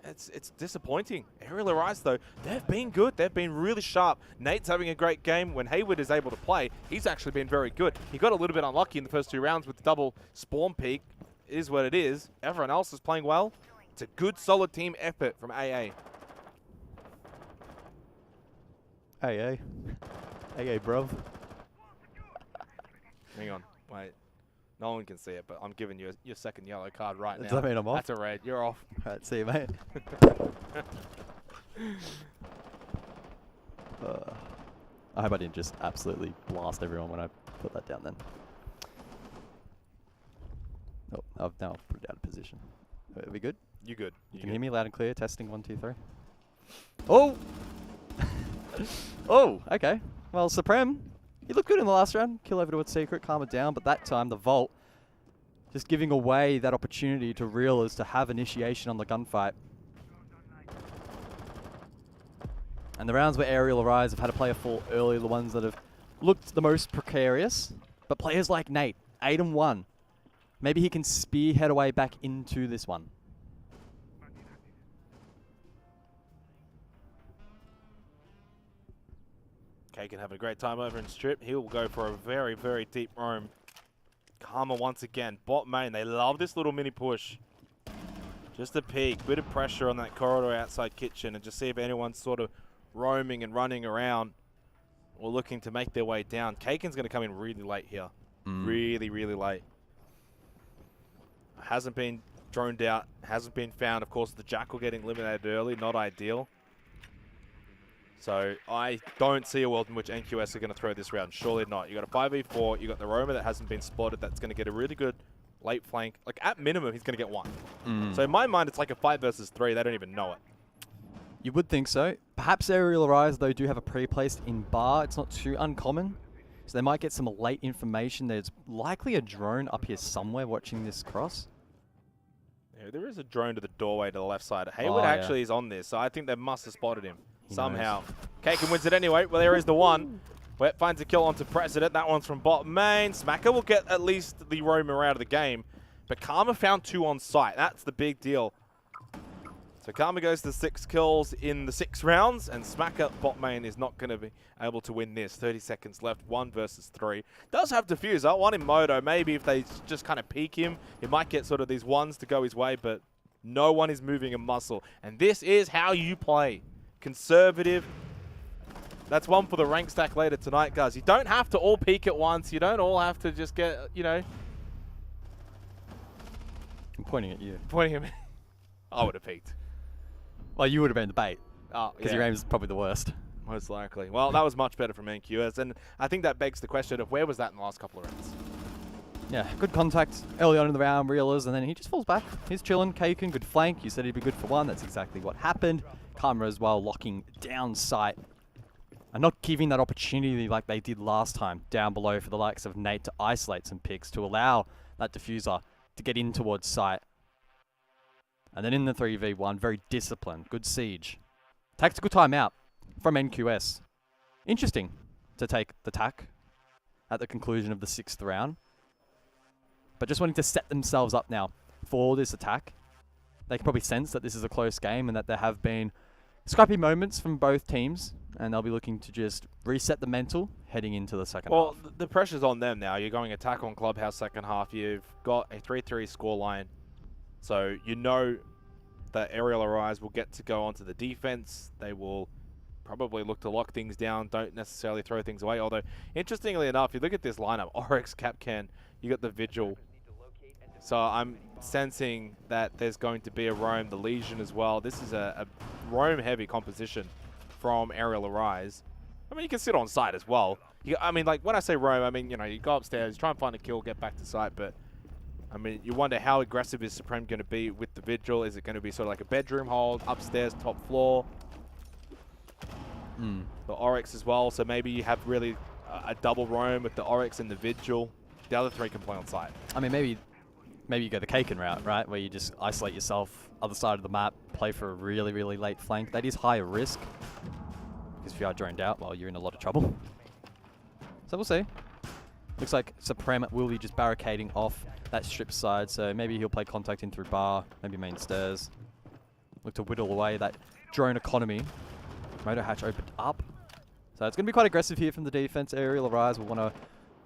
It's disappointing. Aerial Arise, though, they've been good. They've been really sharp. Nate's having a great game. When Hayward is able to play, he's actually been very good. He got a little bit unlucky in the first 2 rounds with the double spawn peak. It is what it is. Everyone else is playing well. It's a good, solid team effort from AA. AA, bruv. Hang on, wait. No one can see it, but I'm giving you your second yellow card right now. Does that mean I'm off? That's a red. You're off. All right, see you, mate. I hope I didn't just absolutely blast everyone when I put that down then. Oh, I've now put it out of position. Are we good? You good. You can hear me loud and clear. Testing 1, 2, 3. Oh! Oh, okay. Well, Supreme, he looked good in the last round. Kill over towards Secret, calm it down. But that time, the Vault just giving away that opportunity to Reelers to have initiation on the gunfight. And the rounds where Aerial Arise have had a player fall early, the ones that have looked the most precarious. But players like Nate, 8-1. Maybe he can spearhead a way back into this one. Kaken having a great time over in Strip. He'll go for a very, very deep roam. Karma once again. Bot main. They love this little mini push. Just a peek. Bit of pressure on that corridor outside kitchen and just see if anyone's sort of roaming and running around or looking to make their way down. Kaken's going to come in really late here. Really, really late. Hasn't been droned out, hasn't been found. Of course, the Jackal getting eliminated early, not ideal. So I don't see a world in which NQS are going to throw this round. Surely not. You got a 5v4. You got the roamer that hasn't been spotted. That's going to get a really good late flank. Like at minimum, he's going to get one. So in my mind, it's like a 5 versus 3. They don't even know it. You would think so. Perhaps Aerial Arise, though, do have a pre-placed in bar. It's not too uncommon. So they might get some late information. There's likely a drone up here somewhere watching this cross. Yeah, there is a drone to the doorway to the left side. Hayward actually is on this, so I think they must have spotted him somehow. Kaken wins it anyway. Well, there is the one. Wet finds a kill onto President. That one's from bottom main. Smacker will get at least the roamer out of the game. But Karma found 2 on site. That's the big deal. So Karma goes to 6 kills in the 6 rounds, and Smacker bot main is not going to be able to win this. 30 seconds left, 1 versus 3. Does have Diffuser, 1 in Moto. Maybe if they just kind of peek him, he might get sort of these ones to go his way, but no one is moving a muscle. And this is how you play. Conservative. That's one for the rank stack later tonight, guys. You don't have to all peek at once. You don't all have to just get, you know. I'm pointing at you. Pointing at me. I would have peeked. Well, you would have been the bait. Oh, because your aim's probably the worst. Most likely. Well, that was much better from NQS, and I think that begs the question of where was that in the last couple of rounds? Yeah, good contact early on in the round, Reelers, and then he just falls back. He's chilling, Kaken, good flank. You said he'd be good for 1. That's exactly what happened. Karma as well, locking down sight. And not giving that opportunity like they did last time down below for the likes of Nate to isolate some picks to allow that diffuser to get in towards sight. And then in the 3v1, very disciplined, good siege. Tactical timeout from NQS. Interesting to take the tack at the conclusion of the 6th round. But just wanting to set themselves up now for this attack. They can probably sense that this is a close game and that there have been scrappy moments from both teams. And they'll be looking to just reset the mental heading into the second half. Well, the pressure's on them now. You're going attack on Clubhouse second half. You've got a 3-3 scoreline. So you know that Aerial Arise will get to go onto the defense. They will probably look to lock things down, don't necessarily throw things away. Although, interestingly enough, you look at this lineup, Oryx, Capcan, you got the Vigil. So I'm sensing that there's going to be a roam, the Legion as well. This is a roam-heavy composition from Aerial Arise. I mean, you can sit on site as well. I mean, like, when I say roam, I mean, you know, you go upstairs, try and find a kill, get back to site, but I mean, you wonder how aggressive is Supreme going to be with the Vigil. Is it going to be sort of like a bedroom hold, upstairs, top floor? The Oryx as well, so maybe you have really a double roam with the Oryx and the Vigil. The other 3 can play on site. I mean, maybe you go the Kaken route, right? Where you just isolate yourself, other side of the map, play for a really, really late flank. That is higher risk. Because if you are droned out, well, you're in a lot of trouble. So we'll see. Looks like Supreme will be just barricading off that strip side, so maybe he'll play contact in through bar, maybe main stairs. Look to whittle away that drone economy. Motor hatch opened up. So it's going to be quite aggressive here from the defense. Aerial Arise will want to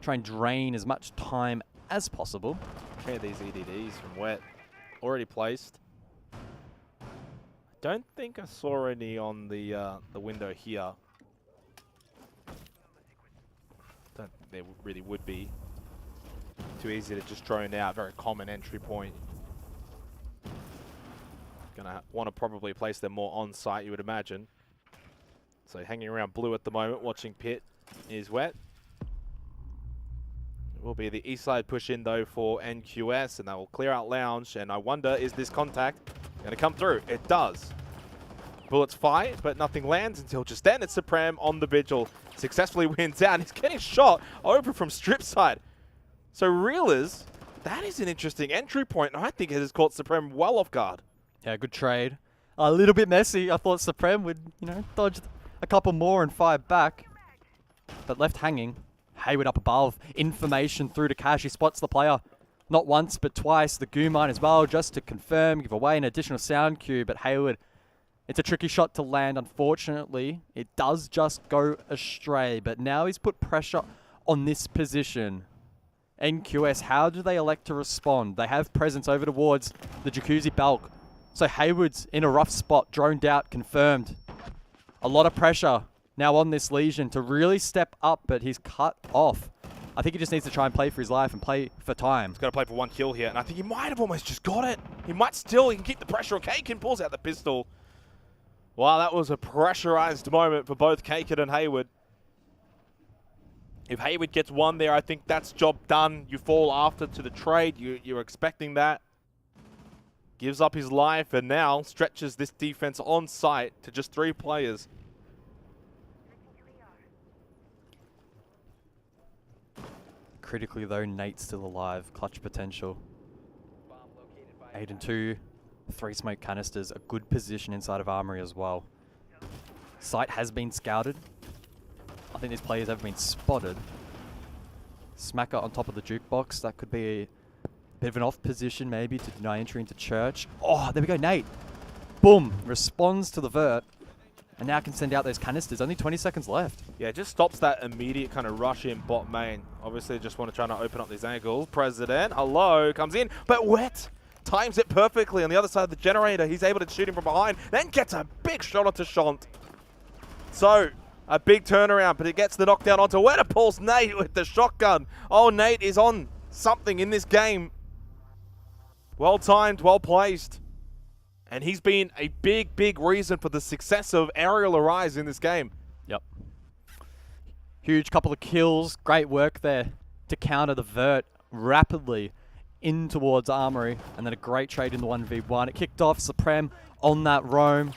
try and drain as much time as possible. Okay, these EDDs from Wet. Already placed. Don't think I saw any on the window here. Don't think there really would be. Too easy to just drone out. Very common entry point. Gonna want to probably place them more on site, you would imagine. So hanging around blue at the moment, watching pit is Wet. It will be the east side push in though for NQS, and that will clear out Lounge. And I wonder, is this contact going to come through? It does. Bullets fly, but nothing lands until just then. It's Supreme on the Vigil. Successfully wins out. He's getting shot over from strip side. So Reelers, that is an interesting entry point, and I think it has caught Supreme well off guard. Yeah, good trade. A little bit messy. I thought Supreme would, you know, dodge a couple more and fire back. But left hanging. Hayward up above. Information through to Cash. He spots the player. Not once, but twice. The goo mine as well, just to confirm, give away an additional sound cue. But Hayward, it's a tricky shot to land, unfortunately. It does just go astray. But now he's put pressure on this position. NQS, how do they elect to respond? They have presence over towards the Jacuzzi Balk. So Hayward's in a rough spot, droned out, confirmed. A lot of pressure now on this Legion to really step up, but he's cut off. I think he just needs to try and play for his life and play for time. He's got to play for 1 kill here, and I think he might have almost just got it. He might still. He can keep the pressure on Kakin. Pulls out the pistol. Wow, that was a pressurized moment for both Kakin and Hayward. If Hayward gets 1 there, I think that's job done. You fall after to the trade. You're expecting that. Gives up his life, and now stretches this defense on site to just 3 players. Critically though, Nate's still alive. Clutch potential. 8 and 2. 3 smoke canisters. A good position inside of Armory as well. Site has been scouted. I think these players have been spotted. Smacker on top of the jukebox. That could be a bit of an off position maybe to deny entry into church. Oh, there we go, Nate. Boom. Responds to the vert. And now can send out those canisters. Only 20 seconds left. Yeah, it just stops that immediate kind of rush in bot main. Obviously, just want to try to open up these angles. President, hello, comes in, but Wet times it perfectly on the other side of the generator. He's able to shoot him from behind, then gets a big shot onto Shant. So, a big turnaround, but it gets the knockdown onto Weta. Pulls Nate with the shotgun. Oh, Nate is on something in this game. Well timed, well placed. And he's been a big, big reason for the success of Aerial Arise in this game. Yep. Huge couple of kills. Great work there to counter the vert rapidly in towards Armory. And then a great trade in the 1v1. It kicked off Supreme on that roam.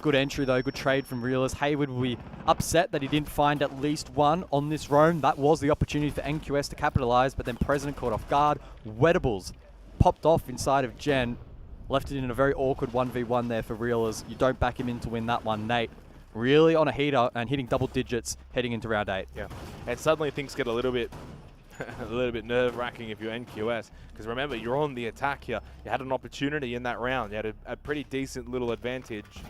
Good entry though, good trade from Realist. Hayward will be upset that he didn't find at least 1 on this roam. That was the opportunity for NQS to capitalize, but then President caught off guard. Wetables popped off inside of Gen. Left it in a very awkward 1v1 there for Realers. You don't back him in to win that one, Nate. Really on a heater and hitting double digits heading into round 8. Yeah, and suddenly things get a little bit nerve-wracking if you're NQS. Because remember, you're on the attack here. You had an opportunity in that round. You had a pretty decent little advantage.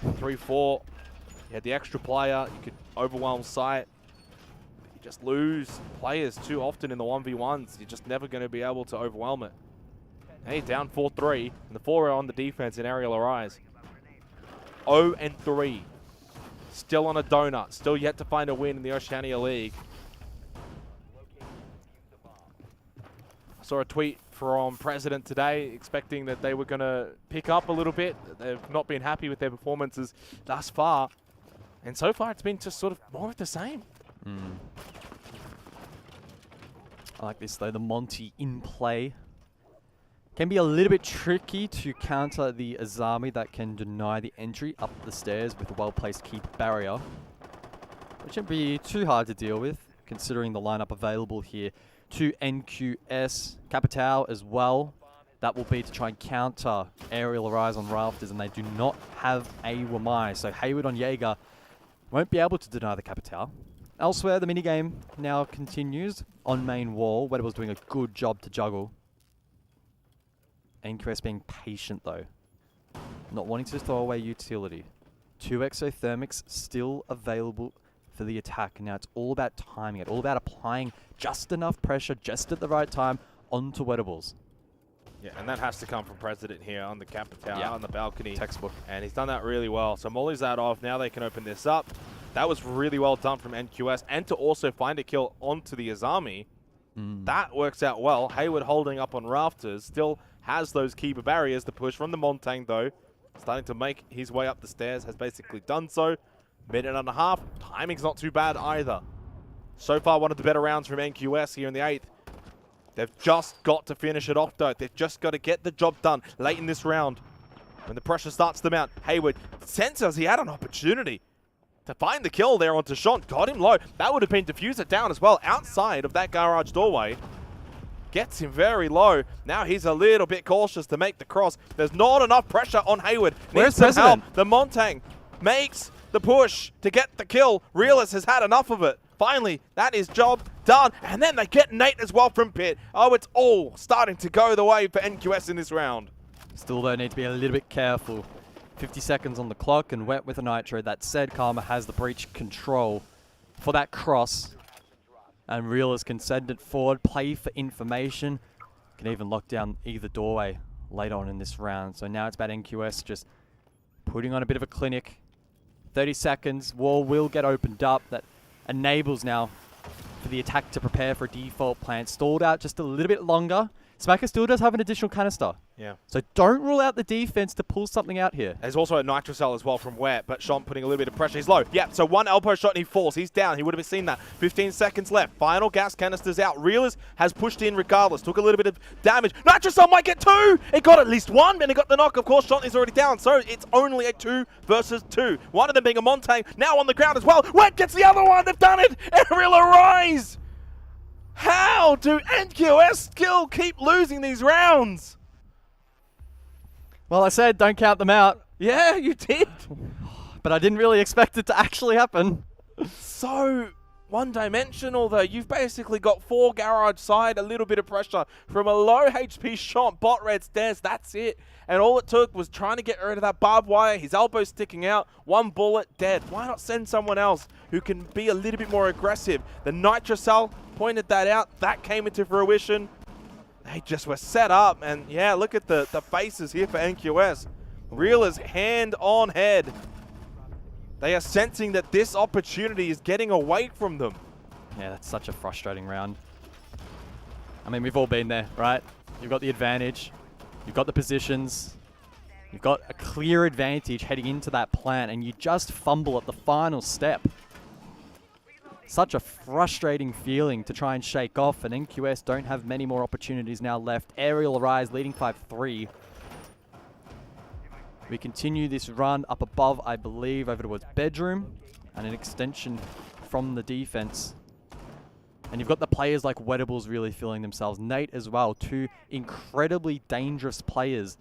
3-4. You had the extra player. You could overwhelm site. You just lose players too often in the 1v1s. You're just never going to be able to overwhelm it. Hey, down 4-3, and the 4 are on the defense in Aerial Arise. 0 and 3. Still on a donut. Still yet to find a win in the Oceania League. I saw a tweet from President today expecting that they were going to pick up a little bit. They've not been happy with their performances thus far. And so far, it's been just sort of more of the same. I like this, though. The Monty in play. Can be a little bit tricky to counter the Azami that can deny the entry up the stairs with a well-placed keep barrier. Which shouldn't be too hard to deal with, considering the lineup available here to NQS. Capitao as well. That will be to try and counter Aerial Arise on Rafters, and they do not have a Wamai. So Hayward on Jaeger won't be able to deny the Capitao. Elsewhere, the minigame now continues on main wall. Weddable's doing a good job to juggle. NQS being patient though. Not wanting to just throw away utility. 2 exothermics still available for the attack. Now it's all about timing it. All about applying just enough pressure, just at the right time, onto Wedables. Yeah, and that has to come from President here on the Capitao, Yeah. on the balcony. Textbook. And he's done that really well. So Molly's that off. Now they can open this up. That was really well done from NQS. And to also find a kill onto the Azami. That works out well. Hayward holding up on Rafters. Still has those keeper barriers to push from the Montang, though. Starting to make his way up the stairs. Has basically done so. Minute and a half. Timing's not too bad either. So far, one of the better rounds from NQS here in the 8th. They've just got to finish it off, though. They've just got to get the job done late in this round. When the pressure starts to mount, Hayward senses he had an opportunity to find the kill there onto Shant. Got him low. That would have been diffuser down as well, outside of that garage doorway. Gets him very low. Now he's a little bit cautious to make the cross. There's not enough pressure on Hayward. Where's some help. President? The Montang makes the push to get the kill. Realist has had enough of it. Finally, that is job done. And then they get Nate as well from Pit. Oh, it's all starting to go the way for NQS in this round. Still, though, need to be a little bit careful. 50 seconds on the clock and Wet with a Nitro. That said, Karma has the breach control for that cross. And Realist can send it forward, play for information. Can even lock down either doorway later on in this round. So now it's about NQS just putting on a bit of a clinic. 30 seconds, wall will get opened up. That enables now for the attack to prepare for a default plant. Stalled out just a little bit longer. Smacker still does have an additional canister. Yeah. So don't rule out the defense to pull something out here. There's also a Nitrocell as well from Wet, but Sean putting a little bit of pressure. He's low. Yep, so one elbow shot and he falls. He's down. He would have seen that. 15 seconds left. Final gas canisters out. Realers has pushed in regardless. Took a little bit of damage. Nitrocell might get 2. It got at least 1, and it got the knock. Of course, Sean is already down, so it's only a 2 versus 2. One of them being a Montang, now on the ground as well. Wet gets the other one. They've done it. Aerial Arise. How do NQS still keep losing these rounds? Well, I said don't count them out. Yeah, you did. But I didn't really expect it to actually happen. So one-dimensional, though. You've basically got 4 garage side, a little bit of pressure from a low HP shot, bot red stairs. That's it. And all it took was trying to get rid of that barbed wire. His elbow sticking out. 1 bullet, dead. Why not send someone else who can be a little bit more aggressive? The Nitrocell pointed that out. That came into fruition. They just were set up. And yeah, look at the faces here for NQS. Realers hand on head. They are sensing that this opportunity is getting away from them. Yeah, that's such a frustrating round. I mean, we've all been there, right? You've got the advantage. You've got the positions. You've got a clear advantage heading into that plant, and you just fumble at the final step. Such a frustrating feeling to try and shake off, and NQS don't have many more opportunities now left. Aerial Arise leading 5-3. We continue this run up above, I believe, over towards bedroom, and an extension from the defense. And you've got the players like Wettables really feeling themselves. Nate as well, 2 incredibly dangerous players.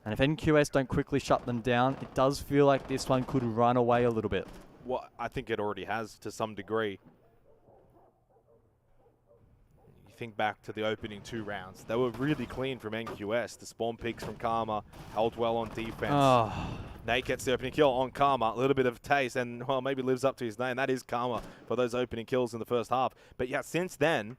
And if NQS don't quickly shut them down, it does feel like this one could run away a little bit. Well, I think it already has to some degree. You think back to the opening 2 rounds. They were really clean from NQS. The spawn peaks from Karma held well on defense. Oh. Nate gets the opening kill on Karma. A little bit of taste, and well, maybe lives up to his name. That is Karma for those opening kills in the first half. But yeah, since then,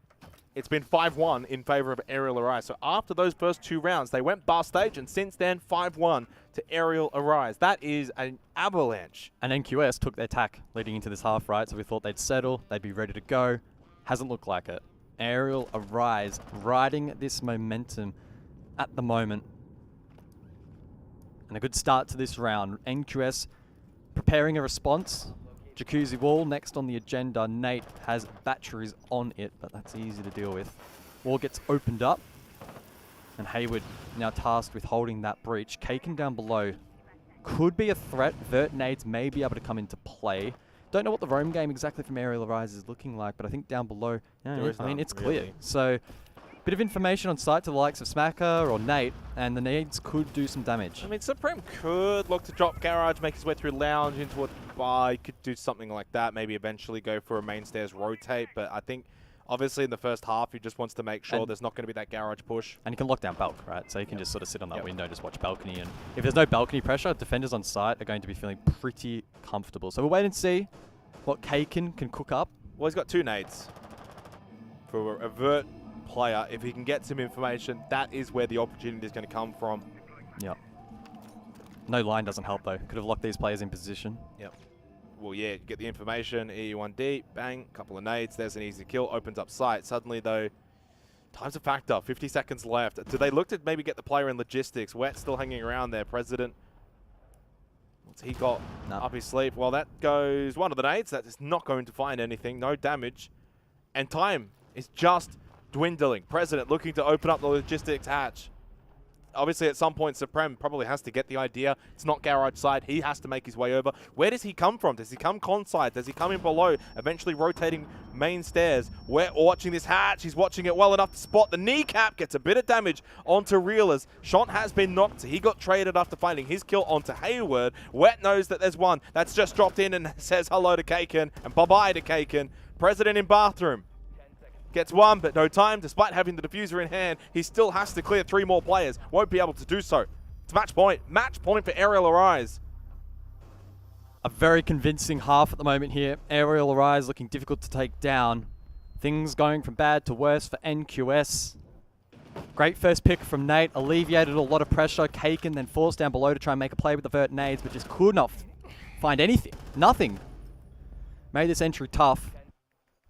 it's been 5-1 in favor of Aerial Arise. So after those first 2 rounds, they went bar stage, and since then, 5-1 to Aerial Arise. That is an avalanche. And NQS took their tack leading into this half, right? So we thought they'd settle, they'd be ready to go. Hasn't looked like it. Aerial Arise riding this momentum at the moment. And a good start to this round. NQS preparing a response. Jacuzzi wall next on the agenda. Nate has batteries on it, but that's easy to deal with. Wall gets opened up. And Hayward now tasked with holding that breach. Kaken down below could be a threat. Vert nades may be able to come into play. Don't know what the roam game exactly from Aerial Arise is looking like, but I think down below, it's clear. Really. So, bit of information on site to the likes of Smacker or Nate, and the nades could do some damage. I mean, Supreme could look to drop Garage, make his way through Lounge into a bar. He could do something like that, maybe eventually go for a main stairs rotate, but I think obviously in the first half, he just wants to make sure there's not going to be that Garage push. And he can lock down Balk, right? So he can just sort of sit on that window, just watch balcony, and if there's no balcony pressure, defenders on site are going to be feeling pretty comfortable. So we'll wait and see what Kaken can cook up. Well, he's got 2 nades. For a Vert player, if he can get some information, that is where the opportunity is going to come from. Yep. No line doesn't help, though. Could have locked these players in position. Yep. Well, yeah, get the information, EU1D, bang, couple of nades, there's an easy kill, opens up sight. Suddenly, though, time's a factor, 50 seconds left. Do they look to maybe get the player in logistics? Wet still hanging around there, President. What's he got up his sleeve? Well, that goes one of the nades. That is not going to find anything, no damage. And time is just dwindling. President looking to open up the logistics hatch. Obviously, at some point, Supreme probably has to get the idea. It's not garage side. He has to make his way over. Where does he come from? Does he come con side? Does he come in below? Eventually rotating main stairs. We're watching this hatch. He's watching it well enough to spot the kneecap. Gets a bit of damage onto Reelers. Shot has been knocked. He got traded after finding his kill onto Hayward. Wet knows that there's one that's just dropped in and says hello to Kaken and bye-bye to Kaken. President in bathroom. Gets one, but no time. Despite having the diffuser in hand, he still has to clear 3 more players. Won't be able to do so. It's match point. Match point for Aerial Arise. A very convincing half at the moment here. Aerial Arise looking difficult to take down. Things going from bad to worse for NQS. Great first pick from Nate, alleviated a lot of pressure. Kaken then forced down below to try and make a play with the vert nades, but just could not find anything. Nothing. Made this entry tough.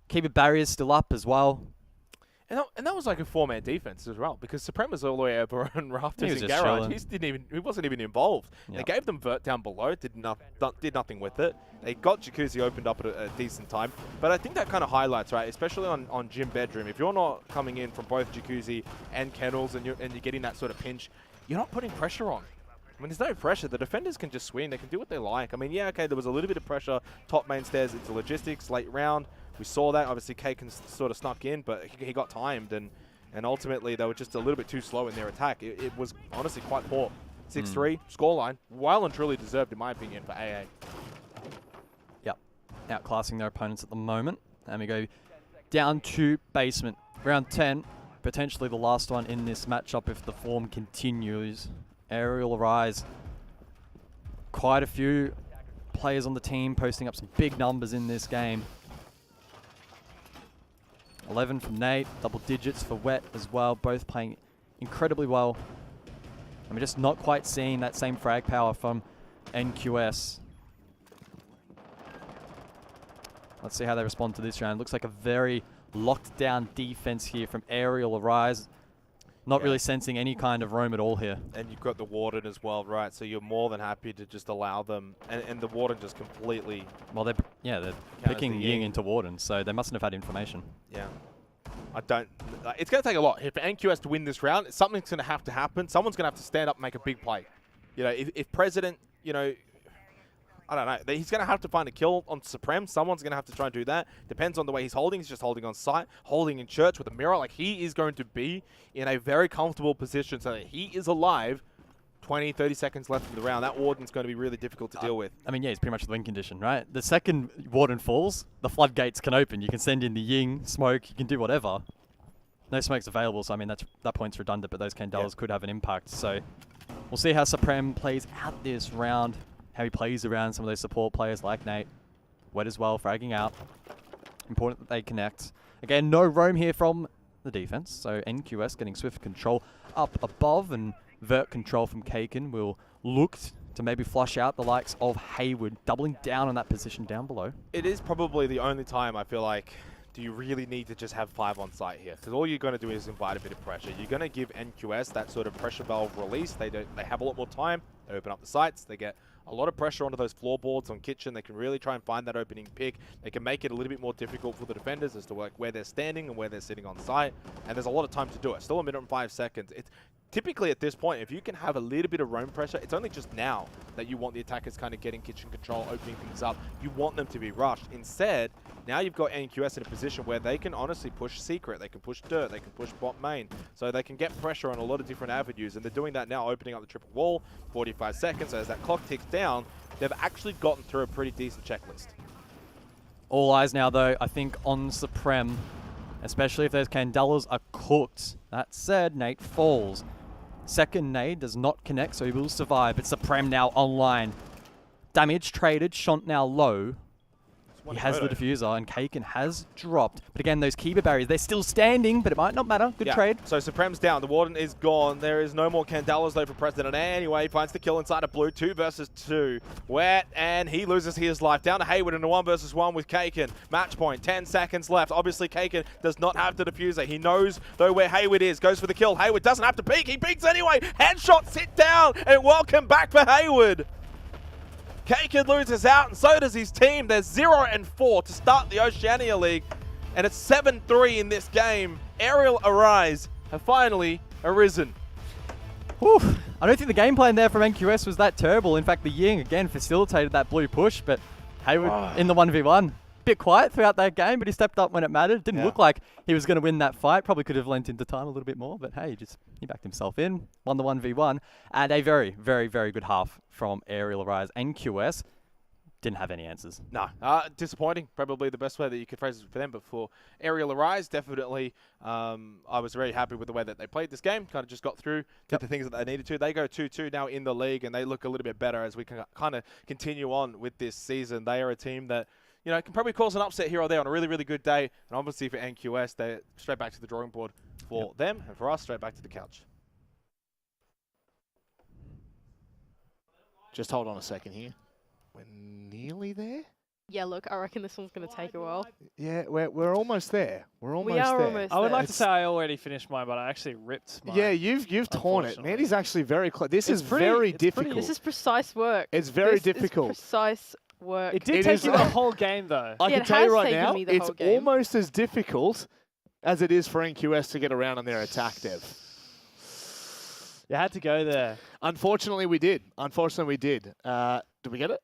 Keeper barriers still up as well. And that was like a 4-man defense as well, because Supreme was all the way over on Rafters and Garage. He wasn't even involved. Yep. They gave them vert down below, did nothing with it. They got Jacuzzi opened up at a decent time. But I think that kind of highlights, right, especially on Gym Bedroom, if you're not coming in from both Jacuzzi and Kennels and you're getting that sort of pinch, you're not putting pressure on. I mean, there's no pressure. The defenders can just swing. They can do what they like. I mean, yeah, okay, there was a little bit of pressure. Top main stairs into logistics, late round. We saw that. Obviously, Kaken sort of snuck in, but he got timed, and ultimately they were just a little bit too slow in their attack. It was honestly quite poor. 6-3, scoreline, well and truly deserved, in my opinion, for AA. Yep, outclassing their opponents at the moment. And we go down to basement. Round 10, potentially the last one in this matchup if the form continues. Aerial Rise. Quite a few players on the team posting up some big numbers in this game. 11 from Nate, double digits for Wet as well, both playing incredibly well. And we're just not quite seeing that same frag power from NQS. Let's see how they respond to this round. Looks like a very locked down defense here from Aerial Arise. Not really sensing any kind of roam at all here. And you've got the Warden as well, right? So you're more than happy to just allow them, and the Warden just completely... Well, they're picking Ying into Warden, so they mustn't have had information. Yeah. It's going to take a lot. For NQS to win this round, something's going to have to happen. Someone's going to have to stand up and make a big play. You know, if President, you know, I don't know. He's going to have to find a kill on Supreme. Someone's going to have to try and do that. Depends on the way he's holding. He's just holding on site, holding in church with a mirror. Like, he is going to be in a very comfortable position so that he is alive. 20, 30 seconds left in the round. That Warden's going to be really difficult to deal with. I mean, yeah, it's pretty much the win condition, right? The second Warden falls, the floodgates can open. You can send in the Ying, smoke, you can do whatever. No smoke's available, so I mean, that point's redundant, but those Candelas could have an impact. So we'll see how Supreme plays out this round, how he plays around some of those support players like Nate. Wet as well, fragging out. Important that they connect. Again, no roam here from the defense, so NQS getting swift control up above, and vert control from Kaken will look to maybe flush out the likes of Hayward, doubling down on that position down below. It is probably the only time I feel like, do you really need to just have 5 on site here? Because all you're going to do is invite a bit of pressure. You're going to give NQS that sort of pressure valve release. They have a lot more time. They open up the sites. They get a lot of pressure onto those floorboards on Kitchen. They can really try and find that opening pick. They can make it a little bit more difficult for the defenders as to like where they're standing and where they're sitting on site. And there's a lot of time to do it. Still 1 minute and 5 seconds. It's typically at this point, if you can have a little bit of roam pressure, it's only just now that you want the attackers kind of getting Kitchen control, opening things up. You want them to be rushed. Instead, now you've got NQS in a position where they can honestly push Secret, they can push Dirt, they can push Bot Main. So they can get pressure on a lot of different avenues, and they're doing that now, opening up the triple wall, 45 seconds. So as that clock ticks down, they've actually gotten through a pretty decent checklist. All eyes now, though, I think, on Supreme, especially if those Candelas are cooked. That said, Nate falls. Second nade does not connect, so he will survive, but Supreme now online. Damage traded, Shant now low. He has the diffuser, and Kaken has dropped. But again, those Kiba barriers, they're still standing, but it might not matter. Good trade. So Supreme's down. The Warden is gone. There is no more Candelas, though, for President. Anyway, he finds the kill inside of blue. 2 versus 2. Wet, and he loses his life. Down to Hayward in a 1 versus 1 with Kaken. Match point, 10 seconds left. Obviously, Kaken does not have the diffuser. He knows, though, where Hayward is. Goes for the kill. Hayward doesn't have to peek. He peeks anyway. Headshot, sit down, and welcome back for Hayward. Kaken loses out, and so does his team. They're 0-4 to start the Oceania League, and it's 7-3 in this game. Aerial Arise have finally arisen. Whew. I don't think the game plan there from NQS was that terrible. In fact, the Ying, again, facilitated that blue push, but Hayward in the 1v1. Bit quiet throughout that game, but he stepped up when it mattered. Didn't look like he was going to win that fight. Probably could have lent into time a little bit more, but hey, he backed himself in, won the 1v1, and a very, very, very good half from Aerial Rise. NQS didn't have any answers. No, disappointing. Probably the best way that you could phrase it for them. But for Aerial Arise, definitely, I was very happy with the way that they played this game. Kind of just got through, did the things that they needed to. They go 2-2 now in the league, and they look a little bit better as we can kind of continue on with this season. They are a team that, you know, can probably cause an upset here or there on a really, really good day. And obviously for NQS, they're straight back to the drawing board. for them, and for us, straight back to the couch. Just hold on a second here. We're nearly there. Yeah, look, I reckon this one's going to take a while. Yeah, we're almost there. We're almost there. Almost I would there. like to say I already finished mine, but I actually ripped mine. Yeah, you've torn it. Mandy's actually very close. This is very difficult. This is precise work. It's very This is difficult. precise work. It did take you the whole game, though. I Yeah, can it tell you has right taken now, me the it's whole game. almost as difficult as it is for NQS to get around on their attack, Dev. You had to go there. Unfortunately, we did. Did we get it?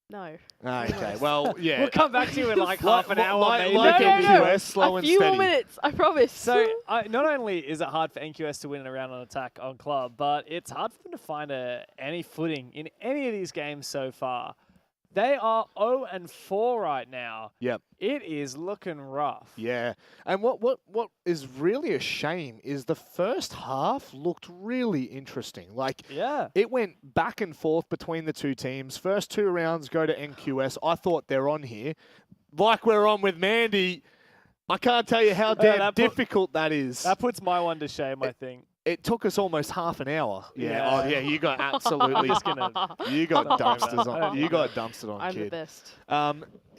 No. Okay, well, yeah. We'll come back to you in like half an hour, like maybe. NQS, slow a and few steady. more minutes, I promise. So not only is it hard for NQS to win a round on attack on club, but it's hard for them to find any footing in any of these games so far. They are 0-4 right now. Yep. It is looking rough. Yeah. And what is really a shame is the first half looked really interesting. Like, yeah, it went back and forth between the two teams. First 2 rounds go to NQS. I thought they're on here. Like we're on with Mandy, I can't tell you how damn difficult that is. That puts my one to shame, I think. It took us almost half an hour. Yeah. Oh, yeah, you got absolutely... you got dumpsters on. You got dumpstered on, I'm kid. the best.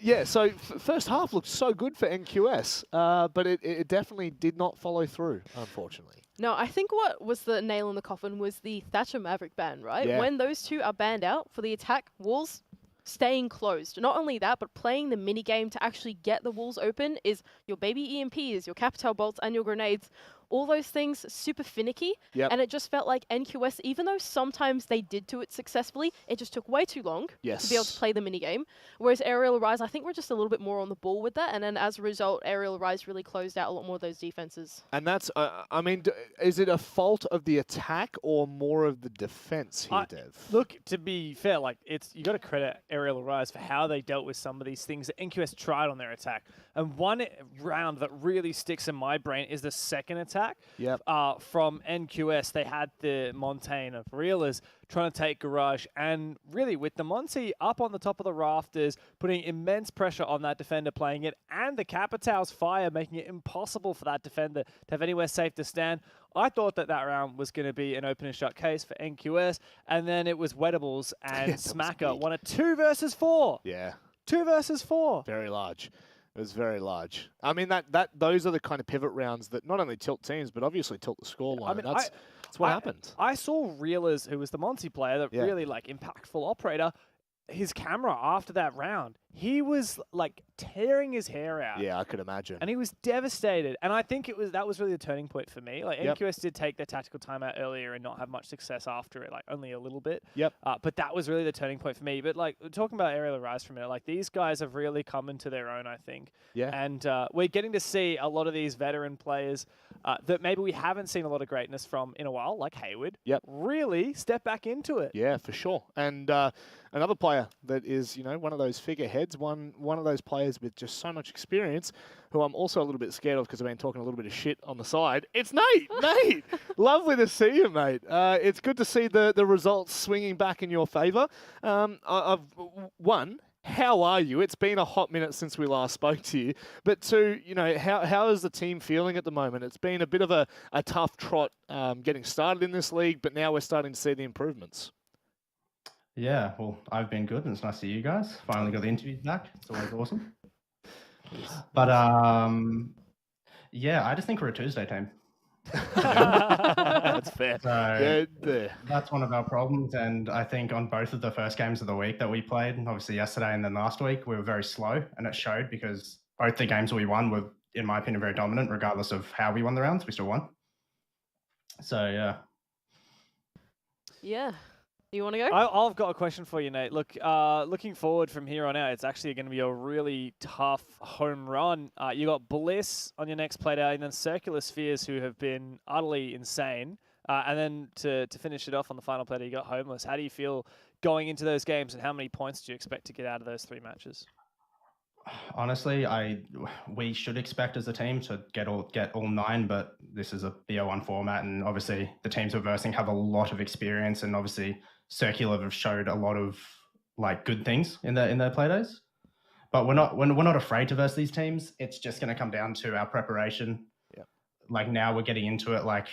Yeah, so first half looked so good for NQS, but it definitely did not follow through, unfortunately. No, I think what was the nail in the coffin was the Thatcher Maverick ban, right? Yeah. When those two are banned out for the attack, walls staying closed. Not only that, but playing the mini game to actually get the walls open is your baby EMPs, your capital bolts, and your grenades. All those things super finicky, Yep. and it just felt like NQS, even though sometimes they did do it successfully, it just took way too long to be able to Yes. play the mini game. Whereas Aerial Rise, I think we're just a little bit more on the ball with that, and then as a result, Aerial Rise really closed out a lot more of those defenses. And that's, I mean, is it a fault of the attack or more of the defense here, Dev? Look, to be fair, like you got to credit Aerial Rise for how they dealt with some of these things that NQS tried on their attack. And one round that really sticks in my brain is the second attack. Yep. From NQS, they had the Montaigne of Reelers trying to take Garage, and really with the Monty up on the top of the rafters, putting immense pressure on that defender playing it, and the Capital's fire making it impossible for that defender to have anywhere safe to stand. I thought that round was going to be an open and shut case for NQS, and then it was Wettables and Smacker won a 2 versus 4. Yeah. 2 versus 4. Very large. It was very large. I mean, those are the kind of pivot rounds that not only tilt teams, but obviously tilt the scoreline. I mean, That's what happened. I saw Reelers, who was the Monty player, that really impactful operator. His camera after that round, he was like tearing his hair out. Yeah, I could imagine. And he was devastated. And I think that was really the turning point for me. Like NQS did take their tactical timeout earlier and not have much success after it, like only a little bit. Yep. But that was really the turning point for me. But like talking about Aerial Rise for a minute, like these guys have really come into their own, I think. Yeah. And we're getting to see a lot of these veteran players that maybe we haven't seen a lot of greatness from in a while, like Hayward. Yep. Really step back into it. Yeah, for sure. And another player that is, one of those figureheads, one of those players with just so much experience, who I'm also a little bit scared of because I've been talking a little bit of shit on the side. It's Nate! Nate! Lovely to see you, mate. It's good to see the results swinging back in your favour. How are you? It's been a hot minute since we last spoke to you. But 2, how is the team feeling at the moment? It's been a bit of a tough trot getting started in this league, but now we're starting to see the improvements. Yeah, well, I've been good, and it's nice to see you guys. Finally got the interviews back. It's always awesome. But, yeah, I just think we're a Tuesday team. That's fair. So that's one of our problems, and I think on both of the first games of the week that we played, obviously yesterday and then last week, we were very slow, and it showed because both the games we won were, in my opinion, very dominant, regardless of how we won the rounds. We still won. So, yeah. Yeah. You want to go? I've got a question for you, Nate. Look, looking forward from here on out, it's actually going to be a really tough home run. You got Bliss on your next play day, and then Circular Spheres, who have been utterly insane. And then to finish it off on the final play day, you got Homeless. How do you feel going into those games, and how many points do you expect to get out of those 3 matches? Honestly, we should expect as a team to get all 9, but this is a BO1 format, and obviously the teams we're versing have a lot of experience, and obviously Circular have showed a lot of like good things in their play days. But we're not afraid to verse these teams. It's just going to come down to our preparation. Yeah. like now we're getting into it. Like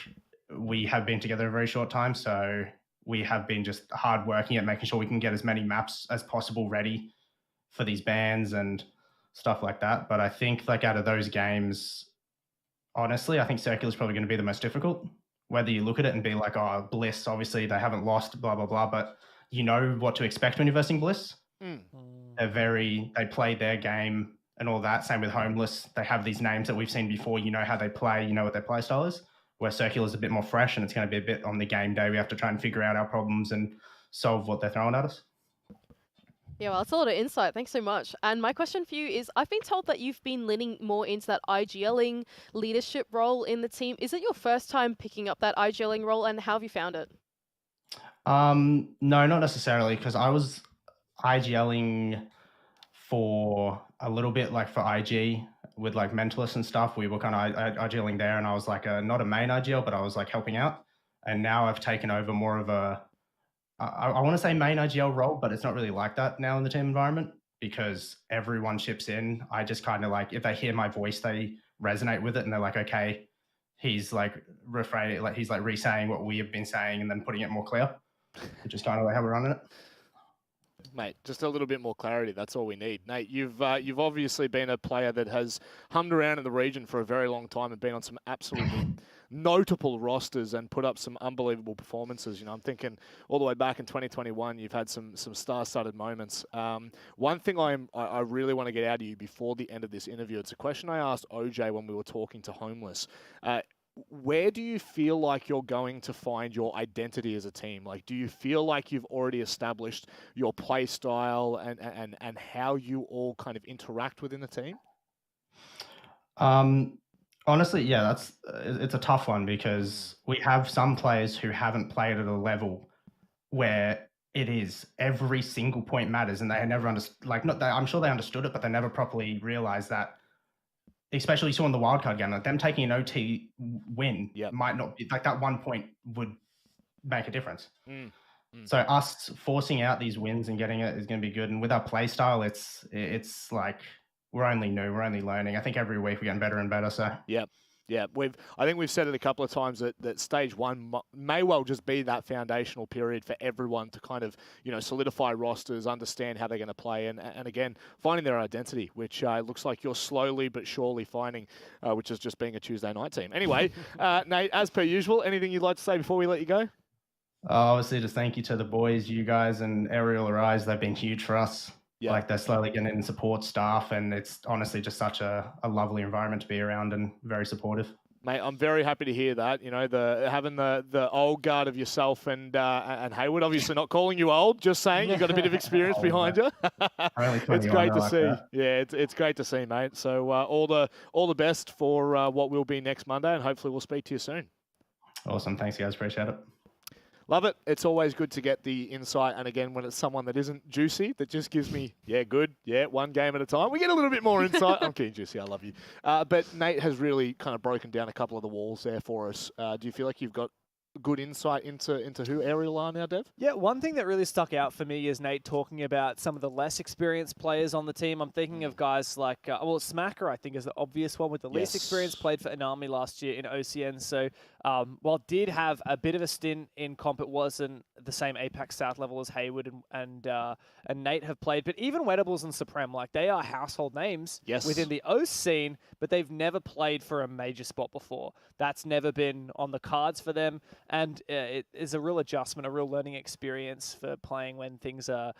we have been together a very short time, so we have been just hard working at making sure we can get as many maps as possible ready for these bans and stuff like that. But I think like out of those games, honestly, I think Circular is probably going to be the most difficult. Whether you look at it and be like, oh, Bliss, obviously they haven't lost, blah, blah, blah, but you know what to expect when you're versing Bliss. They play their game and all that. Same with Homeless. They have these names that we've seen before. You know how they play, you know what their play style is. Where Circular is a bit more fresh and it's going to be a bit on the game day. We have to try and figure out our problems and solve what they're throwing at us. Yeah, well, that's a lot of insight. Thanks so much. And my question for you is, I've been told that you've been leaning more into that IGLing leadership role in the team. Is it your first time picking up that IGLing role, and how have you found it? No, not necessarily, because I was IGLing for a little bit, like for IG with like Mentalist and stuff. We were kind of IGLing there, and I was like not a main IGL, but I was like helping out. And now I've taken over more of a, I want to say main IGL role, but it's not really like that now in the team environment because everyone chips in. I just kind of like, if they hear my voice, they resonate with it and they're like, okay, he's like he's like re-saying what we have been saying and then putting it more clear, which is kind of like how we're running it. Mate, just a little bit more clarity. That's all we need. Nate, you've obviously been a player that has hummed around in the region for a very long time and been on some absolutely notable rosters and put up some unbelievable performances. You know, I'm thinking all the way back in 2021, you've had some star-studded moments. One thing I really want to get out of you before the end of this interview, it's a question I asked OJ when we were talking to Homeless. Where do you feel like you're going to find your identity as a team? Like, do you feel like you've already established your play style and how you all kind of interact within the team? Honestly, yeah, it's a tough one because we have some players who haven't played at a level where it is every single point matters, and they never understood. Like, I'm sure they understood it, but they never properly realized that. Especially saw in the wildcard game, like them taking an OT win might not be like that 1 point would make a difference. So us forcing out these wins and getting it is going to be good. And with our play style, it's like we're only new, we're only learning. I think every week we're getting better and better. So yeah, I think we've said it a couple of times that stage one may well just be that foundational period for everyone to kind of, you know, solidify rosters, understand how they're going to play, and again, finding their identity, which looks like you're slowly but surely finding, which is just being a Tuesday night team. Anyway, Nate, as per usual, anything you'd like to say before we let you go? Obviously, just thank you to the boys, you guys, and Aerial Arise. They've been huge for us. Like they're slowly getting in support staff, and it's honestly just such a lovely environment to be around and very supportive. Mate, I'm very happy to hear that. You know, having the old guard of yourself and Haywood, obviously not calling you old, just saying you've got a bit of experience behind you. It's great to see. Yeah, it's great to see, mate. So all the best for what will be next Monday, and hopefully we'll speak to you soon. Awesome. Thanks, guys. Appreciate it. Love it. It's always good to get the insight. And again, when it's someone that isn't juicy, that just gives me, one game at a time, we get a little bit more insight. I'm kidding, Juicy. I love you. But Nate has really kind of broken down a couple of the walls there for us. Do you feel like you've got good insight into who Aerial are now, Dev? Yeah, one thing that really stuck out for me is Nate talking about some of the less experienced players on the team. I'm thinking of guys like, Smacker, I think, is the obvious one with the least experience, played for Inami last year in OCEAN. So while did have a bit of a stint in comp, it wasn't the same Apex South level as Haywood and Nate have played. But even Wettables and Supreme, like they are household names within the OCE scene, but they've never played for a major spot before. That's never been on the cards for them. And it is a real adjustment, a real learning experience for playing when things are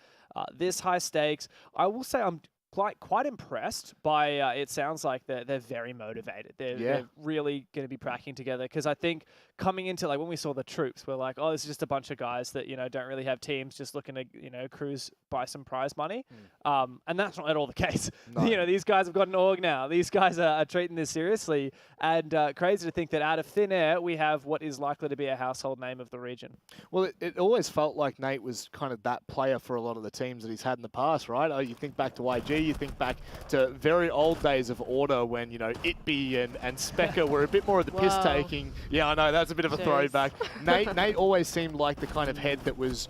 this high stakes. I will say I'm quite impressed by, it sounds like they're very motivated. They're really going to be practicing together, because I think coming into, like, when we saw the troops, we're like, oh, this is just a bunch of guys that, you know, don't really have teams, just looking to, you know, cruise, buy some prize money. And that's not at all the case. No. You know, these guys have got an org now. These guys are treating this seriously. And crazy to think that out of thin air, we have what is likely to be a household name of the region. Well, it always felt like Nate was kind of that player for a lot of the teams that he's had in the past, right? You think back to YG, you think back to very old days of Order when, you know, Itby and Specker were a bit more of the piss-taking. Yeah, I know, that's a bit of a throwback. Nate always seemed like the kind of head that was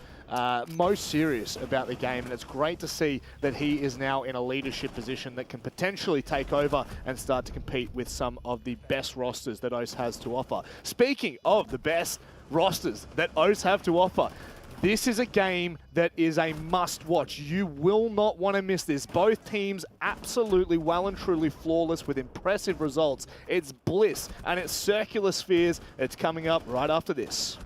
most serious about the game, and it's great to see that he is now in a leadership position that can potentially take over and start to compete with some of the best rosters that OCE has to offer. Speaking of the best rosters that OCE have to offer, this is a game that is a must-watch. You will not want to miss this. Both teams absolutely well and truly flawless with impressive results. It's Bliss and it's Circular Spheres. It's coming up right after this.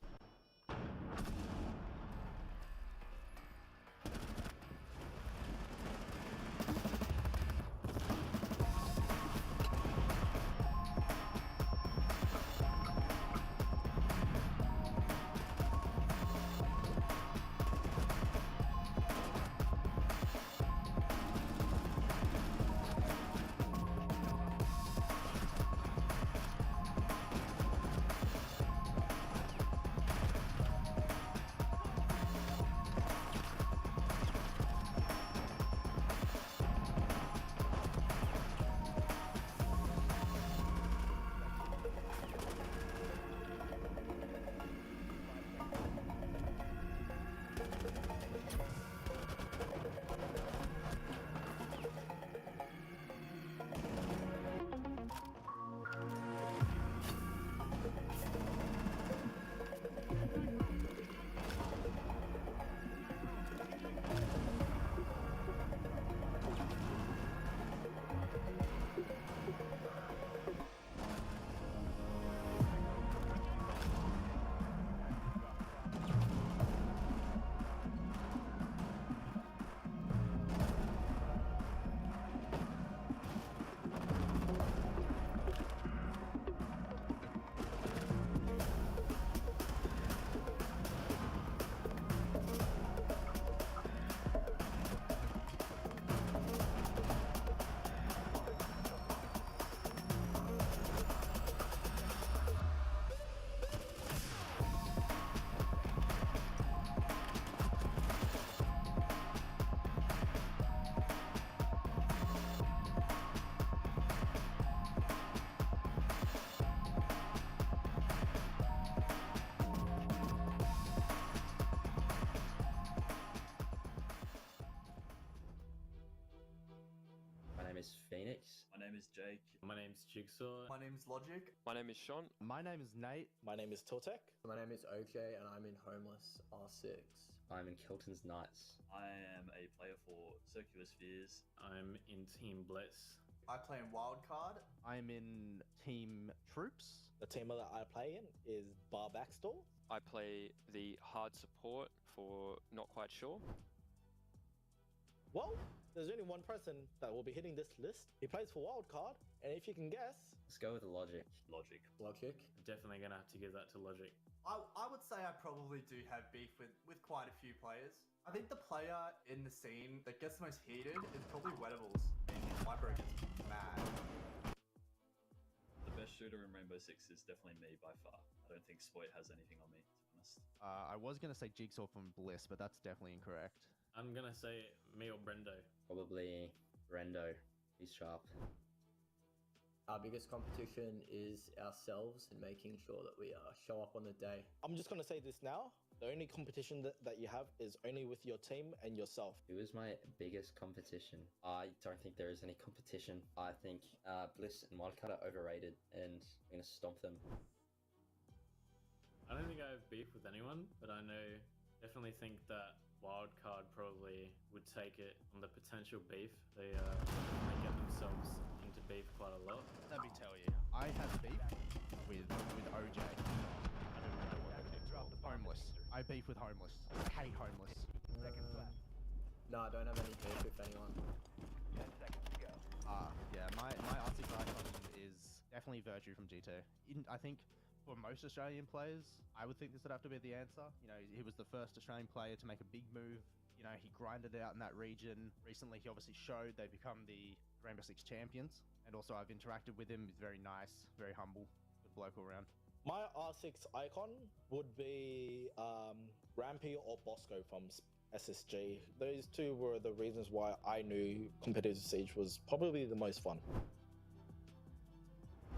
is Phoenix. My name is Jake. My name's Jigsaw. My name is Logic. My name is Sean. My name is Nate. My name is Tiltek. My name is OJ, and I'm in Homeless R6. I'm in Kilton's Knights. I am a player for Circular Spheres. I'm in Team Bliss. I play in Wildcard. I'm in Team Troops. The team that I play in is Bar Backstall. I play the hard support for Not Quite Sure. Well, there's only one person that will be hitting this list. He plays for Wildcard, and if you can guess... Let's go with Logic. Logic. Logic. I'm definitely going to have to give that to Logic. I would say I probably do have beef with quite a few players. I think the player in the scene that gets the most heated is probably Wettables. My bro gets mad. The best shooter in Rainbow Six is definitely me by far. I don't think Spoit has anything on me, to be honest. I was going to say Jigsaw from Bliss, but that's definitely incorrect. I'm going to say me or Brendo. Probably Brendo. He's sharp. Our biggest competition is ourselves and making sure that we show up on the day. I'm just going to say this now. The only competition that you have is only with your team and yourself. Who is my biggest competition? I don't think there is any competition. I think Bliss and Wildcard are overrated, and I'm going to stomp them. I don't think I have beef with anyone, but I definitely think that Wildcard probably would take it on the potential beef. They get themselves into beef quite a lot. Let me tell you, I have beef with OJ. I don't know what Homeless. I beef with Homeless. I hate Homeless. No, I don't have any beef with anyone. 10 seconds to go. Yeah, my Arctic icon is definitely Virtue from G2. I think for most Australian players, I would think this would have to be the answer. You know, he was the first Australian player to make a big move. You know, he grinded it out in that region. Recently, he obviously showed they become the Rainbow Six champions. And also, I've interacted with him. He's very nice, very humble, good bloke all around. My R6 icon would be Rampy or Bosco from SSG. Those two were the reasons why I knew competitive Siege was probably the most fun.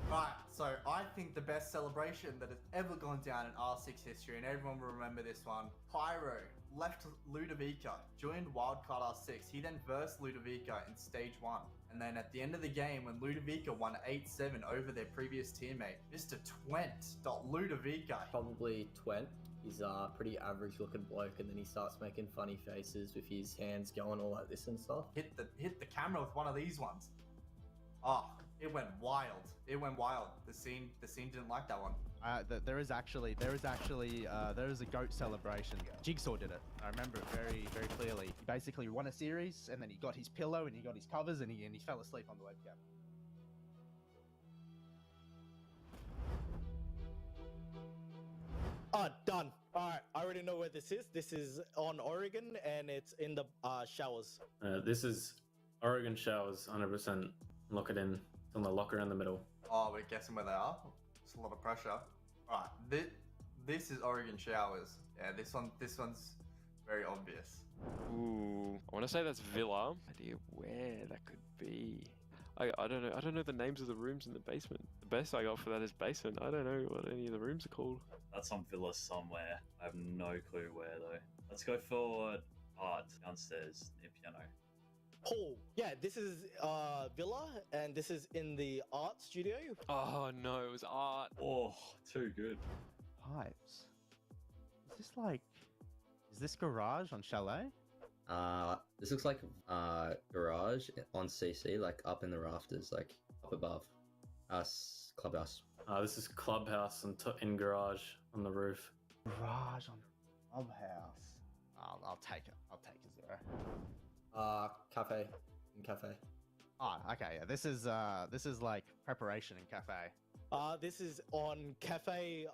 Right, so I think the best celebration that has ever gone down in R6 history, and everyone will remember this one, Pyro left Ludovica, joined Wildcard R6. He then versed Ludovica in stage 1. And then at the end of the game, when Ludovica won 8-7 over their previous teammate, Mr. Twent.Ludovica. Probably Twent. He's a pretty average looking bloke, and then he starts making funny faces with his hands going all like this and stuff. Hit the camera with one of these ones. Oh, it went wild. It went wild. The scene didn't like that one. There is a goat celebration. Jigsaw did it. I remember it very, very clearly. He basically won a series, and then he got his pillow, and he got his covers, and he fell asleep on the webcam. Done. Alright, I already know where this is. This is on Oregon, and it's in the showers. This is Oregon Showers, 100%. Lock it in. It's on the locker in the middle. Oh, we're guessing where they are. It's a lot of pressure. Alright, this is Oregon Showers. Yeah, this one's very obvious. Ooh, I want to say that's Villa. Idea where that could be. I don't know. I don't know the names of the rooms in the basement. The best I got for that is basement. I don't know what any of the rooms are called. That's on Villa somewhere. I have no clue where though. Let's go for art downstairs near piano. Oh, yeah, this is Villa, and this is in the art studio. Oh no, it was art. Oh, too good. Pipes. Is this garage on Chalet? This looks like garage on CC, like up in the rafters, like up above us, clubhouse. This is clubhouse in garage on the roof. Garage on clubhouse. I'll take it. I'll take a 0. Cafe. In cafe. Oh, okay. Yeah, this is like preparation in cafe. This is on cafe,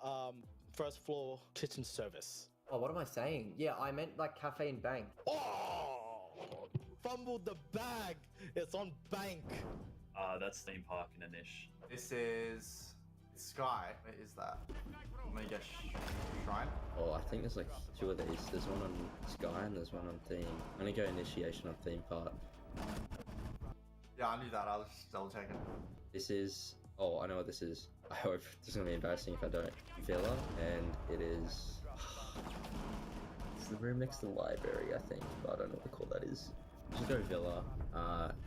first floor kitchen service. Oh, what am I saying? Yeah, I meant like cafe and bank. Oh! Fumbled the bag. It's on bank. That's theme park in Anish. This is Sky. Where is that? I'm gonna guess Shrine. Oh, I think there's like 2 of these. There's one on Sky and there's one on theme. I'm gonna go initiation on theme park. Yeah, I knew that. I was just double checking. This is. Oh, I know what this is. I hope this is gonna be embarrassing if I don't. Villa, and it is. It's the room next to the library, I think, but I don't know what the call that is. Just go Villa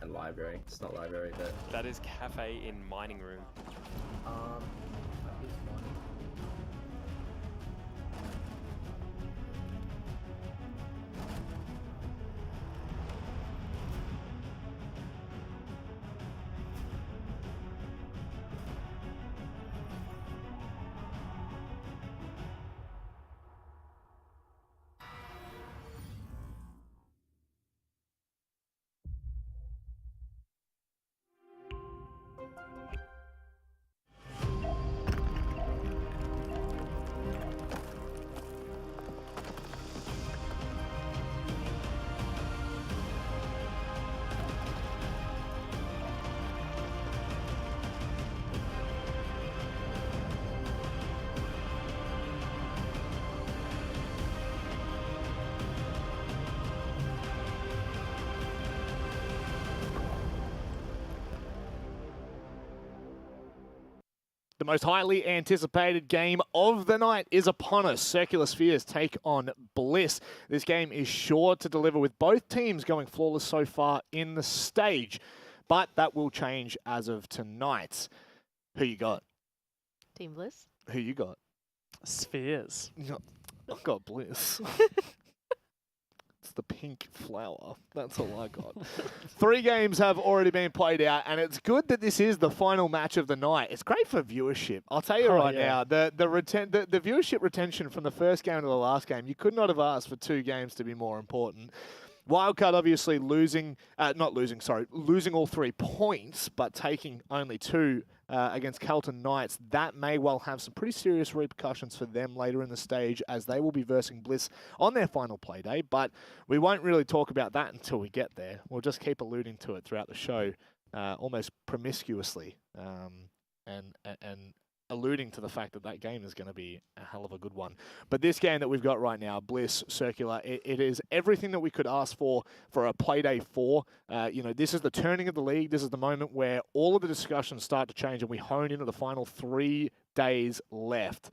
and library. It's not library, but that is cafe in mining room. That is one. The most highly anticipated game of the night is upon us. Circular Spheres take on Bliss. This game is sure to deliver with both teams going flawless so far in the stage, but that will change as of tonight. Who you got? Team Bliss. Who you got? Spheres. I've got Bliss. It's the pink flower. That's all I got. 3 games have already been played out, and it's good that this is the final match of the night. It's great for viewership. I'll tell you now, the viewership retention from the first game to the last game, you could not have asked for 2 games to be more important. Wildcard obviously losing all 3 points, but taking only 2 against Carlton Knights. That may well have some pretty serious repercussions for them later in the stage, as they will be versing Bliss on their final play day, but we won't really talk about that until we get there. We'll just keep alluding to it throughout the show, almost promiscuously, and alluding to the fact that that game is going to be a hell of a good one. But this game that we've got right now, Bliss, Circular, it is everything that we could ask for a Playday 4. This is the turning of the league. This is the moment where all of the discussions start to change and we hone into the final 3 days left.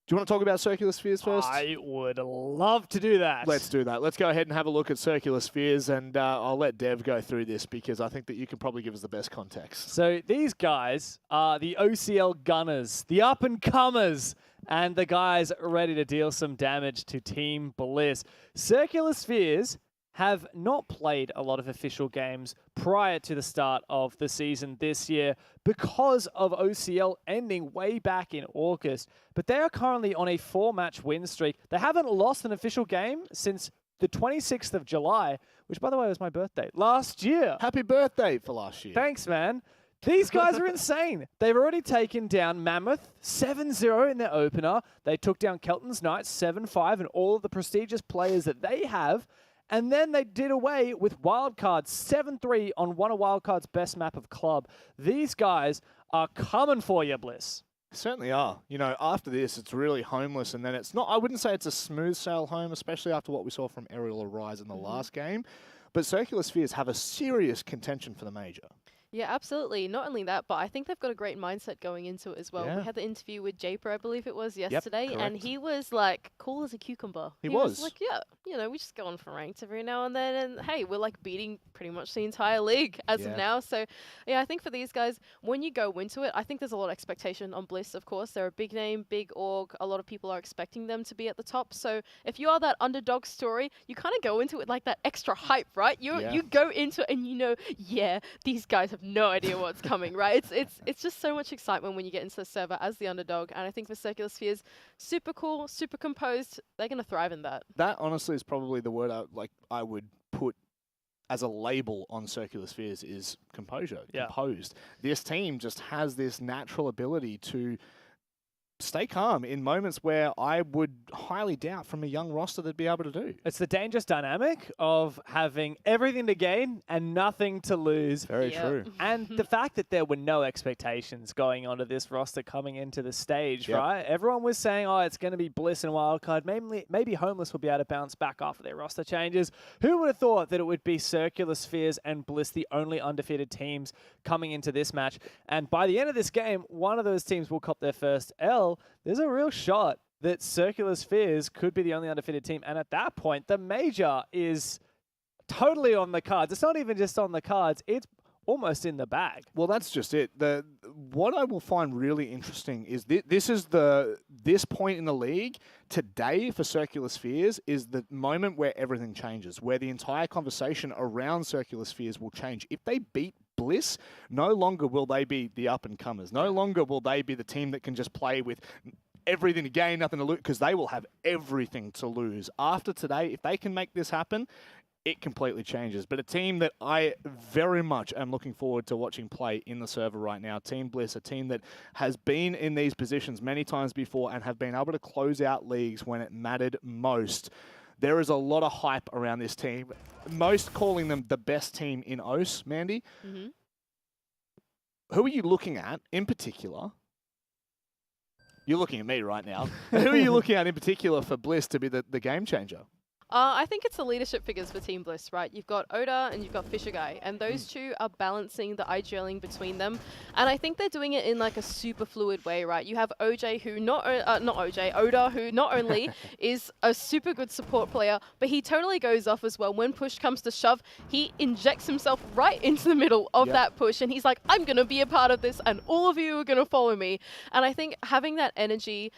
Do you want to talk about Circular Spheres first? I would love to do that. Let's do that. Let's go ahead and have a look at Circular Spheres, and I'll let Dev go through this because I think that you can probably give us the best context. So these guys are the OCL Gunners, the up-and-comers, and the guys ready to deal some damage to Team Bliss. Circular Spheres have not played a lot of official games prior to the start of the season this year because of OCL ending way back in August. But they are currently on a 4-match win streak. They haven't lost an official game since the 26th of July, which, by the way, was my birthday last year. Happy birthday for last year. Thanks, man. These guys are insane. They've already taken down Mammoth 7-0 in their opener. They took down Kelton's Knights 7-5 and all of the prestigious players that they have. And then they did away with Wildcard 7-3 on one of Wildcard's best map of club. These guys are coming for you, Bliss. Certainly are. You know, after this, it's really homeless, and then it's not, I wouldn't say it's a smooth sail home, especially after what we saw from Aerial Arise in the last game. But Circular Spheres have a serious contention for the major. Yeah, absolutely. Not only that, but I think they've got a great mindset going into it as well. Yeah. We had the interview with Japer, I believe it was, yesterday, and correct. he was like cool as a cucumber. He was. like, yeah, you know, we just go on for ranked every now and then, and hey, we're like beating pretty much the entire league as of now. So, yeah, I think for these guys, when you go into it, I think there's a lot of expectation on Bliss, of course. They're a big name, big org. A lot of people are expecting them to be at the top. So if you are that underdog story, you kind of go into it like that extra hype, right? You go into it and you know, yeah, these guys have no idea what's coming, right? It's just so much excitement when you get into the server as the underdog, and I think for Circular Spheres, super cool, super composed. They're gonna thrive in that. That honestly is probably the word I would put as a label on Circular Spheres is composure, composed. This team just has this natural ability to stay calm in moments where I would highly doubt from a young roster they'd be able to do. It's the dangerous dynamic of having everything to gain and nothing to lose. Very true. And the fact that there were no expectations going onto this roster coming into the stage, right? Everyone was saying, oh, it's going to be Bliss and Wildcard. Maybe Homeless will be able to bounce back after their roster changes. Who would have thought that it would be Circular Spheres and Bliss, the only undefeated teams coming into this match? And by the end of this game, one of those teams will cop their first L. There's a real shot that Circular Spheres could be the only undefeated team. And at that point, the major is totally on the cards. It's not even just on the cards. It's almost in the bag. Well, that's just it. What I will find really interesting is this point in the league today for Circular Spheres is the moment where everything changes, where the entire conversation around Circular Spheres will change. If they beat Bliss, no longer will they be the up-and-comers. No longer will they be the team that can just play with everything to gain, nothing to lose, because they will have everything to lose. After today, if they can make this happen, it completely changes. But a team that I very much am looking forward to watching play in the server right now, Team Bliss, a team that has been in these positions many times before and have been able to close out leagues when it mattered most. There is a lot of hype around this team, most calling them the best team in OCE, Mandy. Who are you looking at in particular? You're looking at me right now. Who are you looking at in particular for Bliss to be the game changer? I think it's the leadership figures for Team Bliss, right? You've got Oda and you've got Fisher Guy, and those two are balancing the IGLing between them. And I think they're doing it in like a super fluid way, right? You have OJ, who Oda, who not only is a super good support player, but he totally goes off as well. When push comes to shove, he injects himself right into the middle of that push, and he's like, I'm going to be a part of this, and all of you are going to follow me. And I think having that energy,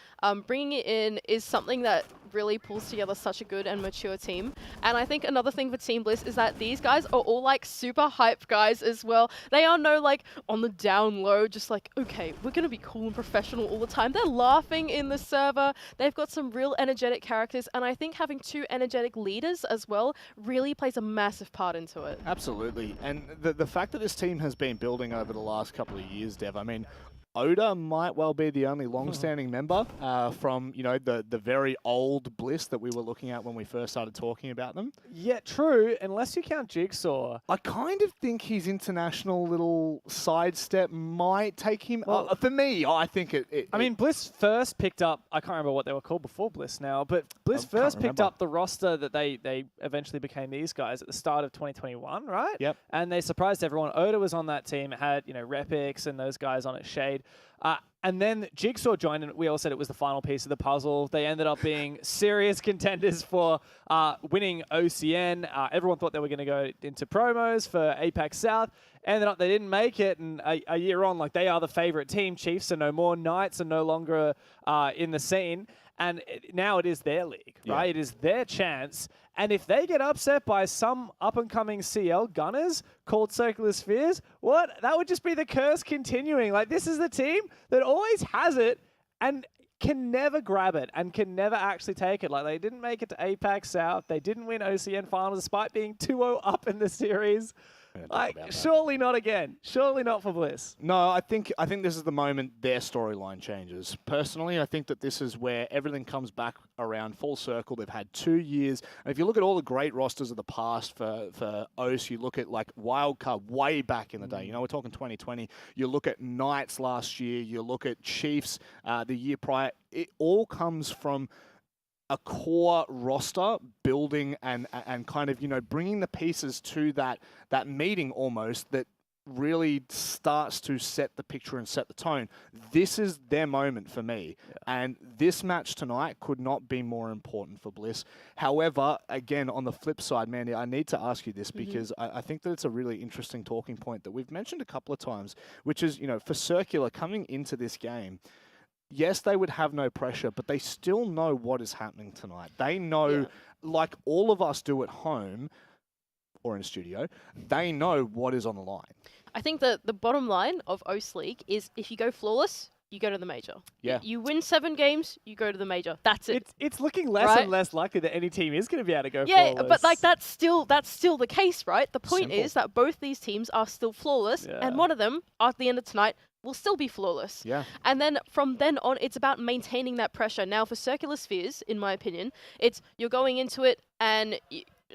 bringing it in, is something that really pulls together such a good and mature team. And I think another thing for Team Bliss is that these guys are all like super hype guys as well. They are no like on the down low, just like, okay, we're going to be cool and professional all the time. They're laughing in the server. They've got some real energetic characters. And I think having two energetic leaders as well really plays a massive part into it. Absolutely. And the fact that this team has been building over the last couple of years, Dev, I mean, Oda might well be the only long-standing member from, you know, the very old Bliss that we were looking at when we first started talking about them. Yeah, true, unless you count Jigsaw. I kind of think his international little sidestep might take him... Well, for me, I think I mean, Bliss first picked up... I can't remember what they were called before Bliss now, but Bliss first picked up the roster that they eventually became these guys at the start of 2021, right? Yep. And they surprised everyone. Oda was on that team. It had, you know, Repix and those guys on it, Shade. And then Jigsaw joined, and we all said it was the final piece of the puzzle. They ended up being serious contenders for winning OCN. Everyone thought they were going to go into promos for APAC South. Ended up they didn't make it, and a year on, like, they are the favorite team. Chiefs are no more. Knights are no longer in the scene. And now it is their league, right? It is their chance. And if they get upset by some up-and-coming CL gunners called Circular Spheres, what? That would just be the curse continuing. Like, this is the team that always has it and can never grab it and can never actually take it. Like, they didn't make it to APAC South. They didn't win OCN Finals despite being 2-0 up in the series. Like, surely not again. Surely not for Bliss. No, I think this is the moment their storyline changes. Personally, I think that this is where everything comes back around full circle. They've had 2 years. And if you look at all the great rosters of the past for OCE, you look at like Wildcard way back in the day. You know, we're talking 2020. You look at Knights last year. You look at Chiefs the year prior. It all comes from a core roster building and kind of, you know, bringing the pieces to that meeting almost that really starts to set the picture and set the tone. This is their moment for me. Yeah. And this match tonight could not be more important for Bliss. However, again, on the flip side, Mandy, I need to ask you this because I think that it's a really interesting talking point that we've mentioned a couple of times, which is, you know, for Circular coming into this game, yes, they would have no pressure, but they still know what is happening tonight. They know, like all of us do at home or in a studio, they know what is on the line. I think that the bottom line of OCE League is if you go flawless, you go to the major. Yeah. You win 7 games, you go to the major. That's it. It's looking less and less likely that any team is going to be able to go flawless. Yeah, but like that's still the case, right? The point Simple. is that both these teams are still flawless, and one of them, at the end of tonight, will still be flawless. Yeah. And then from then on, it's about maintaining that pressure. Now, for Circular Spheres, in my opinion, it's you're going into it and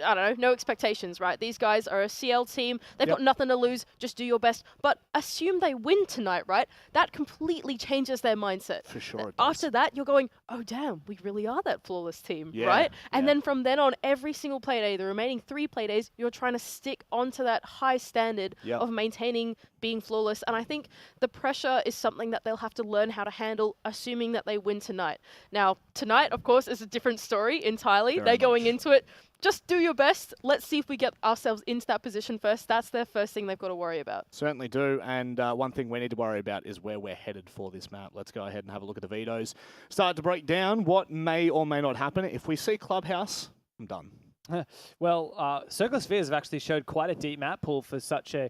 I don't know, no expectations, right? These guys are a CL team. They've got nothing to lose. Just do your best. But assume they win tonight, right? That completely changes their mindset. For sure it does. After that, you're going, oh, damn, we really are that flawless team, Yeah, right? And then from then on, every single play day, the remaining 3 play days, you're trying to stick onto that high standard of maintaining being flawless. And I think the pressure is something that they'll have to learn how to handle, assuming that they win tonight. Now, tonight, of course, is a different story entirely. They're going into it. Just do your best. Let's see if we get ourselves into that position first. That's their first thing they've got to worry about. Certainly do. And one thing we need to worry about is where we're headed for this map. Let's go ahead and have a look at the vetoes. Start to break down what may or may not happen. If we see Clubhouse, I'm done. Well, Circular Spheres have actually showed quite a deep map pool for such a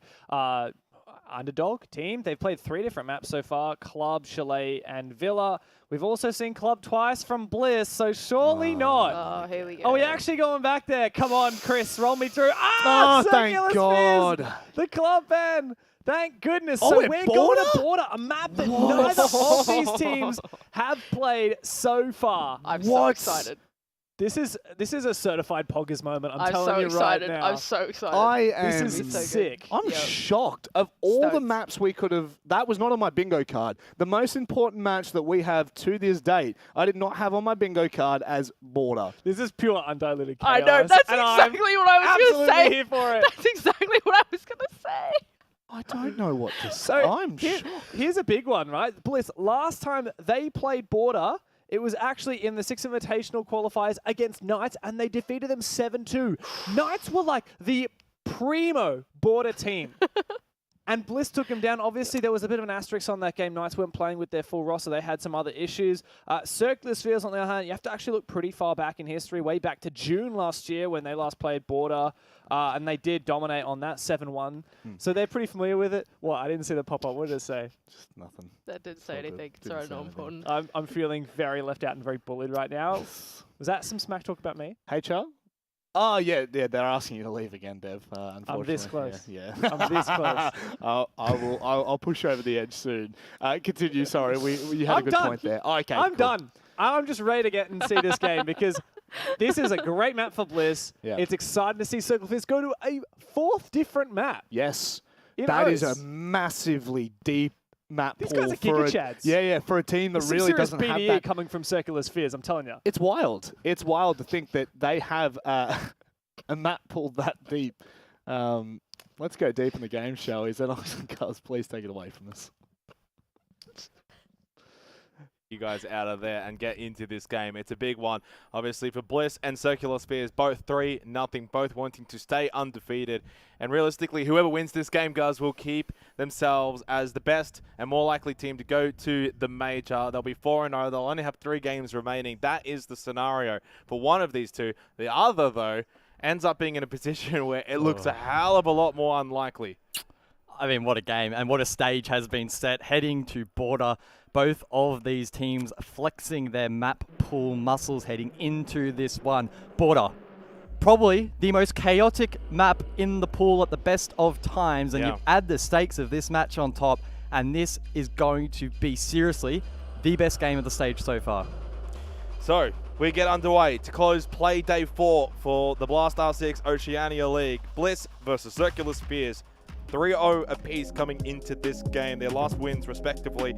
underdog team. They've played 3 different maps so far, Club, Chalet, and Villa. We've also seen Club twice from Bliss, so surely not. Oh, here we go. Oh, we're actually going back there. Come on, Chris, roll me through. Thank Circular God. Spheres, the Club ban. Thank goodness. Oh, So we're we're going to Border, a map that neither of these teams have played so far. I'm so excited. This is a certified Poggers moment. I'm so telling you excited. right now. I'm so excited. I am This is sick. I'm shocked. Of all the maps we could have, that was not on my bingo card. The most important match that we have to this date, I did not have on my bingo card as Border. This is pure undiluted chaos. I know. That's and exactly what I was going to absolutely say. here for it. That's exactly what I was going to say. I don't know what to say. So I'm shocked. Here's a big one, right? Bliss, last time they played Border, it was actually in the 6 Invitational qualifiers against Knights, and they defeated them 7-2. Knights were like the primo Border team. And Bliss took them down. Obviously, there was a bit of an asterisk on that game. Knights weren't playing with their full roster. They had some other issues. Circular Spheres, on the other hand, you have to actually look pretty far back in history, way back to June last year when they last played Border. And they did dominate on that 7-1. So they're pretty familiar with it. What? I didn't see the pop-up. What did it say? Just nothing. That didn't say anything. Didn't Sorry, say not anything. important. I'm feeling very left out and very bullied right now. Was that some smack talk about me? HR? Oh, yeah, they're asking you to leave again, Dev, unfortunately. I'm this close. Yeah. I'm this close. I'll push over the edge soon. Continue, sorry. You had a good point there. Oh, okay, I'm cool. done. I'm just ready to get and see this game because this is a great map for Bliss. Yeah. It's exciting to see Circle Fist go to a 4th different map. Yes. In That is a O's. massively deep map These pool guys are for giga chads. Yeah, for a team that There's some really serious doesn't have BDE that. coming from Circular Spheres, I'm telling you. It's wild. It's wild to think that they have a map pool that deep. Let's go deep in the game, shall we? Xenox and Cuz, please take it away from us. You guys out of there and get into this game. It's a big one, obviously, for Bliss and Circular Spheres, both 3-0, both wanting to stay undefeated. And realistically, whoever wins this game, guys, will keep themselves as the best and more likely team to go to the major. They'll be 4-0. They'll only have 3 games remaining. That is the scenario for one of these two. The other, though, ends up being in a position where it looks a hell of a lot more unlikely. I mean, what a game and what a stage has been set heading to Border. Both of these teams flexing their map pool muscles heading into this one. Border, probably the most chaotic map in the pool at the best of times, and you add the stakes of this match on top, and this is going to be seriously the best game of the stage so far. So, we get underway to close play day 4 for the Blast R6 Oceania League. Bliss versus Circular Spheres. 3-0 apiece coming into this game. Their last wins, respectively.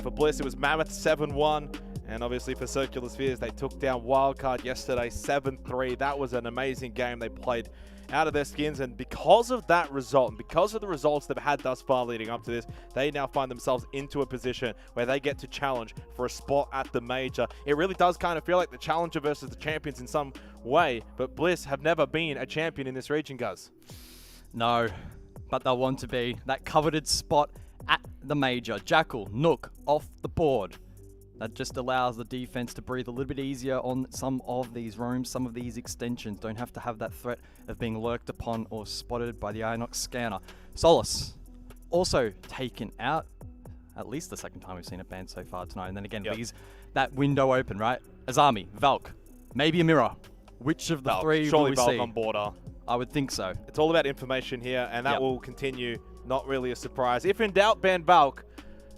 For Bliss, it was Mammoth 7-1. And obviously for Circular Spheres, they took down Wildcard yesterday 7-3. That was an amazing game. They played out of their skins. And because of that result, and because of the results they've had thus far leading up to this, they now find themselves into a position where they get to challenge for a spot at the major. It really does kind of feel like the challenger versus the champions in some way. But Bliss have never been a champion in this region, guys. No. But they'll want to be that coveted spot at the major. Jackal, Nook off the board. That just allows the defense to breathe a little bit easier on some of these rooms, some of these extensions. Don't have to have that threat of being lurked upon or spotted by the Inox scanner. Solus, also taken out. At least the second time we've seen it banned so far tonight. And then again, leaves that window open, right? Azami, Valk, maybe a mirror. Which of the three will we Valk see? On Border. I would think so. It's all about information here, and that will continue. Not really a surprise. If in doubt, ban Valk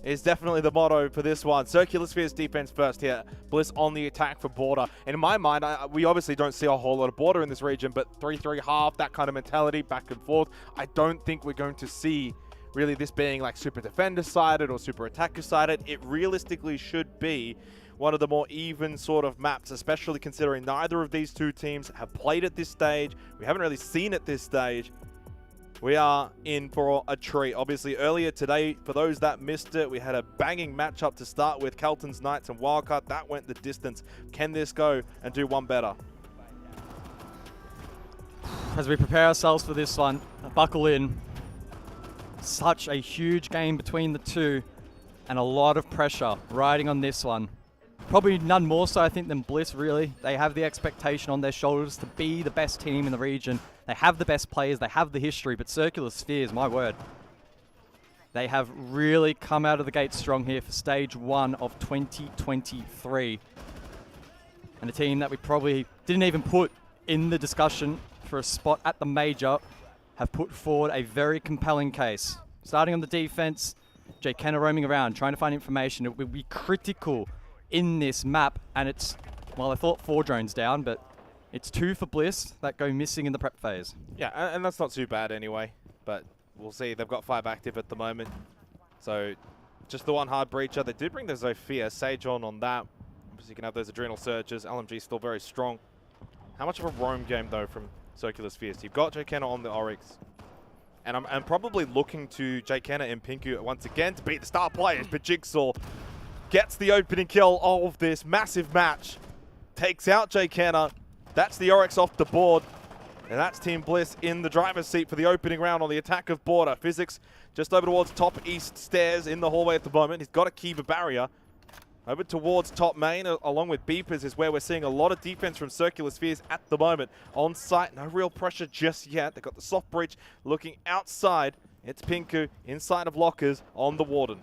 is definitely the motto for this one. Circular Spheres defense first here. Bliss on the attack for Border. And in my mind, we obviously don't see a whole lot of Border in this region, but 3-3 half, that kind of mentality, back and forth. I don't think we're going to see really this being like super defender-sided or super attacker-sided. It realistically should be one of the more even sort of maps, especially considering neither of these two teams have played at this stage. We haven't really seen at this stage. We are in for a treat. Obviously, earlier today, for those that missed it, we had a banging matchup to start with. Kelton's Knights and Wildcard. That went the distance. Can this go and do one better? As we prepare ourselves for this one, buckle in. Such a huge game between the two and a lot of pressure riding on this one. Probably none more so, I think, than Bliss, really. They have the expectation on their shoulders to be the best team in the region. They have the best players, they have the history, but Circular Spheres, my word. They have really come out of the gate strong here for stage 1 of 2023. And a team that we probably didn't even put in the discussion for a spot at the major have put forward a very compelling case. Starting on the defense, Jay Kenner roaming around, trying to find information. It will be critical in this map, and it's, well, I thought 4 drones down, but it's 2 for Bliss that go missing in the prep phase. Yeah, and that's not too bad anyway, but we'll see. They've got 5 active at the moment, so just the one hard breacher. They did bring the Zofia. Sage on that. Obviously you can have those adrenal surges. LMG still very strong. How much of a roam game, though, from Circular Spheres? You've got Jay Kenner on the Oryx, and I'm probably looking to Jay Kenner and Pinku once again to beat the star players, but Jigsaw gets the opening kill of this massive match. Takes out Jay Kenner. That's the Oryx off the board. And that's Team Bliss in the driver's seat for the opening round on the attack of Border. Physics just over towards top east stairs in the hallway at the moment. He's got to keep a barrier. Over towards top main, along with Beepers, is where we're seeing a lot of defense from Circular Spheres at the moment. On site, no real pressure just yet. They've got the soft breach looking outside. It's Pinku inside of lockers on the Warden.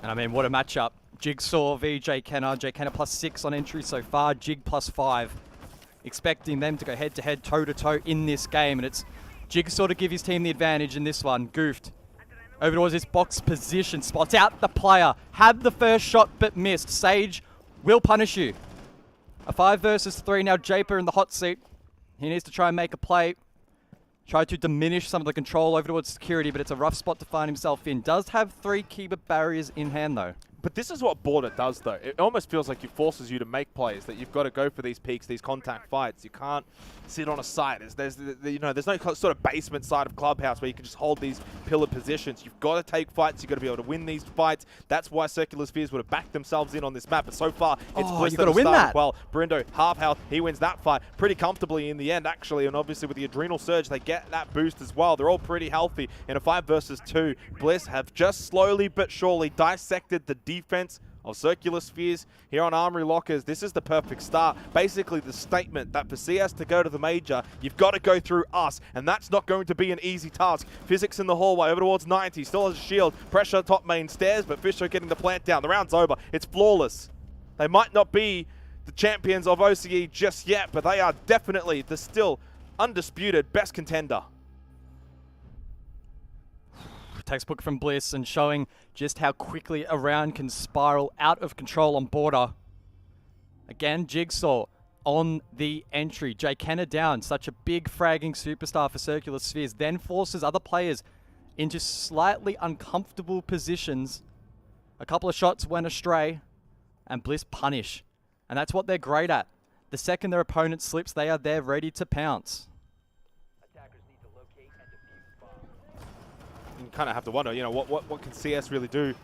And I mean, what a matchup. Jigsaw v Jay Kenner. Jay Kenner +6 on entry so far. Jig +5. Expecting them to go head-to-head, toe-to-toe in this game. And it's Jigsaw to give his team the advantage in this one. Goofed over towards his box position. Spots out the player. Had the first shot but missed. Sage will punish you. A 5 versus 3. Now Japer in the hot seat. He needs to try and make a play. Try to diminish some of the control over towards security, but it's a rough spot to find himself in. Does have 3 Kiba barriers in hand, though. But this is what Border does, though. It almost feels like it forces you to make plays, that you've got to go for these peaks, these contact fights. You can't sit on a site. There's no sort of basement side of Clubhouse where you can just hold these pillar positions. You've got to take fights. You've got to be able to win these fights. That's why Circular Spheres would have backed themselves in on this map. But so far, it's Bliss you've that got to have win started that. well. Brindo, half health. He wins that fight pretty comfortably in the end, actually. And obviously with the Adrenal Surge, they get that boost as well. They're all pretty healthy in a 5 versus 2. Bliss have just slowly but surely dissected the defense of Circular Spheres here on Armory Lockers. This is the perfect start. Basically the statement that for CS to go to the major, you've got to go through us, and that's not going to be an easy task. Physics in the hallway over towards 90, still has a shield. Pressure top main stairs, but Fisher getting the plant down. The round's over. It's flawless. They might not be the champions of OCE just yet, but they are definitely the still undisputed best contender. Textbook from Bliss and showing just how quickly a round can spiral out of control on Border. Again, Jigsaw on the entry. Jay Kenner down, such a big fragging superstar for Circular Spheres, then forces other players into slightly uncomfortable positions. A couple of shots went astray, and Bliss punish. And that's what they're great at. The second their opponent slips, they are there ready to pounce. You kind of have to wonder, what can CS really do?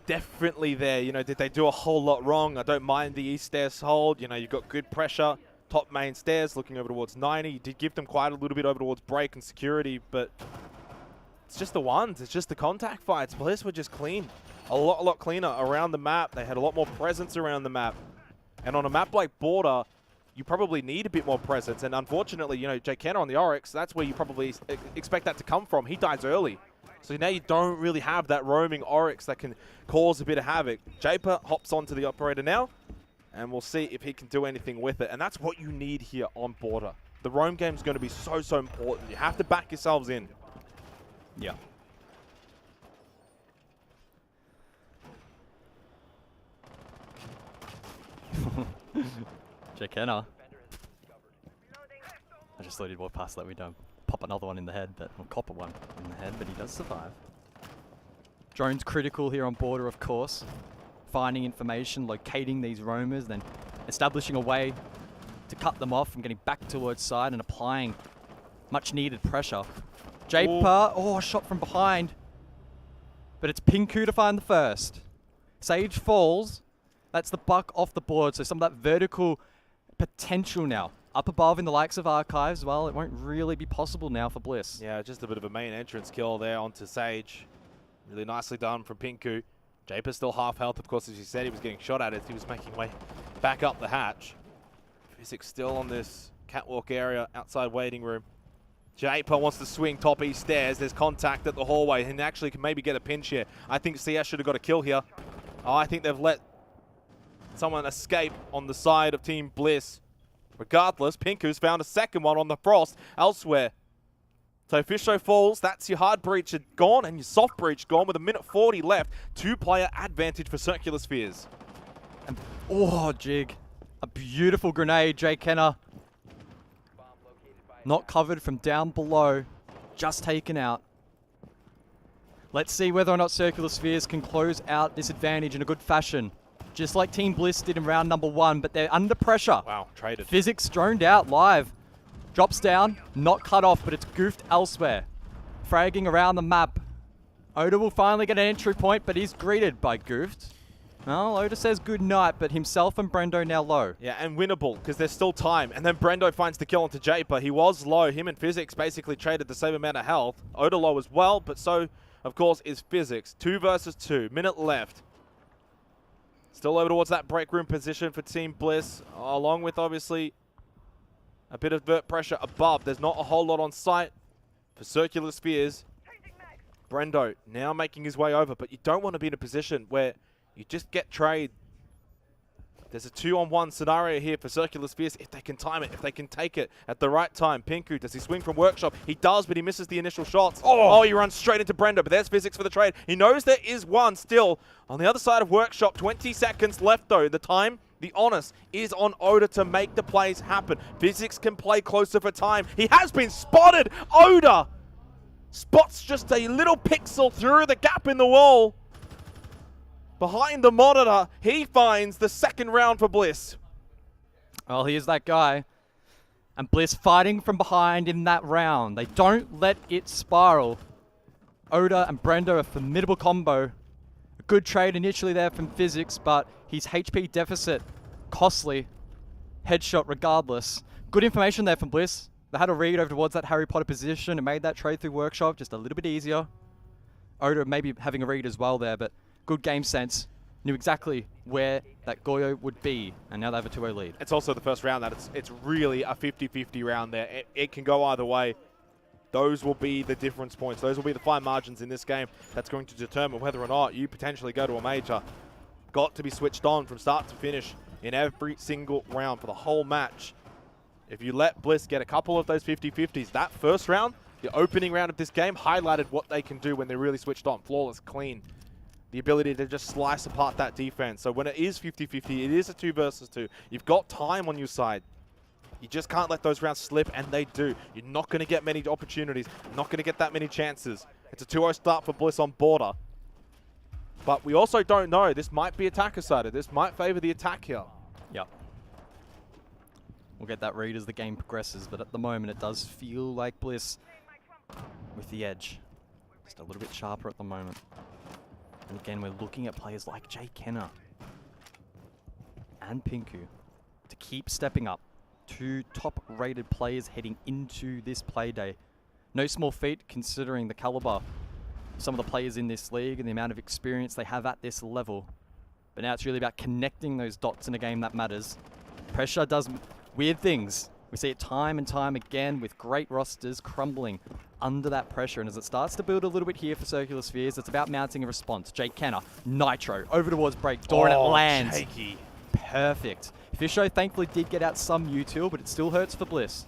Definitely there, did they do a whole lot wrong? I don't mind the east stairs hold. You've got good pressure. Top main stairs looking over towards 90. You did give them quite a little bit over towards break and security, but it's just the ones. It's just the contact fights. Bliss were just clean. A lot cleaner around the map. They had a lot more presence around the map. And on a map like Border, you probably need a bit more presence. And unfortunately, Jay Kenner on the Oryx, that's where you probably expect that to come from. He dies early. So now you don't really have that roaming Oryx that can cause a bit of havoc. Japer hops onto the operator now, and we'll see if he can do anything with it. And that's what you need here on Border. The roam game is going to be so important. You have to back yourselves in. Yeah. Jay Kenner. I just thought he'd walk past that window. Pop another one in the head, or copper one in the head, but he does survive. Drone's critical here on Border, of course. Finding information, locating these roamers, then establishing a way to cut them off from getting back towards side and applying much needed pressure. Japer, shot from behind. But it's Pinku to find the first. Sage falls. That's the buck off the board, so some of that vertical potential now. Up above in the likes of Archives, well, it won't really be possible now for Bliss. Yeah, just a bit of a main entrance kill there onto Sage. Really nicely done from Pinku. Japer's still half health, of course, as you said. He was getting shot at as he was making way back up the hatch. Physics still on this catwalk area, outside waiting room. Japer wants to swing top east stairs. There's contact at the hallway, and actually can maybe get a pinch here. I think CS should have got a kill here. I think they've let someone escape on the side of Team Bliss. Regardless, Pinku's found a second one on the Frost elsewhere. So Fisho falls, that's your hard breach gone, and your soft breach gone with a minute 40 left. 2-player advantage for Circular Spheres. And, Jig. A beautiful grenade, Jay Kenner. Not covered from down below, just taken out. Let's see whether or not Circular Spheres can close out this advantage in a good fashion. Just like Team Bliss did in round number 1, but they're under pressure. Wow, traded. Physics droned out live. Drops down, not cut off, but it's goofed elsewhere. Fragging around the map. Oda will finally get an entry point, but he's greeted by goofed. Well, Oda says good night, but himself and Brendo now low. Yeah, and winnable, because there's still time. And then Brendo finds the kill onto Japer. He was low. Him and Physics basically traded the same amount of health. Oda low as well, but so, of course, is Physics. 2 versus 2. Minute left. Still over towards that break room position for Team Bliss, along with, obviously, a bit of vert pressure above. There's not a whole lot on site for Circular Spheres. Brendo now making his way over, but you don't want to be in a position where you just get trade. There's a 2-on-1 scenario here for Circular Spheres if they can time it, if they can take it at the right time. Pinku, does he swing from Workshop? He does, but he misses the initial shots. Oh, he runs straight into Brendo, but there's Physics for the trade. He knows there is one still on the other side of Workshop. 20 seconds left, though. The time, the onus is on Oda to make the plays happen. Physics can play closer for time. He has been spotted. Oda spots just a little pixel through the gap in the wall. behind the monitor, he finds the second round for Bliss. Well, here's that guy. And Bliss fighting from behind in that round. They don't let it spiral. Oda and Brendo, a formidable combo. A good trade initially there from Physics, but his HP deficit, costly. Headshot regardless. Good information there from Bliss. They had a read over towards that Harry Potter position and made that trade through Workshop just a little bit easier. Oda maybe having a read as well there, but good game sense. Knew exactly where that Goyo would be, and now they have a 2-0 lead. It's also the first round that it's really a 50-50 round there. It can go either way. Those will be the difference points. Those will be the fine margins in this game that's going to determine whether or not you potentially go to a major. Got to be switched on from start to finish in every single round for the whole match. If you let Bliss get a couple of those 50-50s, that first round, the opening round of this game, highlighted what they can do when they're really switched on. Flawless, clean. The ability to just slice apart that defense. So when it is 50-50, it is a 2 versus 2. You've got time on your side. You just can't let those rounds slip, and they do. You're not going to get many opportunities. Not going to get that many chances. It's a 2-0 start for Bliss on border. But we also don't know. This might be attacker-sided. This might favor the attack here. Yep. We'll get that read as the game progresses, but at the moment it does feel like Bliss with the edge. Just a little bit sharper at the moment. And again, we're looking at players like Jay Kenner and Pinku to keep stepping up. 2 top-rated players heading into this play day. No small feat considering the caliber of some of the players in this league and the amount of experience they have at this level. But now it's really about connecting those dots in a game that matters. Pressure does weird things. We see it time and time again with great rosters crumbling under that pressure. And as it starts to build a little bit here for Circular Spheres, it's about mounting a response. Jake Kenner, Nitro, over towards breakdoor, and it lands. Shaky. Perfect. Fisho thankfully did get out some util, but it still hurts for Bliss.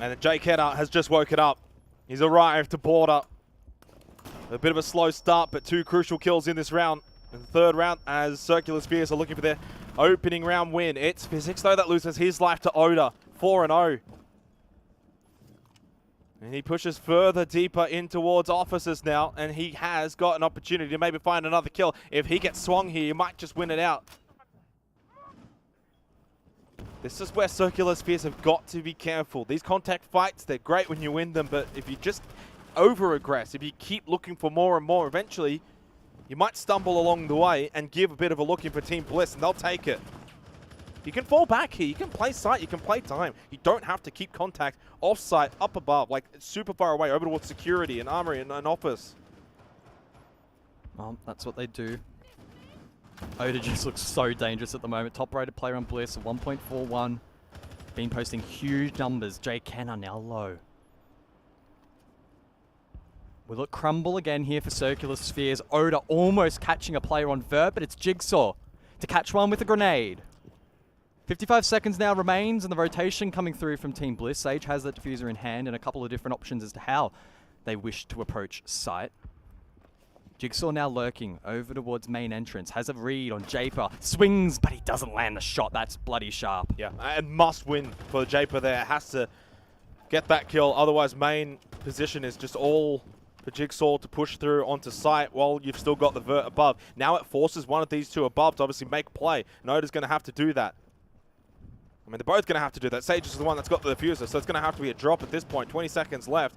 And Jake Kenner has just woken up. He's arrived to border. A bit of a slow start, but 2 crucial kills in this round. In the third round, as Circular Spheres are looking for their opening round win. It's Physics, though, that loses his life to Oda. 4-0. And he pushes further deeper in towards Officers now, and he has got an opportunity to maybe find another kill. If he gets swung here, he might just win it out. This is where Circular Spheres have got to be careful. These contact fights, they're great when you win them, but if you just over-aggress, if you keep looking for more and more, eventually you might stumble along the way and give a bit of a look in for Team Bliss, and they'll take it. You can fall back here. You can play sight. You can play time. You don't have to keep contact off-site, up above, like super far away, over towards security and armory and an office. Well, that's what they do. Oda just looks so dangerous at the moment. Top-rated player on Bliss, 1.41. Been posting huge numbers. Jay Kenner now low. Will it crumble again here for Circular Spheres? Oda almost catching a player on Vert, but it's Jigsaw to catch one with a grenade. 55 seconds now remains, and the rotation coming through from Team Bliss. Sage has that diffuser in hand and a couple of different options as to how they wish to approach site. Jigsaw now lurking over towards main entrance. Has a read on Japer. Swings, but he doesn't land the shot. That's bloody sharp. Yeah, and must win for Japer there. Has to get that kill. Otherwise, main position is just all for Jigsaw to push through onto site while you've still got the Vert above. Now it forces one of these two above to obviously make play. Noda's going to have to do that. I mean, they're both going to have to do that. Sage is the one that's got the diffuser, so it's going to have to be a drop at this point. 20 seconds left.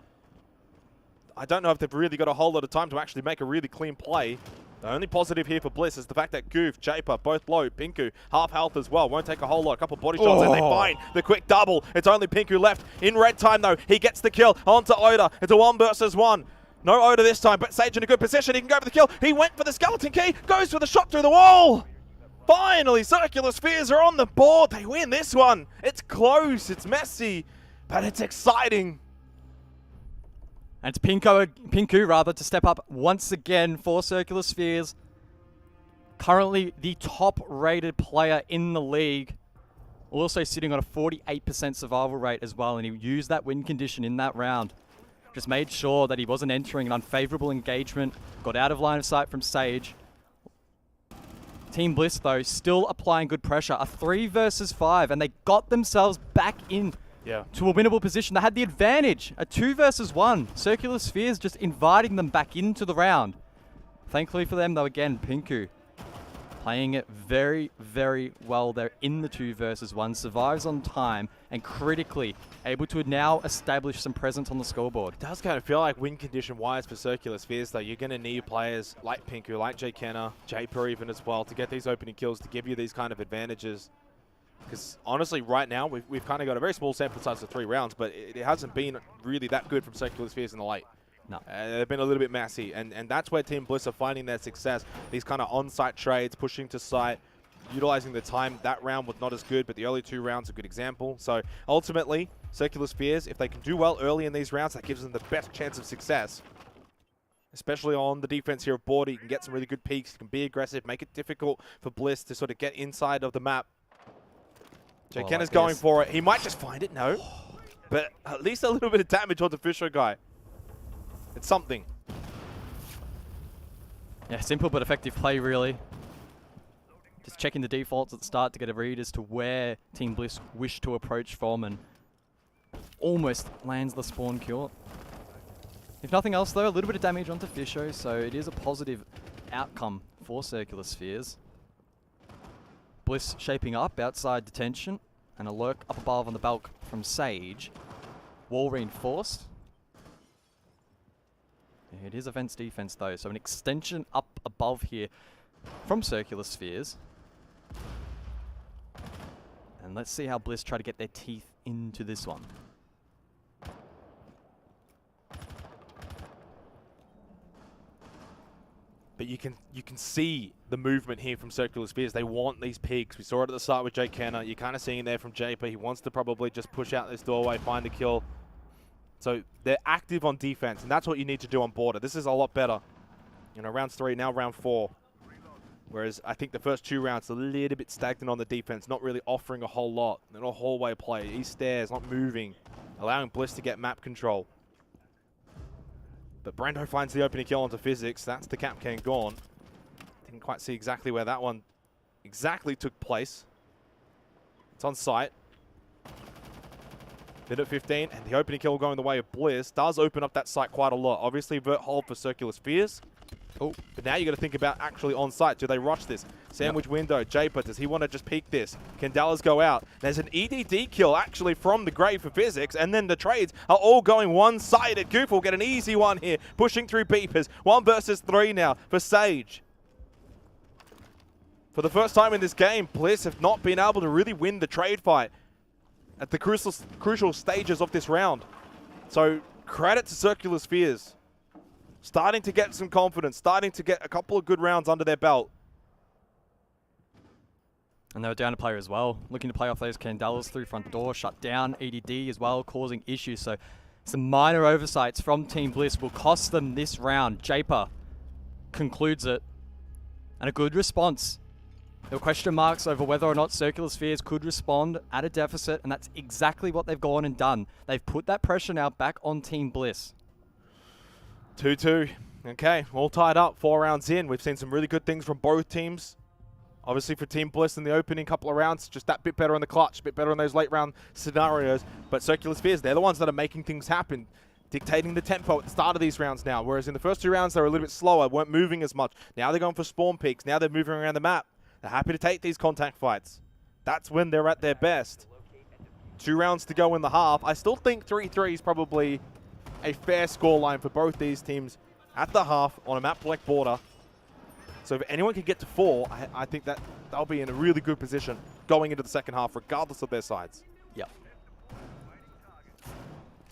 I don't know if they've really got a whole lot of time to actually make a really clean play. The only positive here for Bliss is the fact that Goof, Japer, both low. Pinku, half health as well. Won't take a whole lot. A couple body shots, and they find the quick double. It's only Pinku left. In red time, though, he gets the kill onto Oda. It's a 1 versus 1. No Oda this time, but Sage in a good position. He can go for the kill. He went for the skeleton key. Goes for the shot through the wall. Finally, Circular Spheres are on the board. They win this one. It's close. It's messy, but it's exciting. And it's Pinku to step up once again for Circular Spheres. Currently the top-rated player in the league. Also sitting on a 48% survival rate as well, and he used that win condition in that round. Just made sure that he wasn't entering an unfavorable engagement. Got out of line of sight from Sage. Team Bliss, though, still applying good pressure. A 3 versus 5, and they got themselves back in to a winnable position. They had the advantage. A 2 versus 1. Circular Spheres just inviting them back into the round. thankfully for them, though, again, Pinku playing it very, very well. They're in the 2 versus 1, survives on time, and critically able to now establish some presence on the scoreboard. It does kind of feel like win condition-wise for Circular Spheres, though. You're going to need players like Pinku, like Jay Kenner, Japer even as well, to get these opening kills, to give you these kind of advantages. Because honestly, right now, we've kind of got a very small sample size of 3 rounds, but it hasn't been really that good from Circular Spheres in the late. No. They've been a little bit messy, and that's where Team Bliss are finding their success. These kind of on-site trades, pushing to site, utilizing the time. That round was not as good, but the early 2 rounds are a good example. So ultimately, Circular Spheres, if they can do well early in these rounds, that gives them the best chance of success. Especially on the defense here of Border, you can get some really good peaks, you can be aggressive, make it difficult for Bliss to sort of get inside of the map. Jay Kenner's going for it. He might just find it, no. But at least a little bit of damage on the Fisher guy. It's something. Yeah, simple but effective play, really. Just checking the defaults at the start to get a read as to where Team Bliss wish to approach from, and almost lands the spawn kill. If nothing else, though, a little bit of damage onto Fisho, so it is a positive outcome for Circular Spheres. Bliss shaping up outside detention, and a lurk up above on the bulk from Sage. Wall reinforced. It is offense defense though, so an extension up above here from Circular Spheres. And let's see how Bliss try to get their teeth into this one. But you can see the movement here from Circular Spheres. They want these peaks. We saw it at the start with Jay Kenner. You're kind of seeing it there from JP. He wants to probably just push out this doorway, find a kill. So they're active on defense, and that's what you need to do on Border. This is a lot better. You know, round 3, now round 4. Whereas I think the first 2 rounds a little bit stagnant on the defense, not really offering a whole lot. Not a hallway play, east stairs, not moving, allowing Bliss to get map control. But Brando finds the opening kill onto Physics. That's the Capcan gone. Didn't quite see exactly where that one exactly took place. It's on site. Minute 15, and the opening kill going the way of Bliss does open up that site quite a lot. Obviously, Vert hold for Circular Spheres. Oh, but now you got to think about actually on site. Do they rush this? Sandwich window. Japer, does he want to just peek this? Can Dallas go out? There's an EDD kill actually from the grave for Physics, and then the trades are all going one-sided. Goof will get an easy one here, pushing through beepers. 1 versus 3 now for Sage. For the first time in this game, Bliss have not been able to really win the trade fight at the crucial stages of this round. So credit to Circular Spheres. Starting to get some confidence, starting to get a couple of good rounds under their belt. And they were down a player as well, looking to play off those Candelas through front door, shut down, EDD as well, causing issues. So some minor oversights from Team Bliss will cost them this round. Japer concludes it, and a good response. There were question marks over whether or not Circular Spheres could respond at a deficit, and that's exactly what they've gone and done. They've put that pressure now back on Team Bliss. 2-2. Okay, all tied up, 4 rounds in. We've seen some really good things from both teams. Obviously for Team Bliss in the opening couple of rounds, just that bit better on the clutch, a bit better in those late round scenarios. But Circular Spheres, they're the ones that are making things happen, dictating the tempo at the start of these rounds now. Whereas in the first 2 rounds, they were a little bit slower, weren't moving as much. Now they're going for spawn peaks. Now they're moving around the map. They're happy to take these contact fights. That's when they're at their best. 2 rounds to go in the half. I still think 3-3 is probably a fair scoreline for both these teams at the half on a map like Border. So if anyone can get to 4, I think that they'll be in a really good position going into the second half, regardless of their sides. Yep.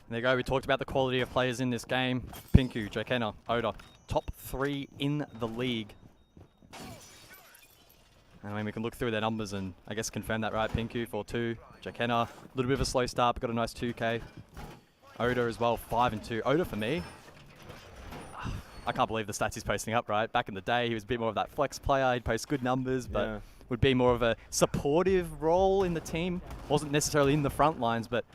There you go. We talked about the quality of players in this game. Pinku, Jokena, Oda, top 3 in the league. I mean, we can look through their numbers and I guess confirm that, right? Pinku, 4-2. Jokena, a little bit of a slow start, but got a nice 2K. Oda as well, 5-2. Oda for me, I can't believe the stats he's posting up, right? Back in the day, he was a bit more of that flex player. He'd post good numbers, but would be more of a supportive role in the team. Wasn't necessarily in the front lines, but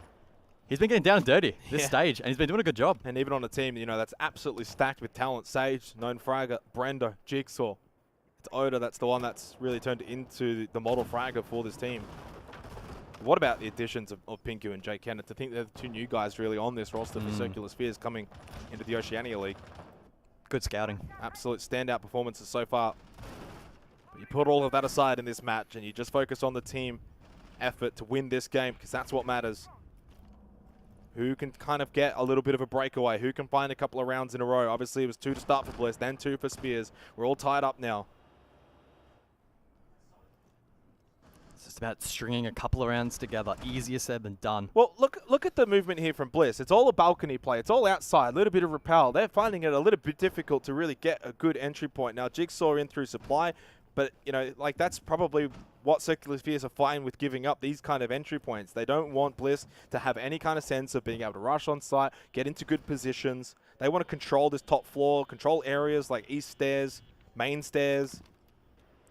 he's been getting down and dirty this stage, and he's been doing a good job. And even on a team, you know, that's absolutely stacked with talent. Sage, known fragger, Brando, Jigsaw. It's Oda that's the one that's really turned into the model fragger for this team. What about the additions of Pinku and Jay Kenner? To think they're the 2 new guys really on this roster for Circular Spheres coming into the Oceania League. Good scouting. Absolute standout performances so far. But you put all of that aside in this match and you just focus on the team effort to win this game, because that's what matters. Who can kind of get a little bit of a breakaway? Who can find a couple of rounds in a row? Obviously, it was 2 to start for Bliss, then 2 for Spears. We're all tied up now. It's just about stringing a couple of rounds together. Easier said than done. Well, look at the movement here from Bliss. It's all a balcony play. It's all outside. A little bit of rappel. They're finding it a little bit difficult to really get a good entry point. Now, Jigsaw in through supply, but, you know, like, that's probably what Circular Spheres are fine with giving up, these kind of entry points. They don't want Bliss to have any kind of sense of being able to rush on site, get into good positions. They want to control this top floor, control areas like east stairs, main stairs.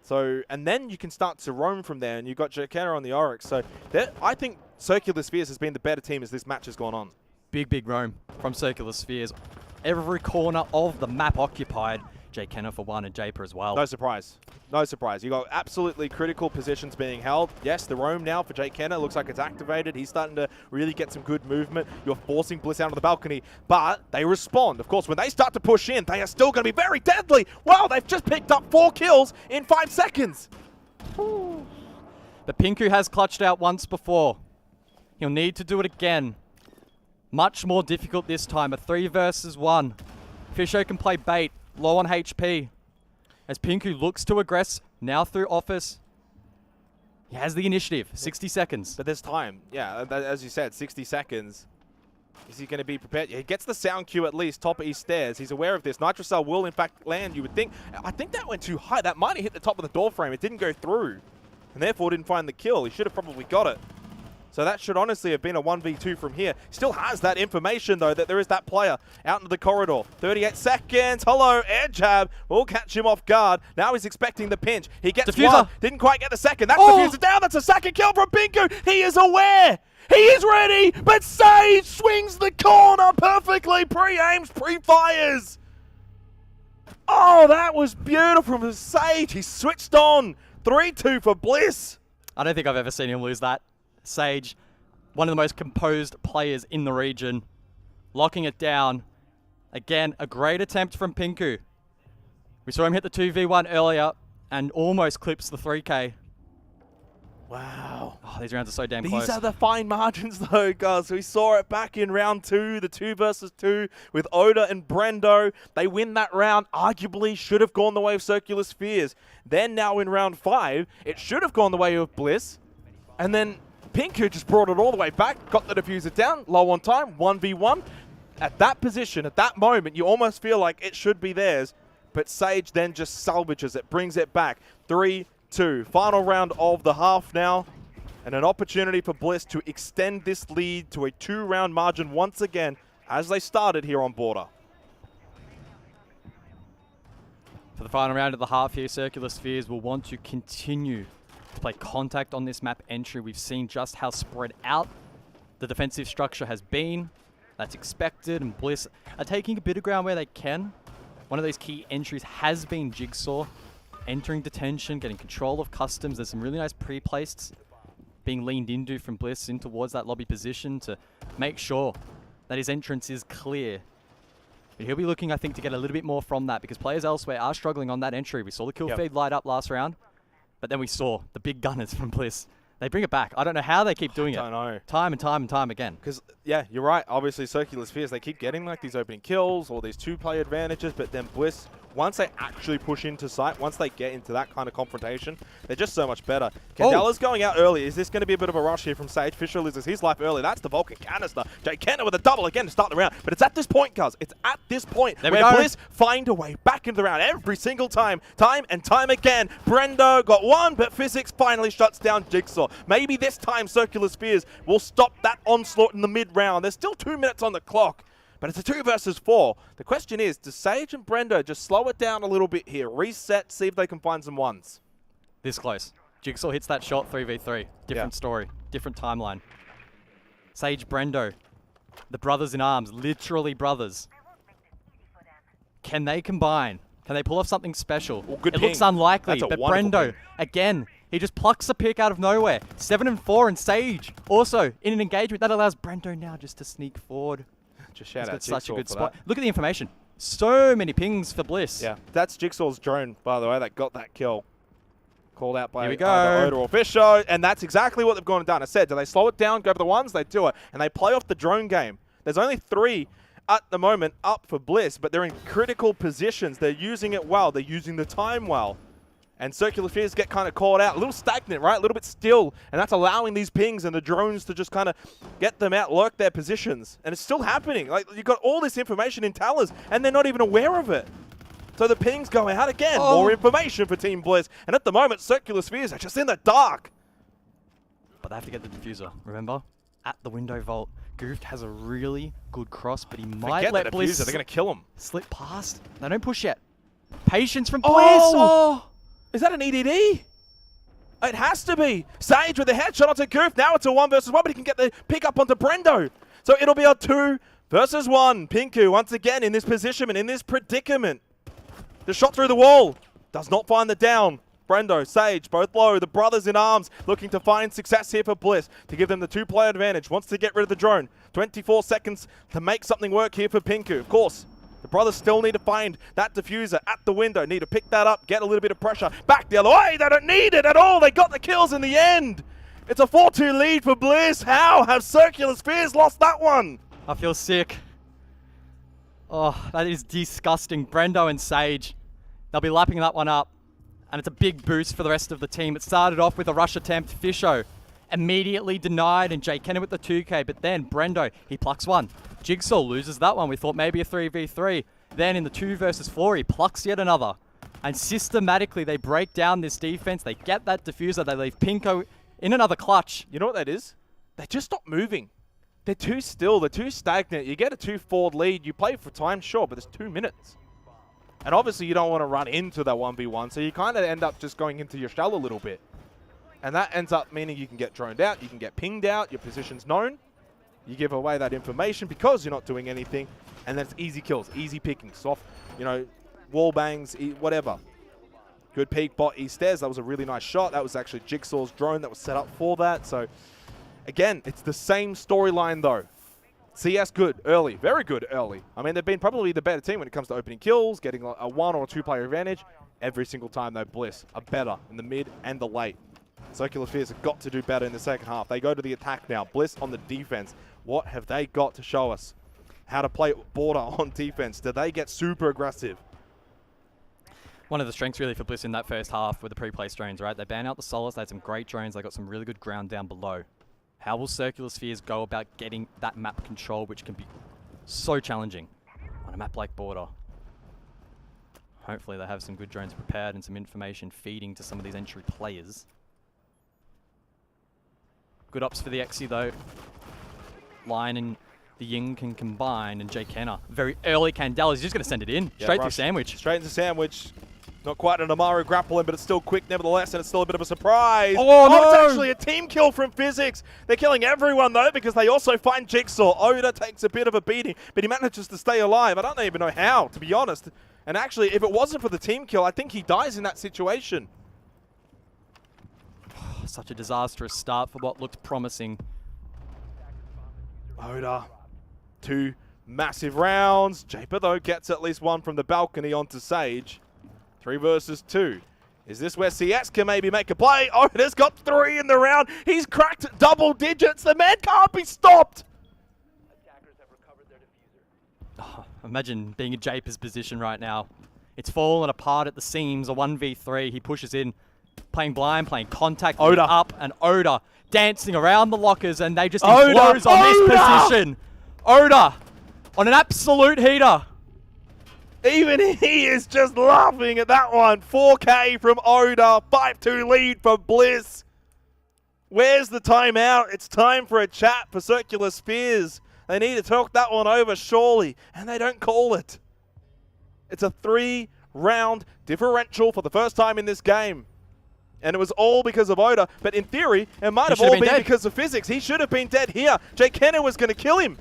So, and then you can start to roam from there, and you've got Jokera on the Oryx. So, I think Circular Spheres has been the better team as this match has gone on. Big roam from Circular Spheres. Every corner of the map occupied. Jay Kenner for one and Japer as well. No surprise. No surprise. You got absolutely critical positions being held. Yes, the roam now for Jay Kenner looks like it's activated. He's starting to really get some good movement. You're forcing Bliss out on the balcony, but they respond. Of course, when they start to push in, they are still going to be very deadly. Wow, they've just picked up 4 kills in 5 seconds. But Pinku has clutched out once before. He'll need to do it again. Much more difficult this time. A 3 versus 1. Fisho can play bait. Low on HP. As Pinku looks to aggress, now through Office. He has the initiative, 60 seconds. But there's time. Yeah, as you said, 60 seconds. Is he going to be prepared? He gets the sound cue at least, top east stairs. He's aware of this. Nitrocell will, in fact, land, you would think. I think that went too high. That might have hit the top of the door frame. It didn't go through. And therefore didn't find the kill. He should have probably got it. So that should honestly have been a 1v2 from here. Still has that information, though, that there is that player out into the corridor. 38 seconds. Hello, air jab. Will catch him off guard. Now he's expecting the pinch. He gets Diffuser. one. Didn't quite get the second. That's Diffuser down. That's a second kill from Pinku. He is aware. He is ready. But Sage swings the corner perfectly. Pre-aims, pre-fires. Oh, that was beautiful from Sage. He switched on. 3-2 for Bliss. I don't think I've ever seen him lose that. Sage, one of the most composed players in the region, locking it down. Again, a great attempt from Pinku. We saw him hit the 2v1 earlier and almost clips the 3k. Wow. Oh, these rounds are so damn close. These are the fine margins, though, guys. We saw it back in round 2, the 2 versus 2 with Oda and Brendo. They win that round. Arguably should have gone the way of Circular Spheres. Then now in round 5, it should have gone the way of Bliss. And then Pinku just brought it all the way back, got the diffuser down, low on time, 1v1. At that position, at that moment, you almost feel like it should be theirs. But Sage then just salvages it, brings it back. 3-2. Final round of the half now. And an opportunity for Bliss to extend this lead to a 2-round margin once again, as they started here on Border. For the final round of the half here, Circular Spheres will want to continue to play contact on this map entry. We've seen just how spread out the defensive structure has been. That's expected, and Bliss are taking a bit of ground where they can. One of those key entries has been Jigsaw, entering detention, getting control of customs. There's some really nice pre-placed being leaned into from Bliss in towards that lobby position to make sure that his entrance is clear. But he'll be looking, I think, to get a little bit more from that, because players elsewhere are struggling on that entry. We saw the kill feed light up last round. But then we saw the big gunners from Bliss. They bring it back. I don't know how they keep doing it. I don't know. Time and time and time again. Because, yeah, you're right. Obviously, Circular Spheres, they keep getting like these opening kills or these 2-play advantages. But then Bliss, once they actually push into sight, once they get into that kind of confrontation, they're just so much better. Candela's going out early. Is this going to be a bit of a rush here from Sage? Fisher loses his life early. That's the Vulcan canister. Jay Kenner with a double again to start the round. But it's at this point, guys. It's at this point where Bliss find a way back into the round every single time. Time and time again. Brendo got one, but Physics finally shuts down Jigsaw. Maybe this time Circular Spheres will stop that onslaught in the mid-round. There's still 2 minutes on the clock. But it's a 2 versus 4. The question is, does Sage and Brendo just slow it down a little bit here? Reset, see if they can find some ones. This close. Jigsaw hits that shot, 3v3. Different story, different timeline. Sage, Brendo, the brothers in arms, literally brothers. Can they combine? Can they pull off something special? It looks unlikely, but Brendo, again, he just plucks a pick out of nowhere. 7 and 4, and Sage also in an engagement that allows Brendo now just to sneak forward. Just shout out such a good for spot. that. Look at the information. So many pings for Bliss. Yeah, that's Jigsaw's drone, by the way, that got that kill. Called out by Here we go. either Oda or Fisher, and that's exactly what they've gone and done. I said, do they slow it down, go for the ones? They do it, and they play off the drone game. There's only 3 at the moment up for Bliss, but they're in critical positions. They're using it well. They're using the time well. And Circular Fears get kind of caught out. A little stagnant, right? A little bit still. And that's allowing these pings and the drones to just kind of get them out, lurk their positions. And it's still happening. Like, you've got all this information in towers, and they're not even aware of it. So the ping's going out again. More information for Team Bliss. And at the moment, Circular Spheres are just in the dark. But they have to get the diffuser, remember? At the window vault. Gooft has a really good cross, but he might let Bliss... They're going to kill him. Slip past. They don't push yet. Patience from Bliss. Oh! Is that an EDD? It has to be. Sage with a headshot onto Goof. Now it's a 1 versus 1, but he can get the pick up onto Brendo. So it'll be a 2 versus 1. Pinku once again in this position and in this predicament. The shot through the wall. Does not find the down. Brendo, Sage, both low. The brothers in arms looking to find success here for Bliss to give them the 2-player advantage. Wants to get rid of the drone. 24 seconds to make something work here for Pinku. Of course, the brothers still need to find that diffuser at the window. Need to pick that up, get a little bit of pressure. Back the other way. They don't need it at all. They got the kills in the end. It's a 4-2 lead for Bliss. How have Circular Spheres lost that one? I feel sick. Oh, that is disgusting. Brendo and Sage, they'll be lapping that one up. And it's a big boost for the rest of the team. It started off with a rush attempt. Fisho immediately denied, and Jay Kenner with the 2K. But then Brendo, he plucks one. Jigsaw loses that one. We thought maybe a 3v3. Then in the 2 versus 4, he plucks yet another. And systematically, they break down this defense. They get that diffuser. They leave Pinko in another clutch. You know what that is? They just stop moving. They're too still. They're too stagnant. You get a 2-forward lead. You play for time, sure, but there's 2 minutes. And obviously, you don't want to run into that 1v1, so you kind of end up just going into your shell a little bit. And that ends up meaning you can get droned out, you can get pinged out, your position's known. You give away that information because you're not doing anything, and then it's easy kills, easy picking, soft, wall bangs, whatever. Good peek, bot east stairs. That was a really nice shot. That was actually Jigsaw's drone that was set up for that. So, again, it's the same storyline, though. CS good early, very good early. I mean, they've been probably the better team when it comes to opening kills, getting a 1 or 2-player advantage. Every single time, though, Bliss are better in the mid and the late. Circular Fears have got to do better in the second half. They go to the attack now. Bliss on the defense. What have they got to show us? How to play border on defense. Do they get super aggressive? One of the strengths really for Bliss in that first half were the pre-placed drones, right? They banned out the Solace. They had some great drones. They got some really good ground down below. How will Circular Spheres go about getting that map control, which can be so challenging on a map like Border? Hopefully they have some good drones prepared and some information feeding to some of these entry players. Good ops for the Exy though. Lion and the Ying can combine, and Jay Kenner, very early Candela, he's just going to send it in. Yeah, straight through Sandwich. Straight into Sandwich. Not quite an Amaru grappling, but it's still quick nevertheless, and it's still a bit of a surprise. Oh, no! It's actually a team kill from Physics. They're killing everyone, though, because they also find Jigsaw. Oda takes a bit of a beating, but he manages to stay alive. I don't even know how, to be honest. And actually, if it wasn't for the team kill, I think he dies in that situation. Such a disastrous start for what looked promising. Oda, 2 massive rounds. Japer, though, gets at least 1 from the balcony onto Sage. 3 versus 2. Is this where CS can maybe make a play? Oda's got 3 in the round. He's cracked double digits. The man can't be stopped. Oh, imagine being in Japer's position right now. It's fallen apart at the seams. A 1v3. He pushes in, playing blind, playing contact. Oda up, and Oda dancing around the lockers, and they just implodes on this position. Oda on an absolute heater. Even he is just laughing at that one. 4K from Oda. 5-2 lead for Bliss. Where's the timeout? It's time for a chat for Circular Spheres. They need to talk that one over, surely. And they don't call it. It's a 3-round differential for the first time in this game. And it was all because of Oda. But in theory, it might have all been because of Physics. He should have been dead here. Jay Kenner was going to kill him.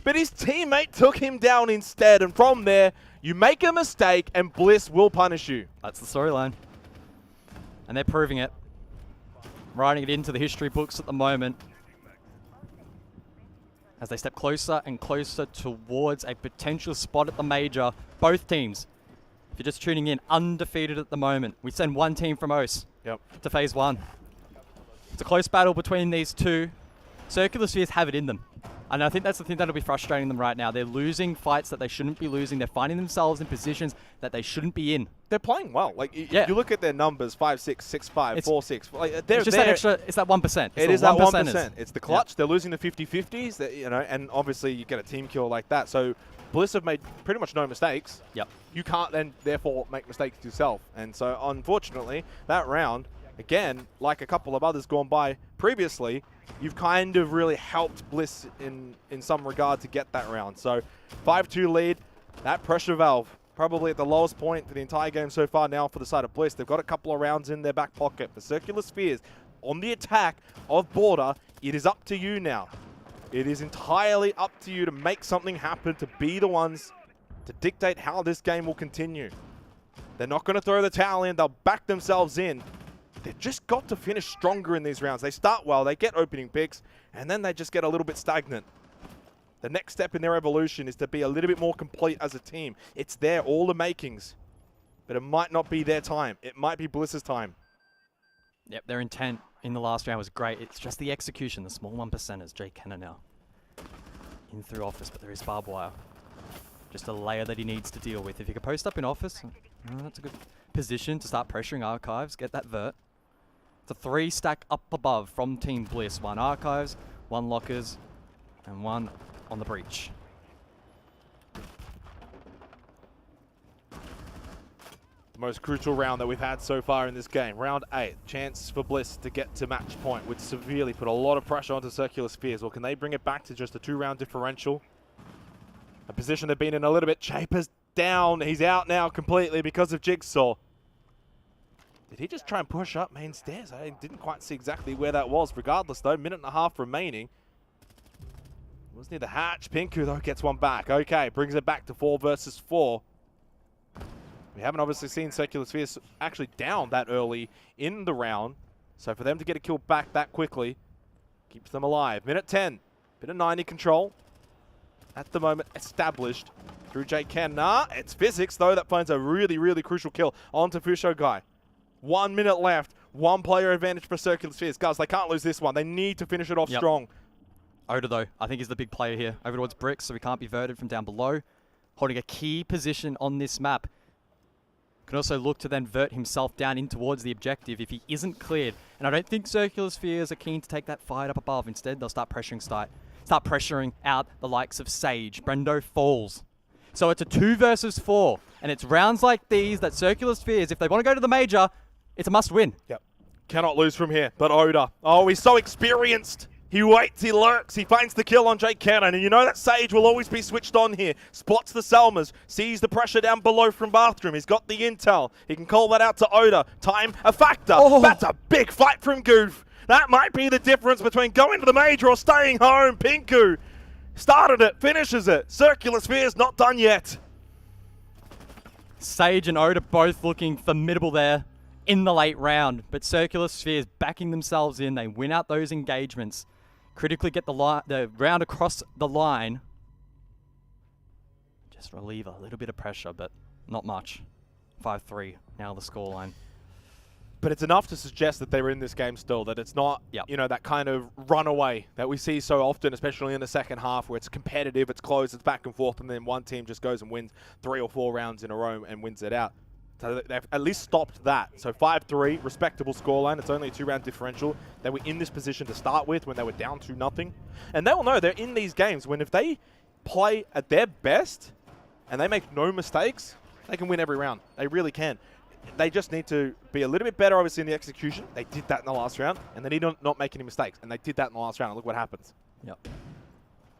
But his teammate took him down instead. And from there, you make a mistake and Bliss will punish you. That's the storyline. And they're proving it. Writing it into the history books at the moment. as they step closer and closer towards a potential spot at the major. Both teams, if you're just tuning in, undefeated at the moment. We send one team from OCE to phase 1. It's a close battle between these two. Circular Spheres have it in them. And I think that's the thing that'll be frustrating them right now. They're losing fights that they shouldn't be losing. They're finding themselves in positions that they shouldn't be in. They're playing well. Like, you look at their numbers, 5-6, 6-5, 4-6. Like, It's just that extra, it's that 1%. It is that 1%. It's the clutch. They're losing the 50-50s, that, you know, and obviously you get a team kill like that. So Bliss have made pretty much no mistakes. Yep. You can't then, therefore, make mistakes yourself. And so, unfortunately, that round, again, like a couple of others gone by previously, you've kind of really helped Bliss in some regard to get that round. So 5-2 lead, that pressure valve probably at the lowest point for the entire game so far now for the side of Bliss. They've got a couple of rounds in their back pocket. For Circular Spheres, on the attack of Border, it is up to you now. It is entirely up to you to make something happen, to be the ones to dictate how this game will continue. They're not going to throw the towel in. They'll back themselves in. They've just got to finish stronger in these rounds. They start well, they get opening picks, and then they just get a little bit stagnant. The next step in their evolution is to be a little bit more complete as a team. It's there, all the makings, but it might not be their time. It might be Bliss's time. Yep, their intent in the last round was great. It's just the execution, the small 1%ers. Jake Kenner now in through office, but there is barbed wire. Just a layer that he needs to deal with. If he could post up in office, that's a good position to start pressuring Archives, get that vert. It's a 3 stack up above from Team Bliss. 1 Archives, 1 Lockers, and 1 on the breach. The most crucial round that we've had so far in this game. Round 8, chance for Bliss to get to match point would severely put a lot of pressure onto Circular Spheres. Or can they bring it back to just a 2-round differential? A position they've been in a little bit. Chapers down. He's out now completely because of Jigsaw. Did he just try and push up main stairs? I didn't quite see exactly where that was. Regardless, though, 1.5 remaining. It was near the hatch. Pinku, though, gets one back. Okay, brings it back to 4 versus 4. We haven't obviously seen Circular Spheres actually down that early in the round. So for them to get a kill back that quickly keeps them alive. Minute 10. Bit of 90 control. At the moment, established through Jake Kenner. It's Physics, though, that finds a really, really crucial kill onto Fusho Guy. 1 minute left. 1 player advantage for Circular Spheres. Guys, they can't lose this one. They need to finish it off strong. Oda, though, I think is the big player here. Over towards Bricks, so he can't be verted from down below. Holding a key position on this map. Can also look to then vert himself down in towards the objective if he isn't cleared. And I don't think Circular Spheres are keen to take that fight up above. Instead, they'll start pressuring out the likes of Sage. Brendo falls. So it's a 2 versus 4. And it's rounds like these that Circular Spheres, if they want to go to the major, it's a must win. Yep. Cannot lose from here. But Oda, oh, he's so experienced. He waits, he lurks, he finds the kill on Jake Cannon, and you know that Sage will always be switched on here. Spots the Selmas, sees the pressure down below from Bathroom. He's got the intel. He can call that out to Oda. Time a factor. Oh. That's a big fight from Goof. That might be the difference between going to the major or staying home. Pinku started it, finishes it. Circular Spheres not done yet. Sage and Oda both looking formidable there in the late round, but Circular Spheres backing themselves in. They win out those engagements. Critically get the round across the line. Just relieve a little bit of pressure, but not much. 5-3, now the scoreline. But it's enough to suggest that they're in this game still, that it's not, you know, that kind of runaway that we see so often, especially in the second half, where it's competitive, it's close, it's back and forth, and then one team just goes and wins 3 or 4 rounds in a row and wins it out. So they've at least stopped that. So 5-3, respectable scoreline. It's only a 2-round differential. They were in this position to start with when they were down 2-0. And they will know they're in these games when if they play at their best and they make no mistakes, they can win every round. They really can. They just need to be a little bit better, obviously, in the execution. They did that in the last round, and they need to not make any mistakes. And they did that in the last round, and look what happens. Yep.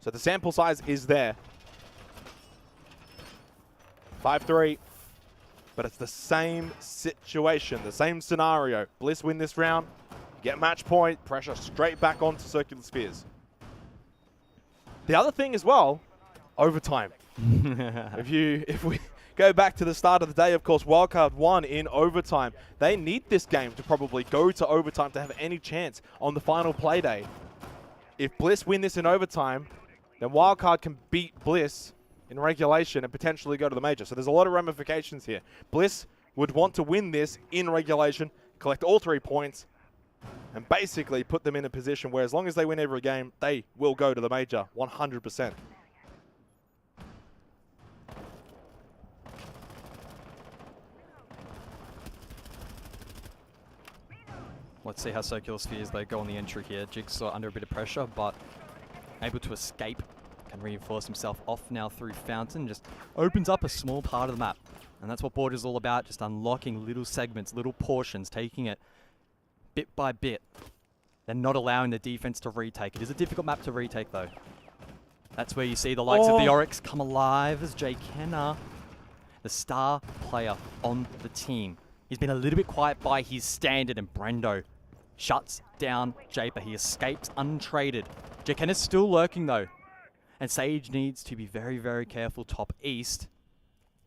So the sample size is there. 5-3. But it's the same situation, the same scenario. Bliss win this round, get match point, pressure straight back onto Circular Spheres. The other thing as well, overtime. If we go back to the start of the day, of course, Wildcard won in overtime. They need this game to probably go to overtime to have any chance on the final play day. If Bliss win this in overtime, then Wildcard can beat Bliss in regulation and potentially go to the major. So there's a lot of ramifications here. Bliss would want to win this in regulation, collect all 3 points, and basically put them in a position where as long as they win every game, they will go to the major 100%. Let's see how Circular Spheres they go on the entry here. Jigsaw under a bit of pressure, but able to escape. Can reinforce himself off now through Fountain. Just opens up a small part of the map. And that's what Border is all about, just unlocking little segments, little portions, taking it bit by bit. Then not allowing the defense to retake. It is a difficult map to retake though. That's where you see the likes of the Oryx come alive as Jay Kenner, the star player on the team. He's been a little bit quiet by his standard, and Brendo shuts down Japer. He escapes untraded. Jay Kenner's still lurking though. And Sage needs to be very, very careful top east.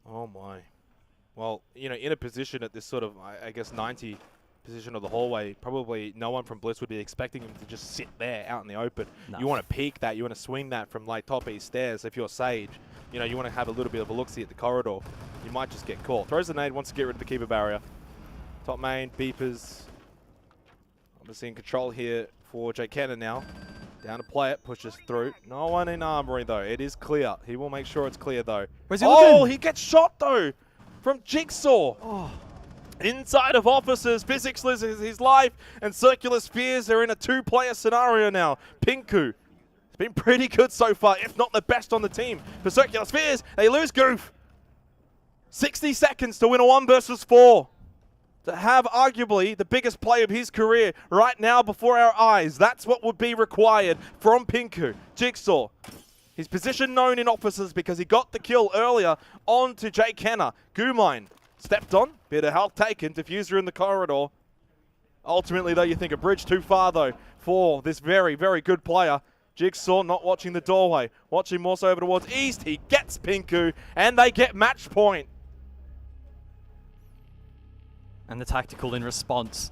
Oh my. Well, you know, in a position at this sort of, I guess, 90 position of the hallway, probably no one from Bliss would be expecting him to just sit there out in the open. No. You want to peek that. You want to swing that from like top east stairs. If you're Sage, you know, you want to have a little bit of a look-see at the corridor. You might just get caught. Throws the nade, wants to get rid of the keeper barrier. Top main, beepers. Obviously in control here for Jake Kenner now. Down to play it, pushes through. No one in armory though. It is clear. He will make sure it's clear though. Where's he looking? He gets shot though from Jigsaw. Oh. Inside of officers, Physics loses his life, and Circular Spheres are in a 2-player scenario now. Pinku has been pretty good so far, if not the best on the team. For Circular Spheres, they lose Goof. 60 seconds to win a 1 versus 4. To have arguably the biggest play of his career right now before our eyes. That's what would be required from Pinku. Jigsaw. His position known in officers because he got the kill earlier onto Jay Kenner. Goomine stepped on, bit of health taken, diffuser in the corridor. Ultimately though, you think a bridge too far though for this very, very good player. Jigsaw not watching the doorway, watching more so over towards east. He gets Pinku and they get match point. And the tactical in response.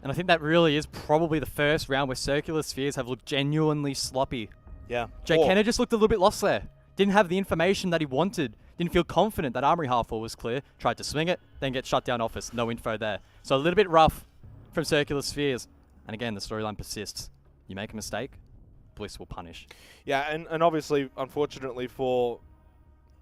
And I think that really is probably the first round where Circular Spheres have looked genuinely sloppy. Yeah. Jay Kenner just looked a little bit lost there. Didn't have the information that he wanted. Didn't feel confident that Armory half was clear. Tried to swing it, then get shut down office. No info there. So a little bit rough from Circular Spheres. And again, the storyline persists. You make a mistake, Bliss will punish. Yeah, and obviously, unfortunately for,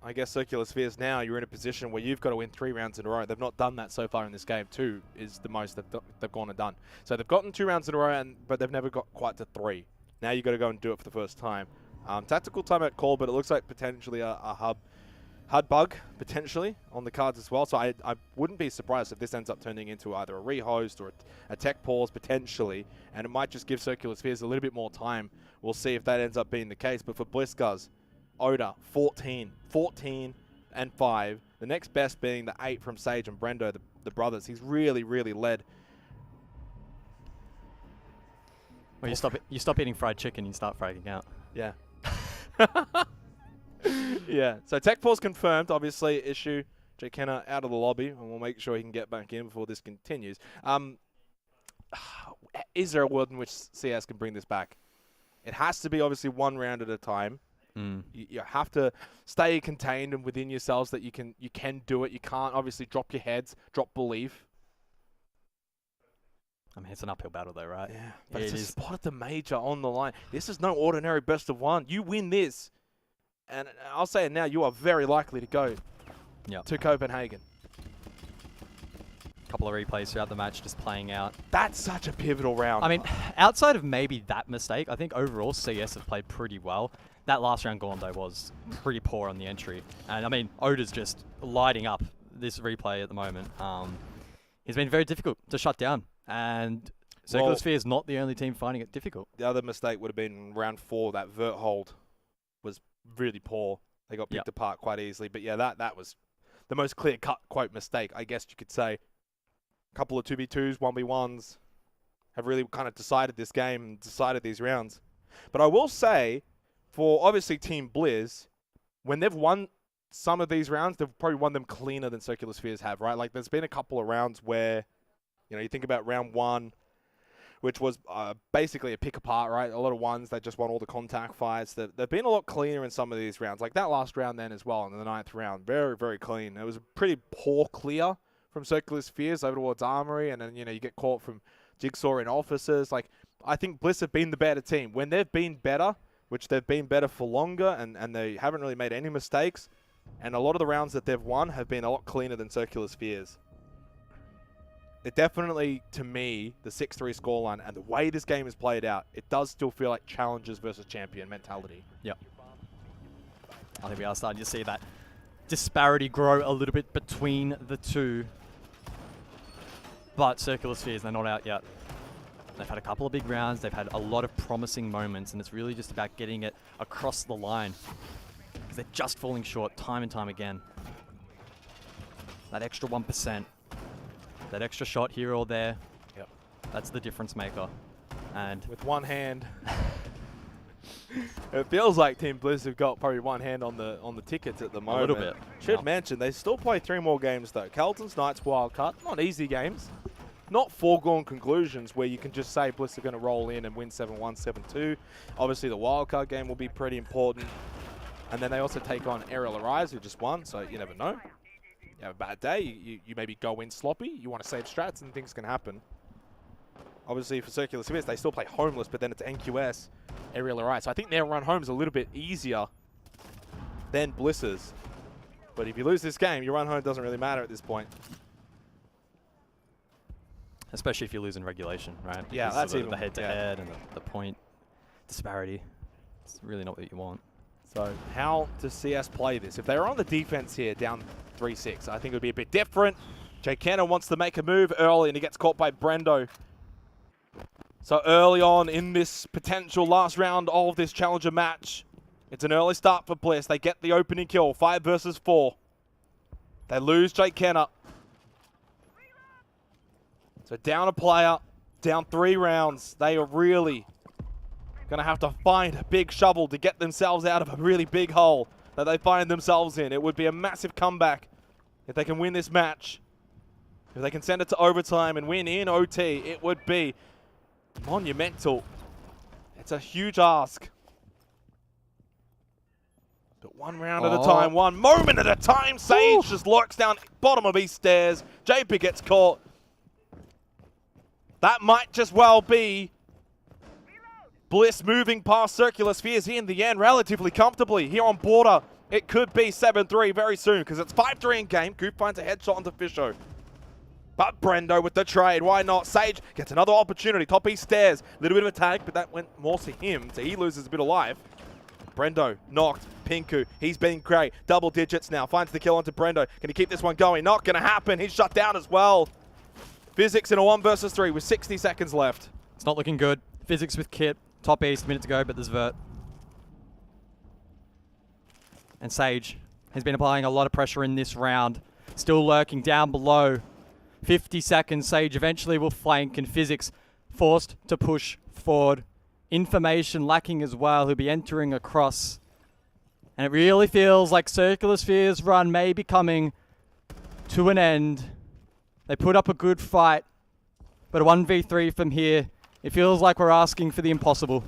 I guess, Circular Spheres now, you're in a position where you've got to win 3 rounds in a row. They've not done that so far in this game. 2 is the most they've gone and done. So they've gotten 2 rounds in a row, but they've never got quite to 3. Now you've got to go and do it for the first time. Tactical timeout call, but it looks like potentially a HUD bug, potentially, on the cards as well. So I wouldn't be surprised if this ends up turning into either a rehost or a tech pause, potentially. And it might just give Circular Spheres a little bit more time. We'll see if that ends up being the case. But for Blitzcuz, Oda, 14 and 5. The next best being the 8 from Sage and Brendo, the brothers. He's really, really led. Well, you stop eating fried chicken, you start fragging out. Yeah. Yeah. So tech pause confirmed. Obviously, issue Jay Kenner out of the lobby, and we'll make sure he can get back in before this continues. Is there a world in which CS can bring this back? It has to be obviously 1 round at a time. You have to stay contained and within yourselves that you can do it. You can't obviously drop your heads, drop belief. I mean, it's an uphill battle though, right? Yeah, but it's a spot at the major on the line. This is no ordinary best of 1. You win this, and I'll say it now, you are very likely to go to Copenhagen. Couple of replays throughout the match just playing out. That's such a pivotal round. I mean, outside of maybe that mistake, I think overall CS have played pretty well. That last round gone, though, was pretty poor on the entry. And, I mean, Oda's just lighting up this replay at the moment. He's been very difficult to shut down. And Circular Sphere is not the only team finding it difficult. The other mistake would have been round 4. That vert hold was really poor. They got picked apart quite easily. But, yeah, that was the most clear-cut, quote, mistake, I guess you could say. A couple of 2v2s, 1v1s have really kind of decided this game and decided these rounds. But I will say, for obviously Team Blizz, when they've won some of these rounds, they've probably won them cleaner than Circular Spheres have, right? Like, there's been a couple of rounds where, you know, you think about round 1, which was basically a pick apart, right? A lot of ones, they just won all the contact fights. They've been a lot cleaner in some of these rounds, like that last round then as well, in the 9th round. Very, very clean. It was a pretty poor clear from Circular Spheres over towards Armory, and then, you know, you get caught from Jigsaw and Officers. Like, I think Bliss have been the better team. When they've been better, which they've been better for longer, and they haven't really made any mistakes, and a lot of the rounds that they've won have been a lot cleaner than Circular Spheres. It definitely, to me, the 6-3 scoreline and the way this game is played out, it does still feel like challengers versus champion mentality. Yep. I think we are starting to see that disparity grow a little bit between the two. But Circular Spheres, they're not out yet. They've had a couple of big rounds. They've had a lot of promising moments, and it's really just about getting it across the line. Because they're just falling short time and time again. That extra 1%. That extra shot here or there. Yep. That's the difference maker. And with one hand, it feels like Team Blizz have got probably one hand on the tickets at the moment. A little bit. Should mention they still play 3 more games though. Carlton's Knights wildcard, not easy games, not foregone conclusions where you can just say Bliss are going to roll in and win 7-1, 7-2. Obviously the wildcard game will be pretty important, and then they also take on Aerial Arise, who just won, so you never know. You have a bad day, you maybe go in sloppy, you want to save strats, and things can happen. Obviously, for Circular Spheres, they still play Homeless, but then it's NQS, Aerial Arise. So I think their run home is a little bit easier than Bliss's. But if you lose this game, your run home doesn't really matter at this point. especially if you lose in regulation, right? Yeah, Because that's of even the head-to-head and the point disparity. It's really not what you want. So how does CS play this? If they were on the defense here, down 3-6, I think it would be a bit different. Jay Kenner wants to make a move early, and he gets caught by Brendo. So early on in this potential last round of this Challenger match, it's an early start for Bliss. They get the opening kill, 5 versus 4. They lose Jay Kenner. So down a player, down 3 rounds. They are really going to have to find a big shovel to get themselves out of a really big hole that they find themselves in. It would be a massive comeback if they can win this match. If they can send it to overtime and win in OT, it would be monumental. It's a huge ask. But one round at a time, one moment at a time. Sage just lurks down bottom of his stairs. JP gets caught. That might just well be Bliss moving past Circular Spheres in the end relatively comfortably. Here on border, it could be 7-3 very soon because it's 5-3 in game. Coop finds a headshot onto Fisho. But Brendo with the trade, why not? Sage gets another opportunity, top east stairs. A little bit of a tag, but that went more to him, so he loses a bit of life. Brendo knocked. Pinku, he's been great. Double digits now, finds the kill onto Brendo. Can he keep this one going? Not going to happen. He's shut down as well. Physics in a 1 versus 3 with 60 seconds left. It's not looking good. Physics with Kit. Top east, minute to go, but there's Vert. And Sage has been applying a lot of pressure in this round. Still lurking down below. 50 seconds. Sage eventually will flank, and Physics forced to push forward. Information lacking as well. He'll be entering across. And it really feels like Circular Sphere's run may be coming to an end. They put up a good fight, but a 1v3 from here, it feels like we're asking for the impossible.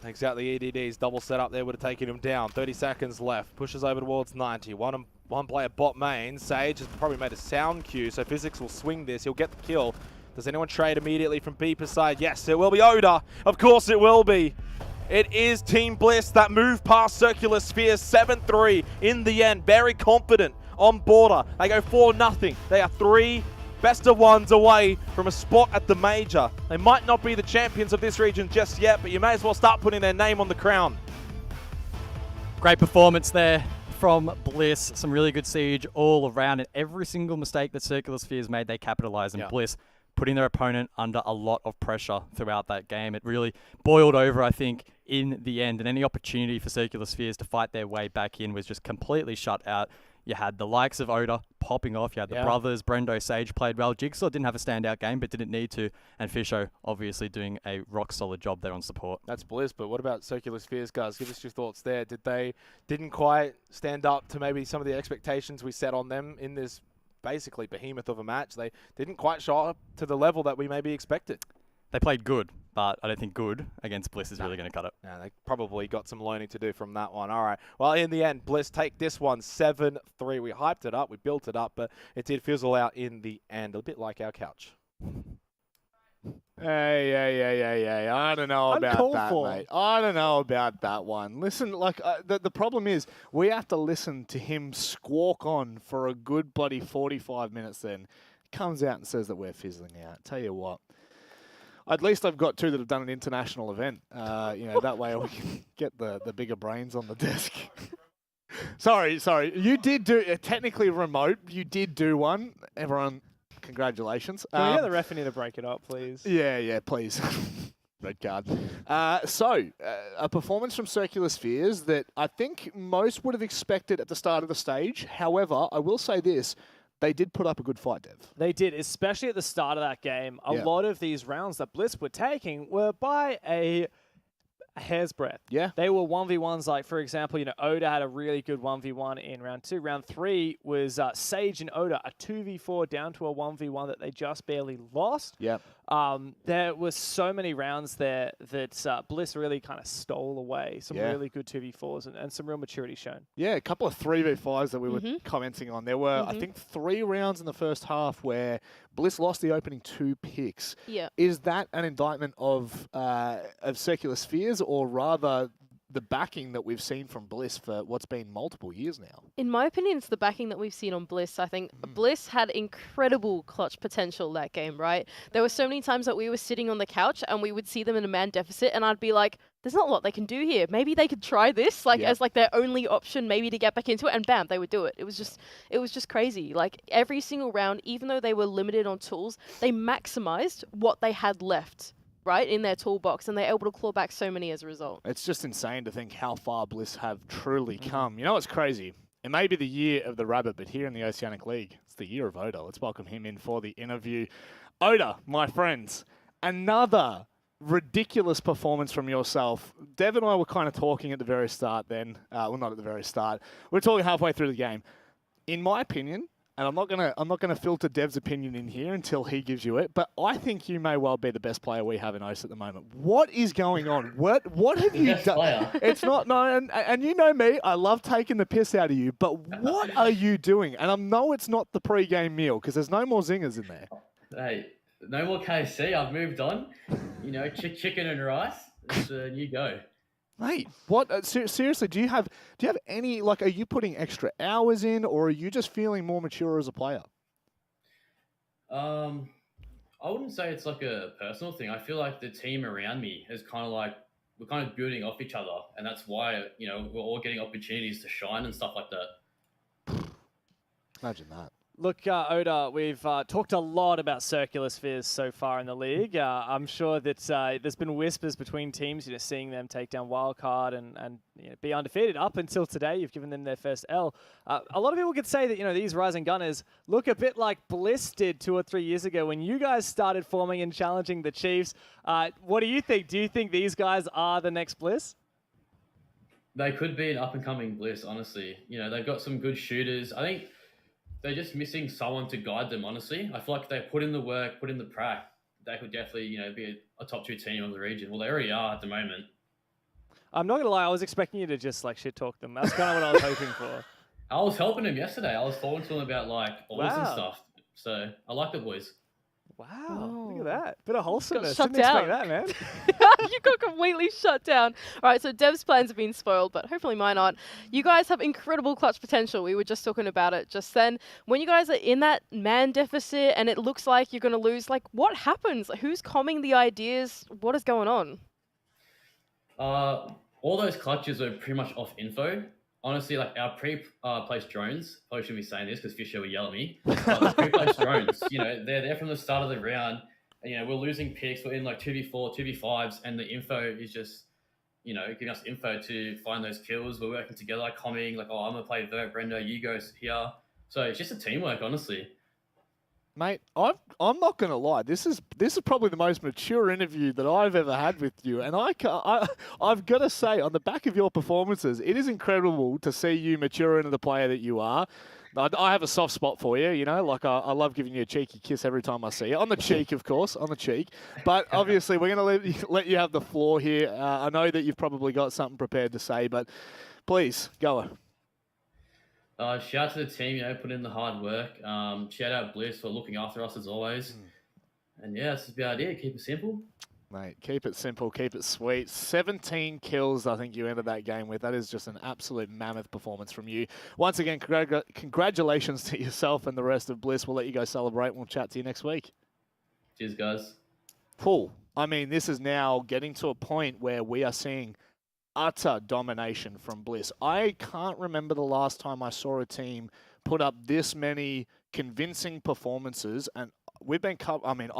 Takes out the EDDs. Double setup there would have taken him down. 30 seconds left. Pushes over towards 90. One player bot main. Sage has probably made a sound cue, so Physics will swing this. He'll get the kill. Does anyone trade immediately from Beeper's side? Yes, it will be Oda. Of course it will be. It is Team Bliss that move past Circular Sphere 7-3 in the end. Very confident on border. They go 4-0. They are 3 best of ones away from a spot at the major. They might not be the champions of this region just yet, but you may as well start putting their name on the crown. Great performance there from Bliss. Some really good siege all around, and every single mistake that Circular Spheres made, they capitalized. And Bliss putting their opponent under a lot of pressure throughout that game. It really boiled over, I think, in the end, and any opportunity for Circular Spheres to fight their way back in was just completely shut out. You had the likes of Oda popping off. You had the brothers, Brendo, Sage played well. Jigsaw didn't have a standout game, but didn't need to. And Fisho obviously doing a rock-solid job there on support. That's Bliss, but what about Circular Spheres, guys? Give us your thoughts there. Didn't quite stand up to maybe some of the expectations we set on them in this basically behemoth of a match? They didn't quite show up to the level that we maybe expected. They played good, but I don't think good against Bliss is really going to cut it. No, they probably got some learning to do from that one. All right. Well, in the end, Bliss take this one 7-3. We hyped it up, we built it up, but it did fizzle out in the end, a bit like our couch. Hey. I don't know about that, mate. I don't know about that one. Listen, like, the problem is we have to listen to him squawk on for a good bloody 45 minutes then. Comes out and says that we're fizzling out. Tell you what. At least I've got two that have done an international event. That way we can get the bigger brains on the desk. Sorry. You did do technically remote. You did do one. Everyone, congratulations. Can we get the ref in here to break it up, please? Yeah, please. Red card. A performance from Circular Spheres that I think most would have expected at the start of the stage. However, I will say this. They did put up a good fight, Dev. They did, especially at the start of that game. A lot of these rounds that Bliss were taking were by a hair's breadth. Yeah. They were 1v1s, like, for example, Oda had a really good 1v1 in round 2. Round 3 was Sage and Oda, a 2v4 down to a 1v1 that they just barely lost. Yep. There were so many rounds there that Bliss really kind of stole away. Some really good 2v4s and some real maturity shown. Yeah, a couple of 3v5s that we were commenting on. There were, I think, 3 rounds in the first half where Bliss lost the opening 2 picks. Yeah. Is that an indictment of Circular Spheres, or rather the backing that we've seen from Bliss for what's been multiple years now? In my opinion, it's the backing that we've seen on Bliss. I think Bliss had incredible clutch potential that game, right? There were so many times that we were sitting on the couch and we would see them in a man deficit and I'd be like, there's not a lot they can do here. Maybe they could try this as like their only option maybe to get back into it, and bam, they would do it. It was just crazy. Like every single round, even though they were limited on tools, they maximized what they had left, right, in their toolbox, and they're able to claw back so many as a result. It's just insane to think how far Bliss have truly come. You know what's crazy? It may be the year of the rabbit, but here in the Oceanic League, it's the year of Oda. Let's welcome him in for the interview. Oda, my friends, another ridiculous performance from yourself. Dev and I were kind of talking at the very start then. Well, not at the very start. We're talking halfway through the game. In my opinion, and I'm not gonna filter Dev's opinion in here until he gives you it, but I think you may well be the best player we have in OCE at the moment. What is going on? What have you done? It's not and you know me, I love taking the piss out of you, but what are you doing? And I know it's not the pre-game meal because there's no more zingers in there. Hey, no more KFC. I've moved on. Chicken and rice. It's a new go. Mate, what? Seriously, do you have any, like, are you putting extra hours in, or are you just feeling more mature as a player? I wouldn't say it's like a personal thing. I feel like the team around me is kind of like, we're kind of building off each other, and that's why, we're all getting opportunities to shine and stuff like that. Imagine that. Look, Oda, we've talked a lot about Circular Spheres so far in the league. I'm sure that there's been whispers between teams, seeing them take down Wildcard and be undefeated. Up until today, you've given them their first L. A lot of people could say that, these Rising Gunners look a bit like Bliss did 2 or 3 years ago when you guys started forming and challenging the Chiefs. What do you think? Do you think these guys are the next Bliss? They could be an up-and-coming Bliss, honestly. They've got some good shooters. I think they're just missing someone to guide them, honestly. I feel like if they put in the work, put in the prac, they could definitely, be a top 2 team of the region. Well, they already are at the moment. I'm not going to lie, I was expecting you to just, shit talk them. That's kind of what I was hoping for. I was helping them yesterday. I was talking to them about, balls and stuff. So, I like the boys. Wow, look at that. Bit of wholesomeness. Shut Didn't down. expect that, man. You got completely shut down. All right, so Dev's plans have been spoiled, but hopefully mine aren't. You guys have incredible clutch potential. We were just talking about it just then. When you guys are in that man deficit and it looks like you're going to lose, what happens? Who's calming the ideas? What is going on? All those clutches are pretty much off info. Honestly, our pre-placed drones, probably shouldn't be saying this because Fisher will yell at me, but the pre-placed drones, they're there from the start of the round, and, we're losing picks, we're in 2v4, 2v5s, and the info is just, giving us info to find those kills. We're working together, coming, I'm going to play Vert, Brendo, you go here. So it's just a teamwork, honestly. Mate, I'm not going to lie. This is probably the most mature interview that I've ever had with you, and I've got to say, on the back of your performances, it is incredible to see you mature into the player that you are. I have a soft spot for you, you know, like I love giving you a cheeky kiss every time I see you. On the cheek, of course, on the cheek. But obviously, we're going to let you have the floor here. I know that you've probably got something prepared to say, but please, go. Shout out to the team, put in the hard work. Shout out Bliss for looking after us as always. And yeah, that's the idea. Keep it simple. Mate, keep it simple, keep it sweet. 17 kills, I think you ended that game with. That is just an absolute mammoth performance from you. Once again, congratulations to yourself and the rest of Bliss. We'll let you go celebrate. We'll chat to you next week. Cheers, guys. Cool. I mean, this is now getting to a point where we are seeing utter domination from Bliss. I can't remember the last time I saw a team put up this many convincing performances, and I've been covering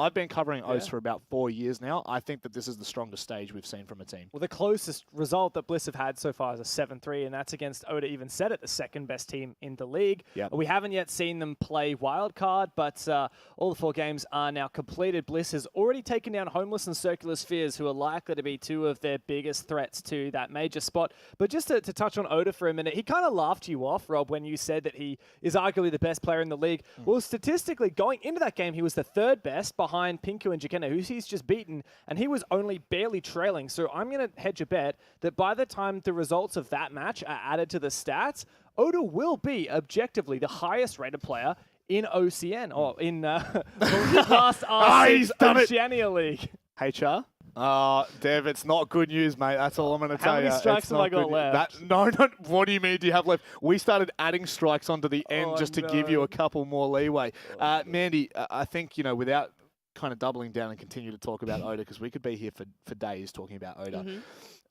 OCE for about 4 years now. I think that this is the strongest stage we've seen from a team. Well, the closest result that Bliss have had so far is a 7-3, and that's against Oda even said it, the second best team in the league. Yep. We haven't yet seen them play wildcard, but all the 4 games are now completed. Bliss has already taken down Homeless and Circular Spheres, who are likely to be 2 of their biggest threats to that major spot. But just to touch on Oda for a minute, he kind of laughed you off, Rob, when you said that he is arguably the best player in the league. Well, statistically, going into that game, he was the 3rd best behind Pinku and Jackenna, who he's just beaten, and he was only barely trailing. So I'm going to hedge a bet that by the time the results of that match are added to the stats, Oda will be objectively the highest rated player in OCN, or in last Oceania League. HR? Dev, it's not good news, mate. That's all I'm going to tell you. How many strikes have I got left? No, what do you mean do you have left? We started adding strikes onto the end just to give you a couple more leeway. Mandy, I think, without kind of doubling down and continue to talk about Oda, because we could be here for days talking about Oda.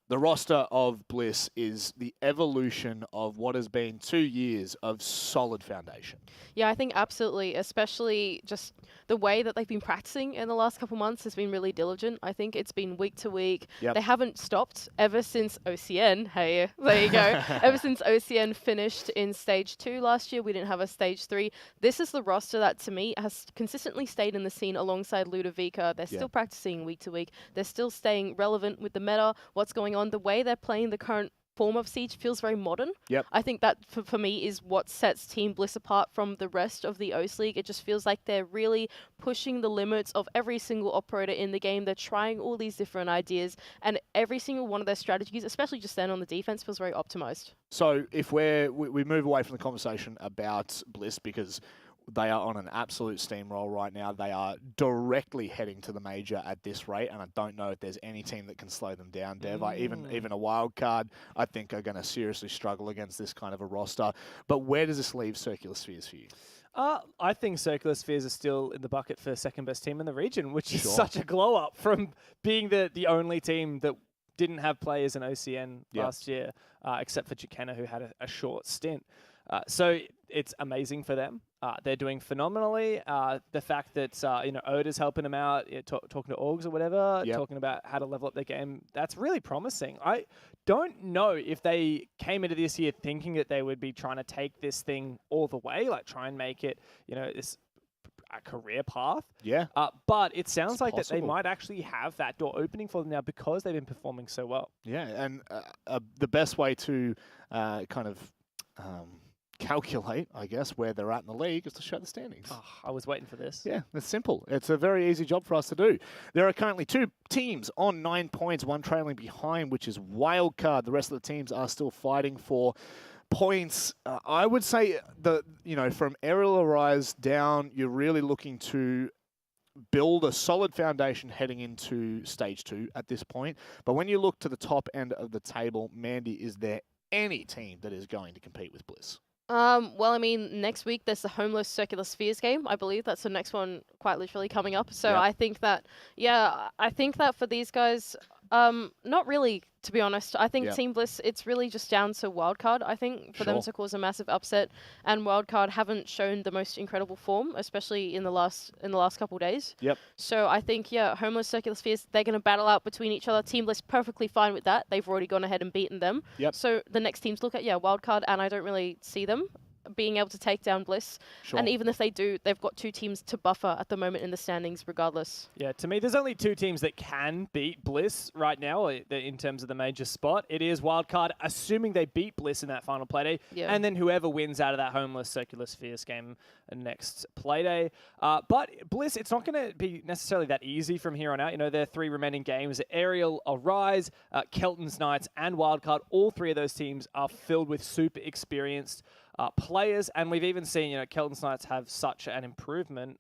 The roster of Bliss is the evolution of what has been 2 years of solid foundation. Yeah, I think absolutely, especially just the way that they've been practicing in the last couple months has been really diligent. I think it's been week to week. Yep. They haven't stopped ever since OCN. Hey, there you go. Ever since OCN finished in stage 2 last year, we didn't have a stage 3. This is the roster that, to me, has consistently stayed in the scene alongside Ludovica. They're still practicing week to week. They're still staying relevant with the meta, what's going on. The way they're playing the current form of Siege feels very modern. Yep. I think that for me is what sets Team Bliss apart from the rest of the OCE League. It just feels like they're really pushing the limits of every single operator in the game. They're trying all these different ideas, and every single one of their strategies, especially just then on the defense, feels very optimized. So if we move away from the conversation about Bliss, because they are on an absolute steamroll right now. They are directly heading to the major at this rate, and I don't know if there's any team that can slow them down, Dev. Even a wild card, I think, are going to seriously struggle against this kind of a roster. But where does this leave Circular Spheres for you? I think Circular Spheres are still in the bucket for second best team in the region, which is such a glow up from being the only team that didn't have players in OCN last year, except for Jackenna, who had a short stint. So it's amazing for them. They're doing phenomenally. The fact that Oda's helping them out, talking to orgs or whatever, talking about how to level up their game, that's really promising. I don't know if they came into this year thinking that they would be trying to take this thing all the way, like try and make it, this a career path. Yeah. But it sounds like that they might actually have that door opening for them now because they've been performing so well. Yeah, and the best way to kind of calculate, I guess, where they're at in the league is to show the standings. Oh, I was waiting for this. Yeah, it's simple. It's a very easy job for us to do. There are currently 2 teams on 9 points, one trailing behind, which is Wildcard. The rest of the teams are still fighting for points. I would say from Aerial Arise down, you're really looking to build a solid foundation heading into stage 2 at this point. But when you look to the top end of the table, Mandy, is there any team that is going to compete with Bliss? Well, I mean, next week there's the Homeless Circular Spheres game. I believe that's the next one, quite literally coming up. So I think that, I think that for these guys, not really, to be honest. I think Team Bliss, it's really just down to Wildcard, I think, for them to cause a massive upset. And Wildcard haven't shown the most incredible form, especially in the last couple of days. Yep. So I think, Homeless Circular Spheres, they're going to battle out between each other. Team Bliss perfectly fine with that. They've already gone ahead and beaten them. Yep. So the next teams look at, Wildcard, and I don't really see them being able to take down Bliss. Sure. And even if they do, they've got 2 teams to buffer at the moment in the standings regardless. Yeah, to me, there's only 2 teams that can beat Bliss right now in terms of the major spot. It is Wildcard, assuming they beat Bliss in that final playday, and then whoever wins out of that homeless Circular Spheres game next playday. But Bliss, it's not going to be necessarily that easy from here on out. You know, their 3 remaining games, Aerial, Arise, Kelton's Knights, and Wildcard, all 3 of those teams are filled with super experienced players, and we've even seen, you know, Kelton's Knights have such an improvement,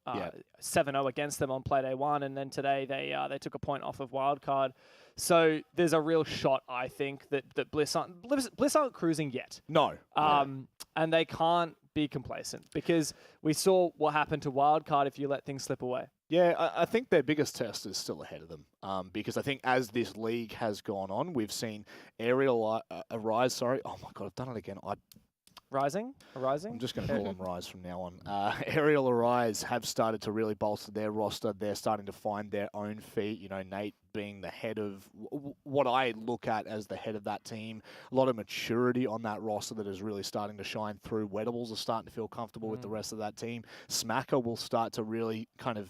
7-0 against them on Playday 1, and then today they took a point off of Wildcard. So there's a real shot, I think, that Bliss aren't cruising yet. No. And they can't be complacent, because we saw what happened to Wildcard if you let things slip away. Yeah, I think their biggest test is still ahead of them, because I think as this league has gone on, we've seen Aerial Arise. Sorry, oh my god, I've done it again. Arising? I'm just going to call them Rise from now on. Aerial Arise have started to really bolster their roster. They're starting to find their own feet. You know, Nate being the head of what I look at as the head of that team. A lot of maturity on that roster that is really starting to shine through. Wettables are starting to feel comfortable with the rest of that team. Smacker will start to really kind of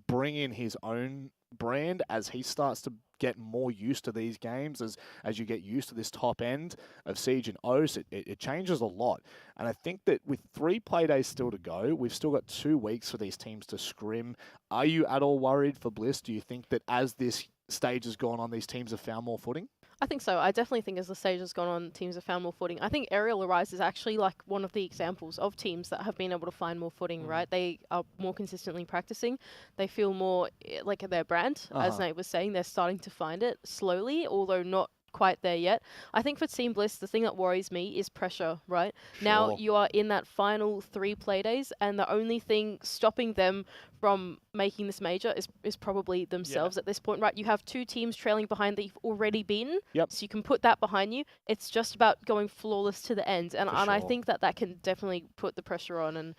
bring in his own brand as he starts to get more used to these games, as you get used to this top end of Siege and OCE, it changes a lot. And I think that with 3 play days still to go, we've still got 2 weeks for these teams to scrim. Are you at all worried for Bliss? Do you think that as this stage has gone on, these teams have found more footing? I think so. I definitely think as the stage has gone on, teams have found more footing. I think Aerial Arise is actually like one of the examples of teams that have been able to find more footing, right? They are more consistently practicing. They feel more like their brand, as Nate was saying. They're starting to find it slowly, although not quite there yet. I think for Team Bliss, the thing that worries me is pressure, right? Now you are in that final 3 play days, and the only thing stopping them from making this major is probably themselves at this point, right? You have 2 teams trailing behind that you've already beaten, so you can put that behind you. It's just about going flawless to the end, and I think that can definitely put the pressure on. And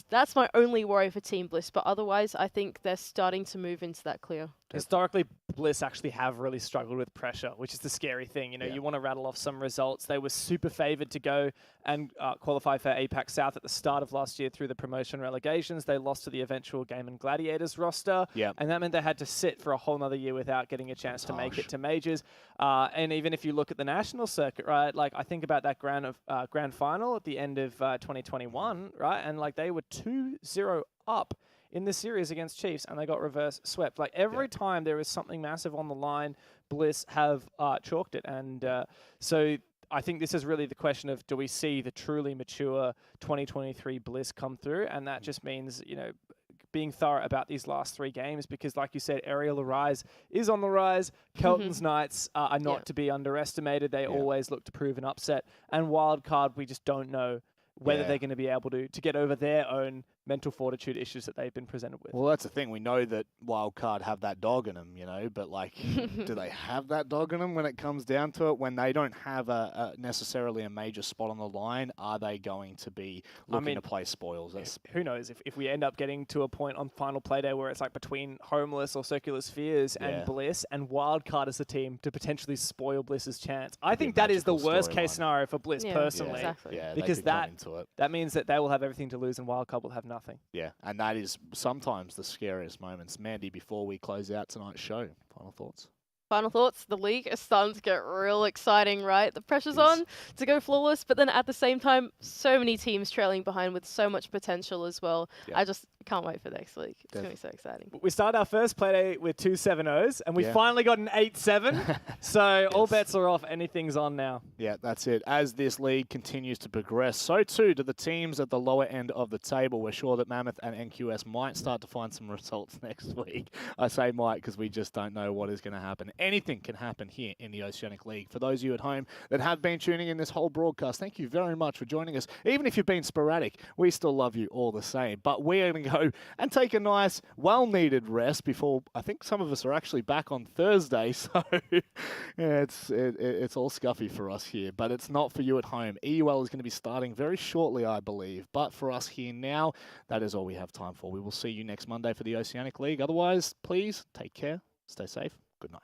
that's my only worry for Team Bliss. But otherwise, I think they're starting to move into that clear. Historically, Bliss actually have really struggled with pressure, which is the scary thing. You know, you want to rattle off some results. They were super favored to go and qualify for APAC South at the start of last year through the promotion relegations. They lost to the eventual Game and Gladiators roster, and that meant they had to sit for a whole nother year without getting a chance to make it to majors. And even if you look at the national circuit, right, like I think about that grand final at the end of 2021, right, and like they were 2-0 up in the series against Chiefs, and they got reverse swept. Like every time there is something massive on the line, Bliss have chalked it. And so I think this is really the question of, do we see the truly mature 2023 Bliss come through? And that just means, you know, being thorough about these last 3 games, because like you said, Aerial Arise is on the rise. Kelton's Knights are not to be underestimated. They always look to prove an upset. And Wildcard, we just don't know whether they're going to be able to get over their own mental fortitude issues that they've been presented with. Well, that's the thing. We know that Wildcard have that dog in them, you know, but like, do they have that dog in them when it comes down to it? When they don't have necessarily a major spot on the line, are they going to be looking to play spoils? Who knows? If we end up getting to a point on final play day where it's like between Homeless or Circular Spheres and Bliss, and Wildcard is the team to potentially spoil Bliss's chance. I think that is the worst case scenario for Bliss personally. Because that means that they will have everything to lose and Wildcard will have nothing. Yeah, and that is sometimes the scariest moments. Mandy, before we close out tonight's show, final thoughts? Final thoughts, the league is starting to get real exciting, right? The pressure's on to go flawless, but then at the same time, so many teams trailing behind with so much potential as well. I just can't wait for next week. It's going to be so exciting. We started our first play day with 2 7-0s, and we finally got an 8-7. So all bets are off. Anything's on now. Yeah, that's it. As this league continues to progress, so too do the teams at the lower end of the table. We're sure that Mammoth and NQS might start to find some results next week. I say might because we just don't know what is going to happen. Anything can happen here in the Oceanic League. For those of you at home that have been tuning in this whole broadcast, thank you very much for joining us. Even if you've been sporadic, we still love you all the same. But we're going to go and take a nice, well-needed rest before I think some of us are actually back on Thursday. So it's all scuffy for us here, but it's not for you at home. EUL is going to be starting very shortly, I believe. But for us here now, that is all we have time for. We will see you next Monday for the Oceanic League. Otherwise, please take care, stay safe. Good night.